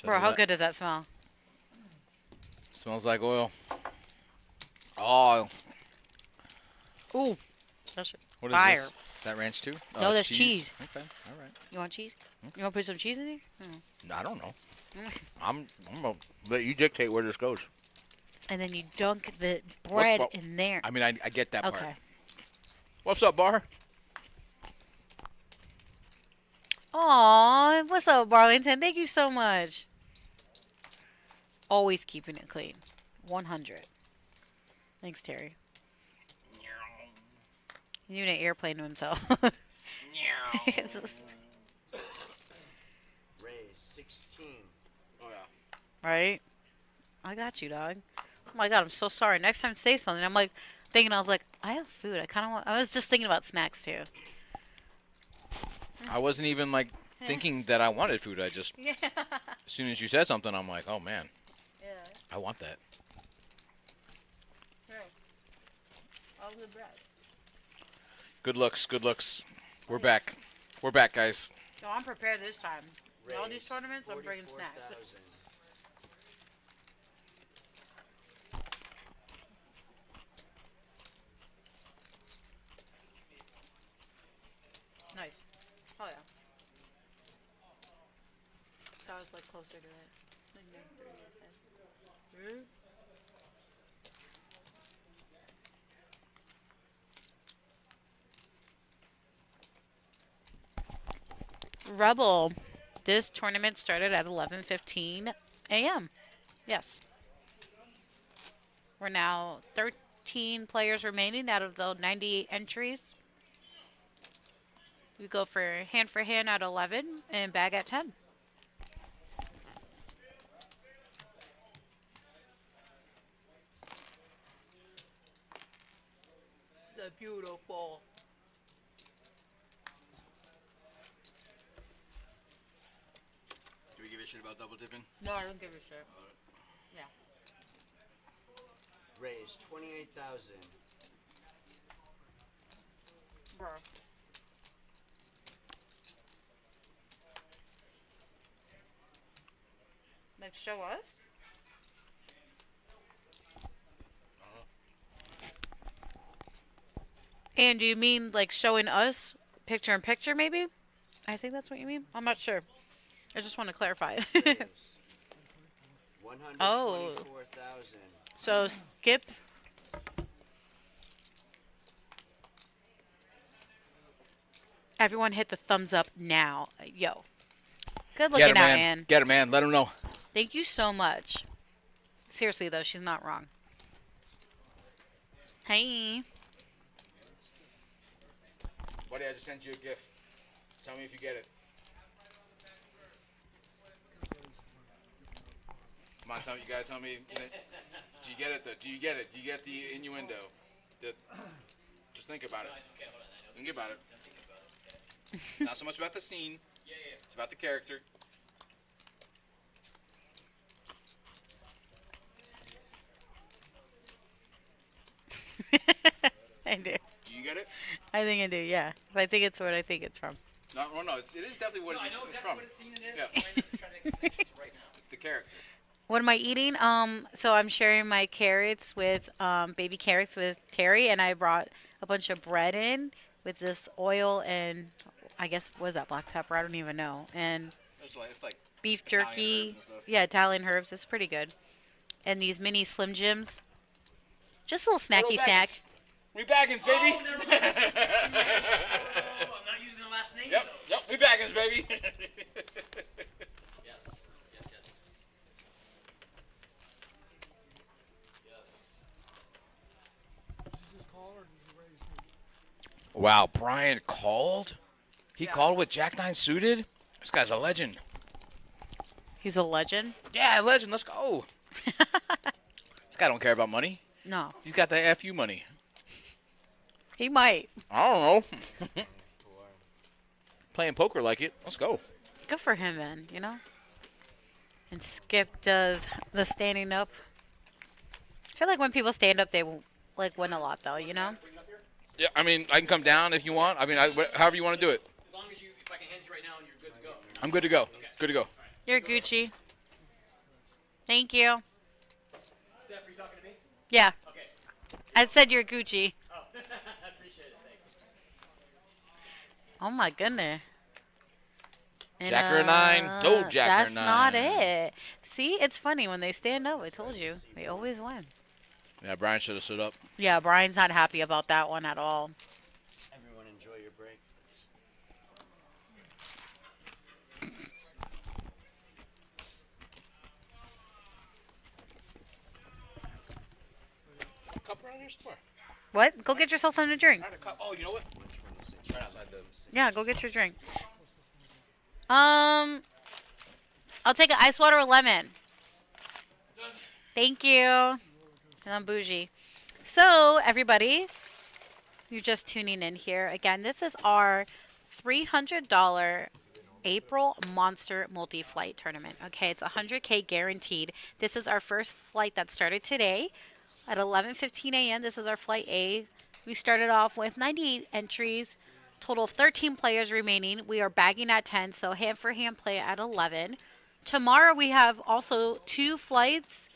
Bro, how good does that smell? Smells like oil. Oh, Ooh. That's what is fire. this? Is that ranch too? No, it's that's cheese. Okay, all right. You want cheese? You want to put some cheese in there? I don't know. I'm gonna let you dictate where this goes. and then you dunk the bread What's in there. I mean, I get that part. Okay. What's up, Bar? Aw, what's up, Barlington? Thank you so much. Always keeping it clean. 100. Thanks, Terry. He's doing an airplane to himself. Raise 16. Oh, yeah. Right? I got you, dog. Oh my god, I'm so sorry. Next time say something. I'm like thinking, I was like, I have food. I kind of want. I was just thinking about snacks too. I wasn't even like thinking that I wanted food. I just, Yeah. as soon as you said something, I'm like, oh man, Yeah. I want that. All good bread. Good looks, good looks. We're back. We're back, guys. So I'm prepared this time. In all these Raise tournaments, I'm bringing snacks. 44,000. Nice. Oh yeah. So I was like closer to it. Like 9:30, I said. Rebel. This tournament started at 11:15 a.m. Yes. We're now 13 players remaining out of the 98 entries. We go for hand at 11 and bag at 10. The beautiful. Do we give a shit about double dipping? No, I don't give a shit. Yeah. Raise 28,000. Bro. Like, show us? And do you mean like showing us picture in picture maybe? I think that's what you mean. I'm not sure. I just want to clarify. Raise Oh. 124,000. So skip. Everyone hit the thumbs up now. Yo. Good looking Get him, out, man. Ann. Get him, man. Let him know. Thank you so much. Seriously, though, she's not wrong. Hey. Buddy, I just sent you a gift. Tell me if you get it. Come on, you gotta tell me. Do you get it? Do you get it? Do you get the innuendo? Just think about it. Think about it. Not so much about the scene. It's about the character. I do. Do you get it? I think I do, yeah. I think it's what I think it's from. No, it is definitely what it's from. what scene it is. Yeah. I'm trying to connect it right now. It's the character. What am I eating? So I'm sharing my carrots with, baby carrots with Terry, and I brought a bunch of bread in with this oil and, I guess, what is that, black pepper? I don't even know. And It's like beef Italian jerky. herbs and stuff. Yeah, Italian herbs. It's pretty good. And these mini Slim Jims. Just a little snacky snack. We baggins, baby. Oh, never mind. I'm not using the last name. Yep, we baggins, baby. Yes. Yes. Yes. Did you just call or did you raise him? Wow, Brian called? He called with Jack 9 suited? This guy's a legend. He's a legend? Yeah, legend. Let's go. This guy don't care about money. No. He's got the FU money. He might. I don't know. Playing poker like it. Let's go. Good for him, man, you know? And Skip does the standing up. I feel like when people stand up, they will, like, win a lot, though, you know? Yeah, I mean, I can come down if you want. I mean, however you want to do it. As long as if I can hand you right now and you're good to go. I'm good to go. Good to go. You're Gucci. Thank you. Steph, are you talking to me? Yeah. Okay. I said you're Gucci. Oh, I appreciate it. Thank you. Oh, my goodness. And, Jacker 9. No Jacker 9. That's not it. See, it's funny when they stand up. I told you. They always win. Yeah, Brian should have stood up. Yeah, Brian's not happy about that one at all. Everyone enjoy your break. Cup around here somewhere. What? Go get yourself something to drink. Oh, you know what? Right outside the. Yeah, go get your drink. I'll take an ice water or lemon. Thank you. And I'm bougie. So, everybody, you're just tuning in here. Again, this is our $300 April Monster Multi-Flight Tournament. Okay, it's 100K guaranteed. This is our first flight that started today at 11:15 a.m. This is our Flight A. We started off with 98 entries. Total of 13 players remaining. We are bagging at 10, so hand-for-hand play at 11. Tomorrow we have also 2 flights,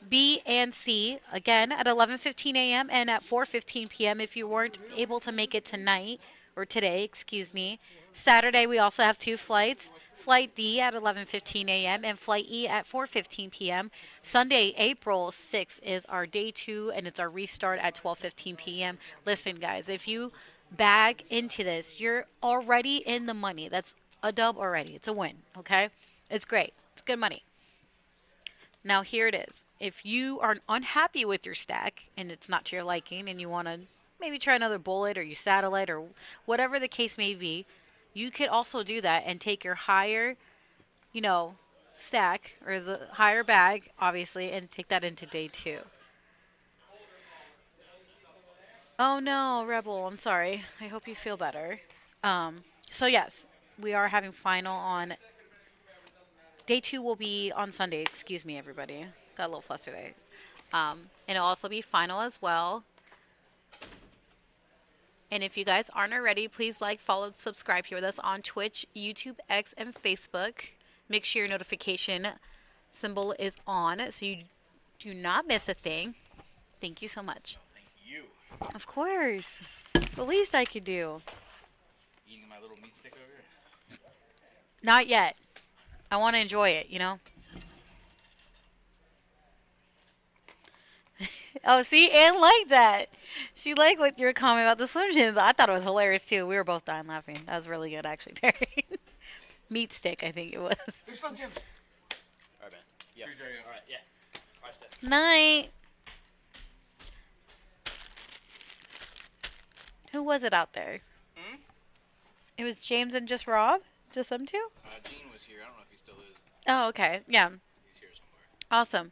B and C, again at 11:15 a.m. and at 4:15 p.m. if you weren't able to make it tonight, or today, excuse me. Saturday we also have 2 flights, Flight D at 11:15 a.m. and Flight E at 4:15 p.m. Sunday, April 6th is our day 2, and it's our restart at 12:15 p.m. Listen, guys, if you bag into this, you're already in the money. That's a dub already. It's a win, okay? It's great. It's good money. Now, here it is. If you are unhappy with your stack and it's not to your liking and you want to maybe try another bullet or you satellite or whatever the case may be, you could also do that and take your higher, stack or the higher bag, obviously, and take that into day 2. Oh no, Rebel, I'm sorry. I hope you feel better. So yes, we are having final on day 2 will be on Sunday. Excuse me, everybody. Got a little flustered today. And it'll also be final as well. And if you guys aren't already, please like, follow, subscribe here with us on Twitch, YouTube, X, and Facebook. Make sure your notification symbol is on so you do not miss a thing. Thank you so much. Thank you. Of course. It's the least I could do. Eating my little meat stick over here? Not yet. I want to enjoy it, Oh, see, Ann liked that. She liked what your comment about the Slim Jims. I thought it was hilarious, too. We were both dying laughing. That was really good, actually, Terry. Meat stick, I think it was. There's Slim Jims. All right, man. Yeah. All right, yeah. All right, step. Night. Who was it out there? Hmm? It was James and just Rob? Just them two? Gene was here. I don't know if he still is. Oh, okay. Yeah. He's here somewhere. Awesome.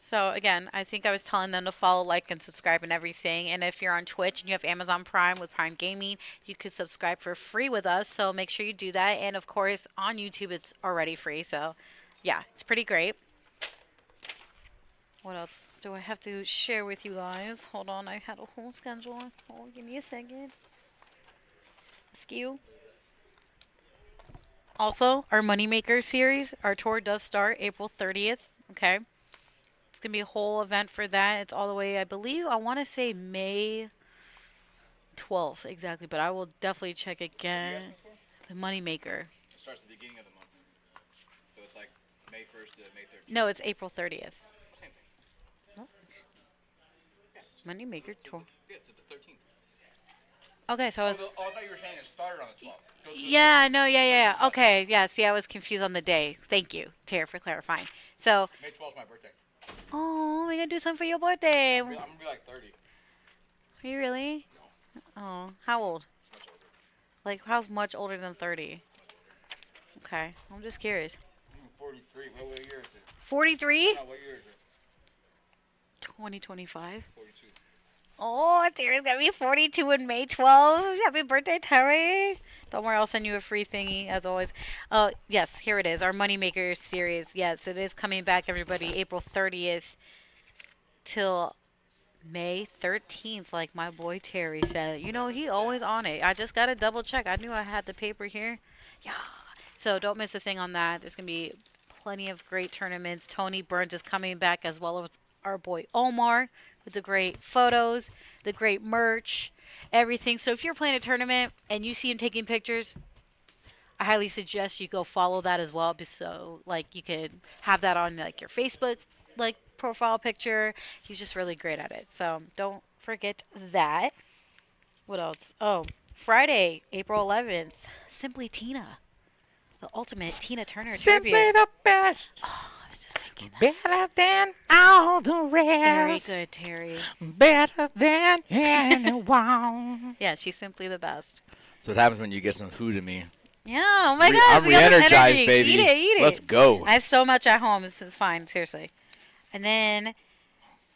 So, again, I think I was telling them to follow, like, and subscribe and everything. And if you're on Twitch and you have Amazon Prime with Prime Gaming, you could subscribe for free with us. So make sure you do that. And, of course, on YouTube, it's already free. So, yeah, it's pretty great. What else do I have to share with you guys? Hold on. I had a whole schedule. Oh, give me a second. Skew. Also, our Moneymaker series, our tour does start April 30th. Okay. It's going to be a whole event for that. It's all the way, I believe, I want to say May 12th, exactly. But I will definitely check again. The Moneymaker. It starts at the beginning of the month. So it's like May 1st to May 13th. No, it's April 30th. Same thing. Moneymaker tour. Yeah, it's at the 13th. Okay, so I was... I thought you were saying it started on the 12th. Yeah, no, yeah. Okay, yeah, see, I was confused on the day. Thank you, Tara, for clarifying. So... May 12th is my birthday. Oh, we're going to do something for your birthday. I'm going to be like 30. Are you really? No. Oh, how old? Much older. Like, how's much older than 30? Okay, I'm just curious. I'm 43. What year is it? 43? No, what year is it? 2025. 42. Oh, Tara's going to be 42 in May 12th. Happy birthday, Terry. Don't worry, I'll send you a free thingy, as always. Yes, here it is, our Moneymaker series. Yes, it is coming back, everybody, April 30th till May 13th, like my boy Terry said. You know, he always on it. I just got to double check. I knew I had the paper here. Yeah. So don't miss a thing on that. There's going to be plenty of great tournaments. Tony Burns is coming back, as well as our boy Omar, with the great photos, the great merch, everything. So if you're playing a tournament and you see him taking pictures, I highly suggest you go follow that as well, so like you could have that on like your Facebook like profile picture. He's just really great at it. So don't forget that. What else? Oh, Friday, April 11th, Simply Tina, the ultimate Tina Turner Simply tribute. the best. Oh, I was just thinking that. Better than all the Very rest. good, Terry. Better than anyone. Yeah, she's simply the best. That's what happens when you get some food in me. Yeah, oh my God. I'm we got this re-energized, energy. baby. Eat it. Let's go. I have so much at home. This is fine, seriously. And then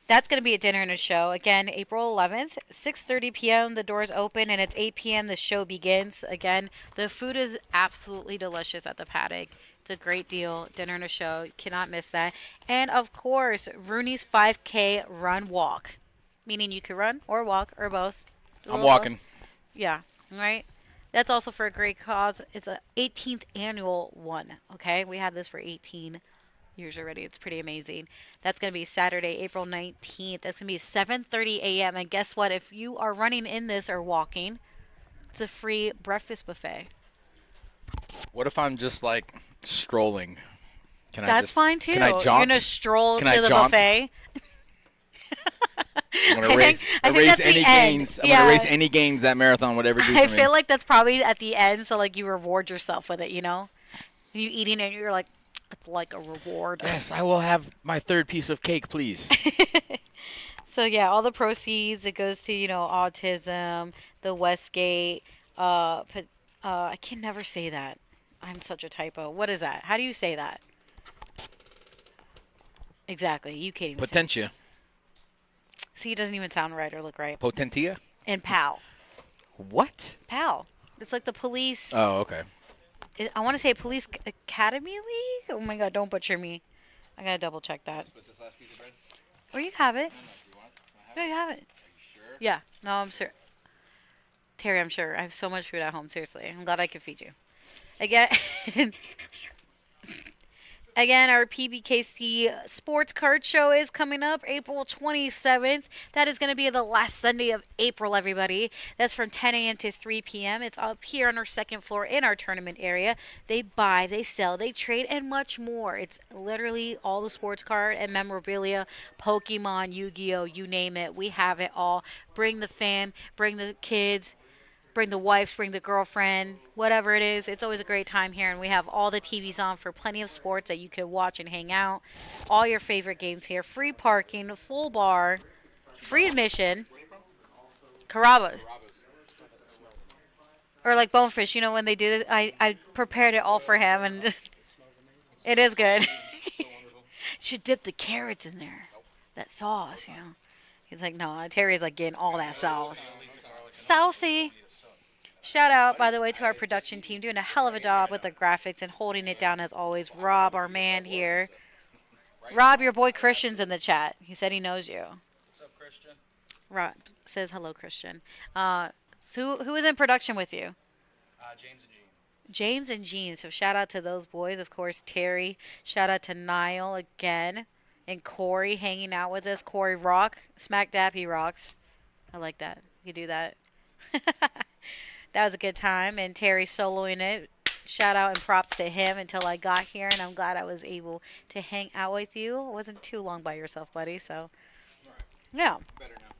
that's going to be a dinner and a show. Again, April 11th, 6:30 p.m. The doors open, and it's 8 p.m. The show begins. Again, the food is absolutely delicious at the paddock. It's a great deal. Dinner and a show. You cannot miss that. And, of course, Rooney's 5K run walk, meaning you could run or walk or both. I'm walking. Yeah, right? That's also for a great cause. It's a 18th annual one, okay? We had this for 18 years already. It's pretty amazing. That's going to be Saturday, April 19th. That's going to be 7:30 a.m. And guess what? If you are running in this or walking, it's a free breakfast buffet. What if I'm just like strolling? Can That's fine too. Can I You're jaunt? going to stroll Can to I the jaunt? buffet. I'm gonna erase that's the any end. gains. I'm Yeah. gonna erase any gains that marathon would ever do I for me. feel like that's probably at the end, so like you reward yourself with it, you know? You eating it, you're like, it's like a reward. Yes, I will have my third piece of cake, please. So yeah, all the proceeds, it goes to, you know, autism, the Westgate, I can never say that. I'm such a typo. What is that? How do you say that? Exactly. You can't even say it. Potentia. See, it doesn't even sound right or look right. Potentia? And PAL. What? PAL. It's like the police. Oh, okay. I want to say Police Academy League. Oh my God, don't butcher me. I gotta double check that. Or you have it. No, you have it. Yeah. No, I'm sure. Terry, I'm sure. I have so much food at home. Seriously, I'm glad I could feed you. Again, our PBKC sports card show is coming up April 27th. That is going to be the last Sunday of April, everybody. That's from 10 a.m. to 3 p.m. It's up here on our second floor in our tournament area. They buy, they sell, they trade, and much more. It's literally all the sports card and memorabilia, Pokemon, Yu-Gi-Oh, you name it. We have it all. Bring the fam, bring the kids, bring the wife, bring the girlfriend, whatever it is. It's always a great time here, and we have all the TVs on for plenty of sports that you can watch and hang out. All your favorite games here. Free parking, full bar, free admission. Carrabba's. Or like Bonefish, you know, when they do it, I prepared it all for him, and just, it is good. Should dip the carrots in there. That sauce, you know. He's like, no, Terry's like getting all that sauce. Saucy. Shout out, by the way, to our production team doing a hell of a job with the graphics and holding it down as always. Rob, our man here. Rob, your boy Christian's in the chat. He said he knows you. What's up, Christian? Rob says hello, Christian. So who is in production with you? James and Gene. James and Gene. So shout out to those boys. Of course, Terry. Shout out to Niall again. And Corey hanging out with us. Corey rock. Smack dab, he rocks. I like that. You do that. That was a good time, and Terry soloing it. Shout out and props to him until I got here, and I'm glad I was able to hang out with you. It wasn't too long by yourself, buddy, so. Yeah. Better now.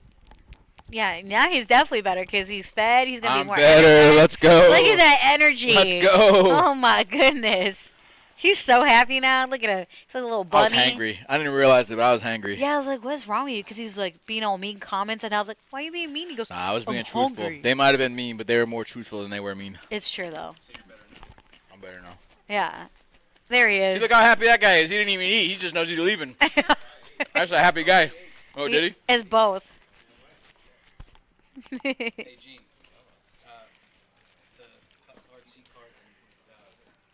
Yeah, now he's definitely better because he's fed. He's going to be more better. energized. Let's go. Look at that energy. Let's go. Oh, my goodness. He's so happy now. Look at him. He's like a little bunny. I was hangry. I didn't realize it, but I was hangry. Yeah, I was like, what's wrong with you? Because he was like being all mean comments, and I was like, why are you being mean? He goes, Nah, I was being I'm truthful. hungry. They might have been mean, but they were more truthful than they were mean. It's true, though. I'm better now. Yeah. There he is. He's like how happy that guy is. He didn't even eat. He just knows he's leaving. That's a happy guy. Oh, did he? It's both. Hey, Gene. The card, seat cards, and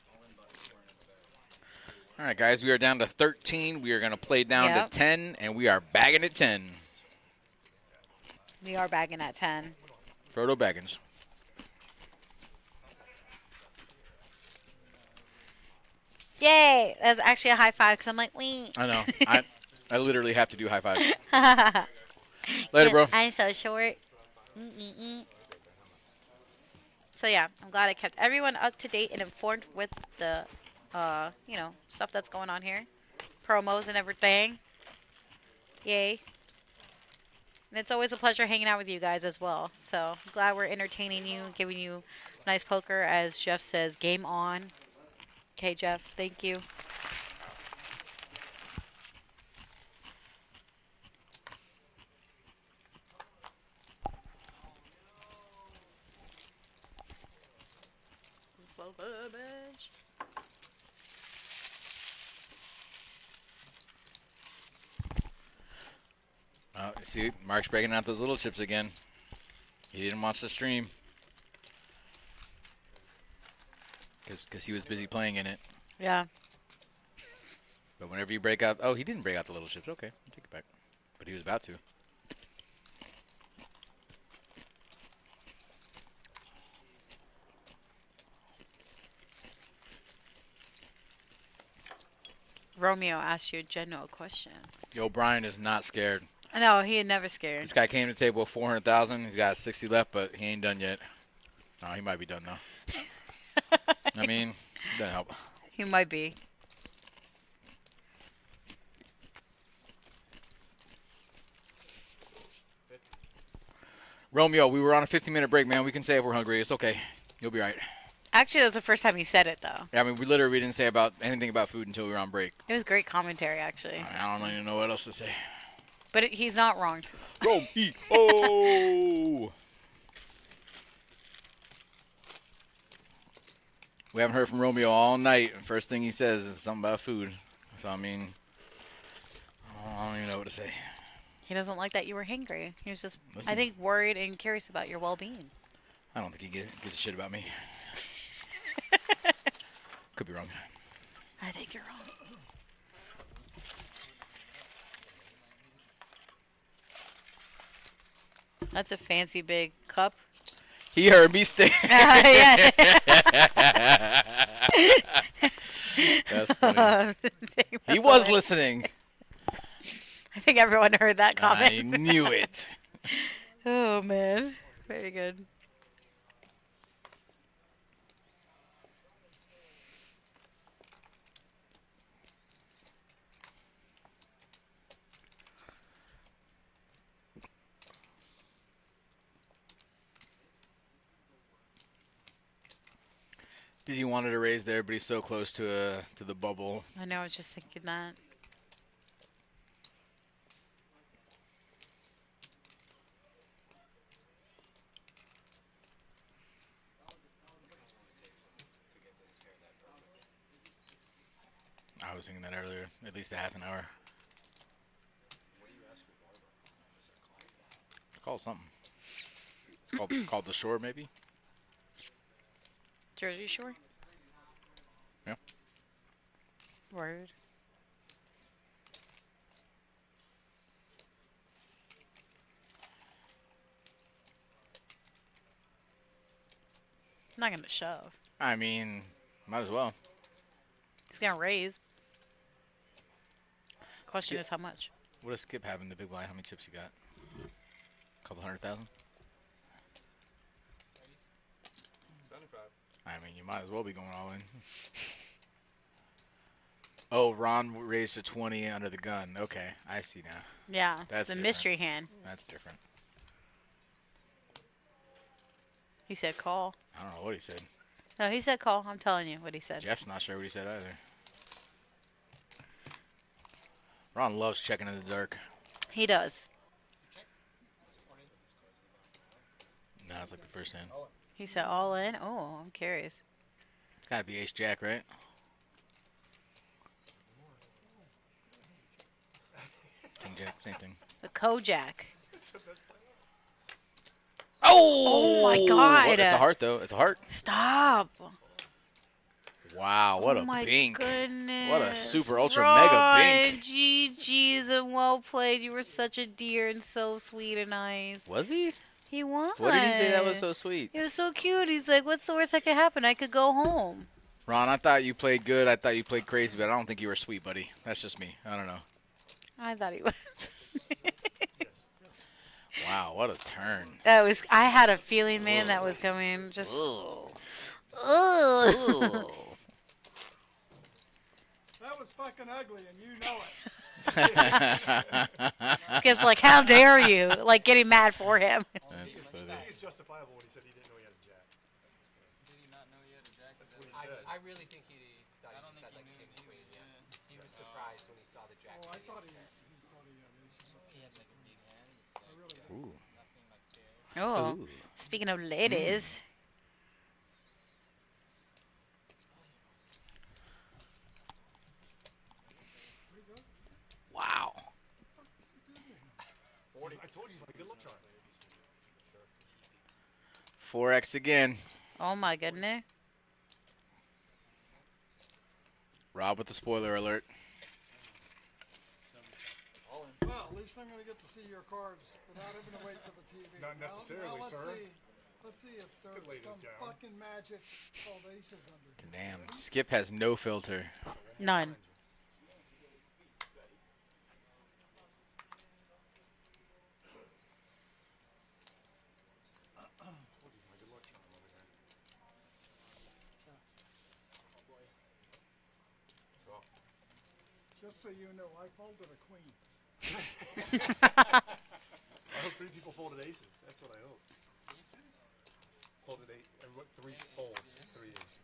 all-in buttons weren't in the bag. All right, guys. We are down to 13. We are going to play down Yep. to 10, and we are bagging at 10. We are bagging at 10. Frodo Baggins. Yay! That was actually a high five because I'm like, wee. I know. I literally have to do high fives. Later, bro. I'm so short. So yeah, I'm glad I kept everyone up to date and informed with the, you know, stuff that's going on here, promos and everything. Yay. And it's always a pleasure hanging out with you guys as well. So glad we're entertaining you, giving you nice poker. As Jeff says, game on. Okay, Jeff, thank you. So garbage. Oh, see, Mark's breaking out those little chips again. He didn't watch the stream. Because he was busy playing in it. Yeah. But whenever you break out... Oh, he didn't break out the little chips. Okay, I'll take it back. But he was about to. Romeo asked you a general question. Yo, Brian is not scared. No, he had never scared. This guy came to the table with 400,000. He's got 60 left, but he ain't done yet. No, he might be done though. I mean, it doesn't help. He might be. Romeo, we were on a 15-minute break, man. We can say if we're hungry. It's okay. You'll be right. Actually, that's the first time he said it, though. Yeah, I mean, we didn't say anything about food until we were on break. It was great commentary, actually. I don't even know what else to say. But he's not wrong. Romeo! We haven't heard from Romeo all night. First thing he says is something about food. So, I mean, I don't even know what to say. He doesn't like that you were hangry. He was just, Listen. I think, worried and curious about your well-being. I don't think he gives a shit about me. Could be wrong. I think you're wrong. That's a fancy big cup. He heard me stay. Yeah. That's funny. He was listening. I think everyone heard that comment. I knew it. Oh, man. Very good. Dizzy wanted to raise there, but he's so close to the bubble. I know, I was just thinking that. I was thinking that earlier, at least a half an hour. It's called something. It's called the Shore, maybe? Jersey Shore? Yeah. Word. I'm not going to shove. I mean, might as well. He's going to raise. Question Skip. is how much? What does Skip have in the big blind? How many chips you got? A couple 100,000? 75. I mean, you might as well be going all in. Oh, Ron raised to 20 under the gun. Okay, I see now. Yeah, That's the different. mystery hand. That's different. He said call. I don't know what he said. No, he said call. I'm telling you what he said. Jeff's not sure what he said either. Ron loves checking in the dark. He does. No, it's like the first hand. He said all in. Oh, I'm curious. It's got to be ace jack, right? King jack, same thing. The Kojak. Oh! my God. It's a heart, though. It's a heart. Stop. Wow, what Oh a my bink. goodness. What a super ultra mega bink. GG's and well played. You were such a dear and so sweet and nice. Was he? He was. What did he say that was so sweet? He was so cute. He's like, what's the worst that could happen? I could go home. Ron, I thought you played good. I thought you played crazy, but I don't think you were sweet, buddy. That's just me. I don't know. I thought he was. Wow, what a turn. That was. I had a feeling, man, that was coming. Just. That was fucking ugly, and you know it. Skip's like, how dare you? Like getting mad for him. That's funny. I think it's justifiable when he said he didn't know he had a jack. Did he not know he had a jack? That's what he said. I really think he thought he just had like king queen. Yeah. He was surprised when he saw the jack. Oh, I thought he had aces. He had like a big hand. I really did. Ooh. Nothing like fair. Oh, Ooh. speaking of ladies. Wow. 40. I told you he's my good luck charm. 4x again. Oh my goodness. Rob with the spoiler alert. Well, at least I'm going to get to see your cards without having to wait for the TV. Not necessarily, now let's sir. Let's see if Could lay there's this some down. fucking magic called aces under here. Damn. Skip has no filter. None. Just so you know, I folded a queen. I hope 3 people folded aces. That's what I hope. Aces? Folded 8. And what 3 folds? 3 aces.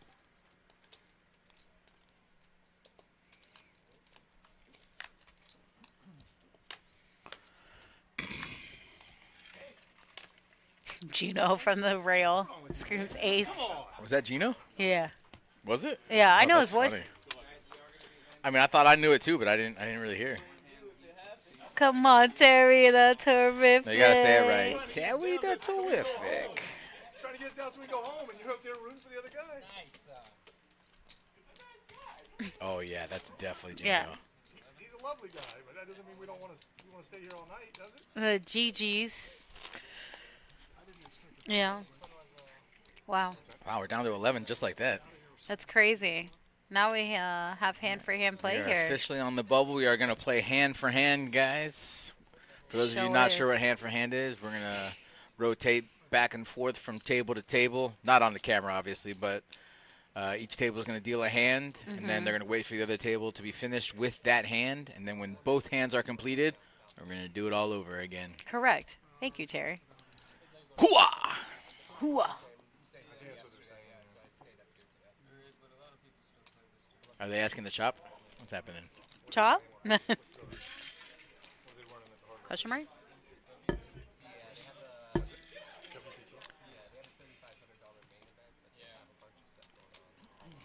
Gino from the rail screams ace. Was that Gino? Yeah. Was it? Yeah, I Oh, know his that's voice. funny. I mean, I thought I knew it too, but I didn't really hear. Come on, Terry, the terrific. No, you gotta say it right. Terry, the terrific. Trying to get us down so we can go home, and you hope there are room for the other guy. Nice. Oh yeah, that's definitely Gino. Yeah. He's a lovely guy, but that doesn't mean we don't want to stay here all night, does it? The GGs. Yeah. Wow. Wow, we're down to 11 just like that. That's crazy. Now we have hand for hand play We are here. officially on the bubble. We are gonna play hand for hand, guys. For those of you Sure not is. sure what hand for hand is, we're gonna rotate back and forth from table to table. Not on the camera, obviously, but each table is gonna deal a hand, and then they're gonna wait for the other table to be finished with that hand, and then when both hands are completed, we're gonna do it all over again. Correct. Thank you, Terry. Hooah! Hooah. Are they asking to chop? What's happening? Chop? Question mark?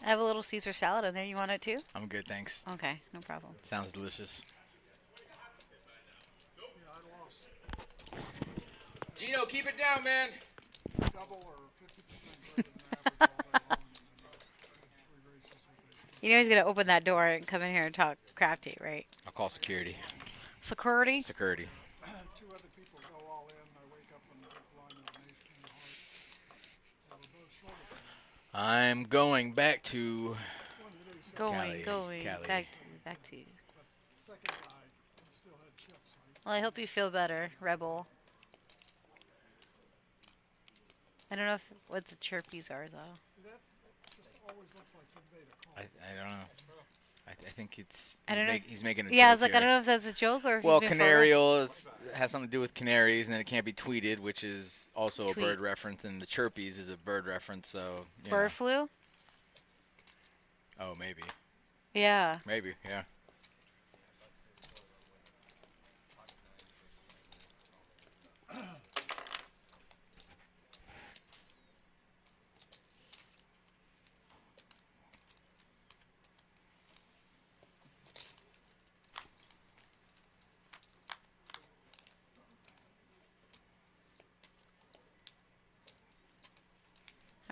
I have a little Caesar salad in there. You want it too? I'm good, thanks. Okay, no problem. Sounds delicious. Yeah, I lost. Gino, keep it down, man. Double or 50% greater than average all day long, and then 3 races with aces. You know he's going to open that door and come in here and talk crap to you, right? I'll call security. Security? Security. 2 other people go all in. I wake up and they're blind with an ace king heart. They were both short of me. I'm going back to One hit ace Cali. Going, Cali. back to you. The second guy still had chips. So Well, I hope you feel better, Rebel. I don't know what the chirpies are, though. see that just always looks like he made a call. I don't know. I think it's. I don't know. He's making a Yeah, I joke was like, I here. don't know if that's a joke or if Well, he's being for real. canarial has something to do with canaries, and then it can't be tweeted, which is also a Tweet. bird reference, and the chirpies is a bird reference. So. You know. Bird flu? Oh, maybe. Yeah. Maybe. Yeah.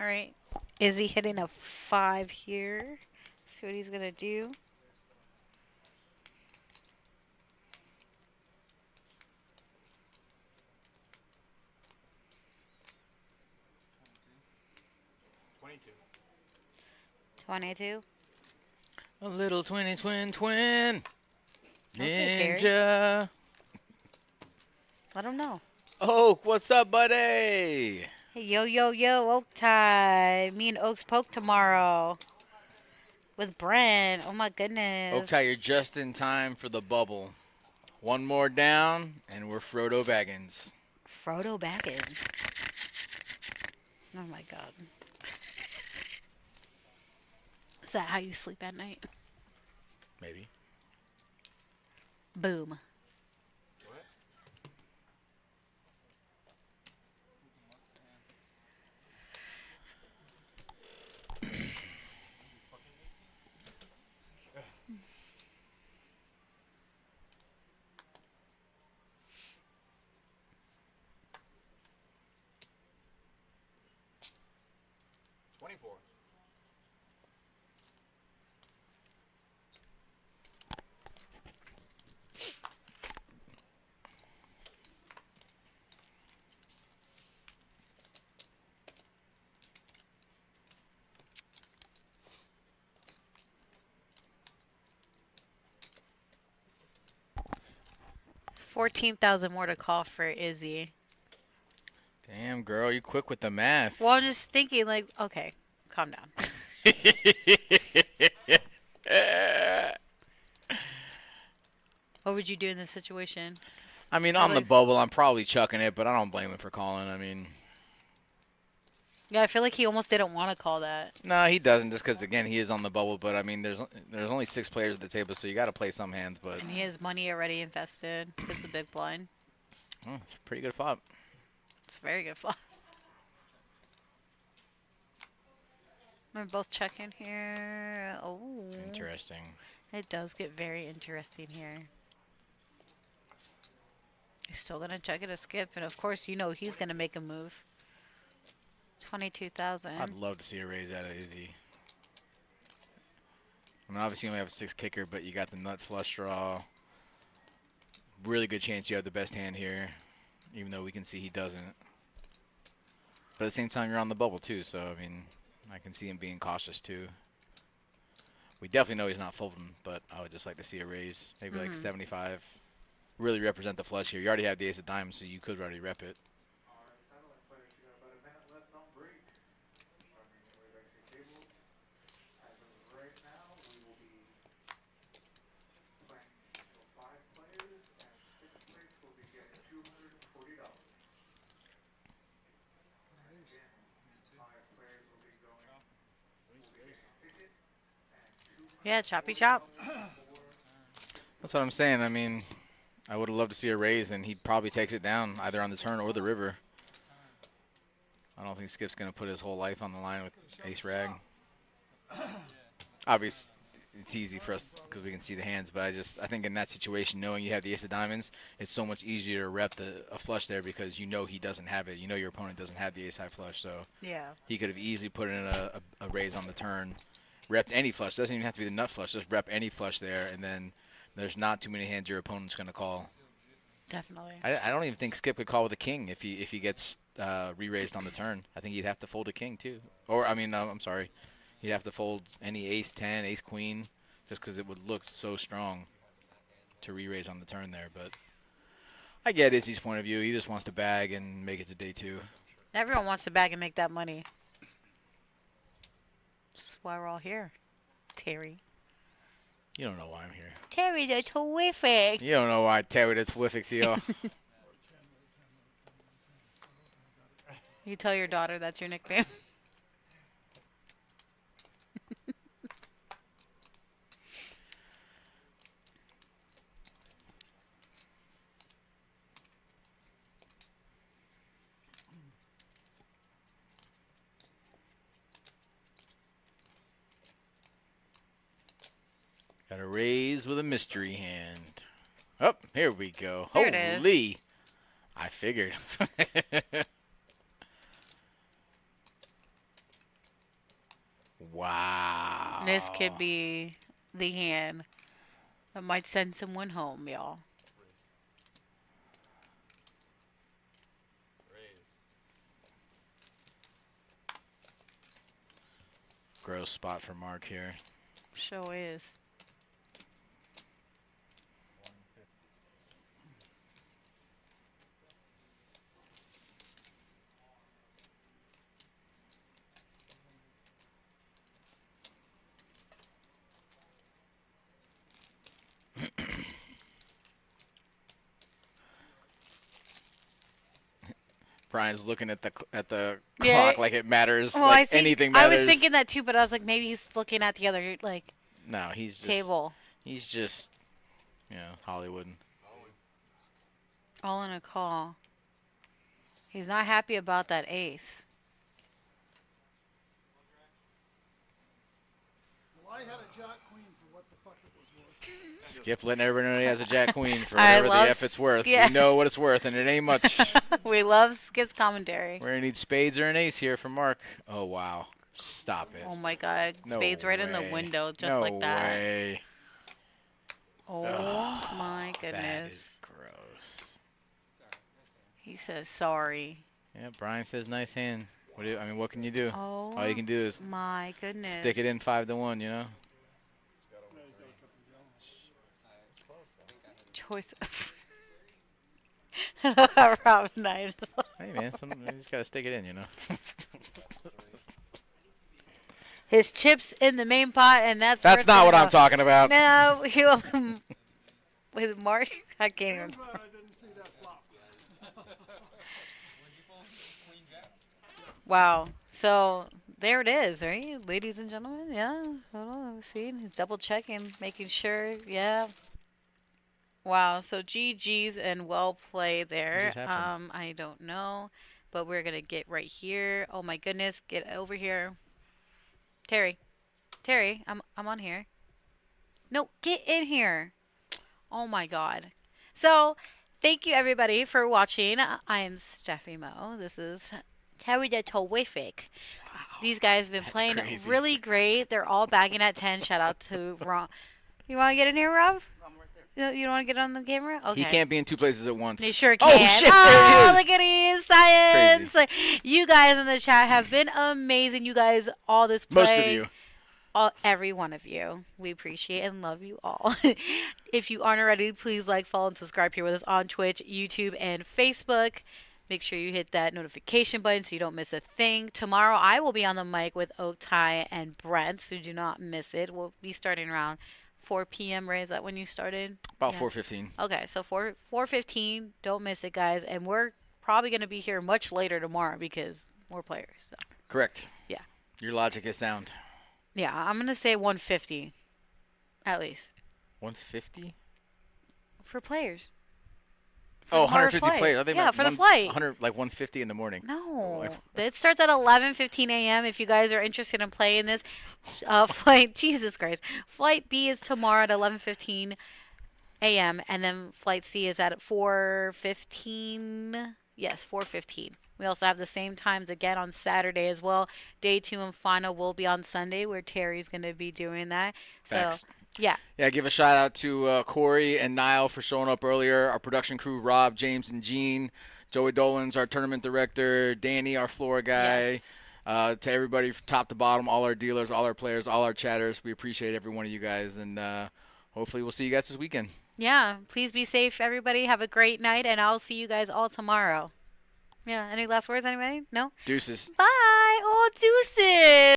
All right. Is he hitting a 5 here? See what he's going to do. $22. A little twin. Okay, Terry. Ninja. Let him know. Oak, what's up, buddy? Hey, yo, Oak time. Me and Oak's poke tomorrow. with Brent. Oh my goodness. Oaktie, you're just in time for the bubble. One more down, and we're Frodo Baggins. Frodo Baggins. Oh my god. Is that how you sleep at night? Maybe. Boom. It's 14,000 more to call for Izzy. Damn, girl, you quick with the math. Well, I'm just thinking, like, okay, calm down. What would you do in this situation? I mean, on the bubble, I'm probably chucking it, but I don't blame him for calling. I mean, Yeah, I feel like he almost didn't want to call that. no, he doesn't, just because, again, he is on the bubble. But, I mean, there's only 6 players at the table, so you got to play some hands. But And he has money already invested. It's the big blind. oh, it's a pretty good flop. It's a very good flop. We're both checking here. Oh. Interesting. It does get very interesting here. He's still going to check it a skip. And, of course, you know he's going to make a move. 22,000. I'd love to see a raise out of Izzy. I mean, obviously you only have a 6 kicker, but you got the nut flush draw. Really good chance you have the best hand here, even though we can see he doesn't. But at the same time, you're on the bubble too, so I mean, I can see him being cautious too. We definitely know he's not folding, but I would just like to see a raise, maybe like 75. Really represent the flush here. You already have the ace of diamonds, so you could already rep it. Yeah, choppy chop. That's what I'm saying. I mean, I would have loved to see a raise, and he probably takes it down either on the turn or the river. I don't think Skip's going to put his whole life on the line with ace rag. Obviously, it's easy for us because we can see the hands, but I think in that situation, knowing you have the ace of diamonds, it's so much easier to rep a flush there because you know he doesn't have it. You know your opponent doesn't have the ace high flush, so Yeah. he could have easily put in a raise on the turn, repped any flush. Doesn't even have to be the nut flush. Just rep any flush there, and then there's not too many hands your opponent's going to call. Definitely. I don't even think Skip could call with a king if he gets re-raised on the turn. I think he'd have to fold a king too. Or, I mean, I'm sorry. He'd have to fold any ace 10, ace queen, just because it would look so strong to re-raise on the turn there. But I get Izzy's point of view. He just wants to bag and make it to day 2. Everyone wants to bag and make that money. That's why we're all here. Terry. You don't know why I'm here. Terry the Terrific. You don't know why Terry the Terrific's here. You tell your daughter that's your nickname. Got a raise with a mystery hand. Oh, here we go. There it is. Holy. I figured. Wow. This could be the hand that might send someone home, y'all. Gross spot for Mark here. Sure is. Brian's looking at the Yeah. clock like it matters, Well, like anything I matters. was thinking that too, but I was like, maybe he's looking at the other No, he's just, table. He's just, Hollywood. All in a call. He's not happy about that ace. Well, I had a jack queen for what the fuck it was worth. Skip letting everybody know he has a jack queen for I whatever the love F it's worth. yeah. We know what it's worth, and it ain't much. We love Skip's commentary. We're going to need spades or an ace here from Mark. Oh, wow. Stop it. Oh my God. No Spades right in the way. window, just no like that. way. Oh my That goodness. is gross. He says sorry. Yeah, Brian says nice hand. What can you do? Oh. All you can do is My goodness. stick it in 5-1, Choice. Rob Knight. Hey, man, you just got to stick it in, His chips in the main pot, and that's That's not what I'm talking about. No, with Mark, I can't even. I'm glad I didn't see that flop. Wow. So there it is, right, ladies and gentlemen? Yeah. Hold on. See, he's double checking, making sure. Yeah. Wow. So GG's and well played there. What just happened? I don't know, but we're gonna get right here. Oh my goodness, get over here. Terry, I'm on here. No, get in here. Oh my God. So, thank you everybody for watching. I am Steffi Mo. This is Terry the Terrific. Wow. These guys have been playing crazy. really great. They're all bagging at 10. Shout out to Ron. You want to get in here, Rob? You don't want to get on the camera? Okay. He can't be in two places at once. They sure can. Oh, shit, there he is. Look at his science. You guys in the chat have been amazing. You guys, all this play. Most of you. Every one of you. We appreciate and love you all. If you aren't already, please like, follow, and subscribe here with us on Twitch, YouTube, and Facebook. Make sure you hit that notification button so you don't miss a thing. Tomorrow, I will be on the mic with Oak Ty and Brent, so do not miss it. We'll be starting around 4 p.m., Ray. Is that when you started? About Yeah. 4:15. Okay, so 4:15. Don't miss it, guys. And we're probably going to be here much later tomorrow because more players. So. Correct. Yeah. Your logic is sound. Yeah, I'm going to say 150 at least. 150? For players. Oh, tomorrow's 150 flight. players. I think Yeah, for the flight. 150 in the morning. No. Like- It starts at 11:15 a.m. If you guys are interested in playing this flight, Jesus Christ. Flight B is tomorrow at 11:15 a.m. and then flight C is at 4:15. Yes, 4:15. We also have the same times again on Saturday as well. Day 2 and final will be on Sunday where Terry's going to be doing that. So, Facts. yeah. Yeah, give a shout out to Corey and Niall for showing up earlier. Our production crew, Rob, James, and Gene. Joey Dolan's our tournament director. Danny, our floor guy. Yes. To everybody from top to bottom, all our dealers, all our players, all our chatters. We appreciate every one of you guys. And hopefully we'll see you guys this weekend. Yeah. Please be safe, everybody. Have a great night, and I'll see you guys all tomorrow. Yeah. Any last words, anybody? No? Deuces. Bye. Oh, deuces.